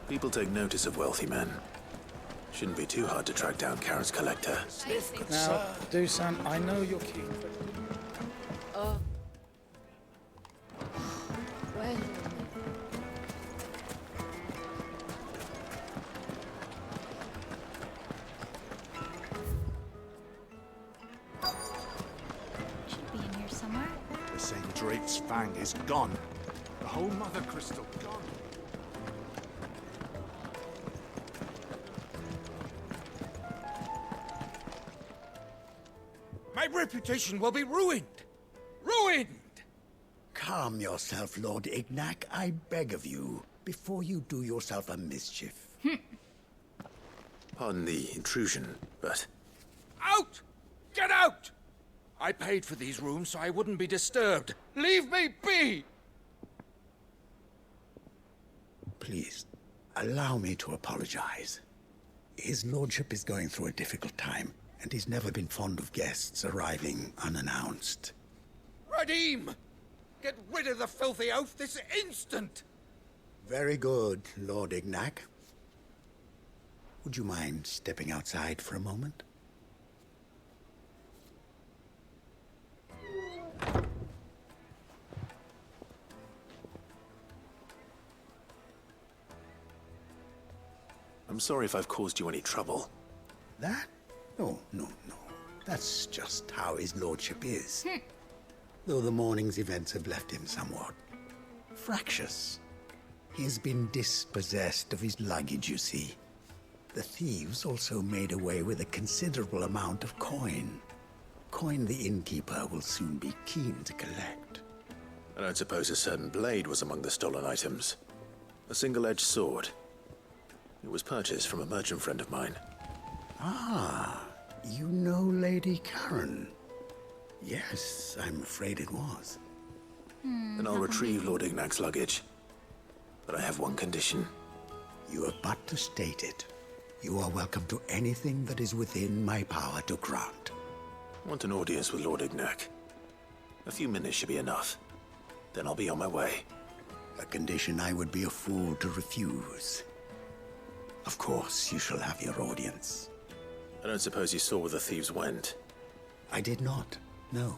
People take notice of wealthy men. Shouldn't be too hard to track down Karen's collector. Now, Dusan, I know you're keen, but... Well, Should be in here somewhere. They're saying Drake's fang is gone. The whole Mother Crystal gone. My reputation will be ruined! Ruined! Calm yourself, Lord Ignac, I beg of you, before you do yourself a mischief. Pardon the intrusion, but Out! Get out! I paid for these rooms so I wouldn't be disturbed. Leave me be! Please, allow me to apologize. His lordship is going through a difficult time, and he's never been fond of guests arriving unannounced. Radim! Get rid of the filthy oaf this instant! Very good, Lord Ignac. Would you mind stepping outside for a moment? I'm sorry if I've caused you any trouble. That? No, no, no. That's just how his lordship is. Though the morning's events have left him somewhat fractious. He has been dispossessed of his luggage, you see. The thieves also made away with a considerable amount of coin. Coin the innkeeper will soon be keen to collect. I don't suppose a certain blade was among the stolen items. A single-edged sword. It was purchased from a merchant friend of mine. Ah, you know Lady Karen. Yes, I'm afraid it was. Then I'll retrieve Lord Ignac's luggage. But I have one condition. You have but to state it. You are welcome to anything that is within my power to grant. I want an audience with Lord Ignac. A few minutes should be enough. Then I'll be on my way. A condition I would be a fool to refuse. Of course, you shall have your audience. I don't suppose you saw where the thieves went? I did not, no.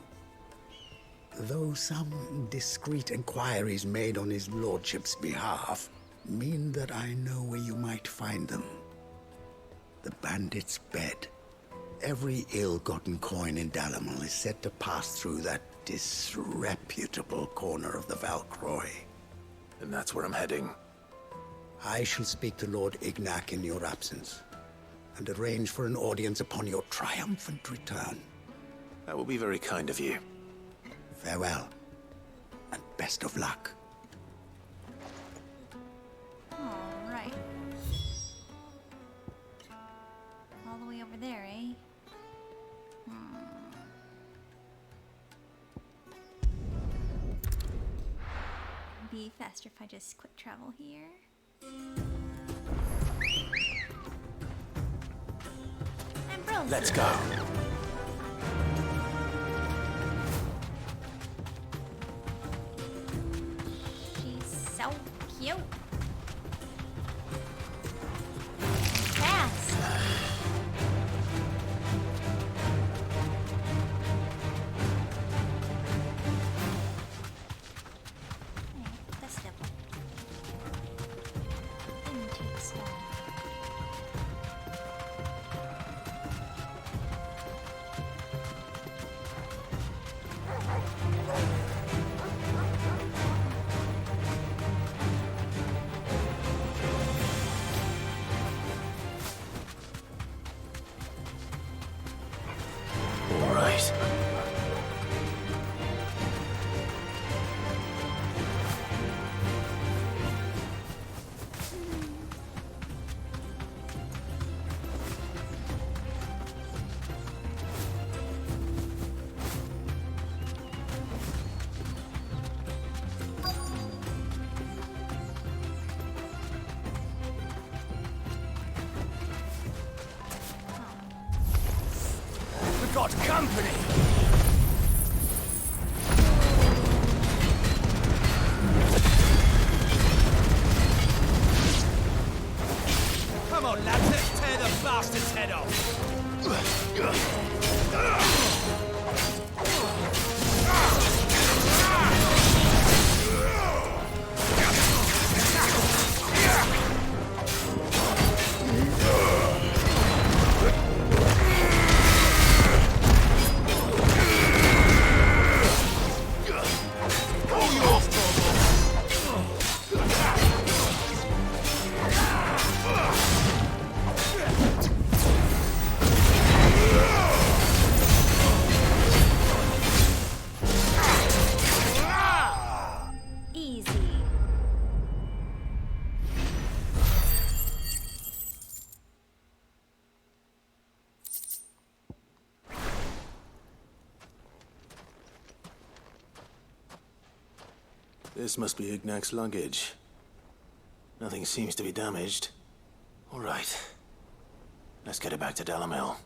Though some discreet inquiries made on his lordship's behalf mean that I know where you might find them. The bandit's bed. Every ill-gotten coin in Dalamil is said to pass through that disreputable corner of the Valcroy. And that's where I'm heading. I shall speak to Lord Ignac in your absence, and arrange for an audience upon your triumphant return. That will be very kind of you. Farewell, and best of luck. All right. All the way over there, eh? Be faster if I just quick travel here. And bro. Let's go. She's so cute. Fast. That's double. Intake stone. All right. We've got company! Come on, lads, let's tear the bastard's head off! Easy. This must be Ignac's luggage. Nothing seems to be damaged. All right. Let's get it back to Dalamil.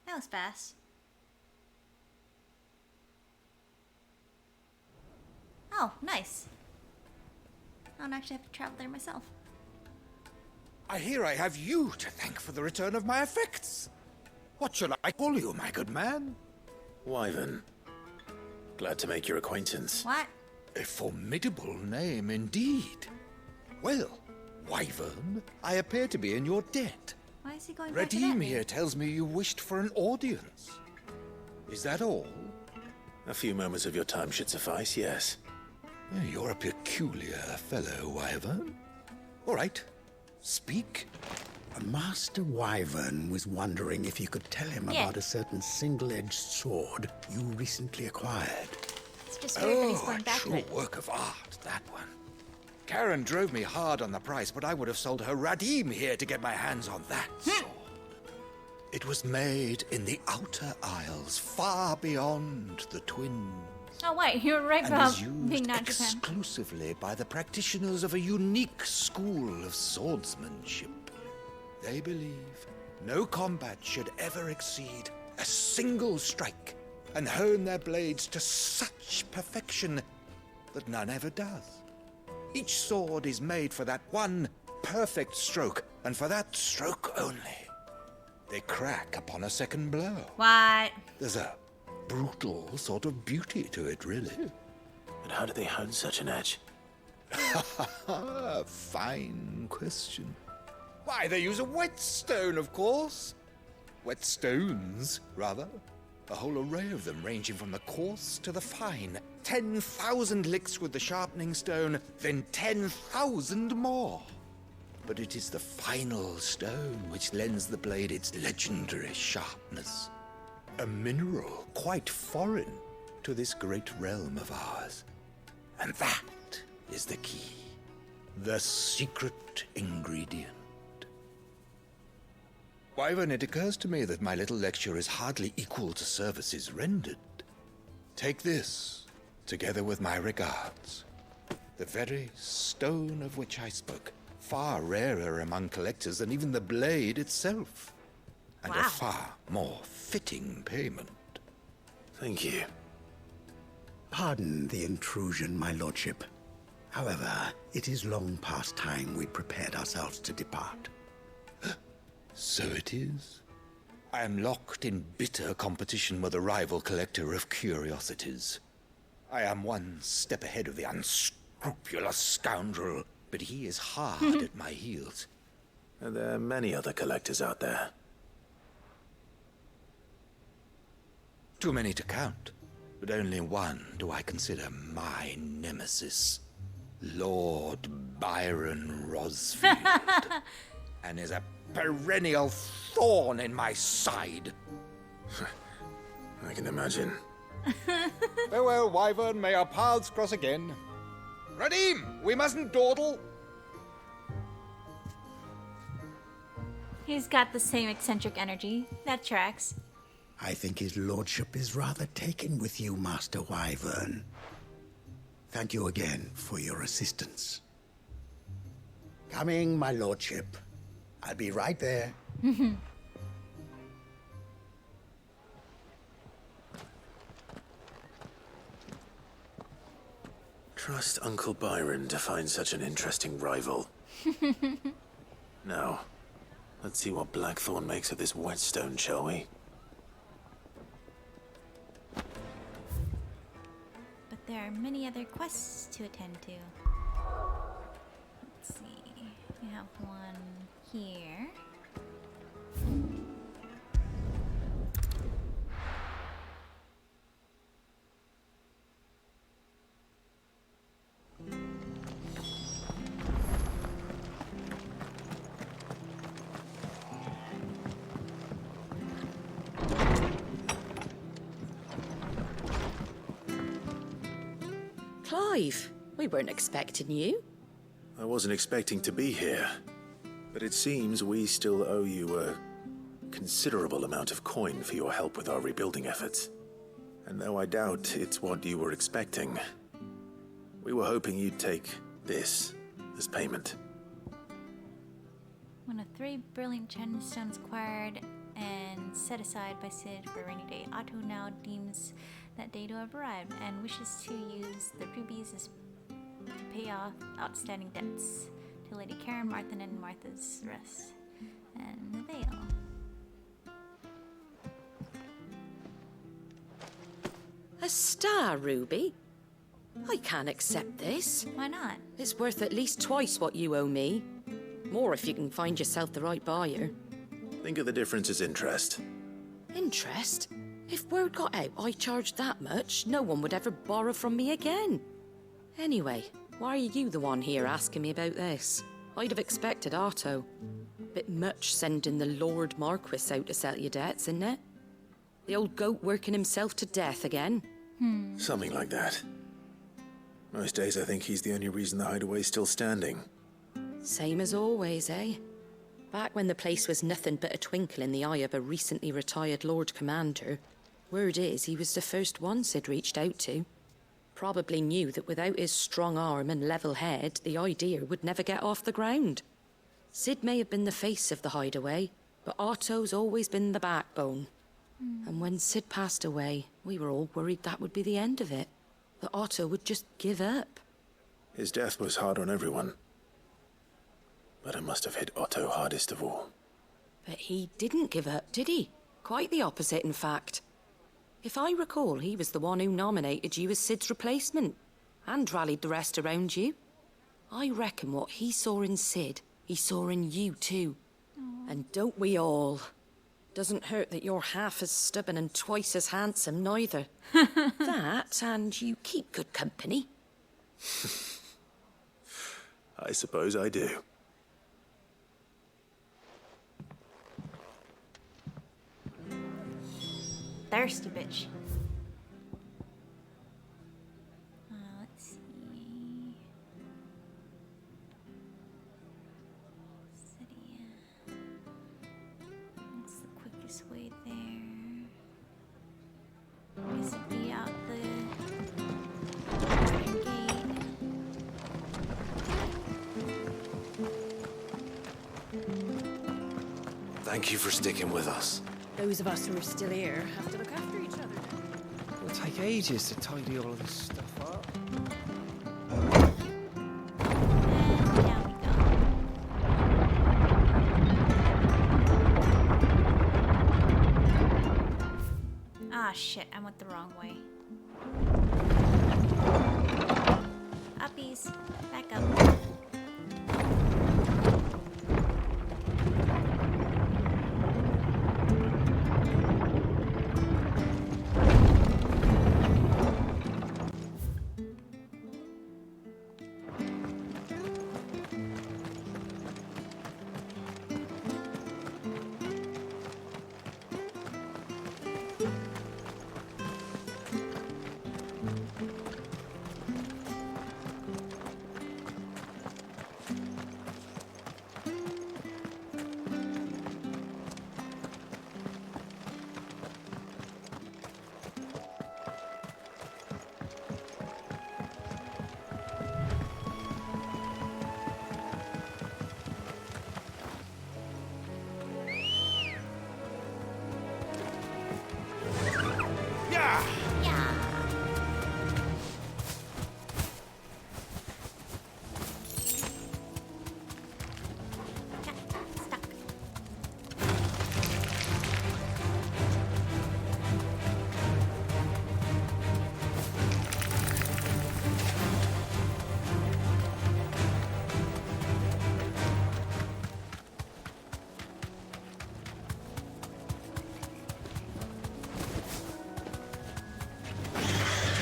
That was fast. Oh, nice. I don't actually have to travel there myself. I hear I have you to thank for the return of my effects. What shall I call you, my good man? Wyvern. Glad to make your acquaintance. What? A formidable name indeed. Well, Wyvern, I appear to be in your debt. Why is he going back to that Redeem name? here tells me you wished for an audience. Is that all? A few moments of your time should suffice, yes. You're a peculiar fellow, Wyvern. All right, speak. Master Wyvern was wondering if you could tell him about a certain single-edged sword you recently acquired. It's just weird that he's Oh, going a back to true it. work of art, that one. Karen drove me hard on the price, but I would have sold her Radim here to get my hands on that sword. It was made in the Outer Isles, far beyond the Twins. Oh, wait, you were right and about is used being not Japan. exclusively by the practitioners of a unique school of swordsmanship. They believe no combat should ever exceed a single strike, and hone their blades to such perfection that none ever does. Each sword is made for that one perfect stroke, and for that stroke only. They crack upon a second blow. What? There's a brutal sort of beauty to it, really. But how do they hone such an edge? Fine question. Why, they use a whetstone, of course. Whetstones, rather. A whole array of them, ranging from the coarse to the fine. 10,000 licks with the sharpening stone, then 10,000 more. But it is the final stone which lends the blade its legendary sharpness. A mineral quite foreign to this great realm of ours. And that is the key. The secret ingredient. Wyvern, it occurs to me that my little lecture is hardly equal to services rendered. Take this, together with my regards. The very stone of which I spoke, far rarer among collectors than even the blade itself. And a far more fitting payment. Thank you. Pardon the intrusion, my lordship. However, it is long past time we prepared ourselves to depart. So it is. I am locked in bitter competition with a rival collector of curiosities. I am one step ahead of the unscrupulous scoundrel, but he is hard at my heels. And there are many other collectors out there. Too many to count, but only one do I consider my nemesis. Lord Byron Rosfield. And is a perennial thorn in my side. I can imagine. Farewell, Wyvern. May our paths cross again. Radim, we mustn't dawdle. He's got the same eccentric energy. That tracks. I think his lordship is rather taken with you, Master Wyvern. Thank you again for your assistance. Coming, my lordship. I'll be right there. Trust Uncle Byron to find such an interesting rival. Now, let's see what Blackthorn makes of this whetstone, shall we? But there are many other quests to attend to. Let's see. We have one here. Clive, we weren't expecting you. I wasn't expecting to be here, but it seems we still owe you a considerable amount of coin for your help with our rebuilding efforts. And though I doubt it's what you were expecting, we were hoping you'd take this as payment. One of 3 brilliant gemstones acquired and set aside by Sid for a rainy day. Otto now deems that day to have arrived and wishes to use the rubies as to pay off outstanding debts to Lady Karen, Martha, and Martha's rest. And the veil. A star ruby? I can't accept this. Why not? It's worth at least twice what you owe me. More if you can find yourself the right buyer. Think of the difference as interest. Interest? If word got out I charged that much, no one would ever borrow from me again. Anyway, why are you the one here asking me about this? I'd have expected Otto. Bit much sending the Lord Marquis out to settle your debts, isn't it? The old goat working himself to death again? Something like that. Most days I think he's the only reason the hideaway's still standing. Same as always, eh? Back when the place was nothing but a twinkle in the eye of a recently retired Lord Commander, word is he was the first one Sid reached out to. probably knew that without his strong arm and level head, the idea would never get off the ground. Sid may have been the face of the hideaway, but Otto's always been the backbone. And when Sid passed away, we were all worried that would be the end of it. That Otto would just give up. His death was hard on everyone. But it must have hit Otto hardest of all. But he didn't give up, did he? Quite the opposite, in fact. If I recall, he was the one who nominated you as Sid's replacement, and rallied the rest around you. I reckon what he saw in Sid, he saw in you too. And don't we all? Doesn't hurt that you're half as stubborn and twice as handsome, neither. That, and you keep good company. I suppose I do. Thirsty bitch. Let's see. City. What's the quickest way there? I guess it'd be out the garden gate. Thank you for sticking with us. Those of us who are still here have to look after each other. It'll take ages to tidy all of this stuff up. Ah, shit, I went the wrong way. Uppies, back up.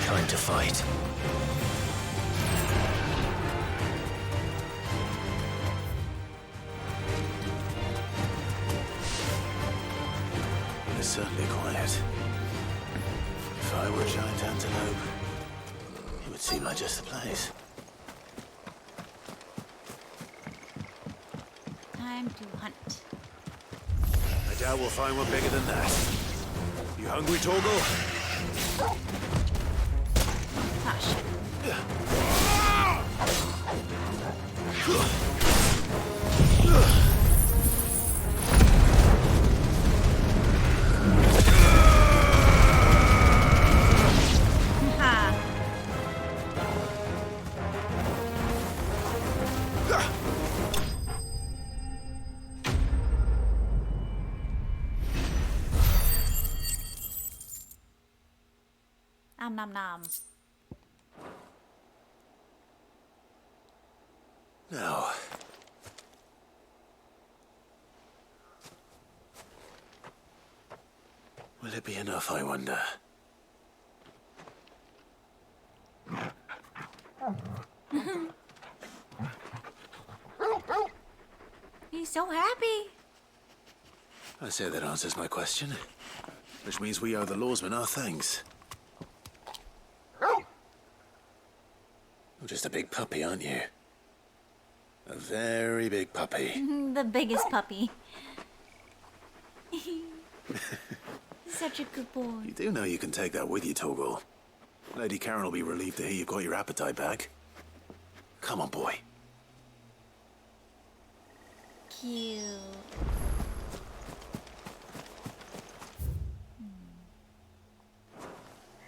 Time to fight. It's certainly quiet. If I were a giant antelope, it would seem like just the place. Time to hunt. I doubt we'll find one bigger than that. You hungry, Torgal? Ah, shit. Nom nom nom. Now. Will it be enough, I wonder? He's so happy. I say that answers my question. Which means we owe the lawsman our thanks. You're just a big puppy, aren't you? A very big puppy. The biggest puppy. Such a good boy. You do know you can take that with you, Torgal. Lady Karen will be relieved to hear you've got your appetite back. Come on, boy. Cute.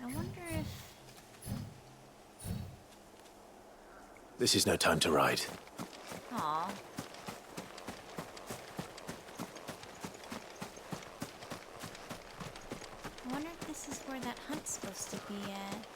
I wonder if... This is no time to ride. Aw. I wonder if this is where that hunt's supposed to be at.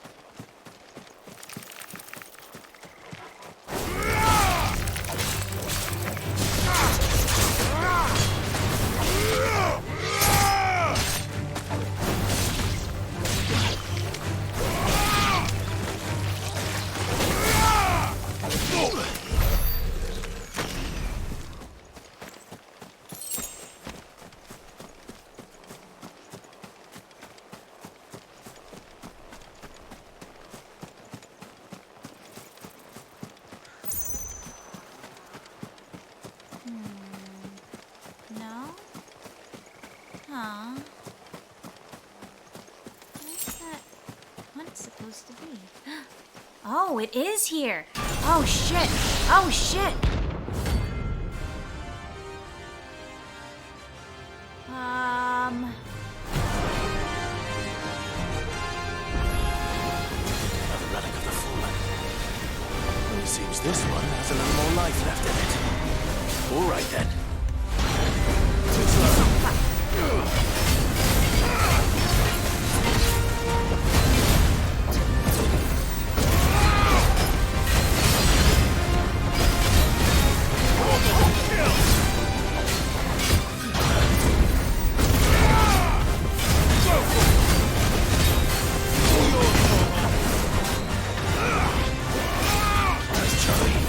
No? Huh. Where's that hunt supposed to be? Oh, it is here! Oh shit! Oh shit! Another relic of the fallen. Well, it seems this one has a little more life left in it. All right then. Too slow. Nice, Charlie.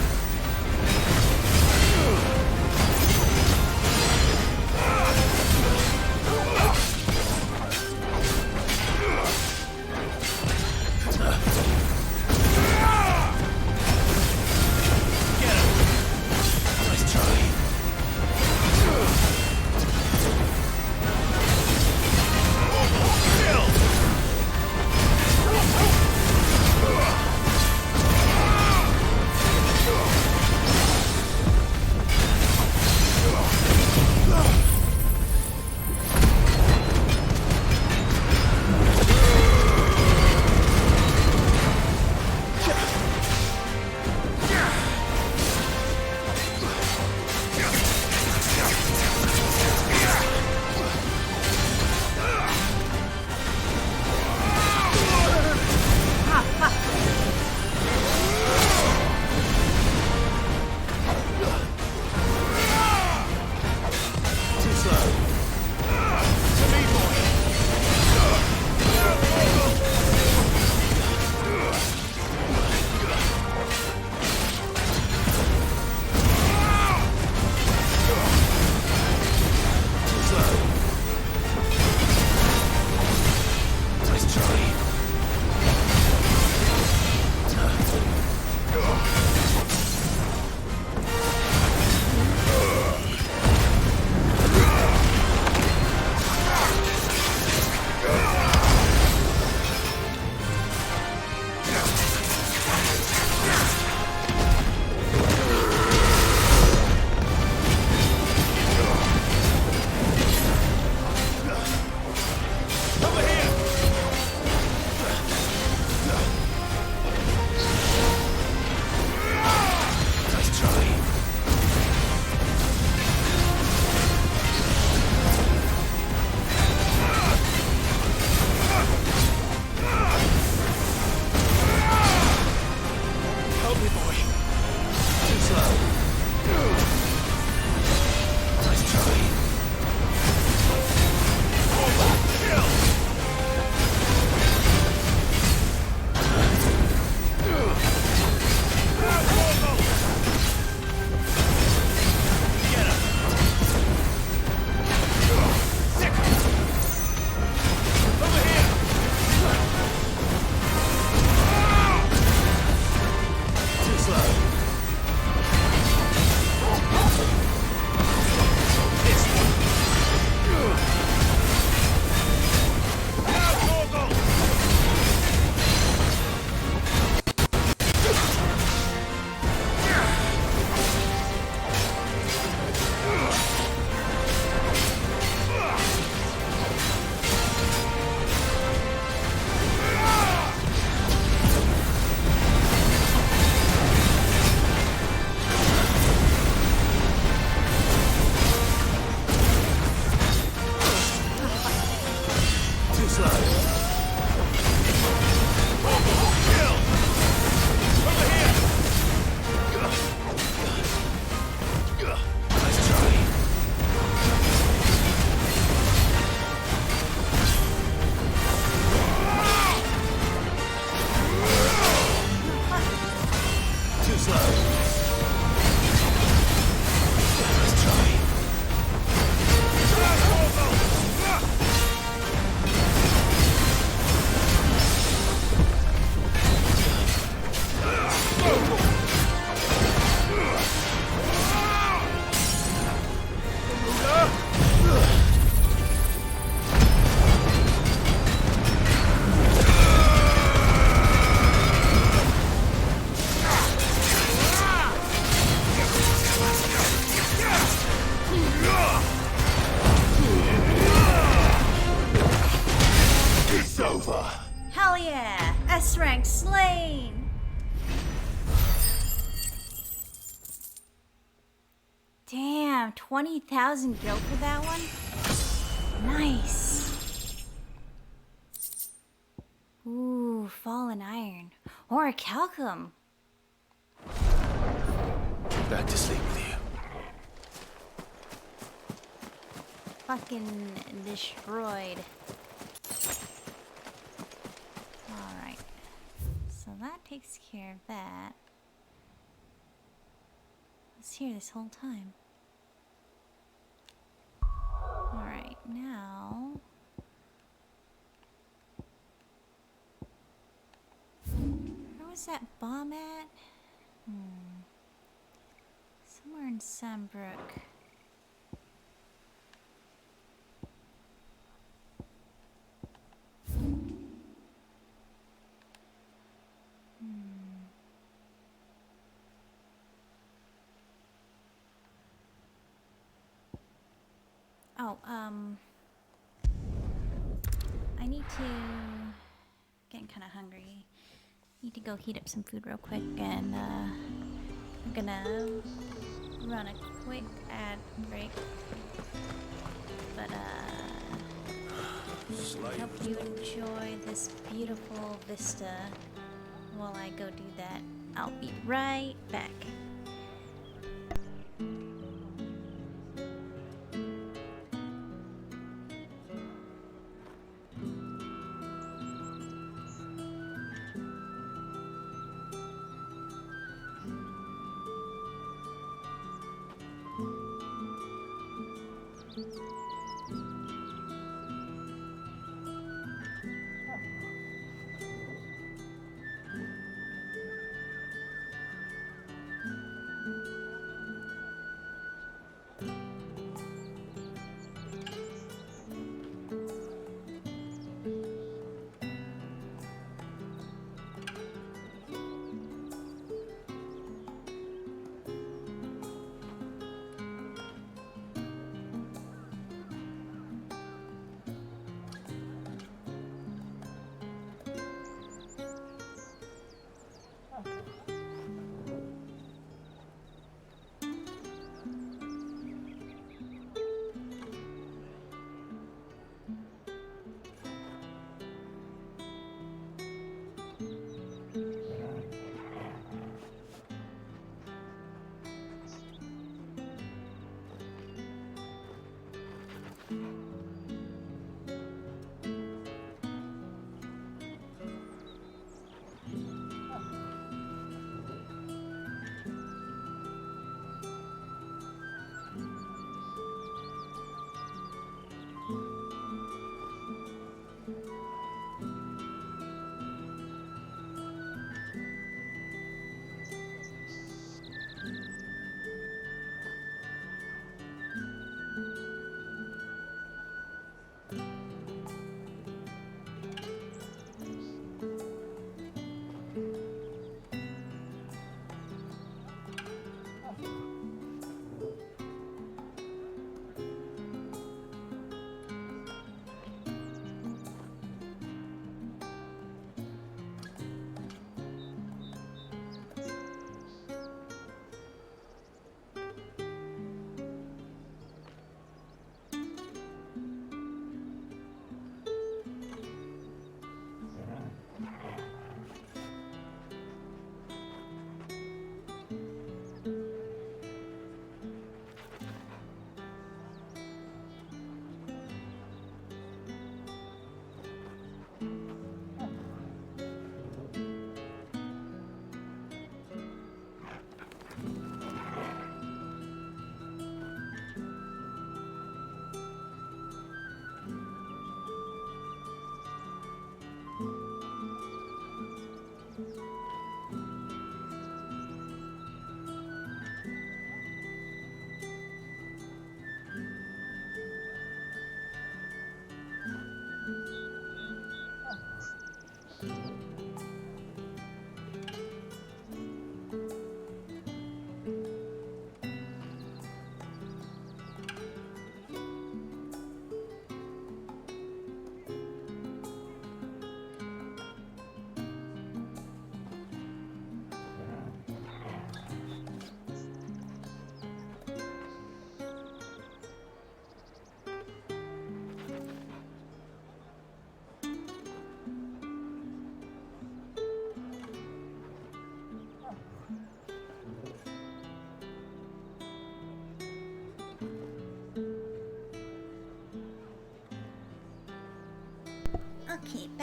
Hell yeah! S rank slain! Damn, 20,000 gil for that one? Nice. Ooh, fallen iron. Or a calcum. Back to sleep with you. Fucking destroyed. Alright. So that takes care of that. I was here this whole time. Alright, now... Where was that bomb at? Somewhere in Sandbrook. Oh, I need to... Getting kind of hungry. Need to go heat up some food real quick, and I'm gonna run a quick ad break. But hope you enjoy this beautiful vista while I go do that. I'll be right back.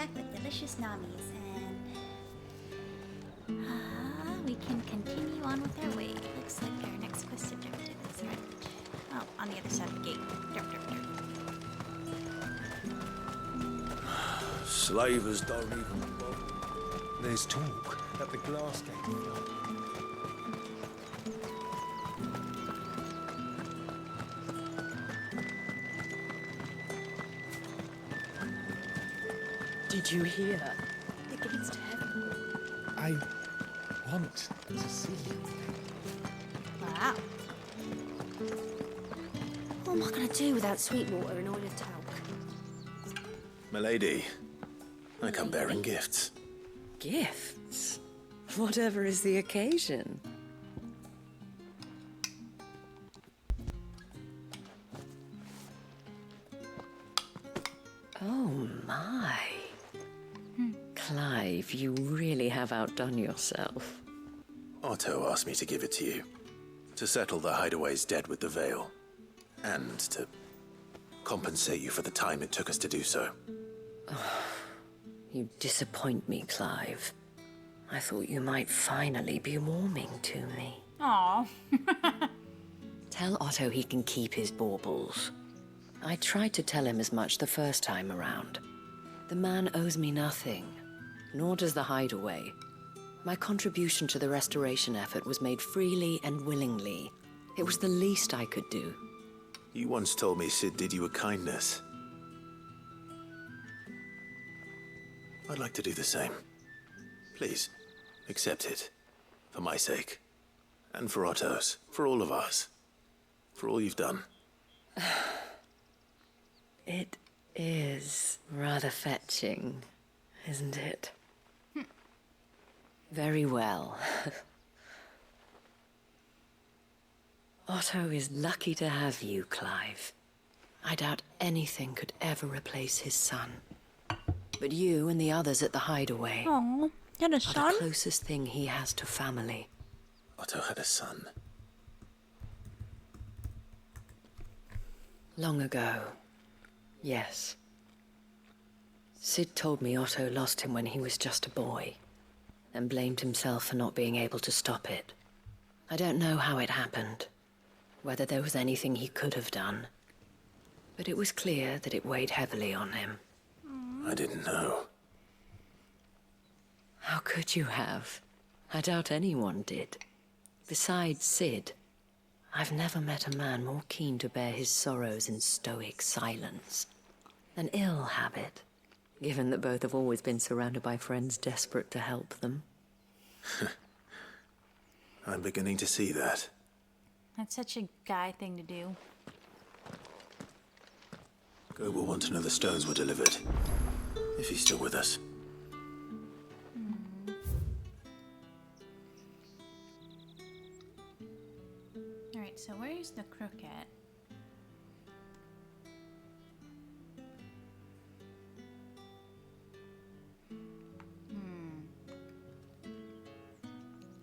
back with delicious namis, and we can continue on with our way. Looks like our next quest objective is right. Oh, on the other side of the gate. Derp, derp, derp. Slavers don't even bother. There's talk that the glass gate flood. Did you hear? The gates to heaven. I want to see you. Wow. What am I going to do without sweet water and oil of talc? Milady, I come bearing gifts. Gifts? Whatever is the occasion. Oh my. Clive, you really have outdone yourself. Otto asked me to give it to you. To settle the Hideaway's debt with the Veil. And to compensate you for the time it took us to do so. You disappoint me, Clive. I thought you might finally be warming to me. Aw. Tell Otto he can keep his baubles. I tried to tell him as much the first time around. The man owes me nothing, nor does the Hideaway. My contribution to the restoration effort was made freely and willingly. It was the least I could do. You once told me Sid did you a kindness. I'd like to do the same. Please, accept it. For my sake. And for Otto's. For all of us. For all you've done. It is rather fetching, isn't it? Very well. Otto is lucky to have you, Clive. I doubt anything could ever replace his son. But you and the others at the Hideaway Aw, had a are son? the closest thing he has to family. Otto had a son. Long ago, yes. Sid told me Otto lost him when he was just a boy, and blamed himself for not being able to stop it. I don't know how it happened, whether there was anything he could have done, but it was clear that it weighed heavily on him. I didn't know. How could you have? I doubt anyone did. Besides Sid, I've never met a man more keen to bear his sorrows in stoic silence. An ill habit, given that both have always been surrounded by friends desperate to help them. I'm beginning to see that. That's such a guy thing to do. Gob will want to know the stones were delivered. If he's still with us. Alright, so where's the crook at?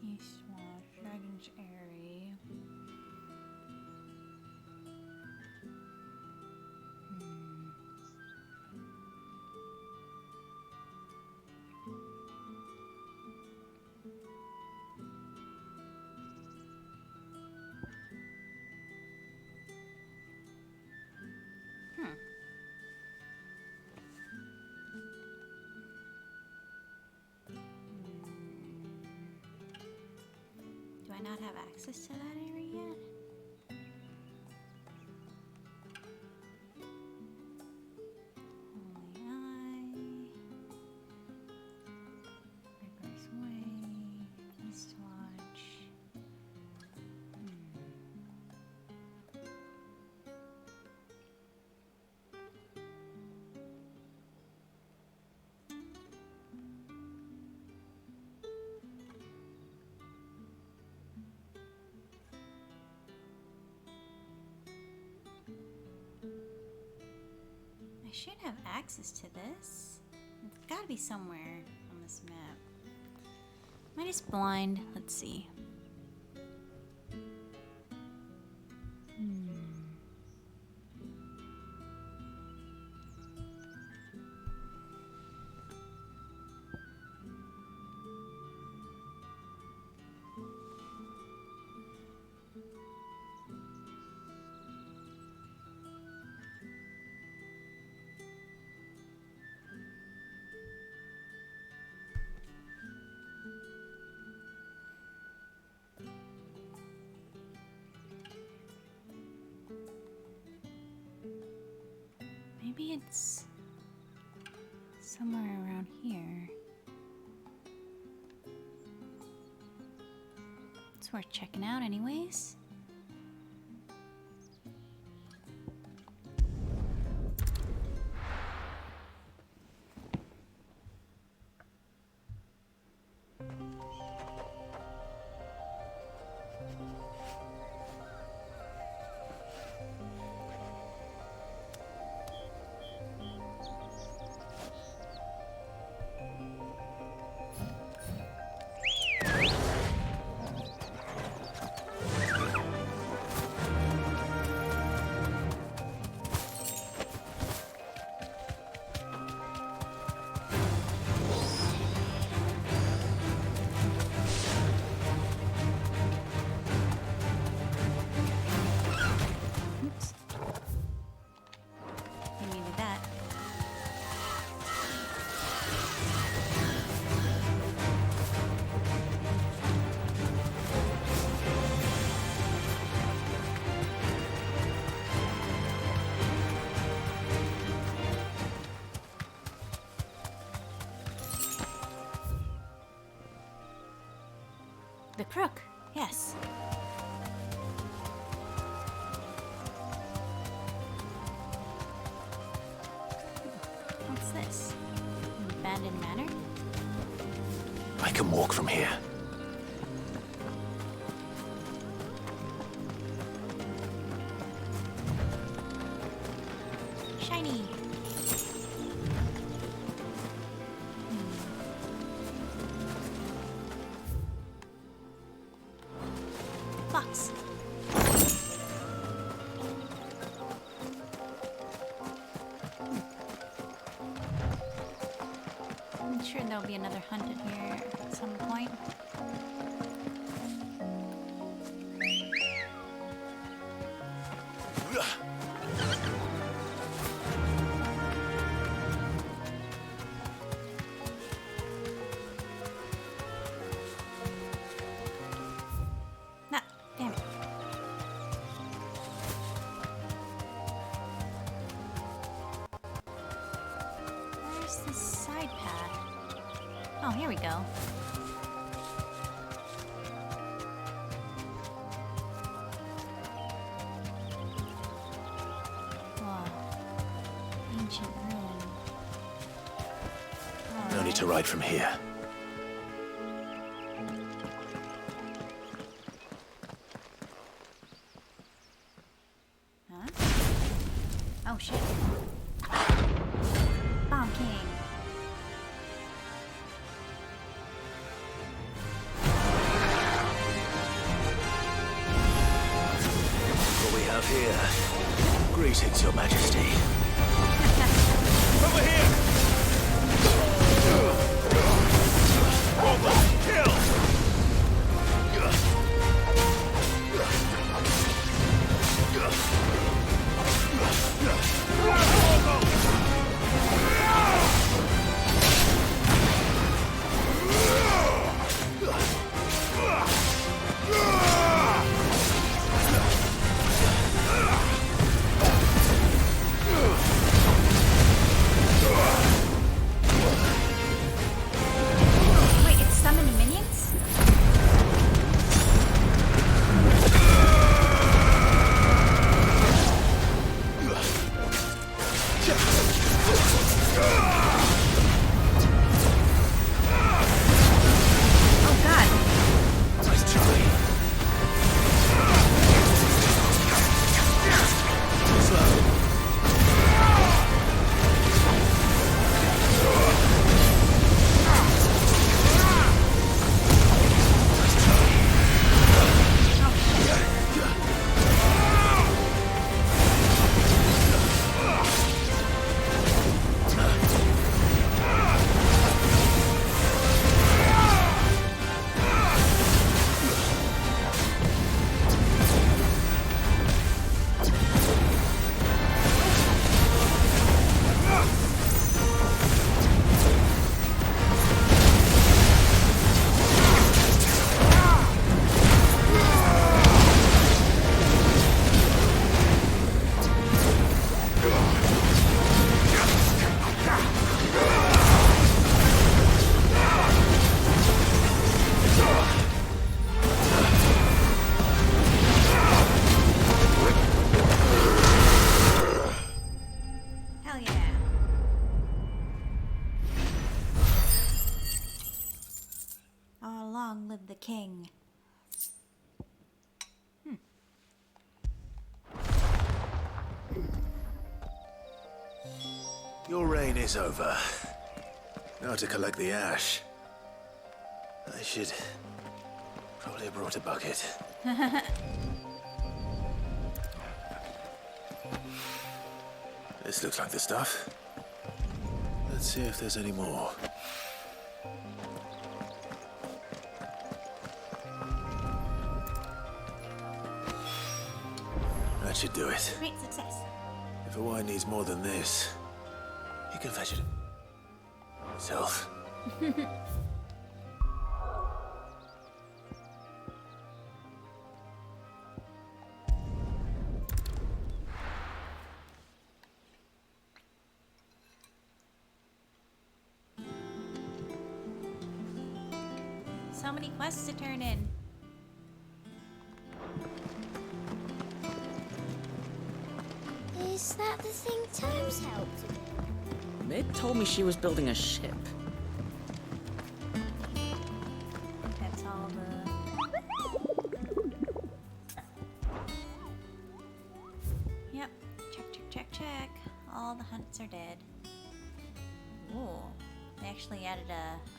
Eastwatch, Dragon's Airy. Do I not have access to that area yet? Holy Eye. Rigorous Way. Eastwatch. I should have access to this. It's gotta be somewhere on this map. Am I just blind? Let's see. maybe it's somewhere around here. It's worth checking out anyways. The crook, yes. What's this? An abandoned manor? I can walk from here. Shiny. Fox. I'm sure there'll be another hunt in here at some point. Nah, damn it. Where's the side path? Oh, here we go. Whoa. Ancient ruin. No need to ride from here. Huh? Oh shit. Bomb King. What we have here. Greetings, Your Majesty. Over here! Robert, kill! of the king. Your reign is over. Now to collect the ash. I should probably have brought a bucket. This looks like the stuff. Let's see if there's any more. That should do it. Great success. If a wine needs more than this, he can fetch it himself. So many quests to turn in. Is that the thing Tom's helped with? Mid told me she was building a ship. That's all the... Yep. Check. All the hunts are dead. Ooh. They actually added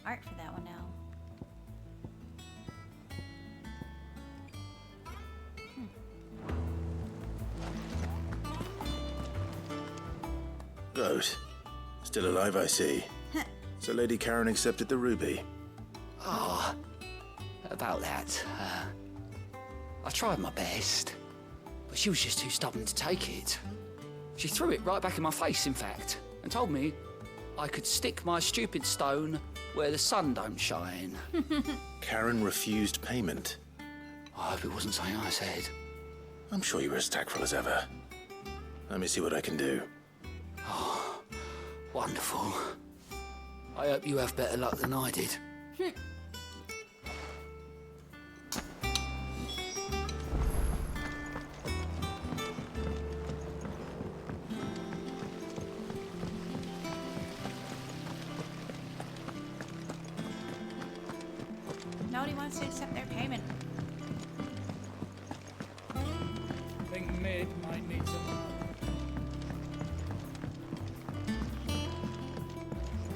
art for that one now. Goat. Still alive, I see. So Lady Karen accepted the ruby. Ah, about that. I tried my best, but she was just too stubborn to take it. She threw it right back in my face, in fact, and told me I could stick my stupid stone where the sun don't shine. Karen refused payment. I hope it wasn't something I said. I'm sure you were as tactful as ever. Let me see what I can do. Oh, wonderful. I hope you have better luck than I did. Nobody wants to accept their payment. I think Mid might need some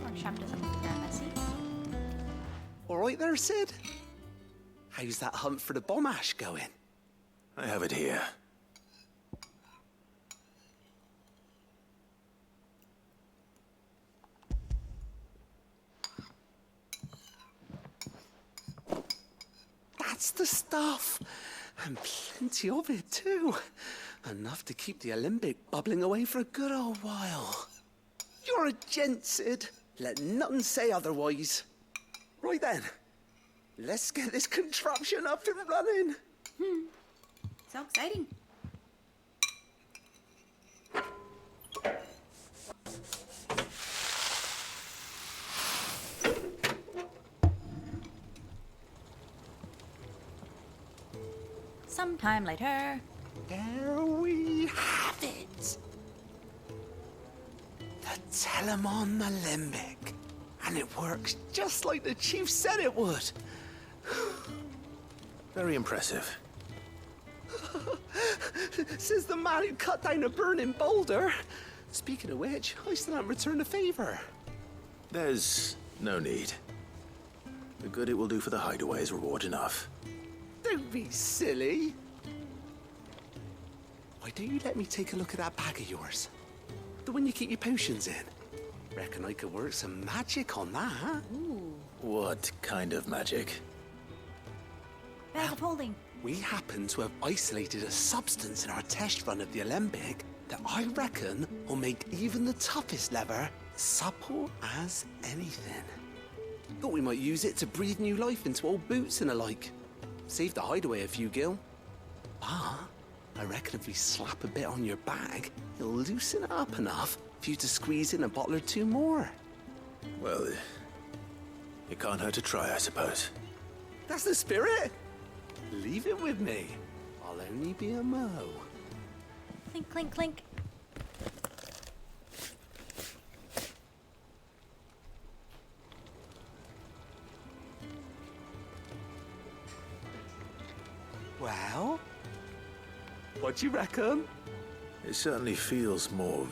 Workshop doesn't look that messy. All right there, Sid? How's that hunt for the bomb ash going? I have it here. That's the stuff. And plenty of it, too. Enough to keep the Olympic bubbling away for a good old while. You're a gent, Sid. Let nothing say otherwise. Right then. Let's get this contraption up and running. So exciting. Sometime later. There we have it. The Telemon Alembic. And it works just like the chief said it would. Very impressive. Says the man who cut down a burning boulder. Speaking of which, I still haven't returned the favor. There's no need. The good it will do for the hideaway is reward enough. Don't be silly. Why don't you let me take a look at that bag of yours? The one you keep your potions in. Reckon I could work some magic on that. What kind of magic? Bag of holding. We happen to have isolated a substance in our test run of the Alembic that I reckon will make even the toughest lever supple as anything. Thought we might use it to breathe new life into old boots and the like. Save the hideaway a few gil. But I reckon if we slap a bit on your bag, it'll loosen it up enough for you to squeeze in a bottle or two more. Well, it can't hurt to try, I suppose. That's the spirit. Leave it with me. I'll only be a mo. Clink, clink, clink. Well, what do you reckon? It certainly feels more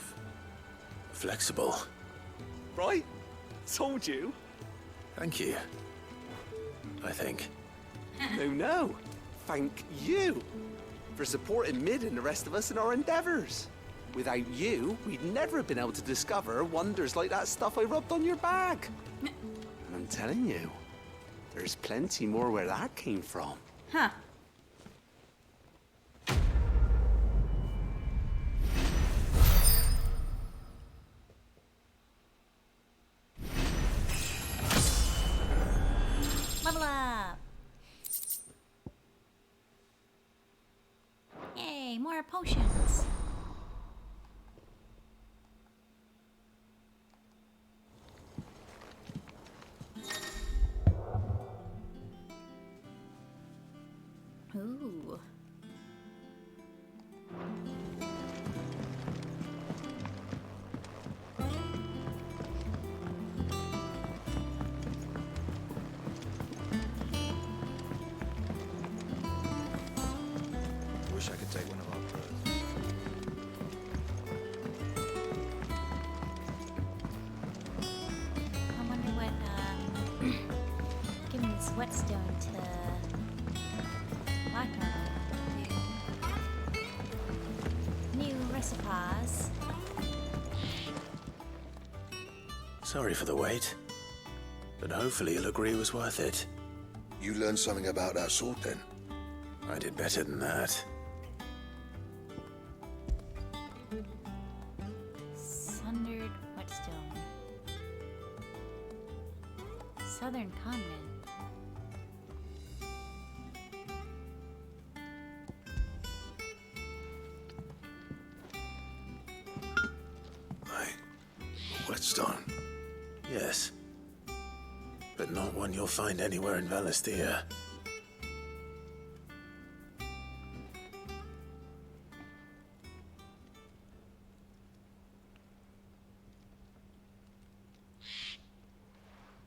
flexible. Right? Told you. Thank you. I think. No. Thank you for supporting Mid and the rest of us in our endeavors. Without you, we'd never have been able to discover wonders like that stuff I rubbed on your bag. And I'm telling you, there's plenty more where that came from. Huh. Level up! Yay, more potions. Ooh. Wish I could take one of our birds. I wonder what, giving this whetstone to Blackburn do. New recipes. Sorry for the wait, but hopefully you'll agree it was worth it. You learned something about that sword then? I did better than that. Sundered whetstone. Southern Convent. Whetstone. Yes. But not one you'll find anywhere in Valestia.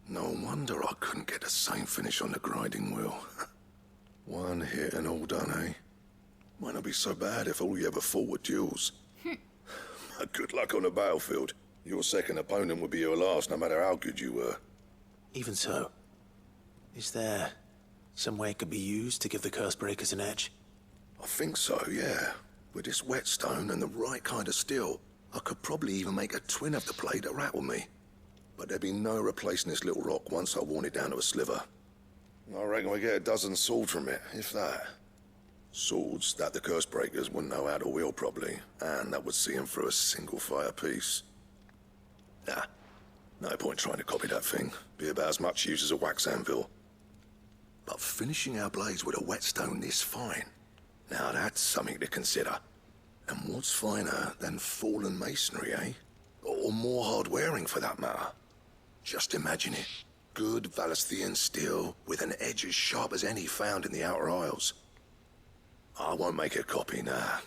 No wonder I couldn't get the same finish on the grinding wheel. One hit and all done, eh? Might not be so bad if all you ever fought were duels. Good luck on the battlefield. Your second opponent would be your last, no matter how good you were. Even so, is there some way it could be used to give the Cursebreakers an edge? I think so, yeah. With this whetstone and the right kind of steel, I could probably even make a twin of the blade that rattled me. But there'd be no replacing this little rock once I worn it down to a sliver. I reckon we get a dozen swords from it, if that. Swords that the Cursebreakers wouldn't know how to wield properly, and that would see them through a single fire piece. Nah, no point trying to copy that thing. Be about as much use as a wax anvil. But finishing our blades with a whetstone this fine, now that's something to consider. And what's finer than fallen masonry, eh? Or more hard-wearing, for that matter. Just imagine it. Good Valesthian steel with an edge as sharp as any found in the Outer Isles. I won't make a copy, nah.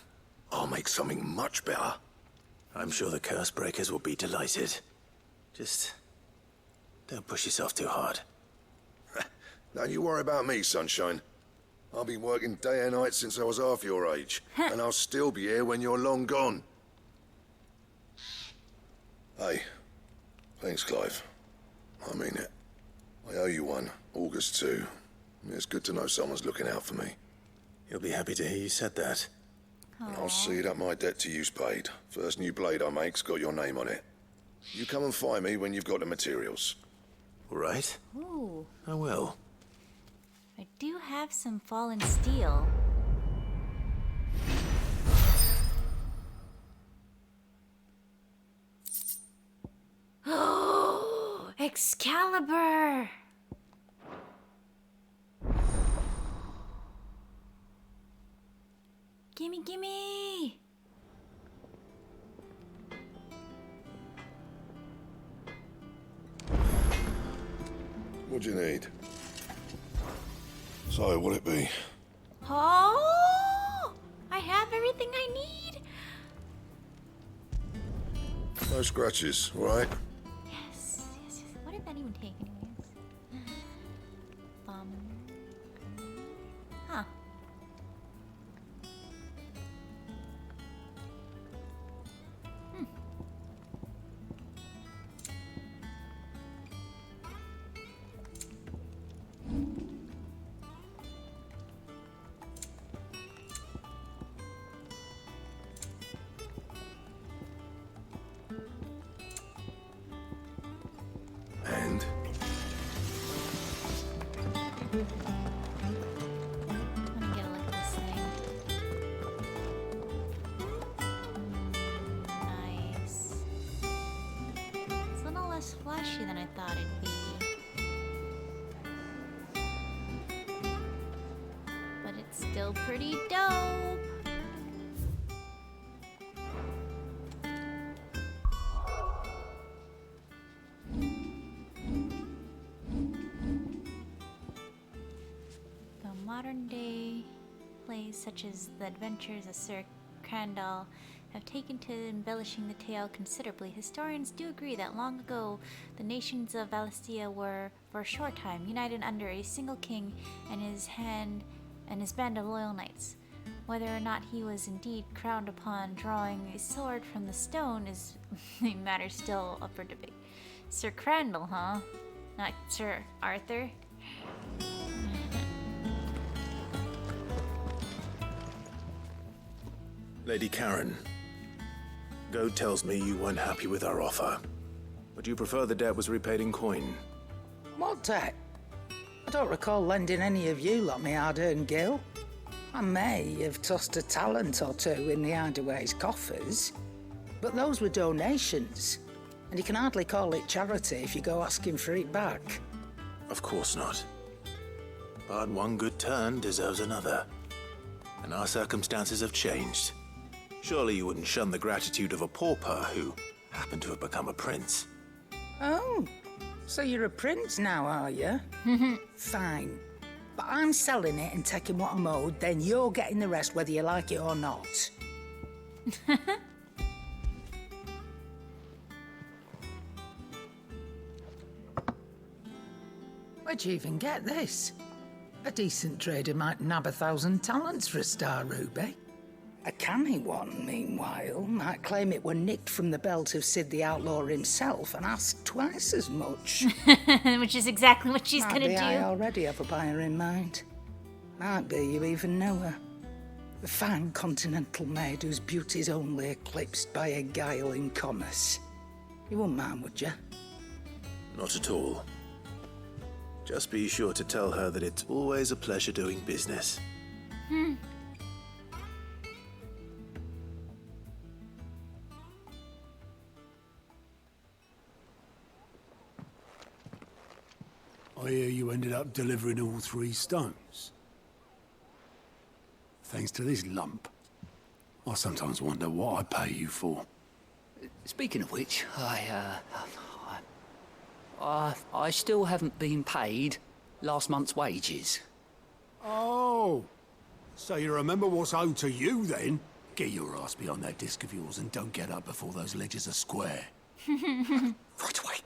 I'll make something much better. I'm sure the Cursebreakers will be delighted. Just don't push yourself too hard. Don't you worry about me, sunshine. I've been working day and night since I was half your age, and I'll still be here when you're long gone. Hey, thanks, Clive. I mean it. I owe you one, August too. It's good to know someone's looking out for me. You'll be happy to hear you said that. And I'll see that my debt to you's paid. First new blade I make's got your name on it. You come and find me when you've got the materials. All right. Ooh. I will. I do have some fallen steel. Oh, Excalibur! Gimme, gimme! What do you need? So, what'll it be? Oh! I have everything I need! No scratches, all right? Yes. What did that even take, anyways? Huh. still pretty dope. The modern day plays such as The Adventures of Sir Crandall have taken to embellishing the tale considerably. Historians do agree that long ago the nations of Valistia were, for a short time, united under a single king and his band of loyal knights. Whether or not he was indeed crowned upon drawing a sword from the stone is a matter still up for debate. Sir Crandall, huh? Not Sir Arthur? Lady Karen, Goad tells me you weren't happy with our offer. Would you prefer the debt was repaid in coin? What debt? I don't recall lending any of you lot me hard-earned gil. I may have tossed a talent or two in the Hideaway's coffers, but those were donations, and you can hardly call it charity if you go asking for it back. Of course not. But one good turn deserves another. And our circumstances have changed. Surely you wouldn't shun the gratitude of a pauper who happened to have become a prince. Oh, so you're a prince now, are you? Fine. But I'm selling it and taking what I'm owed, then you're getting the rest whether you like it or not. Where'd you even get this? A decent trader might nab 1,000 talents for a star ruby. A canny one, meanwhile, might claim it were nicked from the belt of Sid the Outlaw himself and ask twice as much. Which is exactly what she's gonna do. I already have a buyer in mind. Might be you even know her. A fine continental maid whose beauty's only eclipsed by a guile in commerce. You wouldn't mind, would you? Not at all. Just be sure to tell her that it's always a pleasure doing business. I hear you ended up delivering all 3 stones. Thanks to this lump. I sometimes wonder what I pay you for. Speaking of which, I still haven't been paid last month's wages. Oh, so you remember what's owed to you then? Get your ass behind that disc of yours and don't get up before those ledgers are square. Right away.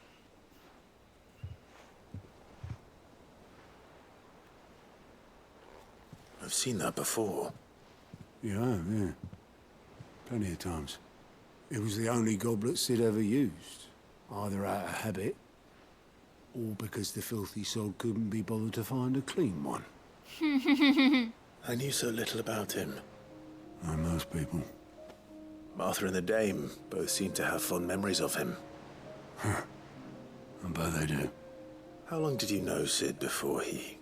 I've seen that before. Yeah. Plenty of times. It was the only goblet Sid ever used. Either out of habit, or because the filthy sod couldn't be bothered to find a clean one. I knew so little about him. Like most people. Martha and the Dame both seem to have fond memories of him. I bet they do. How long did you know Sid before he...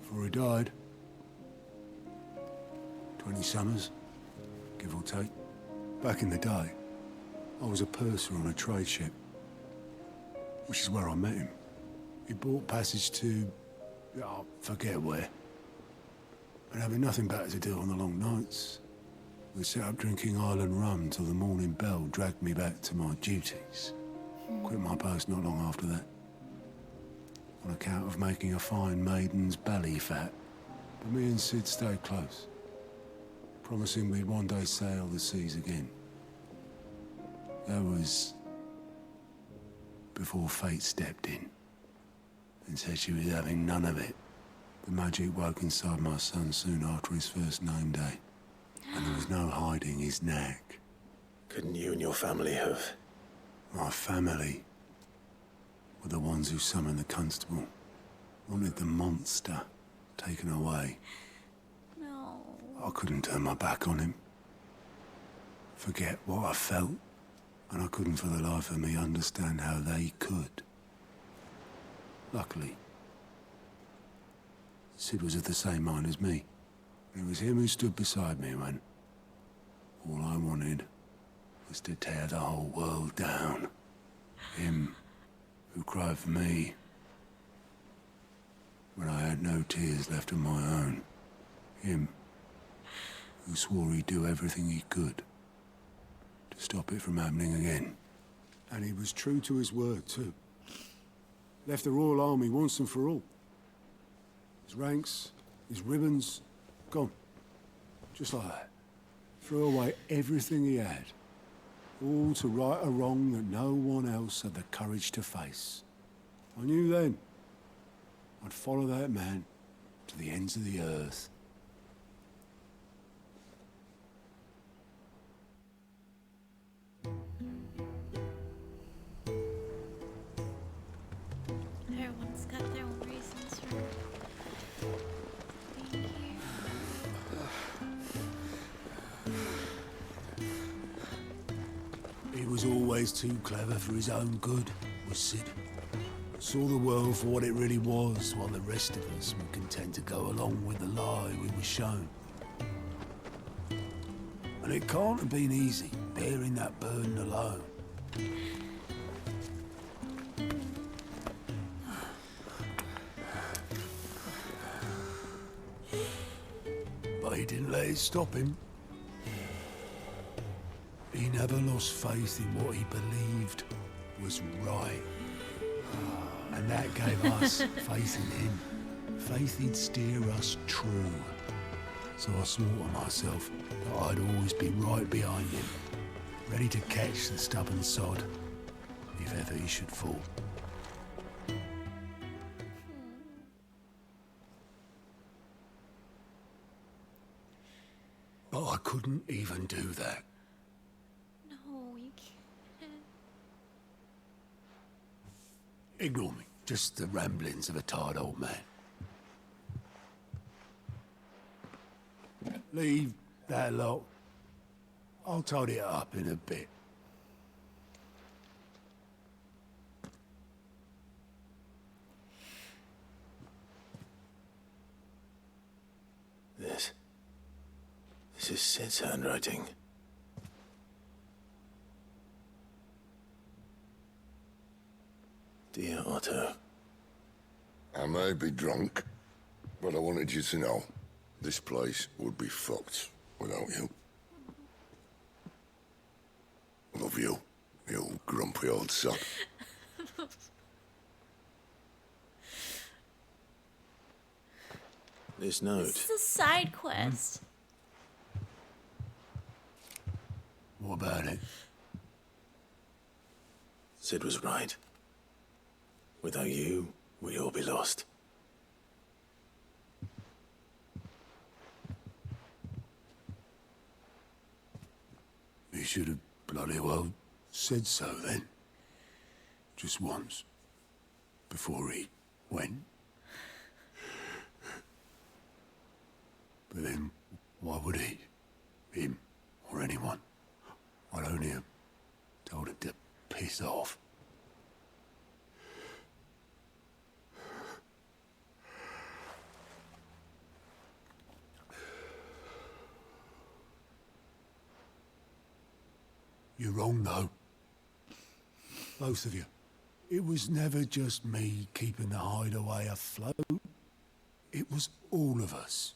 Before he died. 20 summers, give or take. Back in the day, I was a purser on a trade ship, which is where I met him. He bought passage to... I forget where. And having nothing better to do on the long nights, we set up drinking island rum till the morning bell dragged me back to my duties. Quit my post not long after that. On account of making a fine maiden's belly fat. But me and Sid stayed close, promising we'd one day sail the seas again. That was before fate stepped in and said she was having none of it. The magic woke inside my son soon after his first name day, and there was no hiding his knack. Couldn't you and your family have... My family were the ones who summoned the constable, wanted the monster taken away. No. I couldn't turn my back on him. Forget what I felt, and I couldn't for the life of me understand how they could. Luckily, Sid was of the same mind as me. It was him who stood beside me when all I wanted was to tear the whole world down. Him who cried for me when I had no tears left of my own. Him, who swore he'd do everything he could to stop it from happening again. And he was true to his word, too. Left the Royal Army once and for all. His ranks, his ribbons, gone. Just like that. Threw away everything he had. All to right a wrong that no one else had the courage to face. I knew then I'd follow that man to the ends of the earth. Everyone's got their own reasons for being here. He was always too clever for his own good, was Sid. Saw the world for what it really was, while the rest of us were content to go along with the lie we were shown. And it can't have been easy, bearing that burden alone. But he didn't let it stop him. He never lost faith in what he believed was right. And that gave us faith in him. Faith he'd steer us true. So I swore to myself that I'd always be right behind him, ready to catch the stubborn sod, if ever he should fall. But I couldn't even do that. No, you can't. Ignore me. Just the ramblings of a tired old man. Leave that lot. I'll tidy it up in a bit. This is Sid's handwriting. Dear Otto. I may be drunk, but I wanted you to know this place would be fucked without you. Love you, you grumpy old sod. This note. This is a side quest. What about it? Sid was right. Without you, we'd all be lost. He should have bloody well said so then. Just once. Before he went. But then, why would he? Him, or anyone? I'd only have told him to piss off. You're wrong, though. Both of you. It was never just me keeping the hideaway afloat. It was all of us.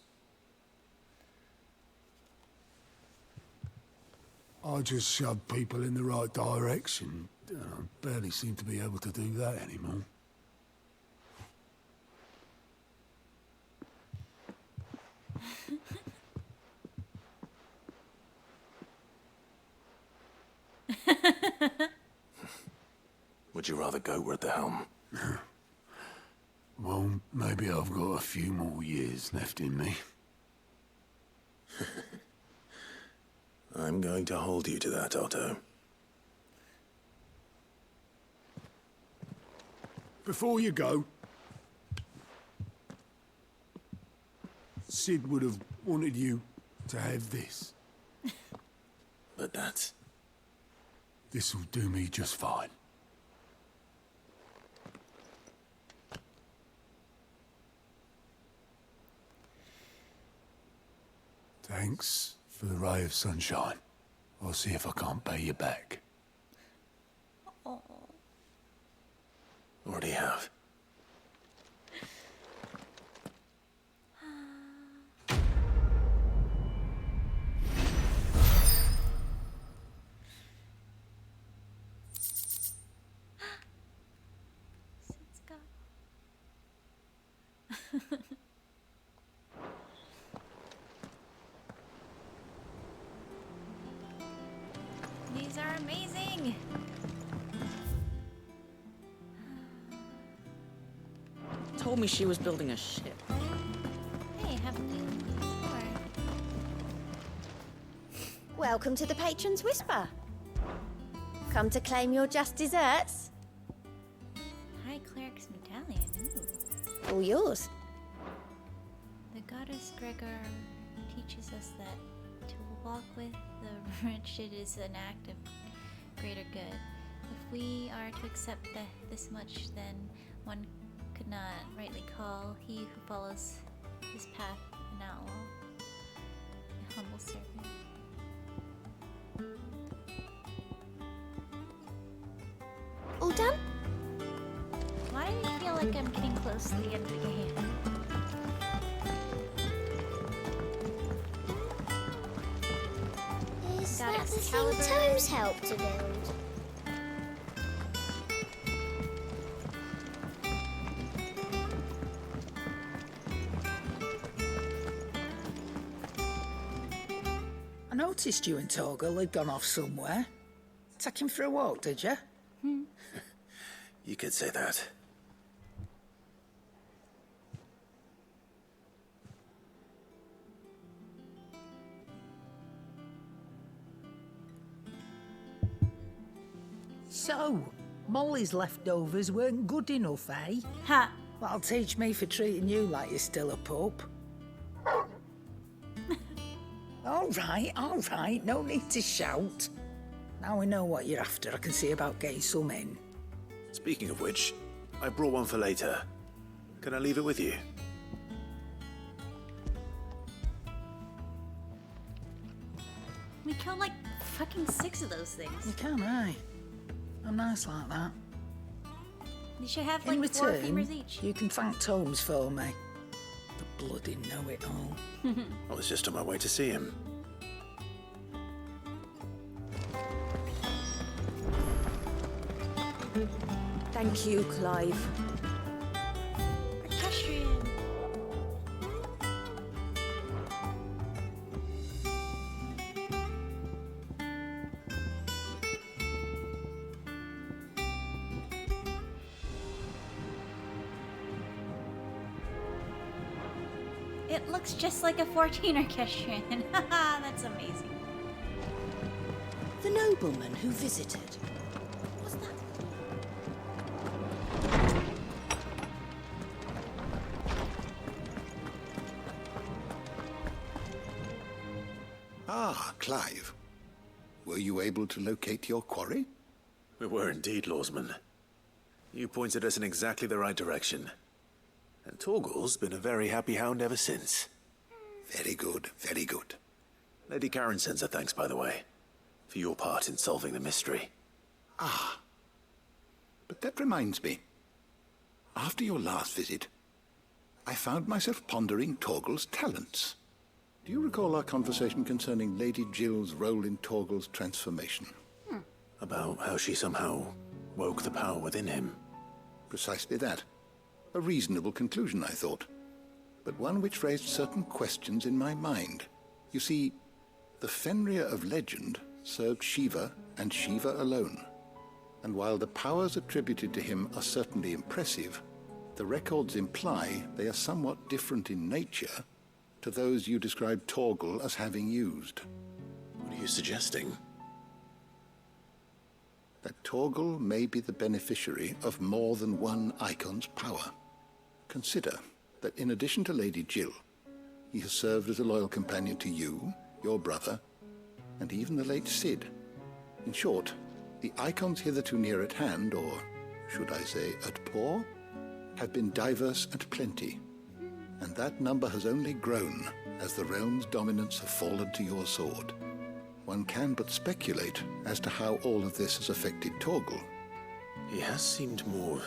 I just shoved people in the right direction. I barely seem to be able to do that anymore. Would you rather go at the helm? Well, maybe I've got a few more years left in me. I'm going to hold you to that, Otto. Before you go, Sid would have wanted you to have this. But that's... This'll do me just fine. Thanks for the ray of sunshine. I'll see if I can't pay you back. Already have. These are amazing. Told me she was building a ship. Hey, haven't you before? Welcome to the Patron's Whisper. Come to claim your just desserts? High Cleric's Medallion. Ooh. All yours. The goddess Gregor teaches us that to walk with the wretched is an act of greater good. If we are to accept this much, then one could not rightly call he who follows his path an outlaw, a humble servant. All done? Why do I feel like I'm getting close to the end of the game? Is Got that the Excalibur. thing Tomes helped to build? I noticed you and Torgal had gone off somewhere. Take him for a walk, did you? You could say that. So, Molly's leftovers weren't good enough, eh? Ha! That'll teach me for treating you like you're still a pup. All right, no need to shout. Now we know what you're after, I can see about getting some in. Speaking of which, I brought one for later. Can I leave it with you? We killed like fucking 6 of those things. You can, eh? I'm nice like that. You should have In like 4 return, femurs each. you can thank Tomes for me. The bloody know-it-all. I was just on my way to see him. Thank you, Clive. Equestrian. It looks just like a 14 equestrian. That's amazing. The nobleman who visited. What's that? Ah, Clive. Were you able to locate your quarry? We were indeed, Lawsman. You pointed us in exactly the right direction. And Torgal's been a very happy hound ever since. Very good, very good. Lady Karen sends her thanks, by the way, for your part in solving the mystery. Ah. But that reminds me. After your last visit, I found myself pondering Torgal's talents. Do you recall our conversation concerning Lady Jill's role in Torgal's transformation? About how she somehow woke the power within him. Precisely that. A reasonable conclusion, I thought, but one which raised certain questions in my mind. You see, the Fenrir of legend served Shiva and Shiva alone, and while the powers attributed to him are certainly impressive, the records imply they are somewhat different in nature to those you described Torgal as having used. What are you suggesting? That Torgal may be the beneficiary of more than one Eikon's power. Consider that in addition to Lady Jill, he has served as a loyal companion to you, your brother, and even the late Cid. In short, the Eikons hitherto near at hand, or should I say at paw, have been diverse and plenty, and that number has only grown as the realm's dominance have fallen to your sword. One can but speculate as to how all of this has affected Torgal. He has seemed more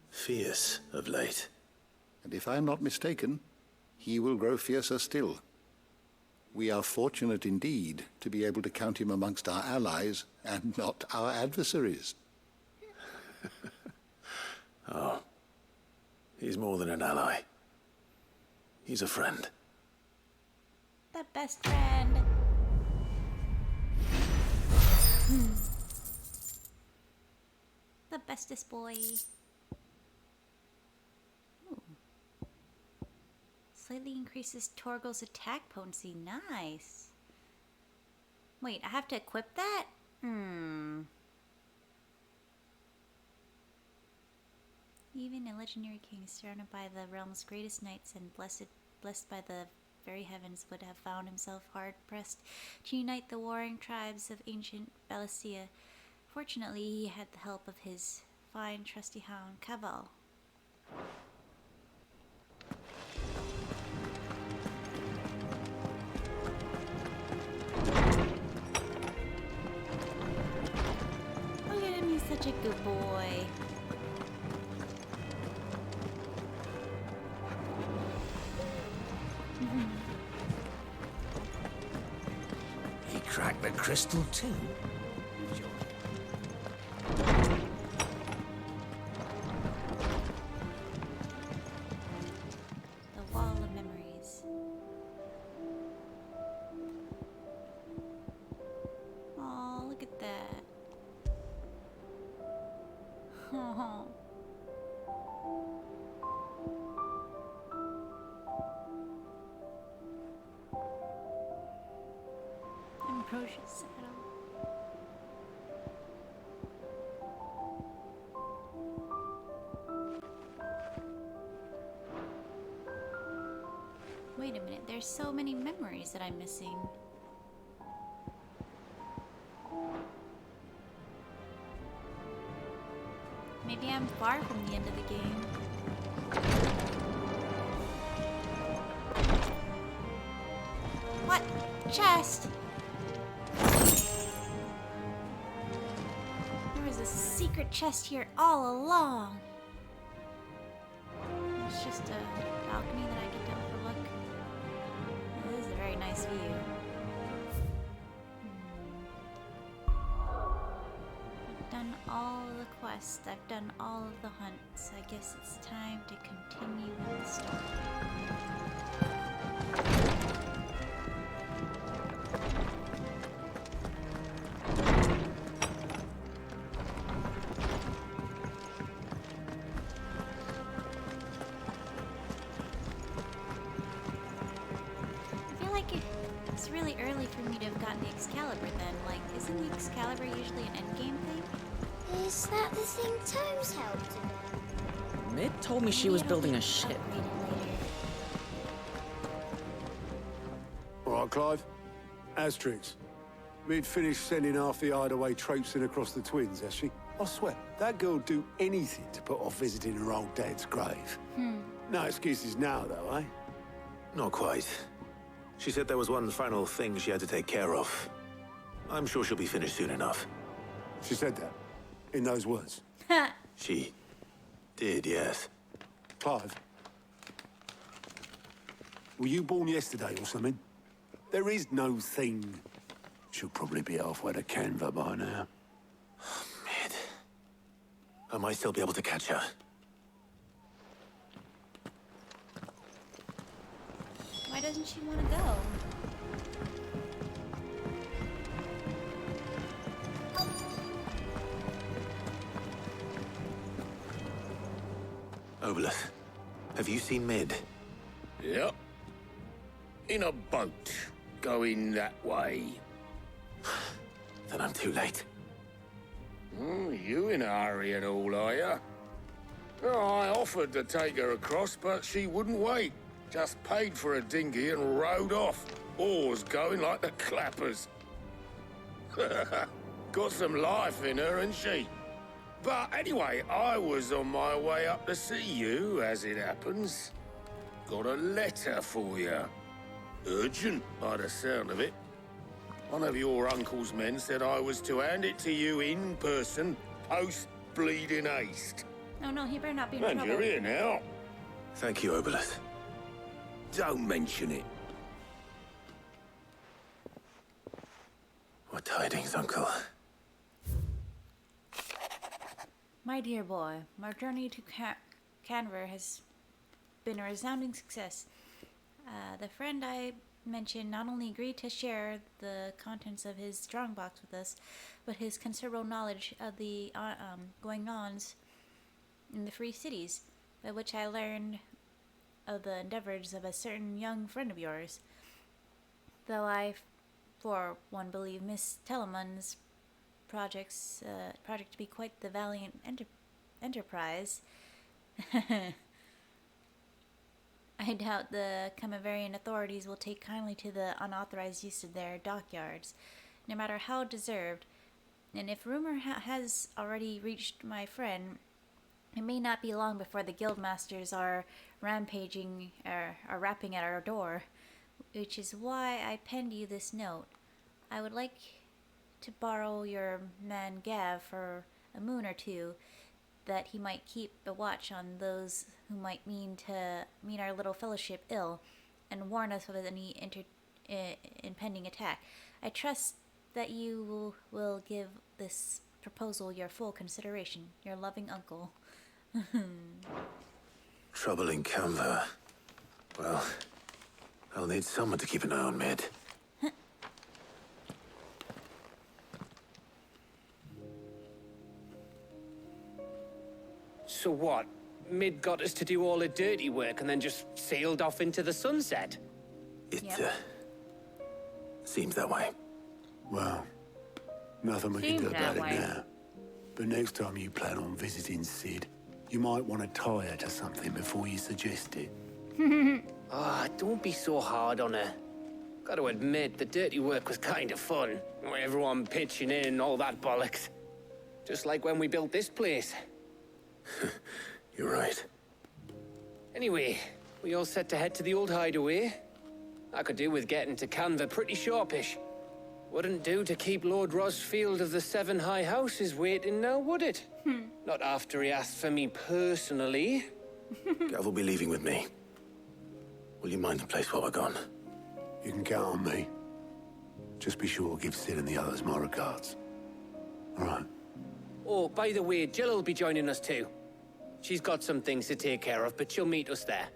fierce of late. And if I am not mistaken, he will grow fiercer still. We are fortunate indeed to be able to count him amongst our allies and not our adversaries. Oh, he's more than an ally. He's a friend. The best friend. The bestest boy. Ooh. Slightly increases Torgal's attack potency. Nice. Wait, I have to equip that? Even a legendary king surrounded by the realm's greatest knights and blessed by the very heavens would have found himself hard-pressed to unite the warring tribes of ancient Valencia. Fortunately, he had the help of his fine, trusty hound, Caval. Look at him, he's such a good boy. He cracked the crystal too. The wall of memories. Oh, look at that. Oh. Ambrosia saddle. Wait a minute, there's so many memories that I'm missing. Maybe I'm far from the end of the game. What? Chest? There was a secret chest here all along. It's just a balcony that I get to overlook. This is a very nice view. I've done all of the quests. I've done all of the hunts. I guess it's time to continue with the story. I feel like it's really early for me to have gotten the Excalibur then. Like, isn't the Excalibur usually an endgame thing? Is that the thing Tomes helped in? Mid told me she was building a ship. All right, Clive. Asterix. Mid finished sending half the hideaway traipsing across the twins, has she? I swear, that girl'd do anything to put off visiting her old dad's grave. No excuses now, though, eh? Not quite. She said there was one final thing she had to take care of. I'm sure she'll be finished soon enough. She said that? In those words? She did, yes. Clive? Were you born yesterday or something? There is no thing. She'll probably be halfway to Canva by now. Mid. I might still be able to catch her. Why doesn't she want to go? Obelith, have you seen Mid? Yep. In a boat, going that way. Then I'm too late. You in a hurry at all, are you? I offered to take her across, but she wouldn't wait. Just paid for a dinghy and rowed off. Oars going like the clappers. Got some life in her, ain't she? But anyway, I was on my way up to see you, as it happens. Got a letter for you. Urgent, by the sound of it. One of your uncle's men said I was to hand it to you in person, post-bleeding haste. Oh no, he better not be in And trouble. you're here now. Thank you, Obelith. Don't mention it. What tidings, Uncle? My dear boy, my journey to Canver has been a resounding success. The friend I mentioned not only agreed to share the contents of his strongbox with us, but his considerable knowledge of the going-ons in the Free Cities, by which I learned of the endeavors of a certain young friend of yours. Though I, for one, believe Miss Telemon's project to be quite the valiant enterprise, I doubt the Camaverian authorities will take kindly to the unauthorized use of their dockyards, no matter how deserved. And if rumor has already reached my friend, it may not be long before the guildmasters are rampaging or are rapping at our door, which is why I penned you this note. I would like to borrow your man Gav for a moon or two, that he might keep a watch on those who might mean our little fellowship ill, and warn us of any impending attack. I trust that you will give this proposal your full consideration. Your loving uncle. Trouble in Canva. Well, I'll need someone to keep an eye on Mid. So what? Mid got us to do all the dirty work and then just sailed off into the sunset? It, seems that way. Well, nothing we can Seems do about that it way. now. But next time you plan on visiting Sid, you might want to tie her to something before you suggest it. Don't be so hard on her. Gotta admit, the dirty work was kind of fun. Everyone pitching in and all that bollocks. Just like when we built this place. You're right. Anyway, we all set to head to the old hideaway. I could do with getting to Canva pretty sharpish. Wouldn't do to keep Lord Rosfield of the Seven High Houses waiting now, would it? Not after he asked for me personally. Gav will be leaving with me. Will you mind the place while we're gone? You can count on me. Just be sure to give Sid and the others my regards. All right. Oh, by the way, Jill will be joining us too. She's got some things to take care of, but she'll meet us there.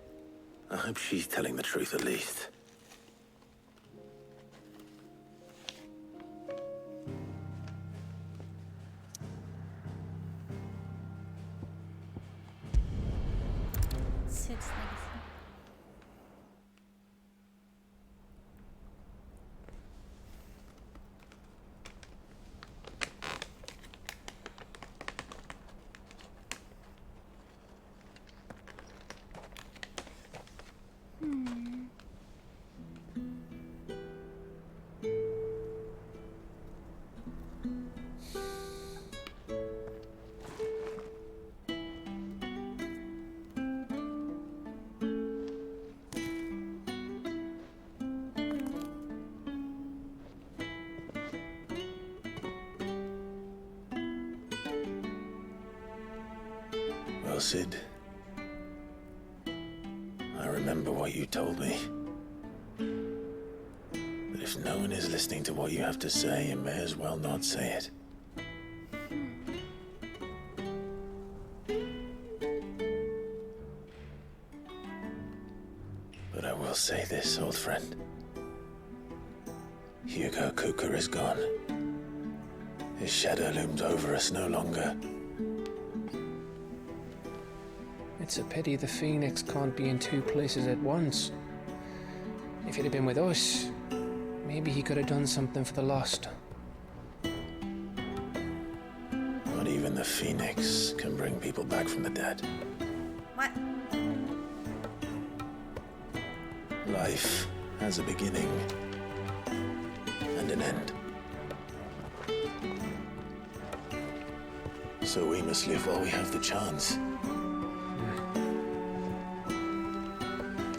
I hope she's telling the truth at least. Sid's legacy. Well, Sid, I remember what you told me. But if no one is listening to what you have to say, you may as well not say it. But I will say this, old friend. Hugo Kuka is gone. His shadow looms over us no longer. It's a pity the Phoenix can't be in two places at once. If he'd have been with us, maybe he could have done something for the lost. Not even the Phoenix can bring people back from the dead. What? Life has a beginning and an end. So we must live while we have the chance.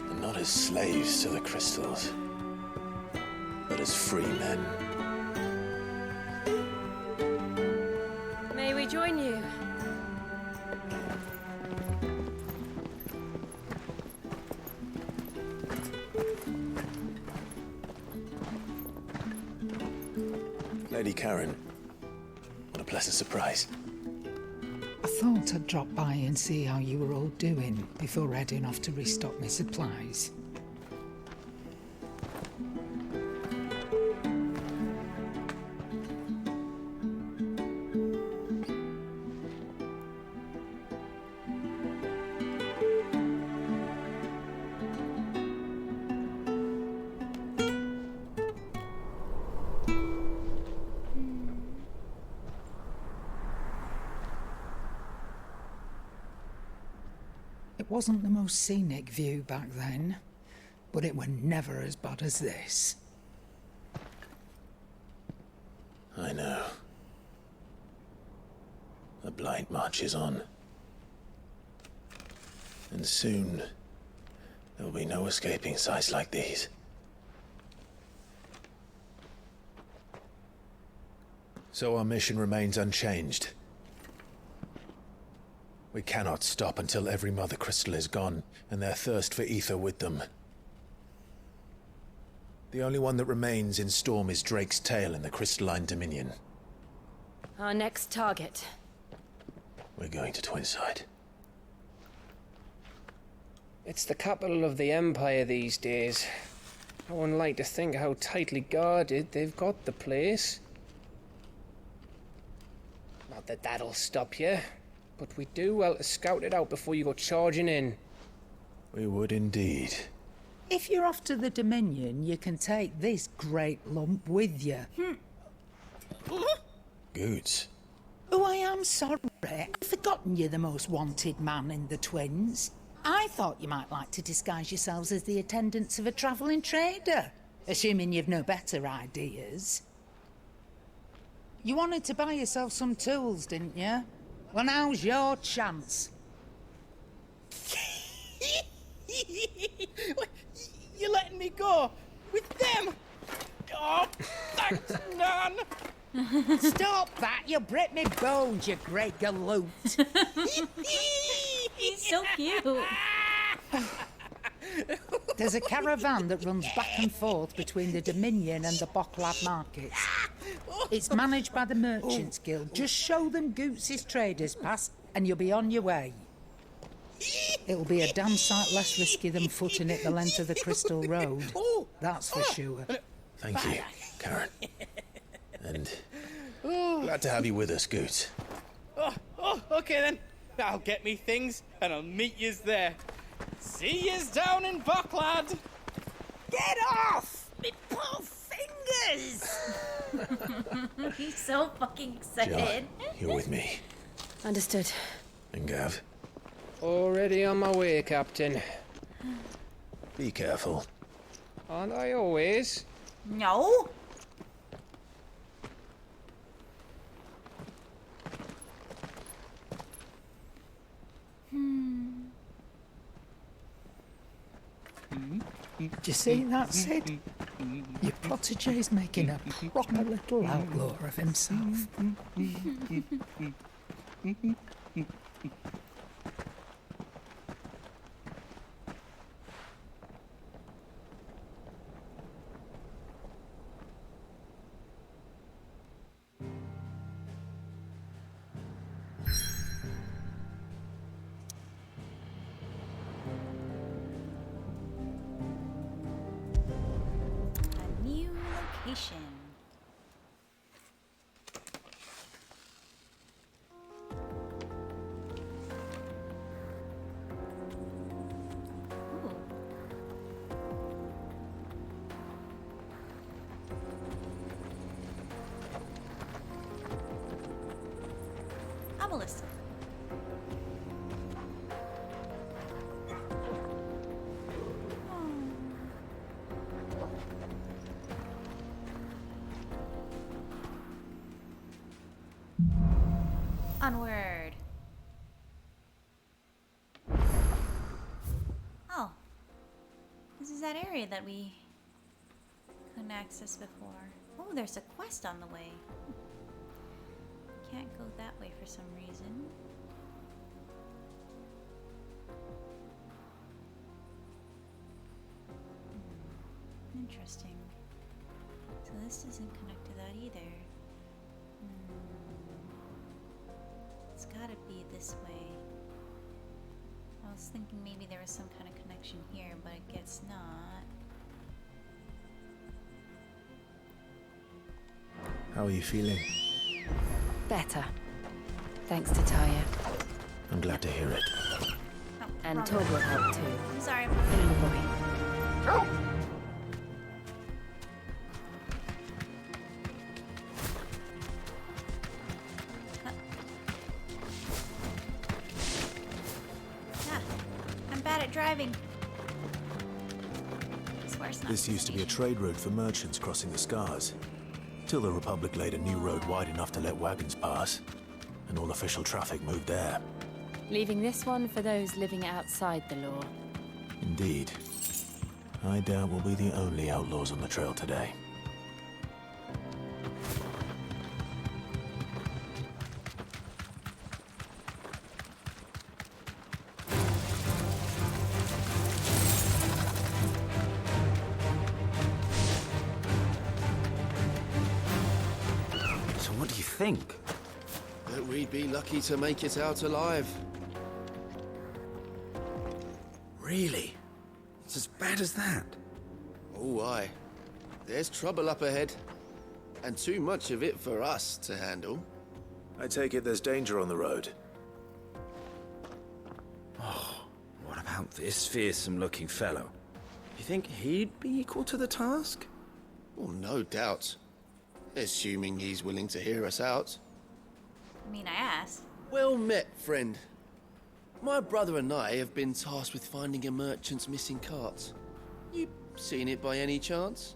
And not as slaves to the crystals, but as free men. May we join you? Lady Karen, what a pleasant surprise. I thought I'd drop by and see how you were all doing before heading off to restock my supplies. It wasn't the most scenic view back then, but it were never as bad as this. I know. The blight marches on. And soon, there will be no escaping sights like these. So our mission remains unchanged. We cannot stop until every Mother Crystal is gone, and their thirst for ether with them. The only one that remains in Storm is Drake's tail in the Crystalline Dominion. Our next target. We're going to Twinside. It's the capital of the Empire these days. I wouldn't like to think how tightly guarded they've got the place. Not that that'll stop you, but we do well to scout it out before you go charging in. We would indeed. If you're off to the Dominion, you can take this great lump with you. Goods. Oh, I am sorry. I've forgotten you're the most wanted man in the Twins. I thought you might like to disguise yourselves as the attendants of a travelling trader, assuming you've no better ideas. You wanted to buy yourself some tools, didn't you? Well, now's your chance. You're letting me go with them? Oh, thanks, Nan. Stop that! You'll break me bones, you great galoot. He's so cute. There's a caravan that runs back and forth between the Dominion and the Bocklad markets. It's managed by the Merchants Guild. Just show them Goots' traders pass and you'll be on your way. It'll be a damn sight less risky than footing it the length of the Crystal Road. That's for sure. Thank you, Karen. And glad to have you with us, Goots. Okay then. I'll get me things and I'll meet yous there. See yous down in Bocklad. Get off! Me poor fingers! He's so fucking excited. You're with me. Understood. And Gav, Already on my way, Captain. be careful. Aren't I always? No. Do you see that, Sid? Your protege's making a proper little outlaw of himself. A new location. Ooh. Obelisk. Onward. Oh. This is that area that we couldn't access before. Oh, there's a quest on the way. Can't go that way for some reason. Interesting. So this doesn't connect to that either. It's gotta be this way. I was thinking maybe there was some kind of connection here, but I guess not. How are you feeling? Better. Thanks to Taya. I'm glad to hear it. And wrong Tog will one. help too. I'm sorry. Little boy. driving. I swear it's not This used to be a trade route for merchants crossing the Scars, till the Republic laid a new road wide enough to let wagons pass, and all official traffic moved there. Leaving this one for those living outside the law. Indeed. I doubt we'll be the only outlaws on the trail today. So what do you think? That we'd be lucky to make it out alive. Really? It's as bad as that? Oh, aye. There's trouble up ahead. And too much of it for us to handle. I take it there's danger on the road. Oh, what about this fearsome-looking fellow? You think he'd be equal to the task? Well, no doubt. Assuming he's willing to hear us out. I mean, I asked. Well met, friend. My brother and I have been tasked with finding a merchant's missing cart. You seen it by any chance?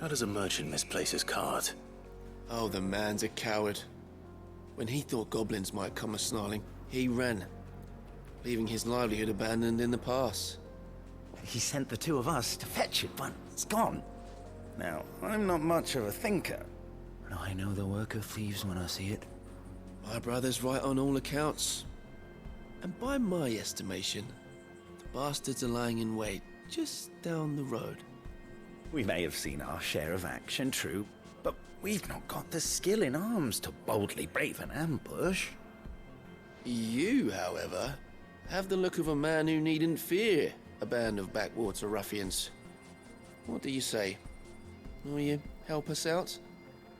How does a merchant misplace his cart? Oh, the man's a coward. When he thought goblins might come a-snarling, he ran, leaving his livelihood abandoned in the pass. He sent the two of us to fetch it, but it's gone. Now, I'm not much of a thinker, but I know the work of thieves when I see it. My brother's right on all accounts. And by my estimation, the bastards are lying in wait just down the road. We may have seen our share of action, true, but we've not got the skill in arms to boldly brave an ambush. You, however, have the look of a man who needn't fear a band of backwater ruffians. What do you say? Will you help us out?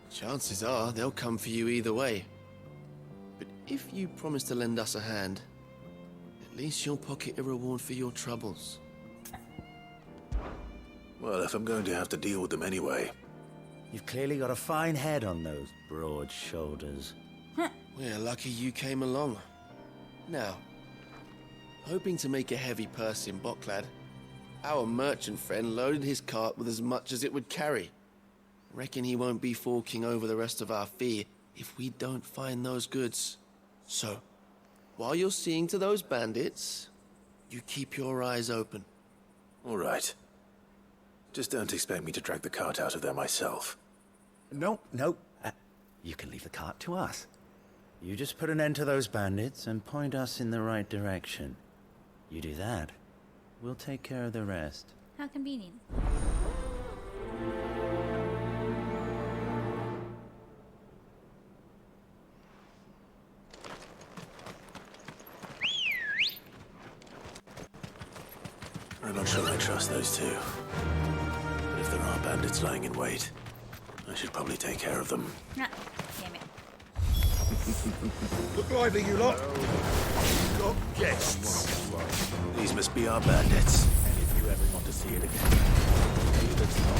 Chances are they'll come for you either way. But if you promise to lend us a hand, at least you'll pocket a reward for your troubles. Well, if I'm going to have to deal with them anyway. You've clearly got a fine head on those broad shoulders. We're lucky you came along. Now, hoping to make a heavy purse in Bocklad, our merchant friend loaded his cart with as much as it would carry. Reckon he won't be forking over the rest of our fee if we don't find those goods. So, while you're seeing to those bandits, you keep your eyes open. All right. Just don't expect me to drag the cart out of there myself. No. You can leave the cart to us. You just put an end to those bandits and point us in the right direction. You do that, we'll take care of the rest. How convenient. I'm not sure I trust those two. But if there are bandits lying in wait, I should probably take care of them. Ah, damn it. Look lively, you lot. You've got guests. These must be our bandits. And if you ever want to see it again, leave it stop.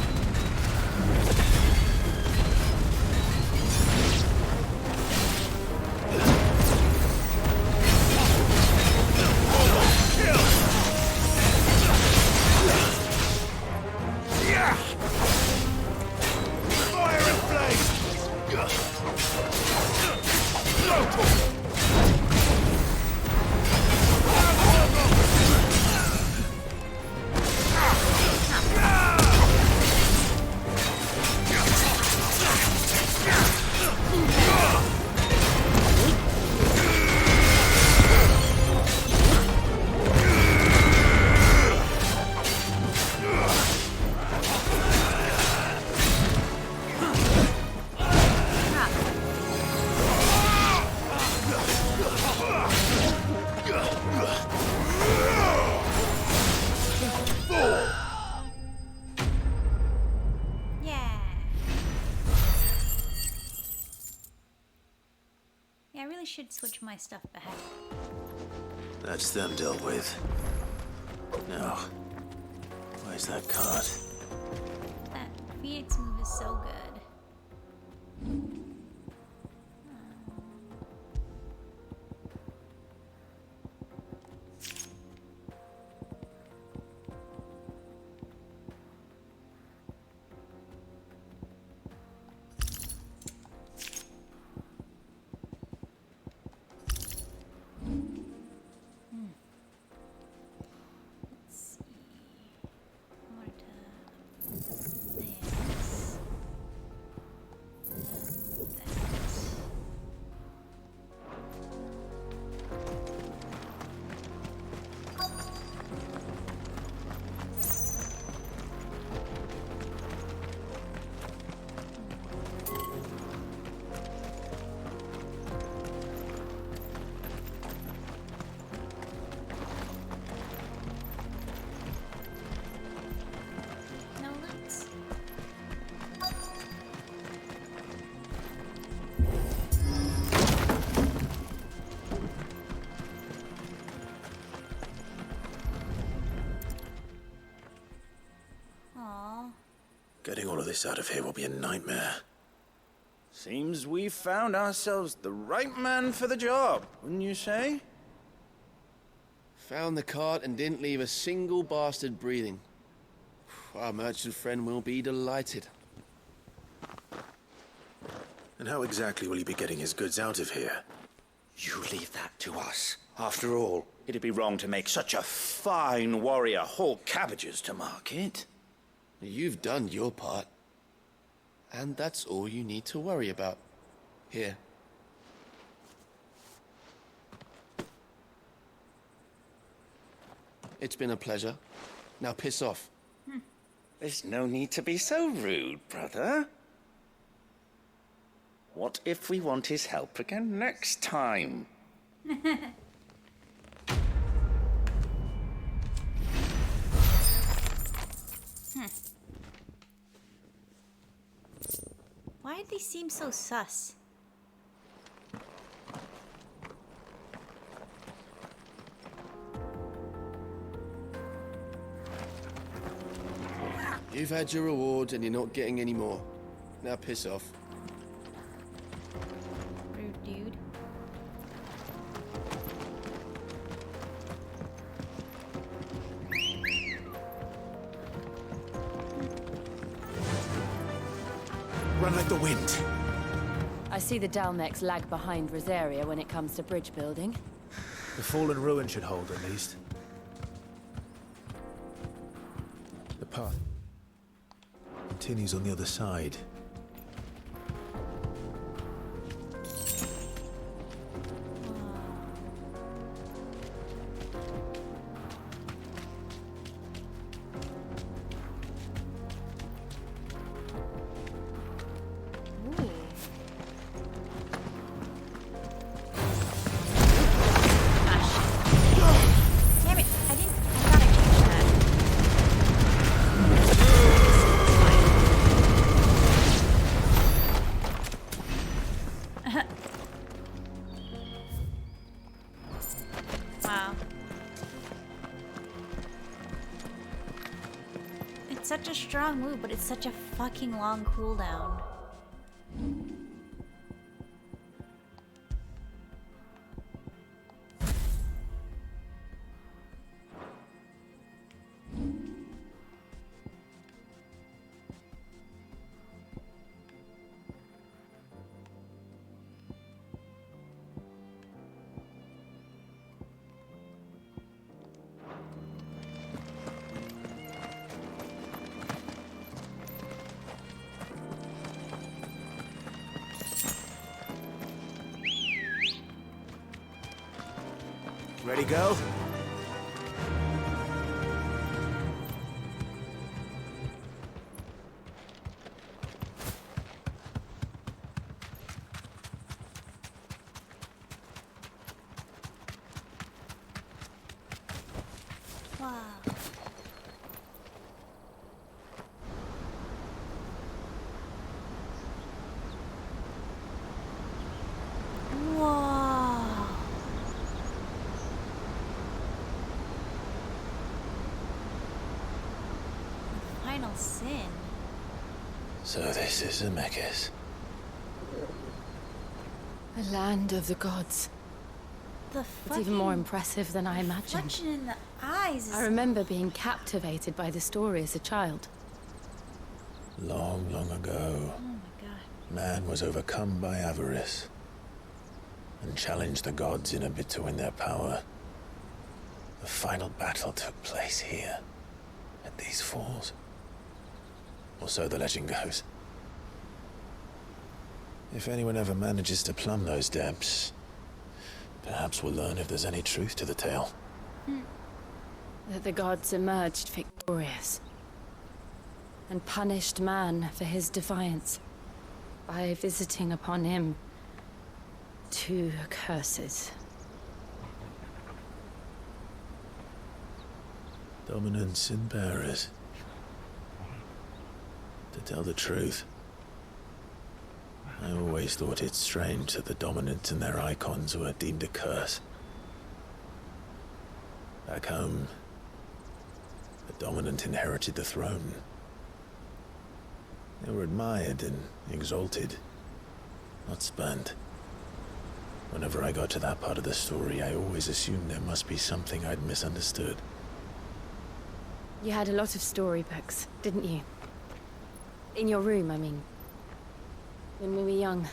Should switch my stuff back. That's them dealt with. Now, where's that cart? That Phoenix move is so good. Getting all of this out of here will be a nightmare. Seems we've found ourselves the right man for the job, wouldn't you say? Found the cart and didn't leave a single bastard breathing. Our merchant friend will be delighted. And how exactly will he be getting his goods out of here? You leave that to us. After all, it'd be wrong to make such a fine warrior haul cabbages to market. You've done your part. And that's all you need to worry about. Here. It's been a pleasure. Now piss off. There's no need to be so rude, brother. What if we want his help again next time? Why did they seem so sus? You've had your reward and you're not getting any more. Now piss off. Rude dude. Run like the wind. I see the Dalmex lag behind Rosaria when it comes to bridge building. The fallen ruin should hold, at least. The path continues on the other side. Damn it! I thought I changed that. Wow. It's such a strong move, but it's such a fucking long cooldown. Ready, go? Wow. Whoa. Final sin. So this is Zemeckis. The land of the gods. The It's even more impressive than I imagined. reflection in the eyes is... I remember being captivated by the story as a child. Long, long ago, Oh my god. man was overcome by avarice and challenged the gods in a bid to win their power. The final battle took place here, at these falls. Or so the legend goes. If anyone ever manages to plumb those depths, perhaps we'll learn if there's any truth to the tale. That the gods emerged victorious and punished man for his defiance by visiting upon him 2 curses. Dominance and bearers. To tell the truth, I always thought it strange that the dominant and their Eikons were deemed a curse. Back home, the dominant inherited the throne. They were admired and exalted, not spurned. Whenever I got to that part of the story, I always assumed there must be something I'd misunderstood. You had a lot of storybooks, didn't you? In your room, I mean. When we were young.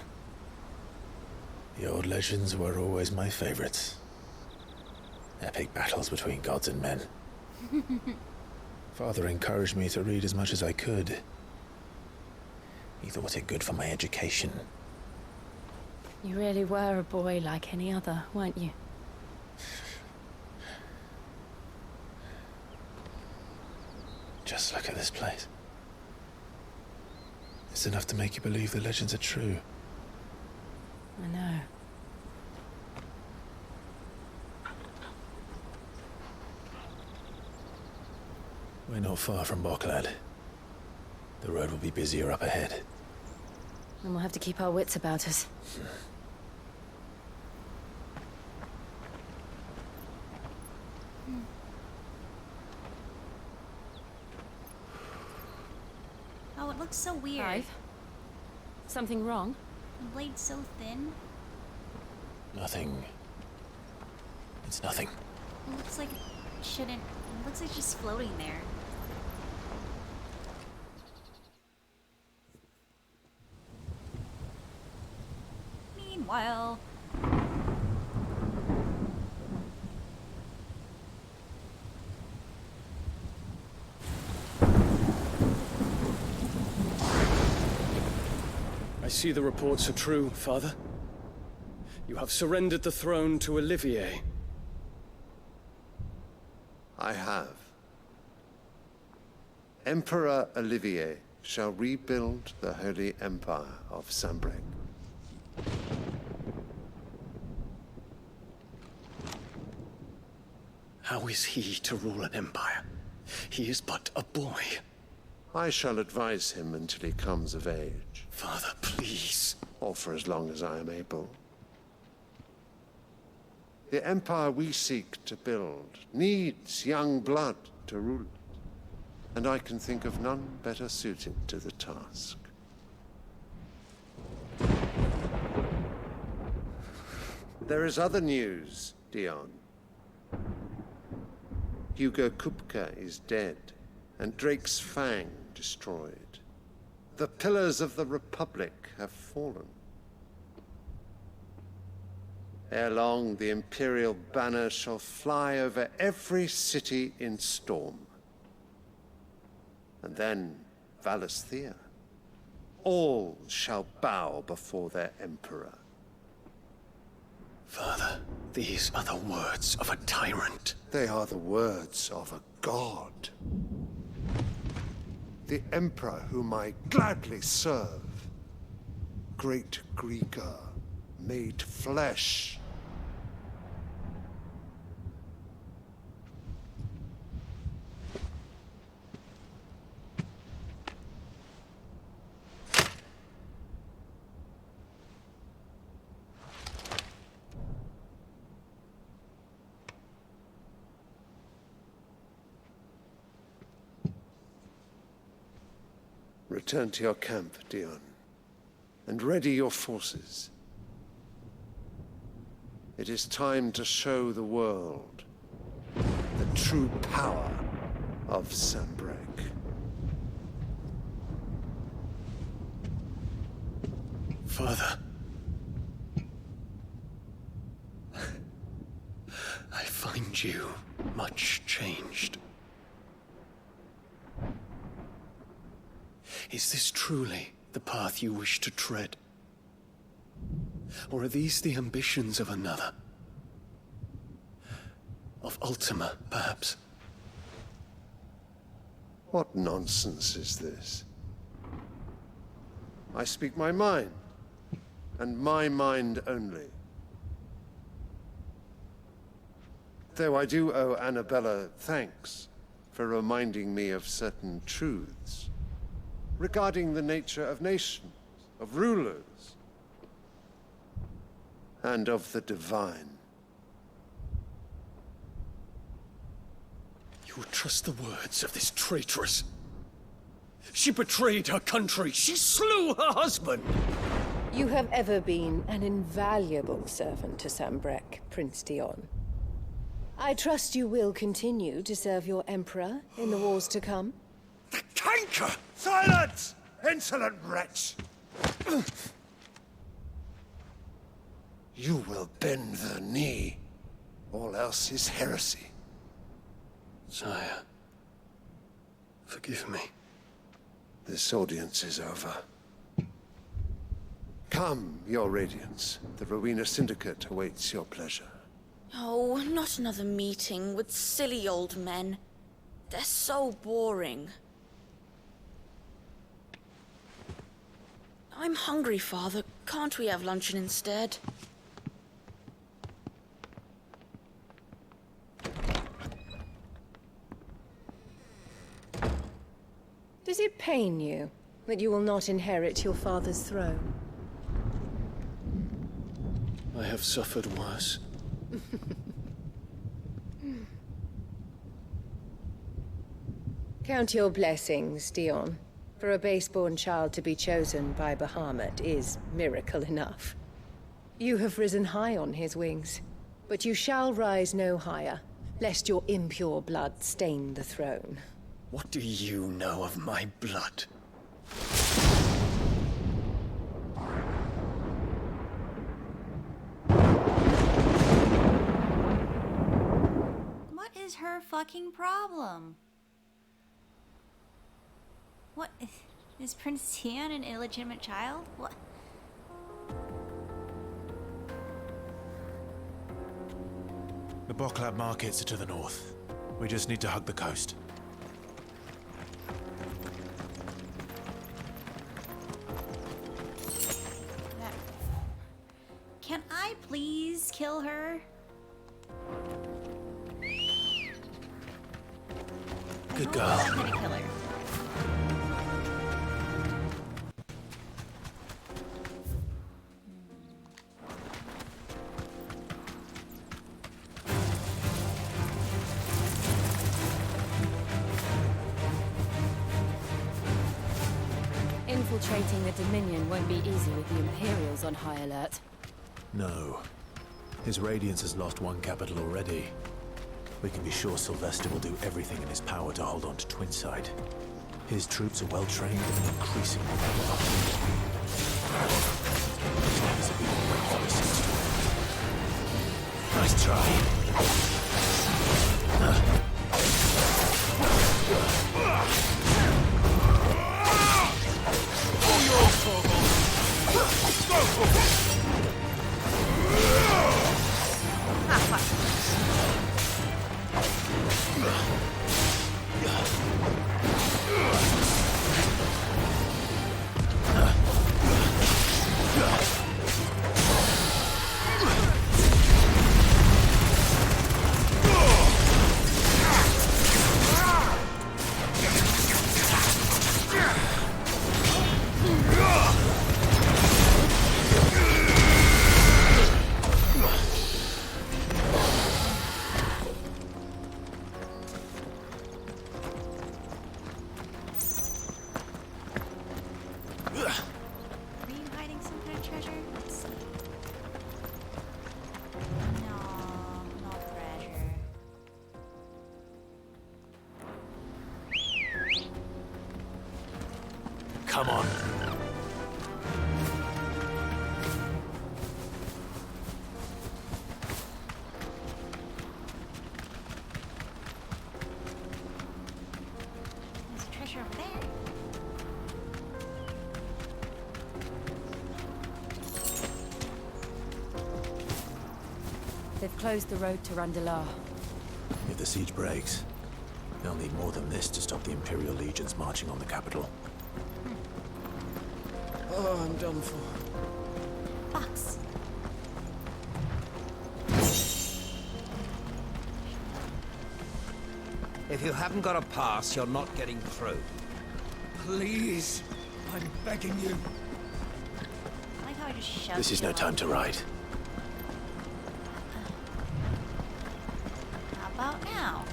The old legends were always my favorites. Epic battles between gods and men. Father encouraged me to read as much as I could. He thought it good for my education. You really were a boy like any other, weren't you? Just look at this place. It's enough to make you believe the legends are true. I know. We're not far from Boklad. The road will be busier up ahead. And we'll have to keep our wits about us. Oh, it looks so weird. Clive? Something wrong? The blade's so thin. Nothing. It's nothing. It looks like it shouldn't. It looks like just floating there. Meanwhile... I see the reports are true, Father. You have surrendered the throne to Olivier. I have. Emperor Olivier shall rebuild the Holy Empire of Sanbreque. How is he to rule an empire? He is but a boy. I shall advise him until he comes of age. Father, please. Or for as long as I am able. The empire we seek to build needs young blood to rule it, and I can think of none better suited to the task. There is other news, Dion. Hugo Kupka is dead, and Drake's Fang destroyed. The pillars of the Republic have fallen. Ere long, the Imperial banner shall fly over every city in Storm. And then, Valisthea. All shall bow before their Emperor. Father, these are the words of a tyrant. They are the words of a god. The Emperor whom I gladly serve. Great Greeker, made flesh. Return to your camp, Dion, and ready your forces. It is time to show the world the true power of Sanbreque. Father. I find you much changed. Is this truly the path you wish to tread? Or are these the ambitions of another? Of Ultima, perhaps? What nonsense is this? I speak my mind, and my mind only. Though I do owe Annabella thanks for reminding me of certain truths regarding the nature of nations, of rulers, and of the divine. You would trust the words of this traitress? She betrayed her country. She slew her husband. You have ever been an invaluable servant to Sambrek, Prince Dion. I trust you will continue to serve your Emperor in the wars to come. The canker! Silence! Insolent wretch! You will bend the knee. All else is heresy. Sire, forgive me. This audience is over. Come, your Radiance. The Rowena Syndicate awaits your pleasure. Oh, not another meeting with silly old men. They're so boring. I'm hungry, Father. Can't we have luncheon instead? Does it pain you that you will not inherit your father's throne? I have suffered worse. Count your blessings, Dion. For a base-born child to be chosen by Bahamut is miracle enough. You have risen high on his wings, but you shall rise no higher, lest your impure blood stain the throne. What do you know of my blood? What is her fucking problem? What? Is Prince Tian an illegitimate child? What? The Boklab markets are to the north. We just need to hug the coast. Can I please kill her? Good girl. I'm gonna kill her. Infiltrating the Dominion won't be easy with the Imperials on high alert. No. His Radiance has lost one capital already. We can be sure Sylvester will do everything in his power to hold on to Twinside. His troops are well trained and increasingly powerful. Nice try. Come on. There's a treasure over there. They've closed the road to Randalar. If the siege breaks, they'll need more than this to stop the Imperial legions marching on the capital. Oh, I'm done for. Box. If you haven't got a pass, you're not getting through. Please, I'm begging you. I like how I just shoved This is no time to ride. How about now?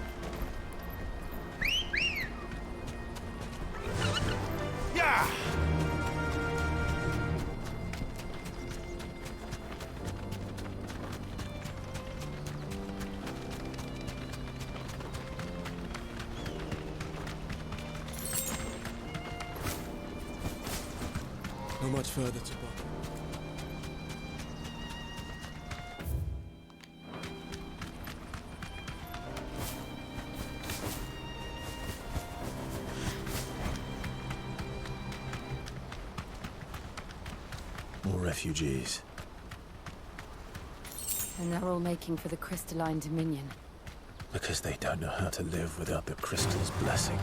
How much further to Buck? More refugees. And they're all making for the crystalline dominion. Because they don't know how to live without the crystal's blessing.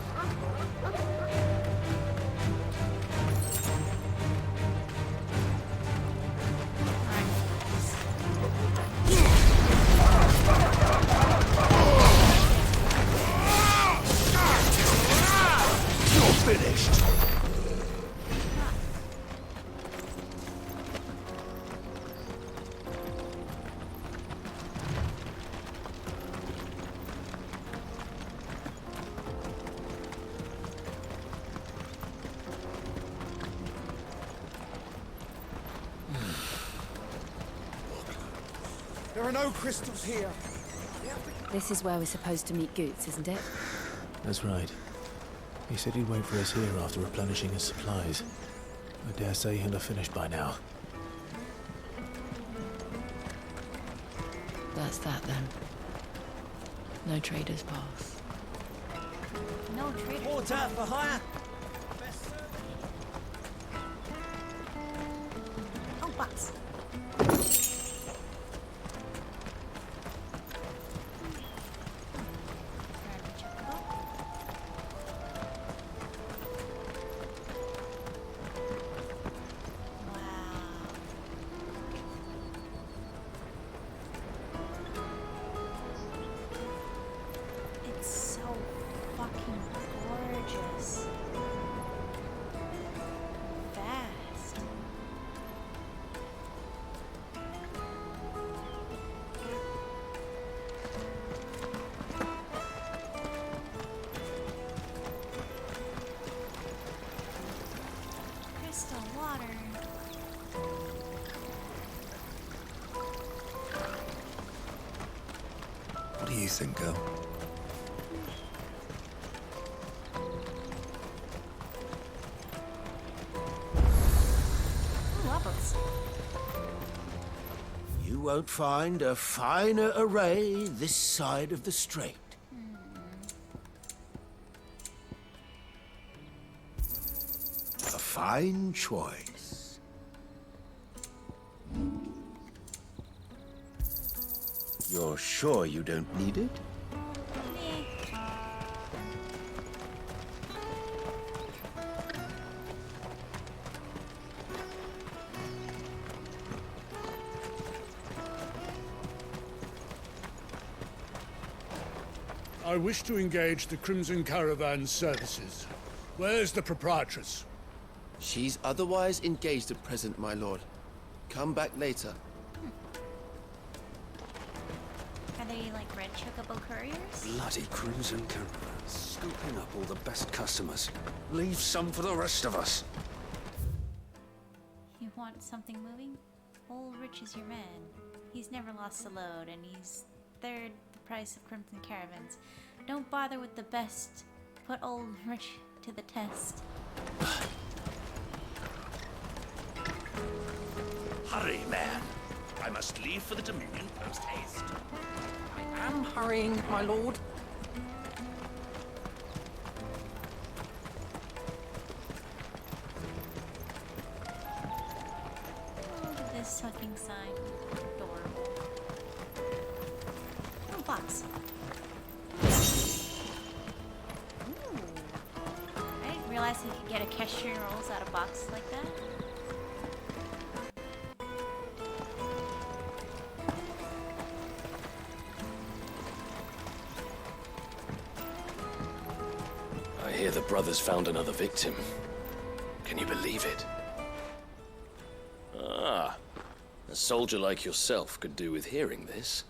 You're finished! There are no crystals here. This is where we're supposed to meet Goots, isn't it? That's right. He said he'd wait for us here after replenishing his supplies. I dare say he'll have finished by now. That's that then. No traders pass. No traders. Water for hire. Oh, box. It's so fucking gorgeous. Vast. Crystal water. What do you think, girl? Ooh, apples. You won't find a finer array this side of the strait. A fine choice. You're sure you don't need it? I wish to engage the Crimson Caravan services. Where's the proprietress? She's otherwise engaged at present, my lord. Come back later. Are they like red chocobo couriers? Bloody Crimson Caravan, scooping up all the best customers. Leave some for the rest of us. You want something moving? Old Rich is your man. He's never lost a load, and he's third the price of Crimson Caravans. Don't bother with the best. Put Old Rich to the test. Hurry, man. I must leave for the Dominion post-haste. I am hurrying, my lord. Oh, look at this fucking sign. Adorable. Oh, box. Ooh. I didn't realize you could get a cashier rolls out of boxes like that. I hear the brothers found another victim. Can you believe it? Ah, a soldier like yourself could do with hearing this.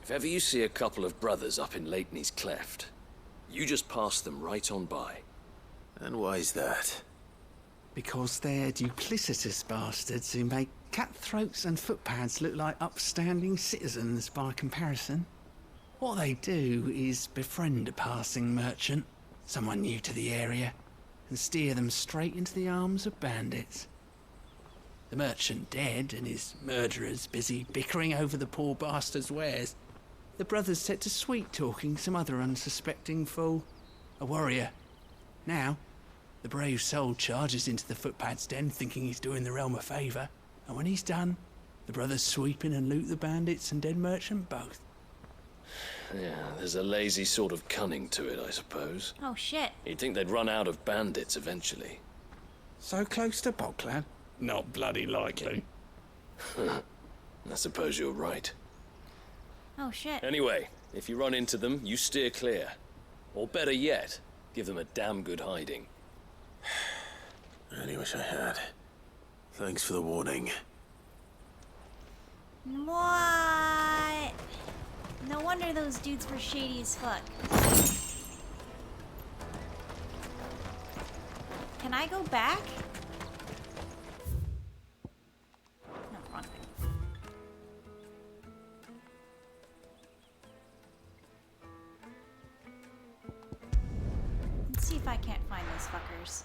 If ever you see a couple of brothers up in Lateney's Cleft, you just pass them right on by. And why's that? Because they're duplicitous bastards who make cutthroats and footpads look like upstanding citizens by comparison. What they do is befriend a passing merchant, someone new to the area, and steer them straight into the arms of bandits. The merchant dead and his murderers busy bickering over the poor bastard's wares. The brothers set to sweet-talking some other unsuspecting fool. A warrior. Now, the brave soul charges into the footpad's den thinking he's doing the realm a favour. And when he's done, the brothers sweep in and loot the bandits and dead merchant both. Yeah, there's a lazy sort of cunning to it, I suppose. Oh, shit. You'd think they'd run out of bandits eventually. So close to Boglad? Not bloody likely. I suppose you're right. Oh, shit. Anyway, if you run into them, you steer clear. Or better yet, give them a damn good hiding. I only wish I had. Thanks for the warning. What? No wonder those dudes were shady as fuck. Can I go back? No, wrong thing. Let's see if I can't find those fuckers.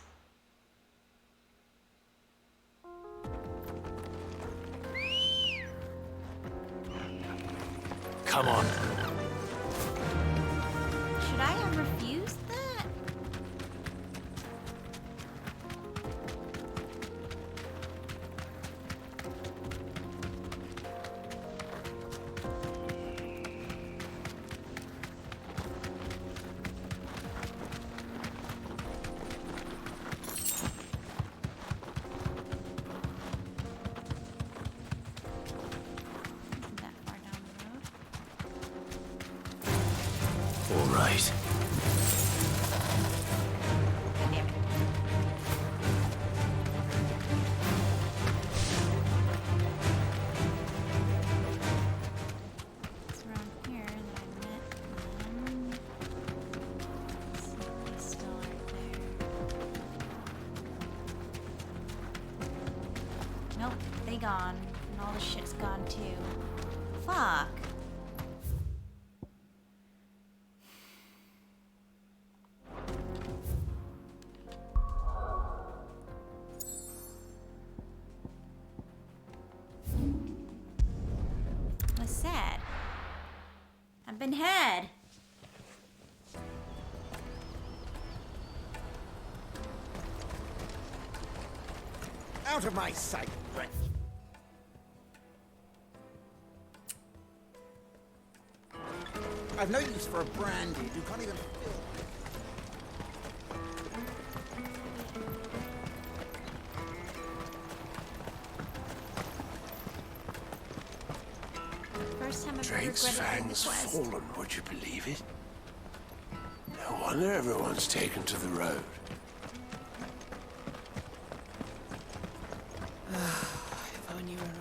Come on. Should I have refused that? All right. It's around here that I met them. Somebody's still right there. Nope, they gone. And all the shit's gone too. Fuck. What's sad? I've been had. Out of my sight, wretch. I've no use for a brandy. You can't even fill. First time I've Drake's regretted the fangs request. fallen, would you believe it? No wonder everyone's taken to the road. If only you were around.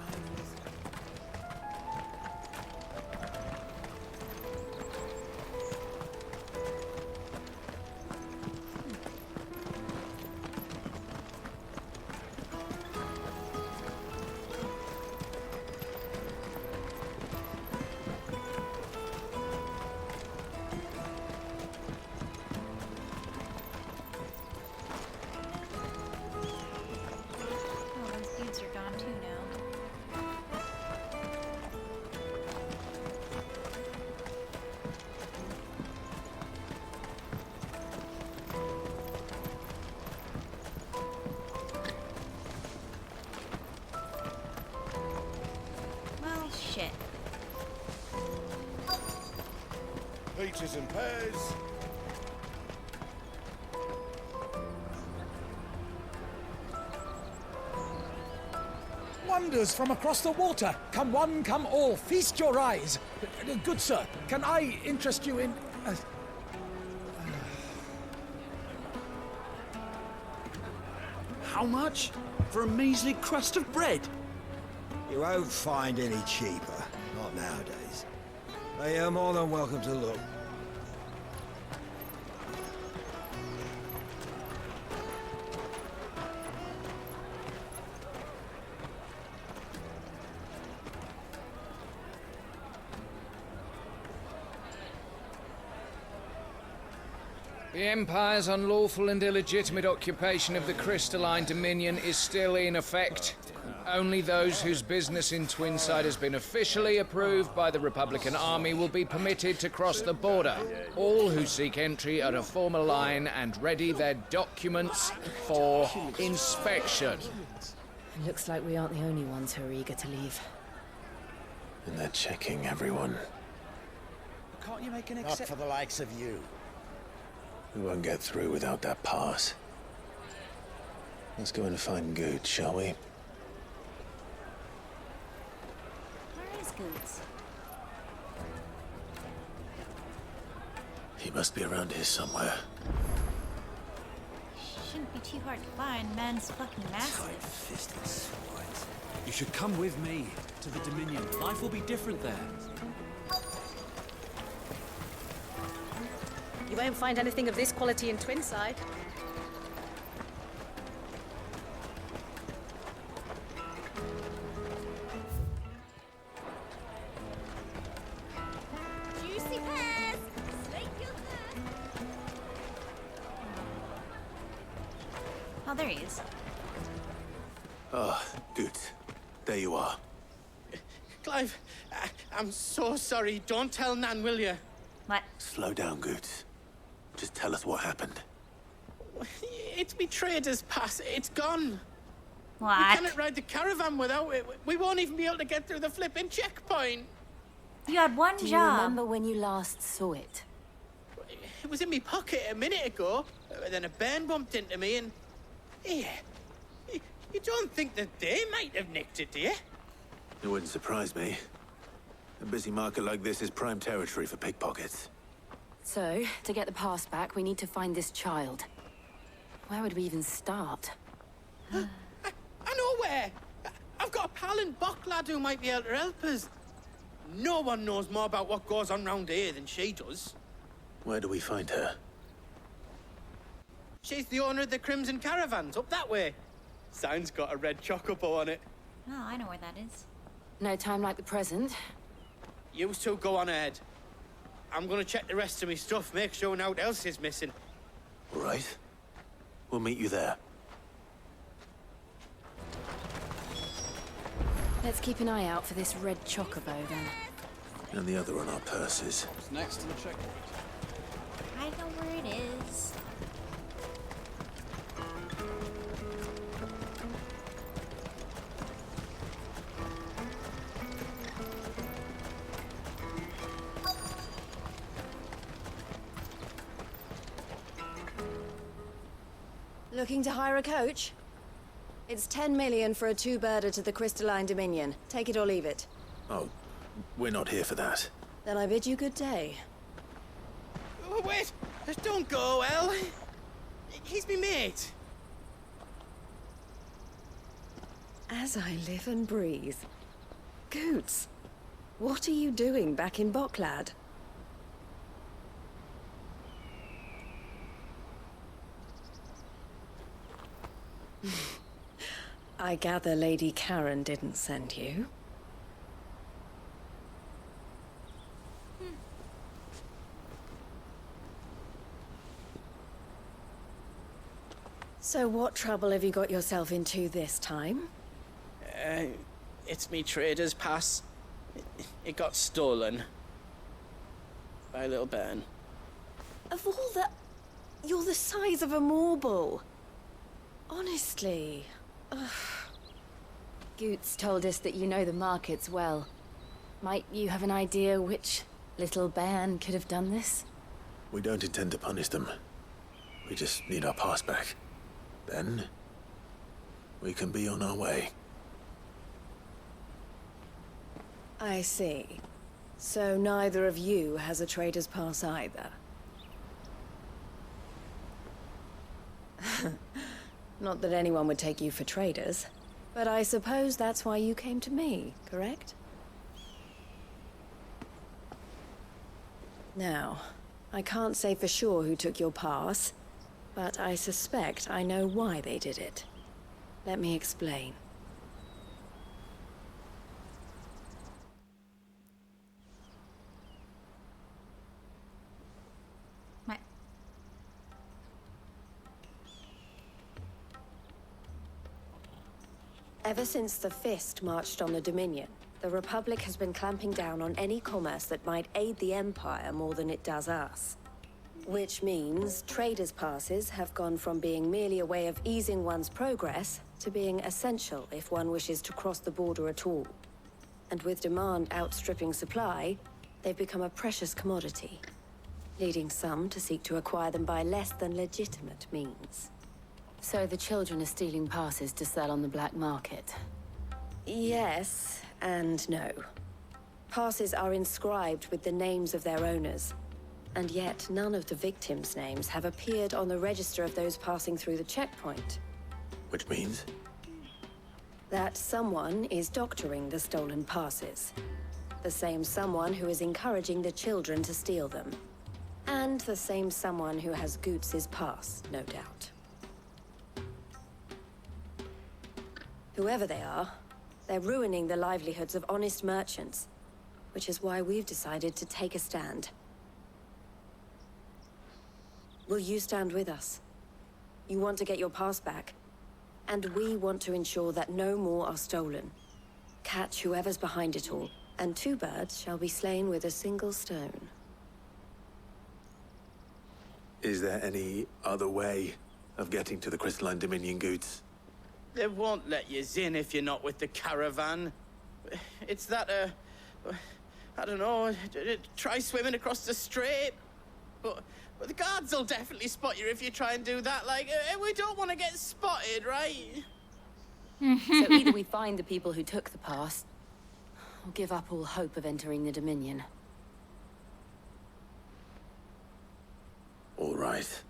Oh, those dudes are gone too now. Well, shit. Peaches and pears. Wonders from across the water. Come one, come all. Feast your eyes. Good sir, can I interest you in... How much? For a measly crust of bread? You won't find any cheaper. Not nowadays. But you're more than welcome to look. The Empire's unlawful and illegitimate occupation of the crystalline dominion is still in effect. Only those whose business in Twinside has been officially approved by the Republican Army will be permitted to cross the border. All who seek entry are to form a line and ready their documents for inspection. Looks like we aren't the only ones who are eager to leave. And they're checking everyone. Can't you make an Not for the likes of you. We won't get through without that pass. Let's go and find Good, shall we? Where is Goots? He must be around here somewhere. Shouldn't be too hard to find. Man's fucking massive. Tight-fisted swines. You should come with me to the Dominion. Life will be different there. You won't find anything of this quality in Twinside. Juicy pears! Snake your thirst! Oh, there he is. Ah, Good. There you are. Clive, I'm so sorry. Don't tell Nan, will you? What? Slow down, Good. Just tell us what happened. It's me trader's pass. It's gone. What? We cannot ride the caravan without it. We won't even be able to get through the flipping checkpoint. You had one Do you job. remember when you last saw it? It was in my pocket a minute ago. Then a bairn bumped into me and... Yeah. You don't think that they might have nicked it, do you? It wouldn't surprise me. A busy market like this is prime territory for pickpockets. So, to get the pass back, we need to find this child. Where would we even start? I know where. I've got a pal in Bocklad who might be able to help us. No one knows more about what goes on round here than she does. Where do we find her? She's the owner of the Crimson Caravans, up that way. Sign's got a red chocobo on it. Oh, I know where that is. No time like the present. You two go on ahead. I'm gonna check the rest of my stuff, make sure nothing else is missing. All right. We'll meet you there. Let's keep an eye out for this red chocobo, then. And the other on our purses. It's next to the checkpoint. I know where it is. Looking to hire a coach? It's 10 million for a two-birder to the Crystalline Dominion. Take it or leave it. Oh, we're not here for that. Then I bid you good day. Oh, wait! Don't go, El. He's me mate. As I live and breathe. Goots, what are you doing back in Bocklad? I gather Lady Karen didn't send you. So what trouble have you got yourself into this time? It's me trader's pass. It got stolen. By a little bairn. Of all the... You're the size of a marble. Honestly. Ugh. Goots told us that you know the markets well. Might you have an idea which little bairn could have done this? We don't intend to punish them. We just need our pass back. Then, we can be on our way. I see. So neither of you has a trader's pass either. Not that anyone would take you for traders, but I suppose that's why you came to me, correct? Now, I can't say for sure who took your pass, but I suspect I know why they did it. Let me explain. Ever since the Fist marched on the Dominion, the Republic has been clamping down on any commerce that might aid the Empire more than it does us. Which means traders' passes have gone from being merely a way of easing one's progress to being essential if one wishes to cross the border at all. And with demand outstripping supply, they've become a precious commodity, leading some to seek to acquire them by less than legitimate means. So the children are stealing passes to sell on the black market? Yes, and no. Passes are inscribed with the names of their owners, and yet none of the victims' names have appeared on the register of those passing through the checkpoint. Which means? That someone is doctoring the stolen passes. The same someone who is encouraging the children to steal them. And the same someone who has Goots's pass, no doubt. Whoever they are, they're ruining the livelihoods of honest merchants, which is why we've decided to take a stand. Will you stand with us? You want to get your pass back, and we want to ensure that no more are stolen. Catch whoever's behind it all, and 2 birds shall be slain with a single stone. Is there any other way of getting to the Crystalline Dominion goods? They won't let you in if you're not with the caravan. It's that, I don't know, try swimming across the strait. But the guards will definitely spot you if you try and do that. Like, we don't want to get spotted, right? So either we find the people who took the pass, or give up all hope of entering the Dominion. All right.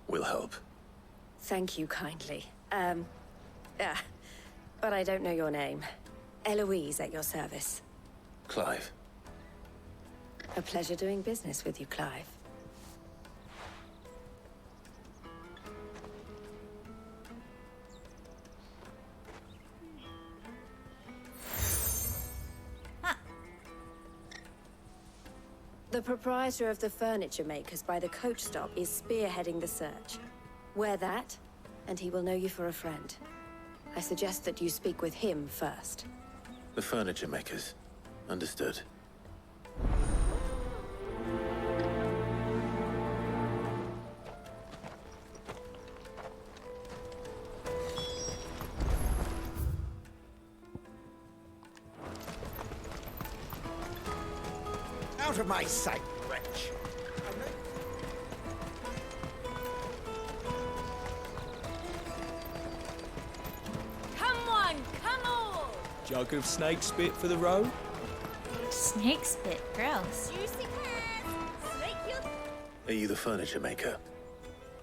We'll help. Thank you kindly. But I don't know your name. Eloise at your service. Clive. A pleasure doing business with you, Clive. The proprietor of the furniture makers by the coach stop is spearheading the search. Wear that, and he will know you for a friend. I suggest that you speak with him first. The furniture makers. Understood. Out of my sight, wretch! Come on, come on! Jug of snake spit for the road? Snake spit, gross. Juicy pants! Snake you... Are you the furniture maker?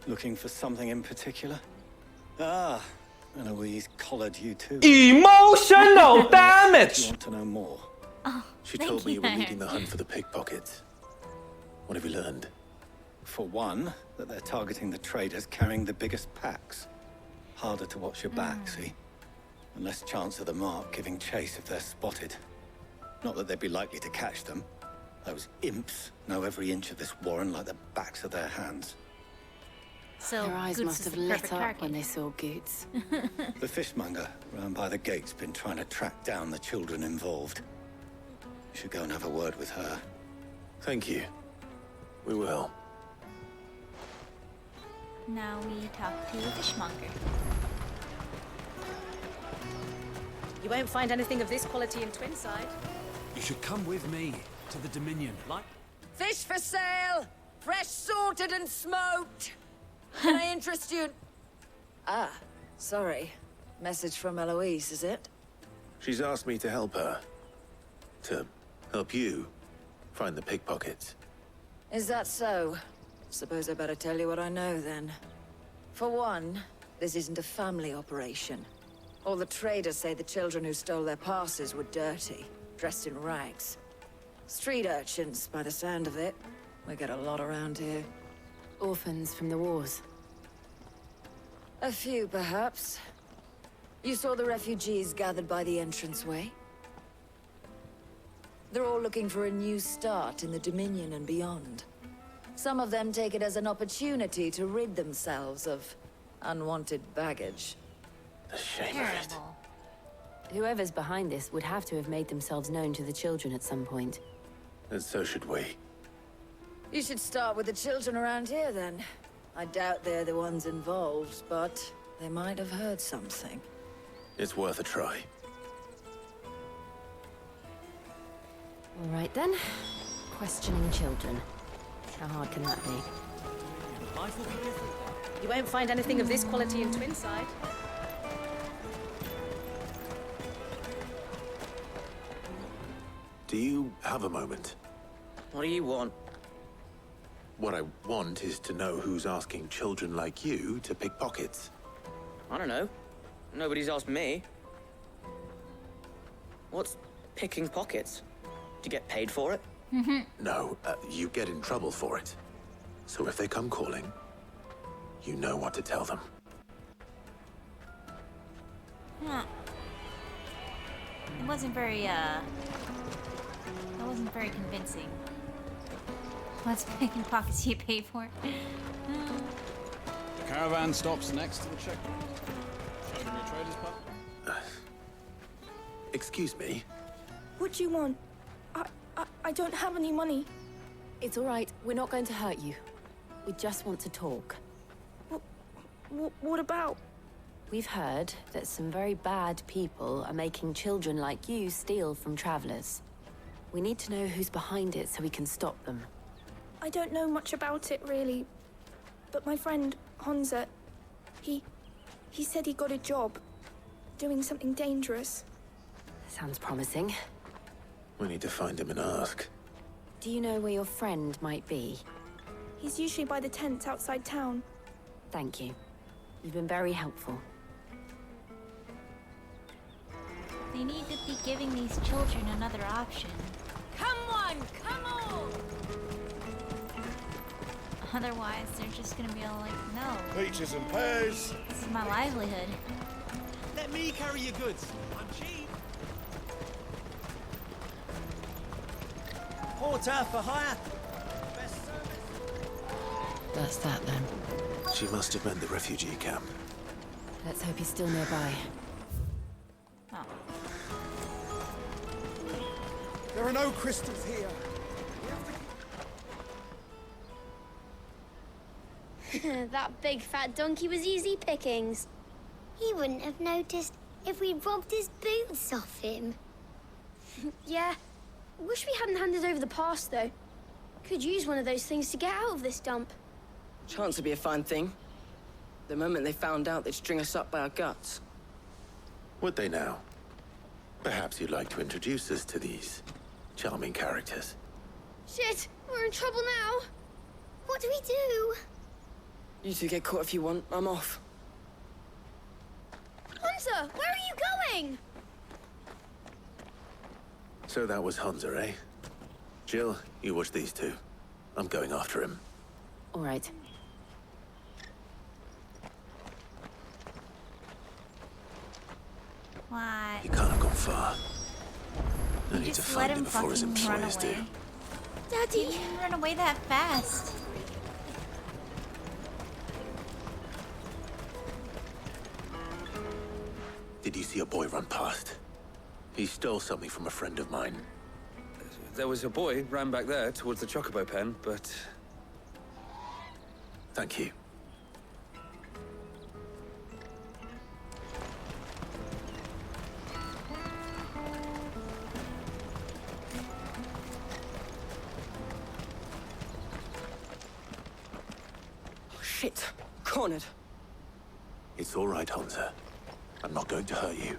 Looking for something in particular? Ah, Eloise collared you too. Emotional damage! You want to know more? She told me you were leading the hunt for the pickpockets. What have you learned? For one, that they're targeting the traders carrying the biggest packs. Harder to watch your back, see? And less chance of the mark giving chase if they're spotted. Not that they'd be likely to catch them. Those imps know every inch of this warren like the backs of their hands. So Their eyes Goots must is have the lit perfect up target. when they saw Goots. The fishmonger round by the gate's been trying to track down the children involved. You should go and have a word with her. Thank you. We will. Now we talk to the fishmonger. You won't find anything of this quality in Twinside. You should come with me to the Dominion. Like Fish for sale! Fresh sorted and smoked! Can I interest you? Ah, sorry. Message from Eloise, is it? She's asked me to help her. To help you find the pickpockets. Is that so? Suppose I better tell you what I know, then. For one, this isn't a family operation. All the traders say the children who stole their passes were dirty, dressed in rags. Street urchins, by the sound of it. We get a lot around here. Orphans from the wars. A few, perhaps. You saw the refugees gathered by the entranceway? They're all looking for a new start in the Dominion and beyond. Some of them take it as an opportunity to rid themselves of unwanted baggage. The shame of it. Whoever's behind this would have to have made themselves known to the children at some point. And so should we. You should start with the children around here, then. I doubt they're the ones involved, but they might have heard something. It's worth a try. All right, then. Questioning children. How hard can that be? Life will be different. You won't find anything of this quality in Twinside. Do you have a moment? What do you want? What I want is to know who's asking children like you to pick pockets. I don't know. Nobody's asked me. What's picking pockets? Do you get paid for it? No, you get in trouble for it. So if they come calling, you know what to tell them. Huh. It wasn't very, that wasn't very convincing. What's picking pockets you pay for? The caravan stops next to the checkpoint. Show them your trader's pub. Excuse me? What do you want? I don't have any money. It's all right. We're not going to hurt you. We just want to talk. What about? We've heard that some very bad people are making children like you steal from travelers. We need to know who's behind it so we can stop them. I don't know much about it, really. But my friend, Hansa, he said he got a job. Doing something dangerous. Sounds promising. We need to find him and ask. Do you know where your friend might be? He's usually by the tents outside town. Thank you. You've been very helpful. They need to be giving these children another option. Come on, come on! Otherwise, they're just gonna be all like, no. Peaches and pears. This is my livelihood. Let me carry your goods. I'm cheap. Porter for hire. Best service. That's that then. She must have meant the refugee camp. Let's hope he's still nearby. Oh. There are no crystals here. That big fat donkey was easy pickings. He wouldn't have noticed if we'd robbed his boots off him. Yeah. Wish we hadn't handed over the pass, though. Could use one of those things to get out of this dump. Chance would be a fine thing. The moment they found out, they'd string us up by our guts. Would they now? Perhaps you'd like to introduce us to these charming characters. Shit, we're in trouble now. What do we do? You two get caught if you want. I'm off. Hunter, where are you going? So that was Hansa, eh? Jill, you watch these two. I'm going after him. All right. What? He can't have gone far. I need to Just let find him him before his fucking run employers do. away. Daddy! He didn't run away that fast. Did you see a boy run past? He stole something from a friend of mine. There was a boy ran back there towards the chocobo pen, but... Thank you. Oh, shit. Cornered. It's all right, Hansa. I'm not going to hurt you.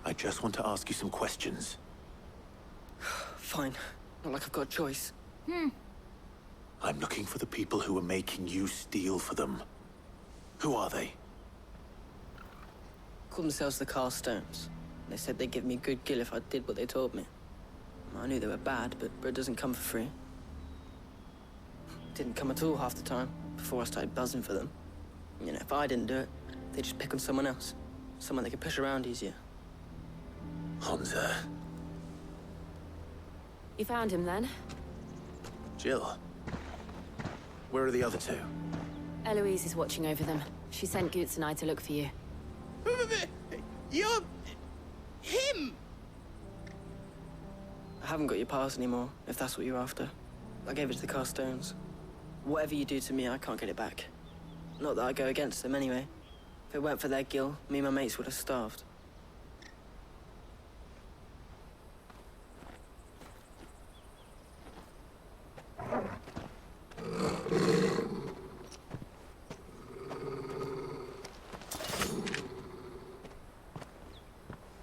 I just want to ask you some questions. Fine. Not like I've got a choice. I'm looking for the people who are making you steal for them. Who are they? Called themselves the Carstones. They said they'd give me good gill if I did what they told me. I knew they were bad, but bread doesn't come for free. Didn't come at all half the time, before I started buzzing for them. You know, if I didn't do it, they'd just pick on someone else. Someone they could push around easier. Hansa. You found him then? Jill. Where are the other two? Eloise is watching over them. She sent Goots and I to look for you. You're... him! I haven't got your pass anymore, if that's what you're after. I gave it to the Carstones. Whatever you do to me, I can't get it back. Not that I go against them anyway. If it weren't for their guild, me and my mates would have starved.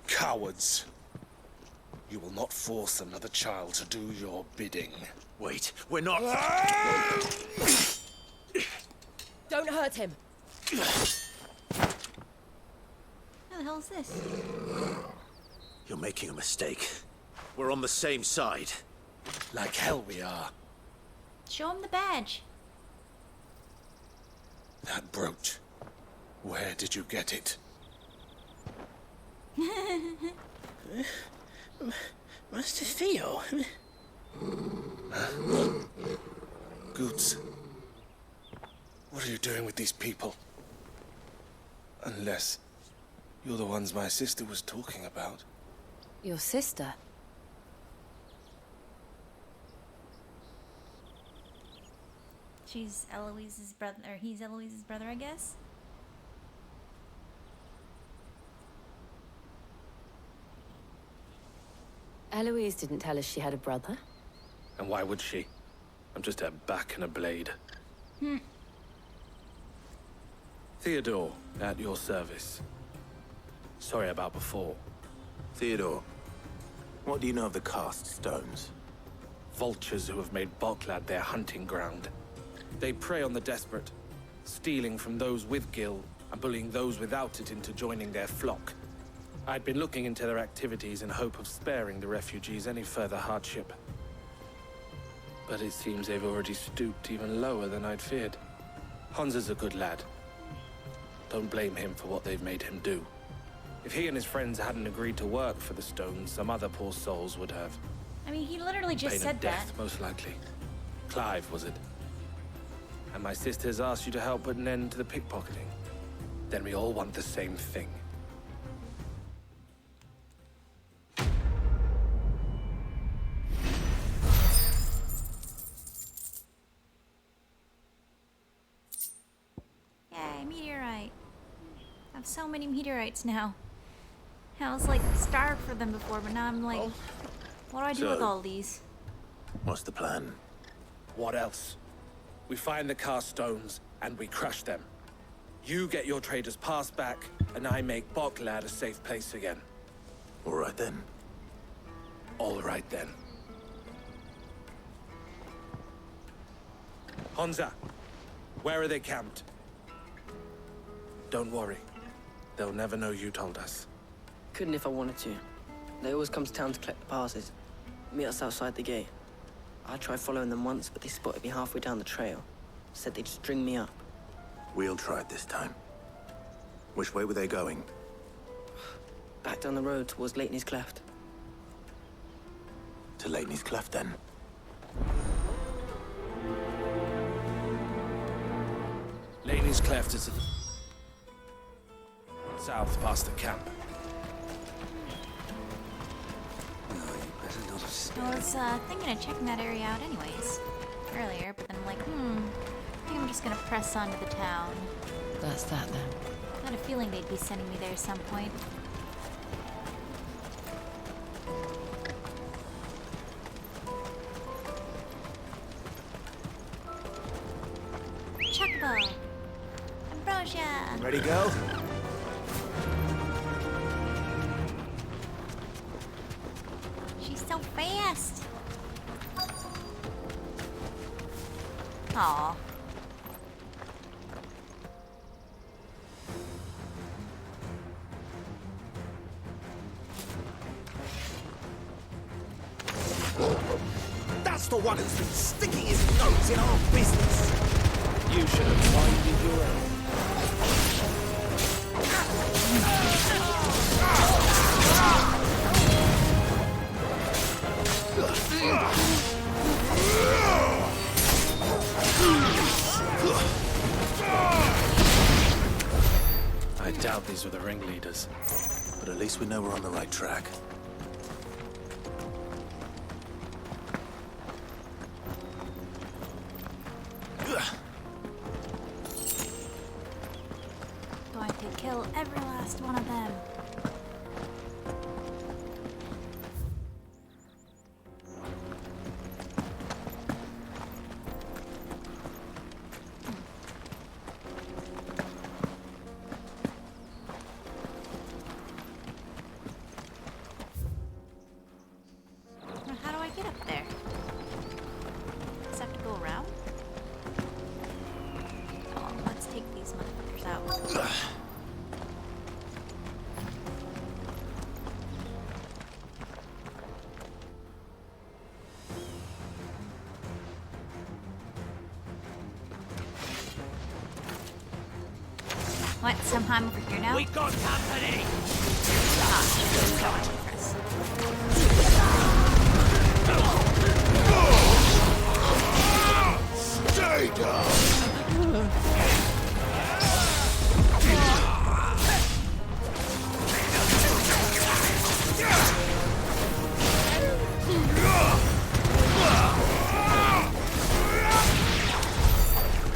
Cowards. You will not force another child to do your bidding. Wait, we're not... Don't hurt him. Who the hell is this? You're making a mistake. We're on the same side. Like hell we are. Show him the badge. That brooch. Where did you get it? Master Theo. Goods. What are you doing with these people? Unless you're the ones my sister was talking about. Your sister? She's Eloise's brother, or he's Eloise's brother, I guess? Eloise didn't tell us she had a brother. And why would she? I'm just her back and a blade. Theodore, at your service. Sorry about before. Theodore, what do you know of the cast stones? Vultures who have made Boklad their hunting ground. They prey on the desperate, stealing from those with gil and bullying those without it into joining their flock. I'd been looking into their activities in hope of sparing the refugees any further hardship. But it seems they've already stooped even lower than I'd feared. Hans is a good lad. Don't blame him for what they've made him do. If he and his friends hadn't agreed to work for the stones, some other poor souls would have. I mean, he literally just Pain said of death, that. most likely. Clive, was it? And my sisters asked you to help put an end to the pickpocketing. Then we all want the same thing. Yay, meteorite. I have so many meteorites now. I was like starved for them before, but now I'm like, what do I do with all these? What's the plan? What else? We find the cast stones and we crush them. You get your trader's pass back, and I make Boklad a safe place again. All right then. All right then. Honza, where are they camped? Don't worry. They'll never know you told us. Couldn't if I wanted to. They always come to town to collect the passes. Meet us outside the gate. I tried following them once, but they spotted me halfway down the trail. Said they'd string me up. We'll try it this time. Which way were they going? Back down the road towards Leitney's Cleft. To Leitney's Cleft, then. Laney's Cleft is south past the camp. I was thinking of checking that area out anyways, earlier, but then I'm like, I think I'm just gonna press on to the town. That's that then. I had a feeling they'd be sending me there at some point. Chocobo! Ambrosia! Ready, to go? She's so fast! Aw. That's the one who's been sticking his nose in our business. You should have minded your own. I doubt these were the ringleaders, but at least we know we're on the right track. Going to kill every last one of them. How do I get up there? Just have to go around? Come on, let's take these motherfuckers out. What? Somehow I'm over here now? We got company! Stay down!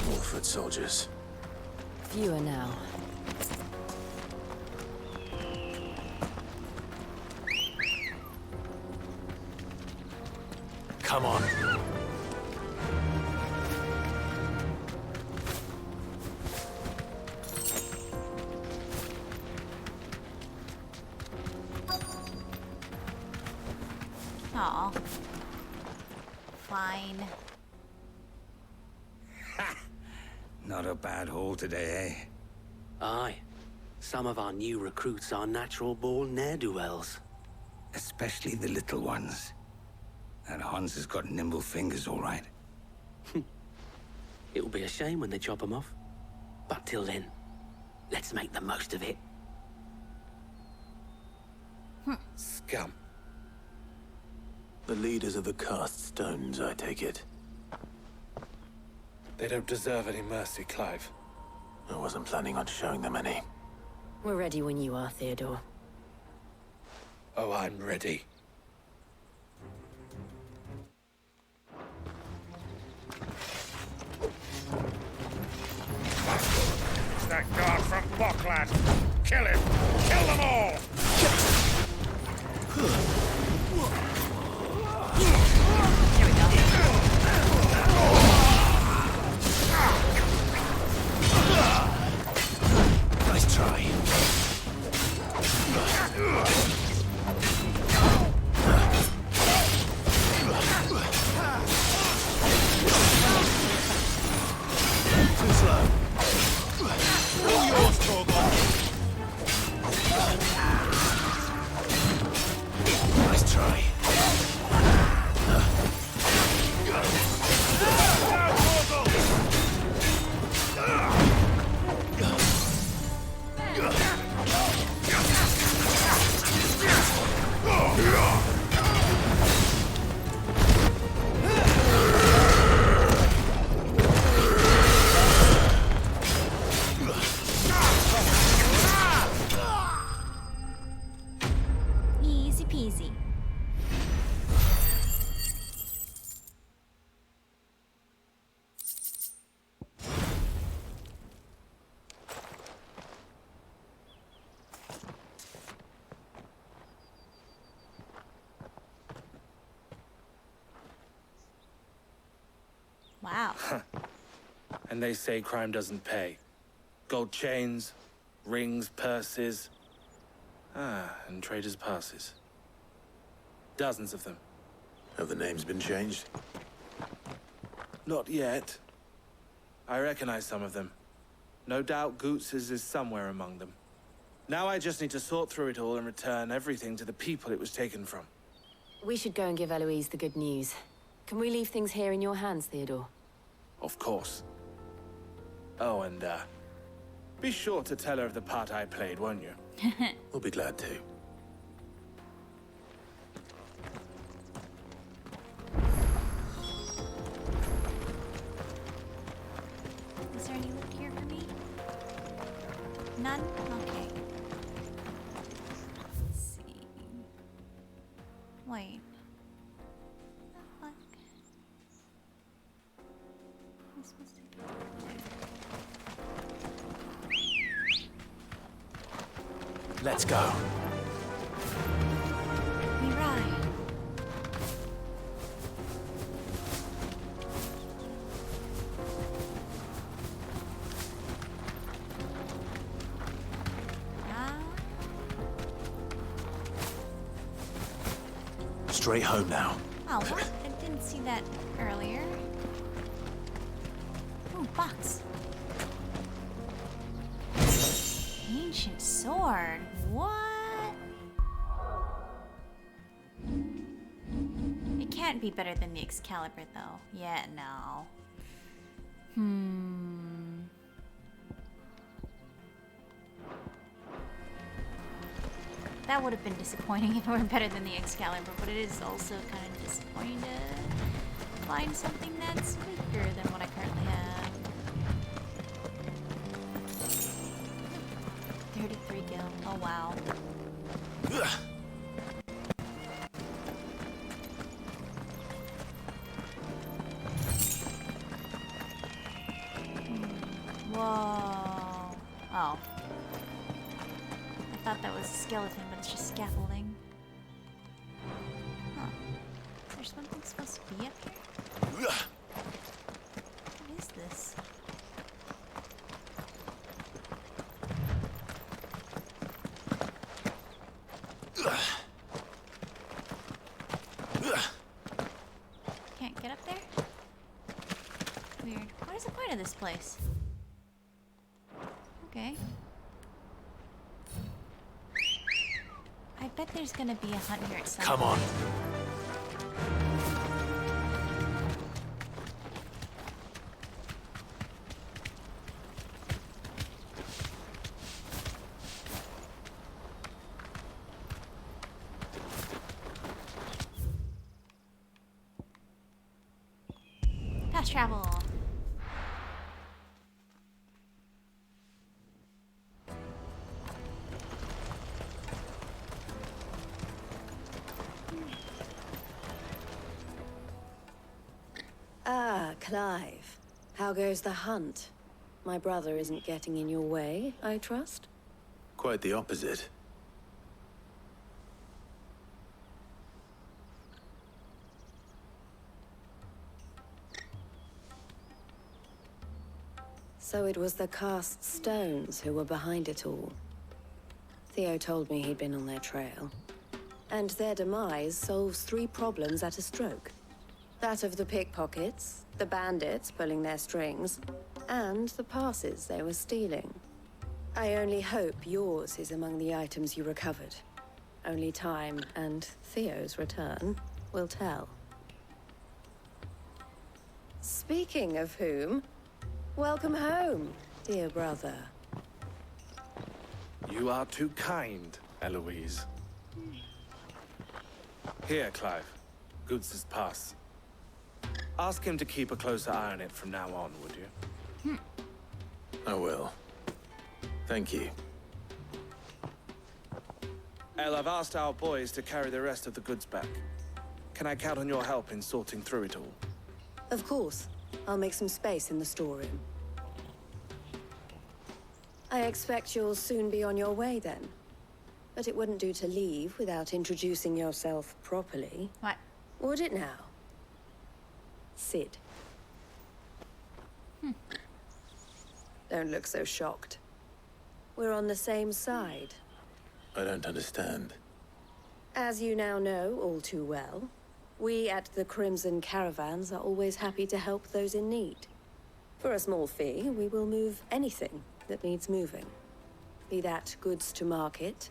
More foot soldiers. Fewer now. Come on. Aw. Fine. Not a bad haul today, eh? Aye. Some of our new recruits are natural-born ne'er-do-wells. Especially the little ones. That Hans has got nimble fingers, all right. It'll be a shame when they chop them off. But till then, let's make the most of it. Scum. The leaders of the cast stones, I take it. They don't deserve any mercy, Clive. I wasn't planning on showing them any. We're ready when you are, Theodore. Oh, I'm ready. It's that guard from Bocklad. Kill him! Kill them all! Nice try. Too slow. All yours, Torgon. Nice try. Easy peasy. Wow. And they say crime doesn't pay. Gold chains, rings, purses. And traders' passes. Dozens of them. Have the names been changed? Not yet. I recognize some of them. No doubt Goots's is somewhere among them. Now I just need to sort through it all and return everything to the people it was taken from. We should go and give Eloise the good news. Can we leave things here in your hands, Theodore? Of course. Oh, and, be sure to tell her of the part I played, won't you? We'll be glad to. Is there any loot here for me? None? Okay. supposed to go? Let's go. We ride. Straight home now. Oh, what? I didn't see that earlier. Oh, box. Ancient sword. What? It can't be better than the Excalibur, though. Yeah, no. That would have been disappointing if it were better than the Excalibur, but it is also kind of disappointing to find something that's weaker than what I currently have. 33 gil. Oh, wow. Whoa. Oh. I thought that was a skeleton, but it's just scaffolding. Huh. Is there something supposed to be up here? What is this? Can't get up there? Weird. What is the point of this place? Okay. I bet there's gonna be a hunt here at some Come on. Fast travel. Ah, Clive. How goes the hunt? My brother isn't getting in your way, I trust? Quite the opposite. So it was the cast stones who were behind it all. Theo told me he'd been on their trail. And their demise solves 3 problems at a stroke. That of the pickpockets, the bandits pulling their strings, and the passes they were stealing. I only hope yours is among the items you recovered. Only time and Theo's return will tell. Speaking of whom, welcome home, dear brother. You are too kind, Eloise. Here, Clive. Goods' pass. Ask him to keep a closer eye on it from now on, would you? I will. Thank you. El, I've asked our boys to carry the rest of the goods back. Can I count on your help in sorting through it all? Of course. I'll make some space in the storeroom. I expect you'll soon be on your way then. But it wouldn't do to leave without introducing yourself properly. What? Would it now? Sid. Don't look so shocked. We're on the same side. I don't understand. As you now know all too well, we at the Crimson Caravans are always happy to help those in need. For a small fee, we will move anything that needs moving. Be that goods to market,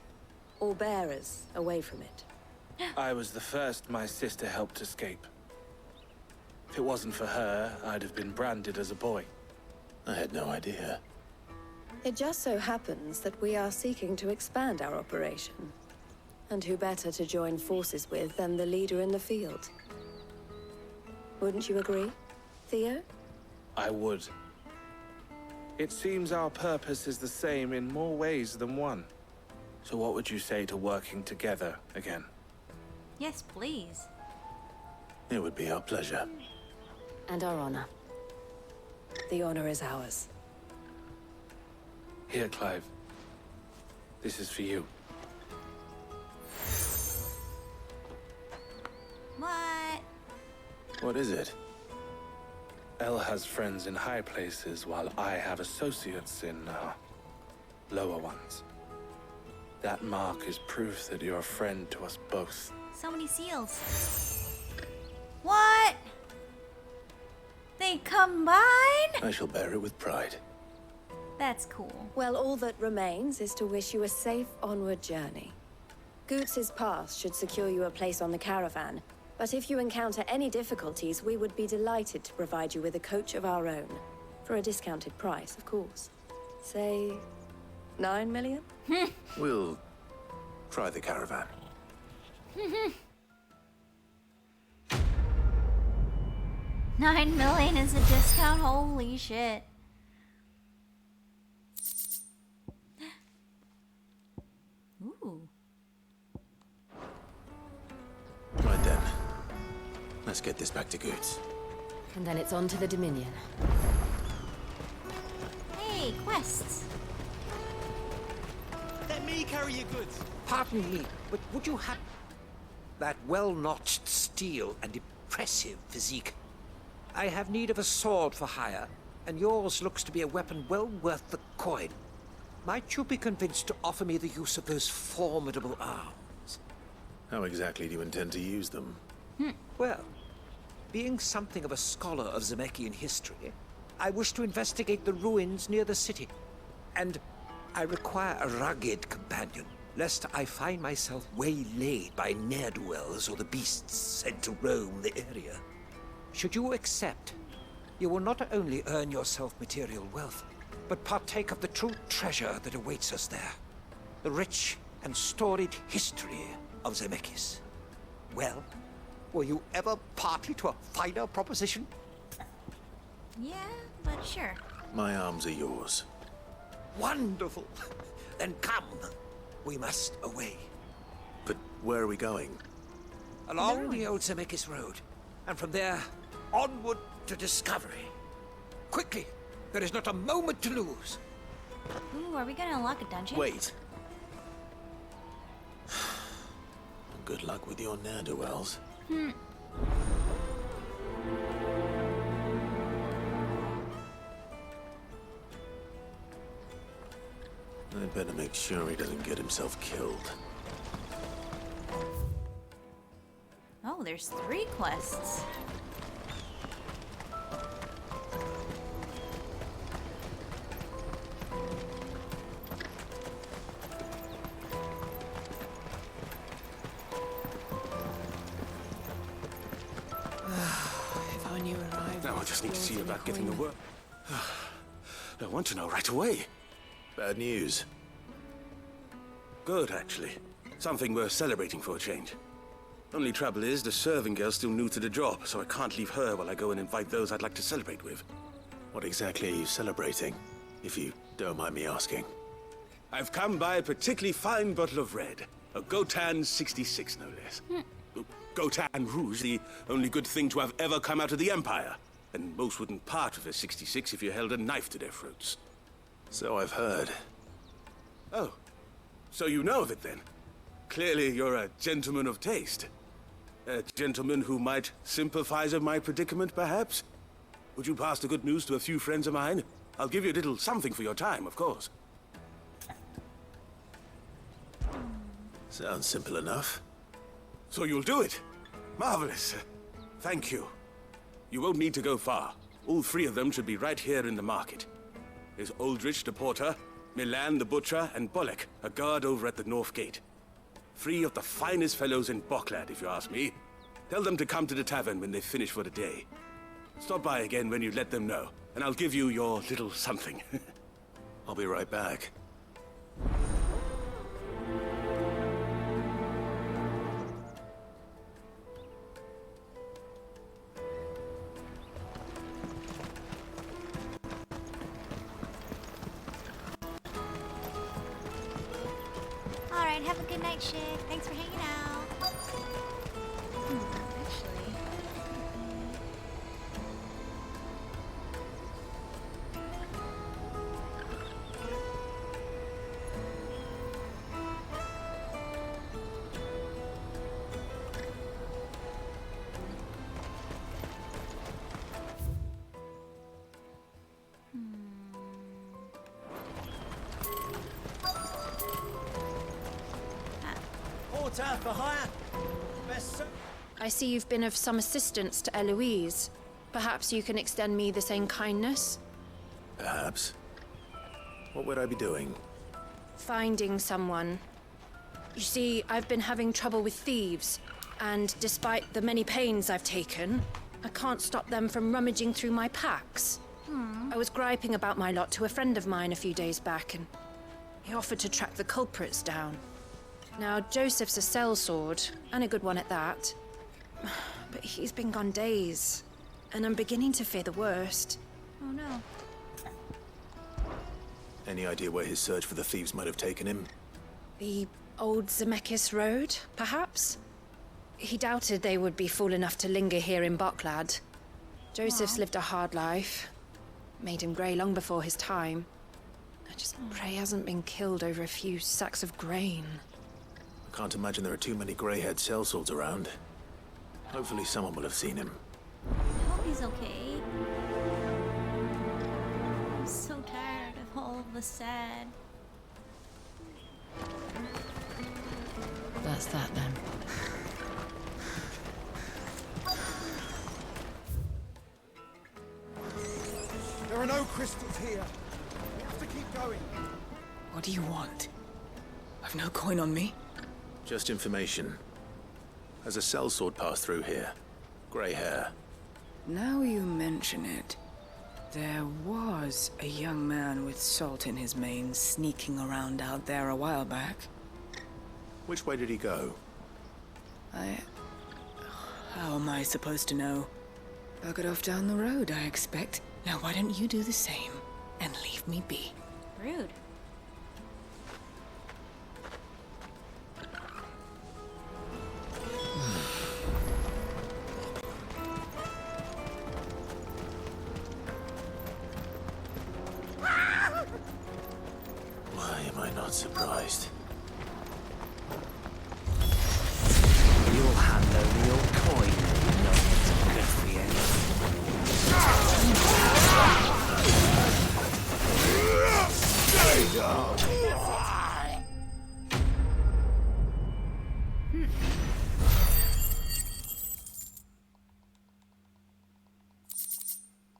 or bearers away from it. I was the first my sister helped escape. If it wasn't for her, I'd have been branded as a boy. I had no idea. It just so happens that we are seeking to expand our operation. And who better to join forces with than the leader in the field? Wouldn't you agree, Theo? I would. It seems our purpose is the same in more ways than one. So what would you say to working together again? Yes, please. It would be our pleasure. And our honor. The honor is ours. Here, Clive. This is for you. What? What is it? Elle has friends in high places, while I have associates in, lower ones. That mark is proof that you're a friend to us both. So many seals. What? They combine? I shall bear it with pride. That's cool. Well, all that remains is to wish you a safe onward journey. Goots's pass should secure you a place on the caravan, but if you encounter any difficulties, we would be delighted to provide you with a coach of our own. For a discounted price, of course. Say, 9 million? We'll try the caravan. 9 million is a discount? Holy shit. Ooh. Right then. Let's get this back to Goots. And then it's on to the Dominion. Hey, quests. Let me carry your goods. Pardon me, but would you have that well-notched steel and impressive physique? I have need of a sword for hire, and yours looks to be a weapon well worth the coin. Might you be convinced to offer me the use of those formidable arms? How exactly do you intend to use them? Well, being something of a scholar of Zemeckis history, I wish to investigate the ruins near the city. And I require a rugged companion, lest I find myself waylaid by ne'er-do-wells or the beasts sent to roam the area. Should you accept, you will not only earn yourself material wealth, but partake of the true treasure that awaits us there. The rich and storied history of Zemeckis. Well, were you ever party to a finer proposition? Yeah, but sure. My arms are yours. Wonderful. Then come. We must away. But where are we going? Along the old Zemeckis Road. And from there, onward to discovery. Quickly. There is not a moment to lose. Ooh, are we gonna unlock a dungeon? Wait. Good luck with your ne'er-do-wells. I'd better make sure he doesn't get himself killed. Oh, there's 3 quests. If I knew arrived. Now I just need to see about getting the work. I want to know right away. Bad news. Good, actually. Something worth celebrating for a change. Only trouble is, the serving girl's still new to the job, so I can't leave her while I go and invite those I'd like to celebrate with. What exactly are you celebrating, if you don't mind me asking? I've come by a particularly fine bottle of red. A Gotan 66, no less. Gotan Rouge, the only good thing to have ever come out of the Empire. And most wouldn't part with a 66 if you held a knife to their throats. So I've heard. Oh, so you know of it then? Clearly you're a gentleman of taste. A gentleman who might sympathize with my predicament, perhaps? Would you pass the good news to a few friends of mine? I'll give you a little something for your time, of course. Sounds simple enough. So you'll do it? Marvelous. Thank you. You won't need to go far. All 3 of them should be right here in the market. There's Aldrich the porter, Milan the butcher, and Bolek, a guard over at the north gate. 3 of the finest fellows in Boklad, if you ask me. Tell them to come to the tavern when they finish for the day. Stop by again when you let them know, and I'll give you your little something. I'll be right back. Alright, have a good night, Chick. Thanks for hanging out. Actually. Turf for hire. Best I see you've been of some assistance to Eloise. Perhaps you can extend me the same kindness? Perhaps. What would I be doing? Finding someone. You see, I've been having trouble with thieves, and despite the many pains I've taken, I can't stop them from rummaging through my packs. I was griping about my lot to a friend of mine a few days back, and he offered to track the culprits down. Now, Joseph's a sellsword, and a good one at that. But he's been gone days, and I'm beginning to fear the worst. Oh no. Any idea where his search for the thieves might have taken him? The old Zemeckis Road, perhaps? He doubted they would be fool enough to linger here in Boklad. Joseph's lived a hard life. Made him grey long before his time. I just pray he hasn't been killed over a few sacks of grain. I can't imagine there are too many grey-haired sellswords around. Hopefully someone will have seen him. I hope he's okay. I'm so tired of all the sad. That's that then. There are no crystals here. We have to keep going. What do you want? I've no coin on me. Just information. Has a sellsword passed through here? Grey hair. Now you mention it, there was a young man with salt in his mane sneaking around out there a while back. Which way did he go? How am I supposed to know? Buggered off down the road, I expect. Now why don't you do the same and leave me be? Rude. Why am I not surprised? You'll hand over your coin, you know it's good for you.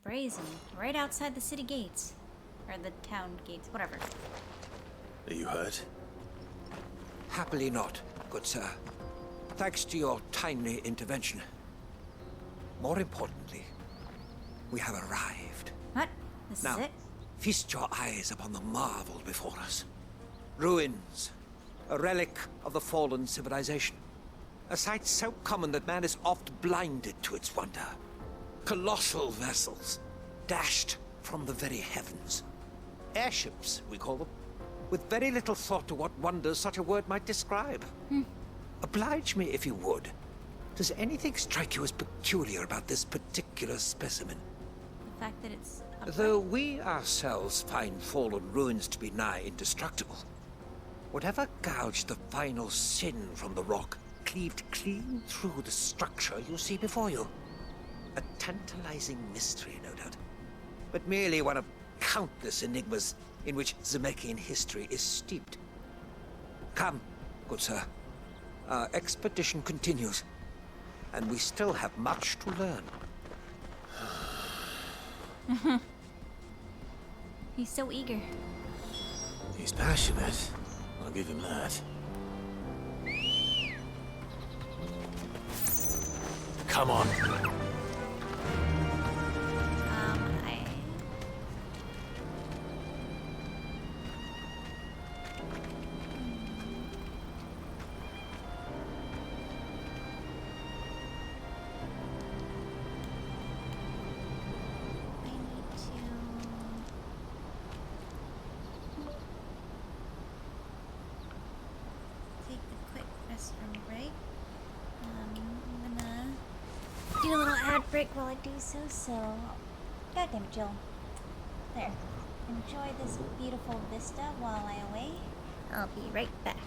Brazen. Right outside the city gates. Or the town gates, whatever. Are you hurt? Happily not, good sir. Thanks to your timely intervention. More importantly, we have arrived. What? This Now, is it? feast your eyes upon the marvel before us. Ruins, a relic of the fallen civilization. A sight so common that man is oft blinded to its wonder. Colossal vessels, dashed from the very heavens. Airships, we call them, with very little thought to what wonders such a word might describe. Oblige me if you would. Does anything strike you as peculiar about this particular specimen? The fact that it's upright. Though we ourselves find fallen ruins to be nigh indestructible, whatever gouged the final sin from the rock cleaved clean through the structure you see before you. A tantalizing mystery, no doubt, but merely one of countless enigmas in which Zemeckis history is steeped. Come, good sir. Our expedition continues, and we still have much to learn. He's so eager. He's passionate. I'll give him that. Come on. Take the quick restroom break. I'm gonna do a little ad break while I do so. God damn it, Jill. There. Enjoy this beautiful vista while I away. I'll be right back.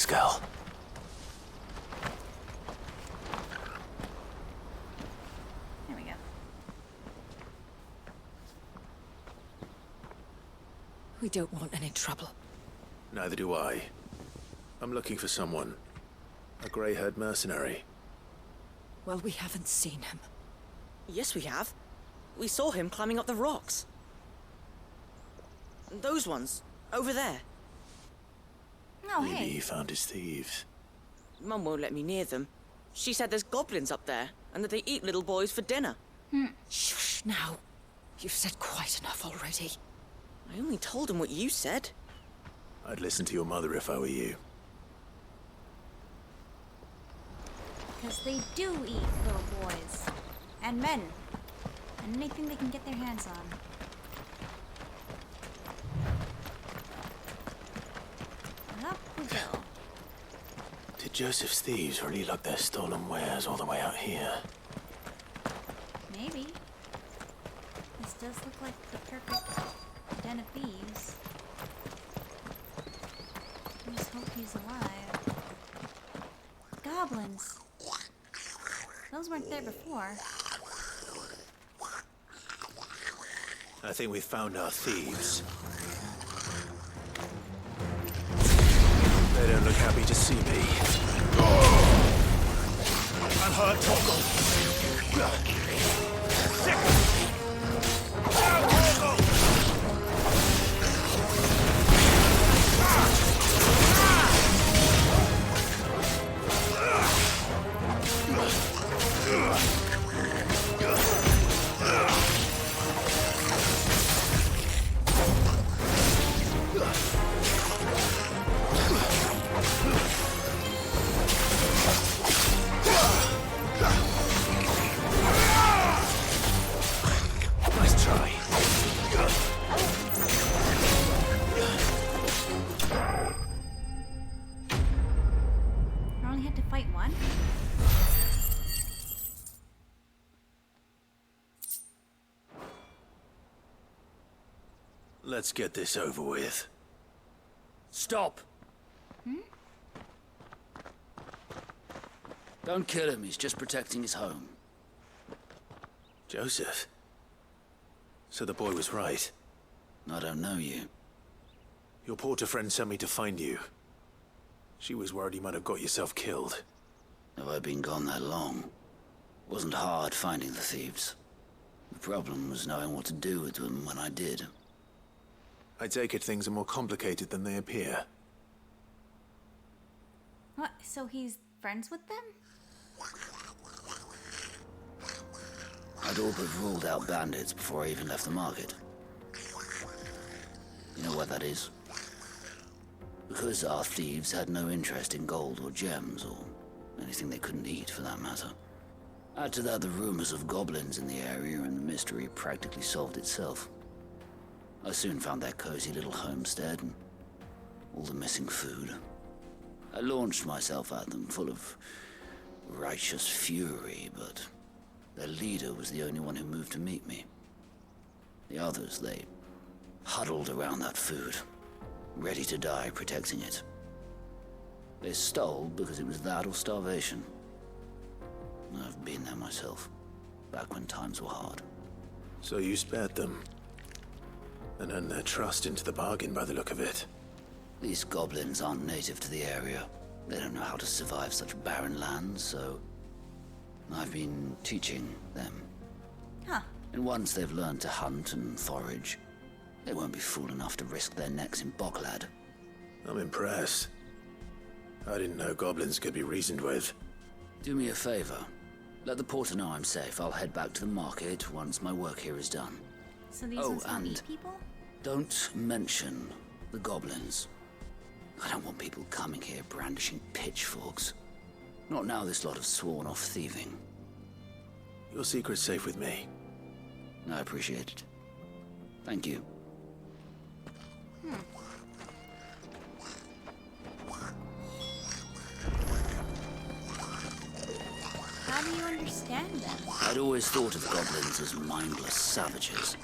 Thanks, Gal. There we go. We don't want any trouble. Neither do I. I'm looking for someone. A grey-haired mercenary. Well, we haven't seen him. Yes, we have. We saw him climbing up the rocks. Those ones, over there. Oh, Maybe hey. he found his thieves. Mum won't let me near them. She said there's goblins up there, and that they eat little boys for dinner. Shush now. You've said quite enough already. I only told him what you said. I'd listen to your mother if I were you. Because they do eat little boys. And men. And anything they can get their hands on. And up we go. Did Joseph's thieves really lug their stolen wares all the way out here? Maybe. This does look like the perfect den of thieves. I just hope he's alive. Goblins. Those weren't there before. I think we've found our thieves. They don't look happy to see me. I'm hurt, Torgal. Nice try. I only had to fight one? Let's get this over with. Stop! Don't kill him, he's just protecting his home. Joseph? So the boy was right. I don't know you. Your porter friend sent me to find you. She was worried you might have got yourself killed. Have I been gone that long? Wasn't hard finding the thieves. The problem was knowing what to do with them when I did. I take it things are more complicated than they appear. What? So he's friends with them? I'd all but ruled out bandits before I even left the market. You know what that is? Because our thieves had no interest in gold or gems, or anything they couldn't eat for that matter. Add to that the rumors of goblins in the area, and the mystery practically solved itself. I soon found their cozy little homestead, and all the missing food. I launched myself at them, full of righteous fury, but their leader was the only one who moved to meet me. The others, they huddled around that food, ready to die protecting it. They stole because it was that or starvation. I've been there myself, back when times were hard. So you spared them, and earned their trust into the bargain by the look of it. These goblins aren't native to the area. They don't know how to survive such barren lands, so I've been teaching them. Huh. And once they've learned to hunt and forage, they won't be fool enough to risk their necks in Boklad. I'm impressed. I didn't know goblins could be reasoned with. Do me a favor. Let the porter know I'm safe. I'll head back to the market once my work here is done. So these ones don't eat people? Don't mention the goblins. I don't want people coming here brandishing pitchforks. Not now this lot have sworn off thieving. Your secret's safe with me. I appreciate it. Thank you. How do you understand them? I'd always thought of goblins as mindless savages.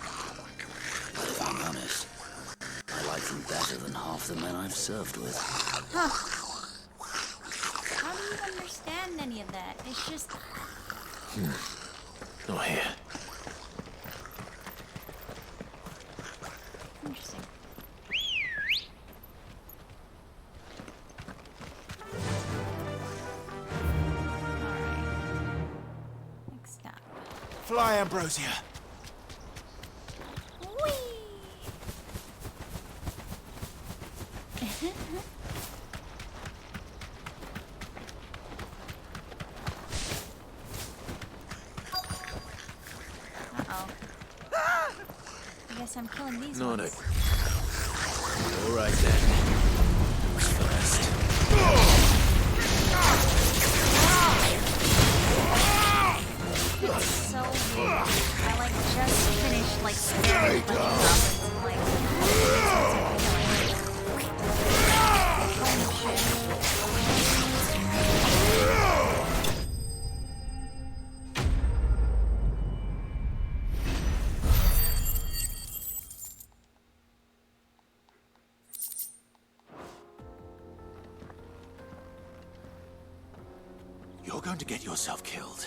But if I'm honest, I like them better than half the men I've served with. Huh. find any of that. It's just... Not here. Interesting. Alright. Next stop. Fly, Ambrosia. Uh-oh. I guess I'm killing these No, ones. no. All right then. Who's first? It's so weird. I like just finished like scaring a bunch of goblins and like holy shit. You're going to get yourself killed.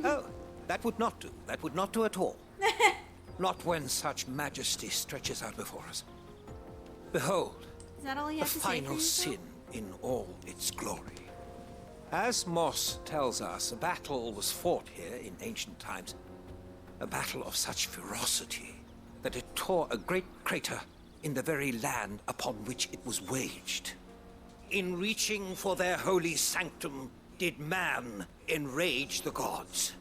Oh, that would not do. That would not do at all. Not when such majesty stretches out before us. Behold, Is that all you the have to say for final yourself? sin in all its glory. As Moss tells us, a battle was fought here in ancient times. A battle of such ferocity that it tore a great crater in the very land upon which it was waged. In reaching for their holy sanctum, did man enrage the gods,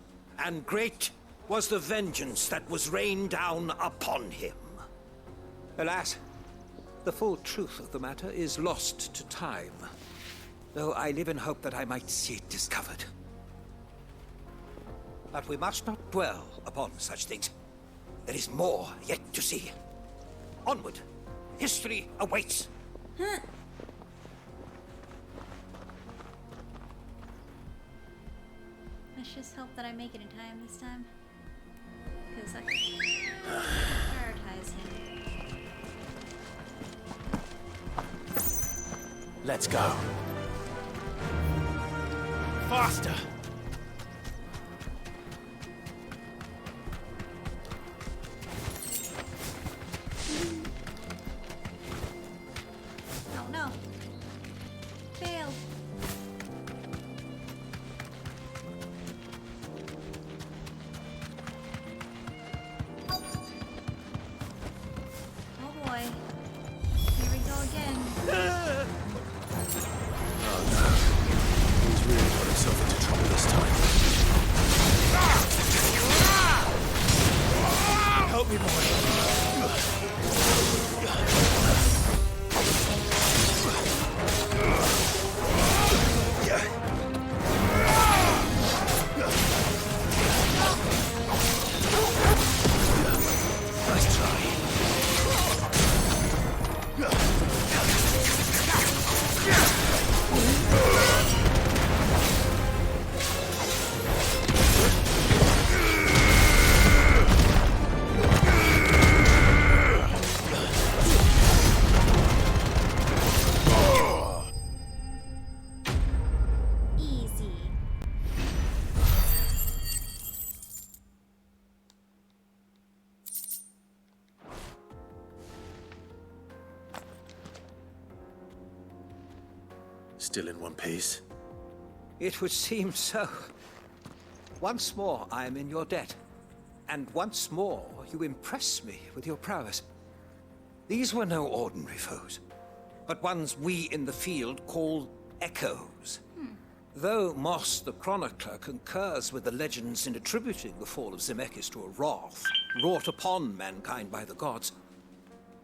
and great was the vengeance that was rained down upon him. Alas, the full truth of the matter is lost to time, though I live in hope that I might see it discovered. But we must not dwell upon such things. There is more yet to see. Onward! History awaits! Let's just hope that I make it in time this time. Because I prioritize him. Let's go. Faster! Oh no. Failed. Oh boy. Here we go again. Oh no. He's really got himself into trouble this time. Help me, boy. Nice try. Easy. Still in one piece. It would seem so. Once more I am in your debt, and once more you impress me with your prowess. These were no ordinary foes, but ones we in the field call Echoes. Though Moss the Chronicler concurs with the legends in attributing the fall of Zemeckis to a wrath wrought upon mankind by the gods,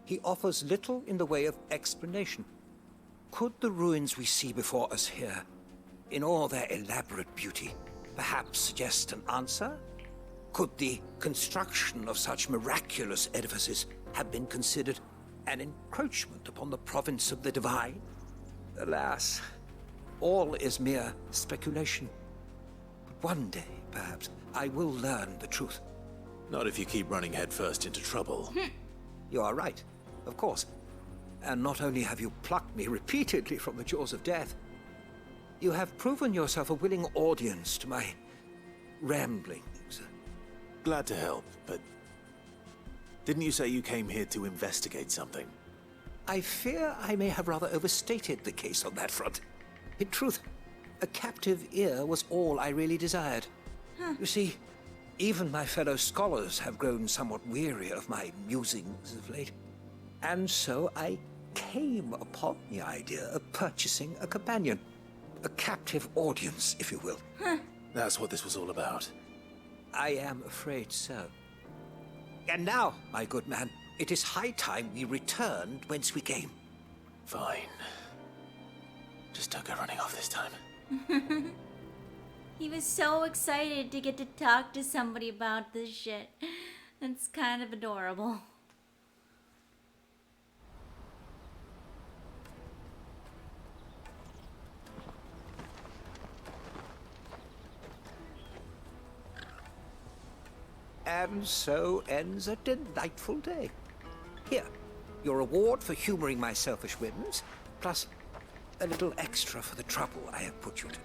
he offers little in the way of explanation. Could the ruins we see before us here, in all their elaborate beauty, perhaps suggest an answer? Could the construction of such miraculous edifices have been considered an encroachment upon the province of the divine? Alas, all is mere speculation. But one day, perhaps, I will learn the truth. Not if you keep running headfirst into trouble. You are right, of course. And not only have you plucked me repeatedly from the jaws of death, You have proven yourself a willing audience to my ramblings. Glad to help, but didn't you say you came here to investigate something? I fear I may have rather overstated the case on that front. In truth, a captive ear was all I really desired. You see, even my fellow scholars have grown somewhat weary of my musings of late. And so I came upon the idea of purchasing a companion. A captive audience, if you will. That's what this was all about. I am afraid so. And now, my good man, it is high time we returned whence we came. Fine. Just don't go running off this time. He was so excited to get to talk to somebody about this shit. It's kind of adorable. And so ends a delightful day. Here, your reward for humoring my selfish whims, plus a little extra for the trouble I have put you to.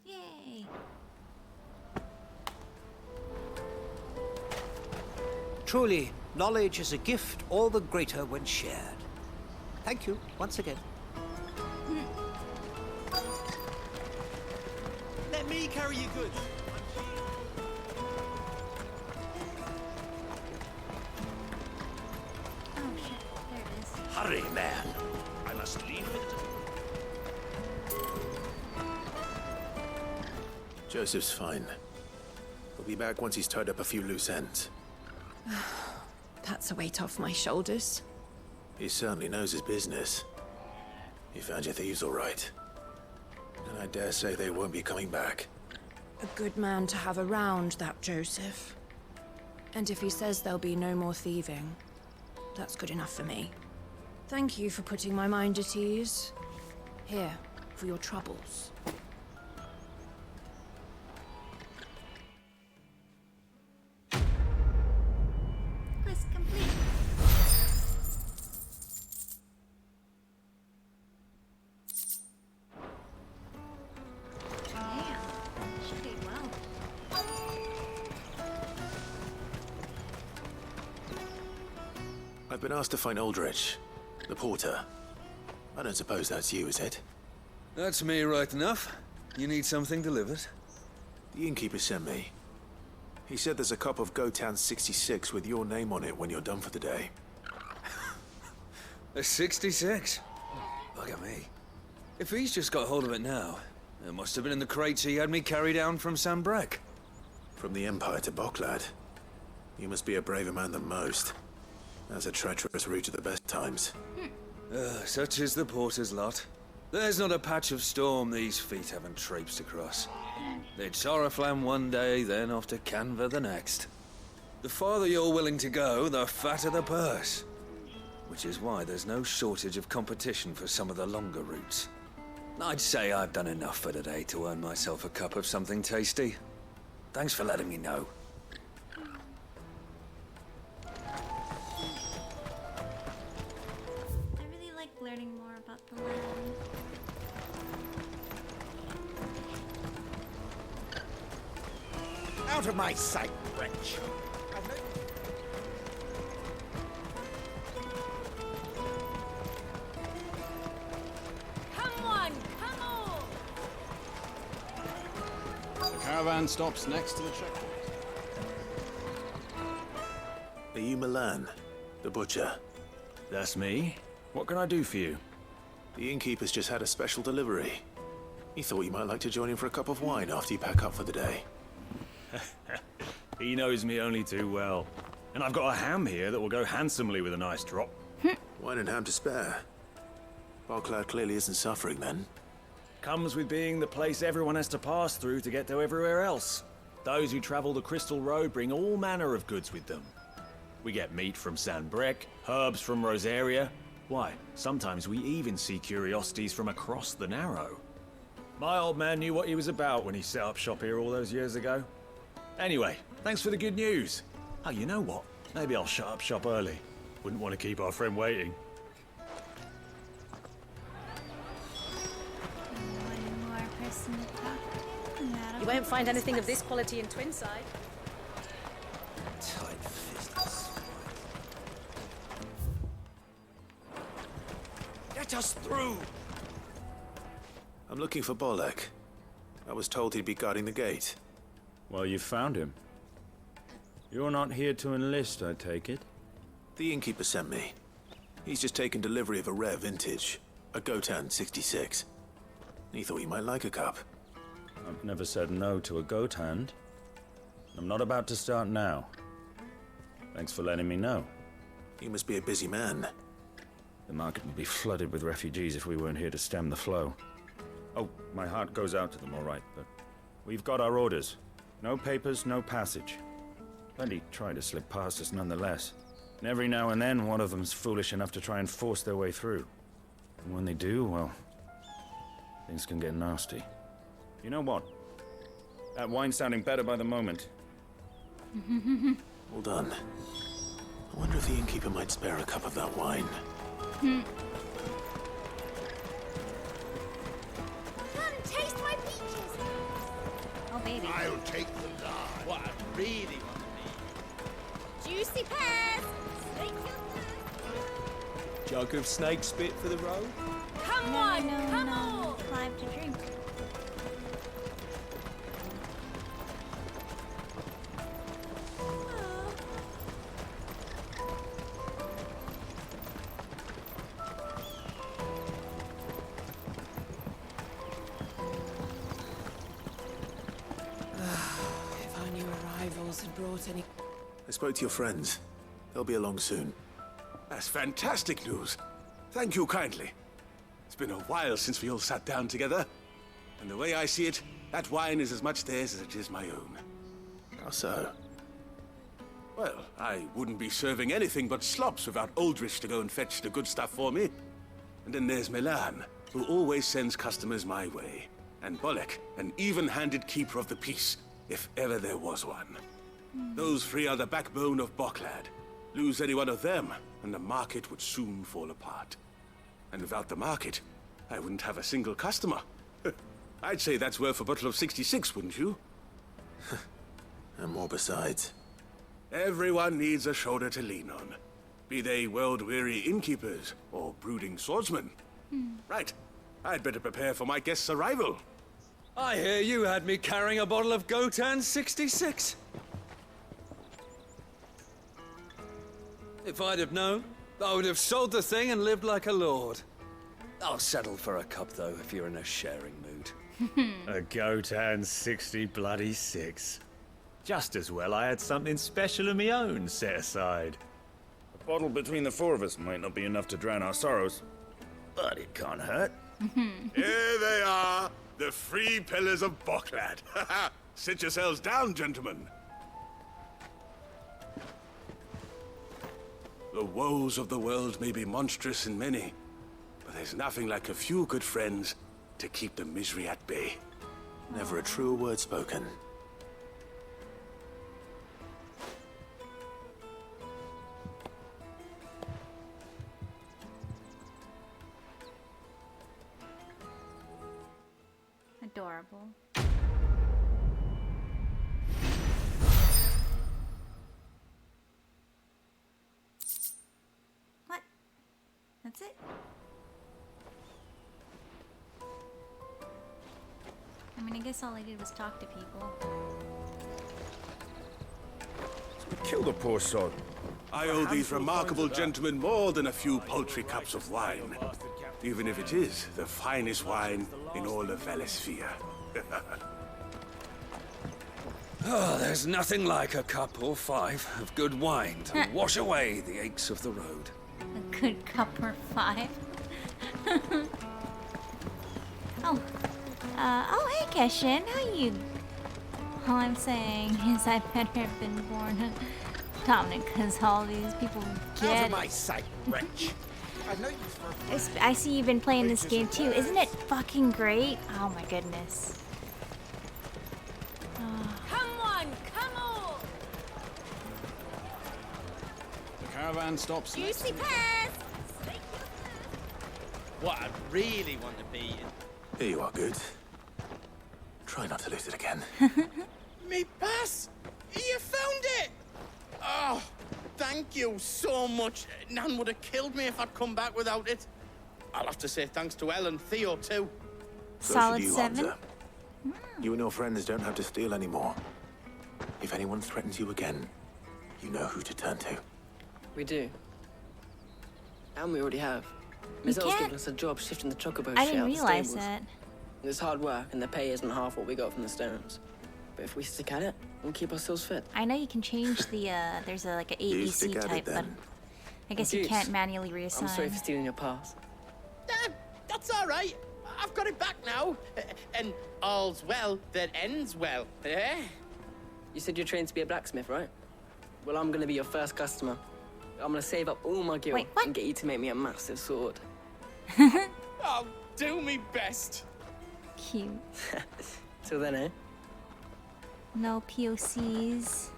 Yay. Truly, knowledge is a gift all the greater when shared. Thank you once again. Let me carry your goods. Oh shit, there it is. Hurry, man. I must leave it. Joseph's fine. He'll be back once he's tied up a few loose ends. That's a weight off my shoulders. He certainly knows his business. You found your thieves all right. And I dare say they won't be coming back. A good man to have around, that Joseph. And if he says there'll be no more thieving, that's good enough for me. Thank you for putting my mind at ease. Here, for your troubles. Quest complete. Damn, she did well. I've been asked to find Aldrich, the porter. I don't suppose that's you, is it? That's me right enough. You need something delivered? The innkeeper sent me. He said there's a cup of Gotown 66 with your name on it when you're done for the day. A 66? Look at me. If he's just got hold of it now, it must have been in the crates he had me carry down from Sambrek. From the Empire to Boklad. You must be a braver man than most. That's a treacherous route at the best times. Such is the porter's lot. There's not a patch of storm these feet haven't traipsed across. It's Oriflamme one day, then off to Canva the next. The farther you're willing to go, the fatter the purse. Which is why there's no shortage of competition for some of the longer routes. I'd say I've done enough for today to earn myself a cup of something tasty. Thanks for letting me know. I really like learning more about the land. Out of my sight, wretch. Come on, come on! The caravan stops next to the checkpoint. Are you Milan, the butcher? That's me. What can I do for you? The innkeeper's just had a special delivery. He thought you might like to join him for a cup of wine after you pack up for the day. He knows me only too well. And I've got a ham here that will go handsomely with a nice drop. Wine and ham to spare. Boklad clearly isn't suffering then. Comes with being the place everyone has to pass through to get to everywhere else. Those who travel the Crystal Road bring all manner of goods with them. We get meat from Sanbrek, herbs from Rosaria, Why, sometimes we even see curiosities from across the Narrow. My old man knew what he was about when he set up shop here all those years ago. Anyway, thanks for the good news. Oh, you know what? Maybe I'll shut up shop early. Wouldn't want to keep our friend waiting. One more person to talk to. You won't find anything of this quality in Twinside. Let us through! I'm looking for Bolek. I was told he'd be guarding the gate. Well, you found him. You're not here to enlist, I take it? The innkeeper sent me. He's just taken delivery of a rare vintage, a Gotan 66. He thought you might like a cup. I've never said no to a goat hand. I'm not about to start now. Thanks for letting me know. You must be a busy man. The market would be flooded with refugees if we weren't here to stem the flow. Oh, my heart goes out to them, all right, but we've got our orders. No papers, no passage. Plenty try to slip past us nonetheless. And every now and then, one of them's foolish enough to try and force their way through. And when they do, well, things can get nasty. You know what? That wine's sounding better by the moment. Hold on. I wonder if the innkeeper might spare a cup of that wine. Come, taste my peaches. Oh, baby. I'll take the lard. What I really want to be. Juicy pears. Snake Jug of snake spit for the road? Come on, come on. Clive to drink. If our new arrivals had brought any... I spoke to your friends. They'll be along soon. That's fantastic news. Thank you kindly. It's been a while since we all sat down together. And the way I see it, that wine is as much theirs as it is my own. How so? Well, I wouldn't be serving anything but slops without Aldrich to go and fetch the good stuff for me. And then there's Milan, who always sends customers my way. And Bolek, an even-handed keeper of the peace, if ever there was one. Those three are the backbone of Boklad. Lose any one of them, and the market would soon fall apart. And without the market, I wouldn't have a single customer. I'd say that's worth a bottle of 66, wouldn't you? And more besides. Everyone needs a shoulder to lean on. Be they world-weary innkeepers or brooding swordsmen. Right. I'd better prepare for my guest's arrival. I hear you had me carrying a bottle of Gotan 66. If I'd have known, I would have sold the thing and lived like a lord. I'll settle for a cup, though, if you're in a sharing mood. A Gotan 66. Just as well I had something special of my own set aside. A bottle between the four of us might not be enough to drown our sorrows, but it can't hurt. Here they are, the three pillars of Boklad. Sit yourselves down, gentlemen. The woes of the world may be monstrous in many, but there's nothing like a few good friends to keep the misery at bay. Never a truer word spoken. Adorable. What? That's it? I mean, I guess all I did was talk to people. Kill the poor sod. I owe these remarkable gentlemen more than a few paltry cups of wine. Even if it is the finest wine in all of Valesphere. Oh, there's nothing like a cup or five of good wine to wash away the aches of the road. A good cup or five. Oh, hey, Keshin, how you? All I'm saying is I better have been born Dominic, because all these people get Out of my sight, wretch. I see you've been playing this game too. Isn't it fucking great? Oh my goodness. Come on, come on! The caravan stops next Juicy to the... pears! What I really want to be in. Here you are, good. Try not to lose it again. Me pass! You found it! Oh, thank you so much. Nan would have killed me if I'd come back without it. I'll have to say thanks to Elle and Theo, too. Solid you, 7. Hamza. You and your friends don't have to steal anymore. If anyone threatens you again, you know who to turn to. We do. And we already have. Ms. Earl's given us a job shifting the chocobo I shit didn't out the realize stables. that. It's hard work, and the pay isn't half what we got from the stones. But if we stick at it, we'll keep ourselves fit. I know you can change the, there's a, like a You ABC stick at it, type, but then. I guess you Jeez. can't manually reassign. I'm sorry for stealing your pass. That's all right. I've got it back now. And all's well that ends well. Eh? You said you're trained to be a blacksmith, right? Well, I'm gonna be your first customer. I'm gonna save up all my gil and get you to make me a massive sword. I'll do me best. Cute. Till then, eh? No POCs.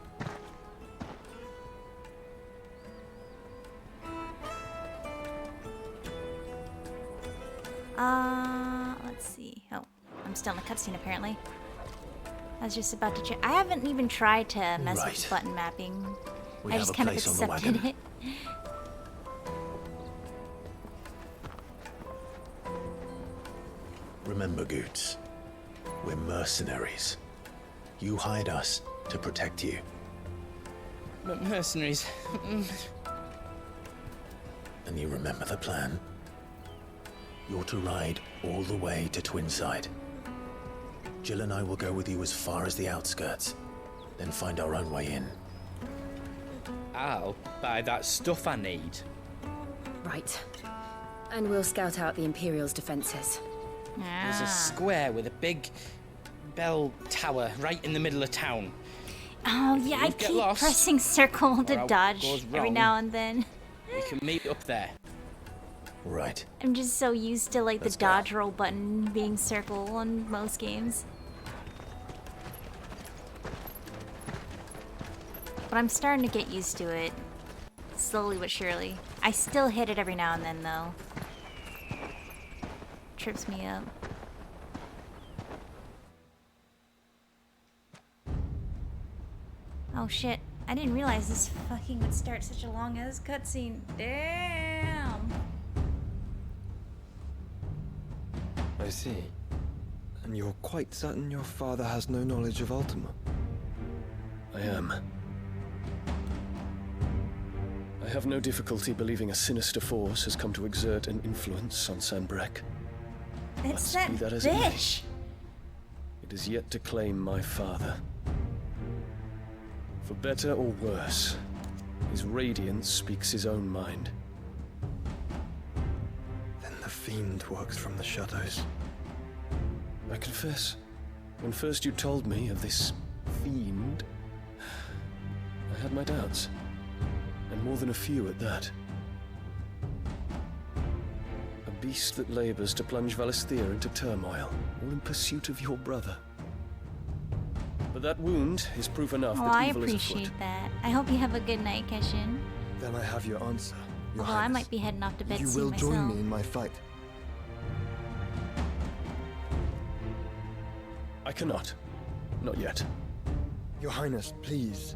Let's see. Oh, I'm still in the cutscene apparently. I was just about to check. I haven't even tried to mess with button mapping. We I have just a kind of place on the accepted wagon. it. Remember, Goots, we're mercenaries. You hired us to protect you. But mercenaries. And you remember the plan? You're to ride all the way to Twinside. Jill and I will go with you as far as the outskirts, then find our own way in. I'll buy that stuff I need. Right. And we'll scout out the Imperial's defenses. There's a square with a big bell tower right in the middle of town. Oh yeah, I Don't get keep lost, pressing circle to or dodge goes every wrong. now and then. We can meet up there. Right. I'm just so used to like the dodge roll button being circle on most games. But I'm starting to get used to it. Slowly but surely. I still hit it every now and then though. Trips me up. Oh shit. I didn't realize this fucking would start such a long ass cutscene. Damn. I see. And you're quite certain your father has no knowledge of Ultima? I am. I have no difficulty believing a sinister force has come to exert an influence on Sanbreque. It's But that be that as it may, bitch. it is yet to claim my father. For better or worse, his radiance speaks his own mind. Then the fiend works from the shadows. I confess, when first you told me of this fiend, I had my doubts. And more than a few at that. A beast that labors to plunge Valisthea into turmoil, all in pursuit of your brother. But that wound is proof enough Oh, that I evil is afoot. appreciate that. I hope you have a good night, Keshin. Then I have your answer, Your Although I Highness. might be heading off to bed You soon will myself. join me in my fight. I cannot. Not yet. Your Highness, please.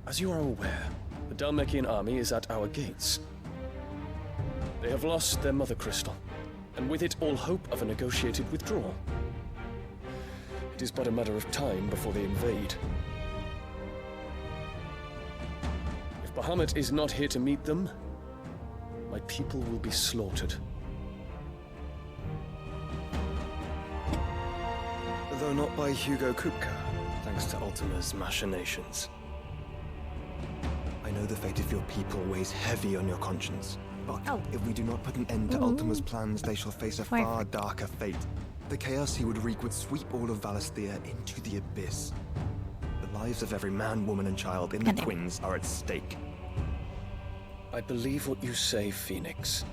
As you are aware, the Dalmekian army is at our gates. They have lost their mother crystal, and with it all hope of a negotiated withdrawal. It is but a matter of time before they invade. If Bahamut is not here to meet them, my people will be slaughtered. Though not by Hugo Kupka, thanks to Ultima's machinations. I know the fate of your people weighs heavy on your conscience, but if we do not put an end to Ultima's plans, they shall face a far darker fate. The chaos he would wreak would sweep all of Valisthea into the abyss. The lives of every man, woman, and child in the Twins are at stake. I believe what you say, Phoenix.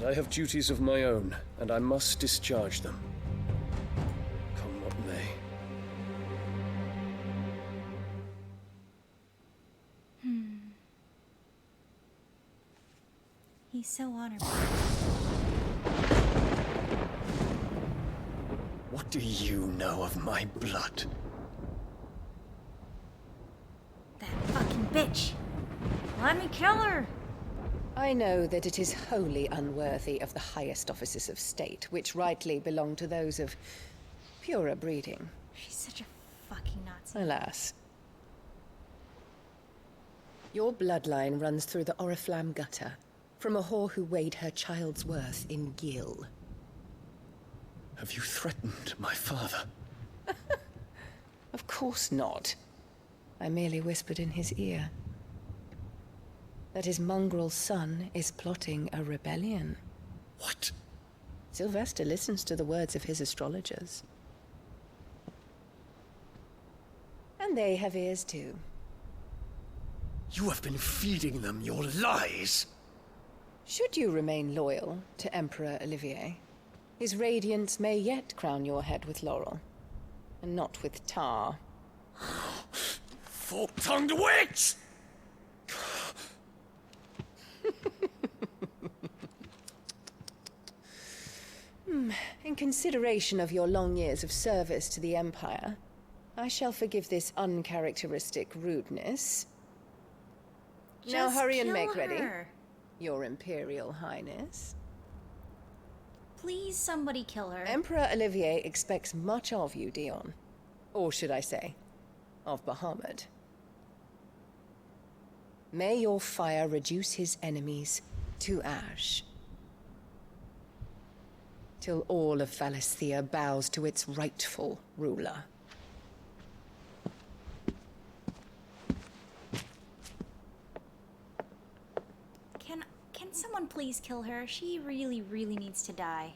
But I have duties of my own, and I must discharge them. Come what may. He's so honorable. What do you know of my blood? That fucking bitch! Let me kill her! I know that it is wholly unworthy of the highest offices of state, which rightly belong to those of purer breeding. She's such a fucking Nazi. Alas. Your bloodline runs through the Oriflamme gutter, from a whore who weighed her child's worth in gil. Have you threatened my father? Of course not. I merely whispered in his ear that his mongrel son is plotting a rebellion. What? Sylvester listens to the words of his astrologers. And they have ears too. You have been feeding them your lies! Should you remain loyal to Emperor Olivier, his radiance may yet crown your head with laurel, and not with tar. Fork-tongued witch! In consideration of your long years of service to the Empire, I shall forgive this uncharacteristic rudeness. Now Just hurry and kill make ready, her. Your Imperial Highness. Please, somebody kill her. Emperor Olivier expects much of you, Dion. Or should I say, of Bahamut. May your fire reduce his enemies to ash, till all of Valisthea bows to its rightful ruler. Can someone please kill her? She really, really needs to die.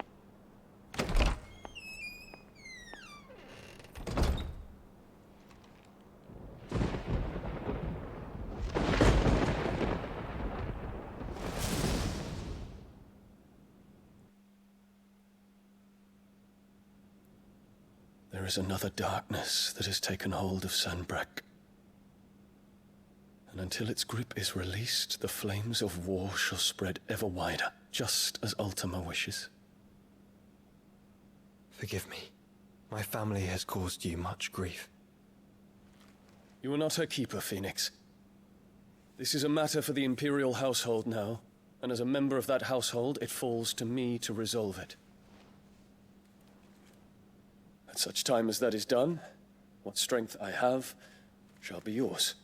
There is another darkness that has taken hold of Sanbreque. And until its grip is released, the flames of war shall spread ever wider, just as Ultima wishes. Forgive me. My family has caused you much grief. You are not her keeper, Phoenix. This is a matter for the Imperial household now, and as a member of that household, it falls to me to resolve it. At such time as that is done, what strength I have shall be yours.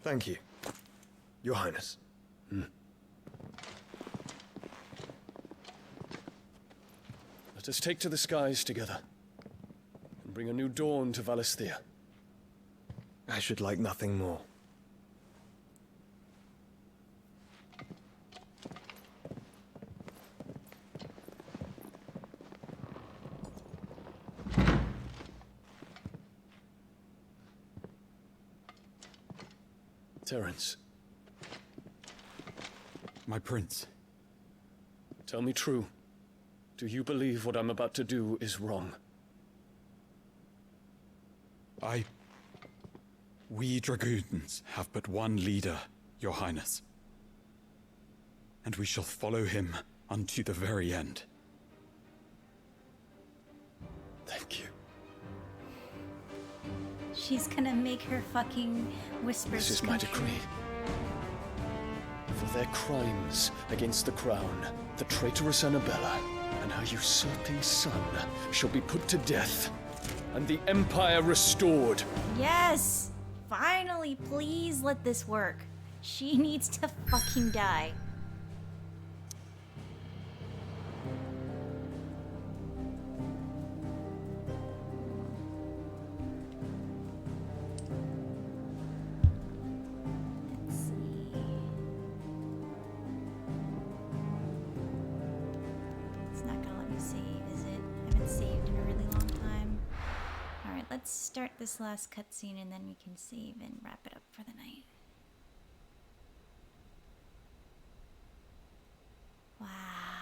Thank you, Your Highness. Let us take to the skies together, and bring a new dawn to Valisthea. I should like nothing more. Terence. My prince. Tell me true. Do you believe what I'm about to do is wrong? We dragoons have but one leader, Your Highness. And we shall follow him unto the very end. Thank you. She's gonna make her fucking whispers. This is my decree. For their crimes against the crown, the traitorous Annabella and her usurping son shall be put to death, and the Empire restored. Yes! Finally, please let this work. She needs to fucking die. Let's see. It's not gonna let me save, is it? I haven't saved in a really long time. Alright, let's start this last cutscene and then we can save and wrap it up for the night. Wow.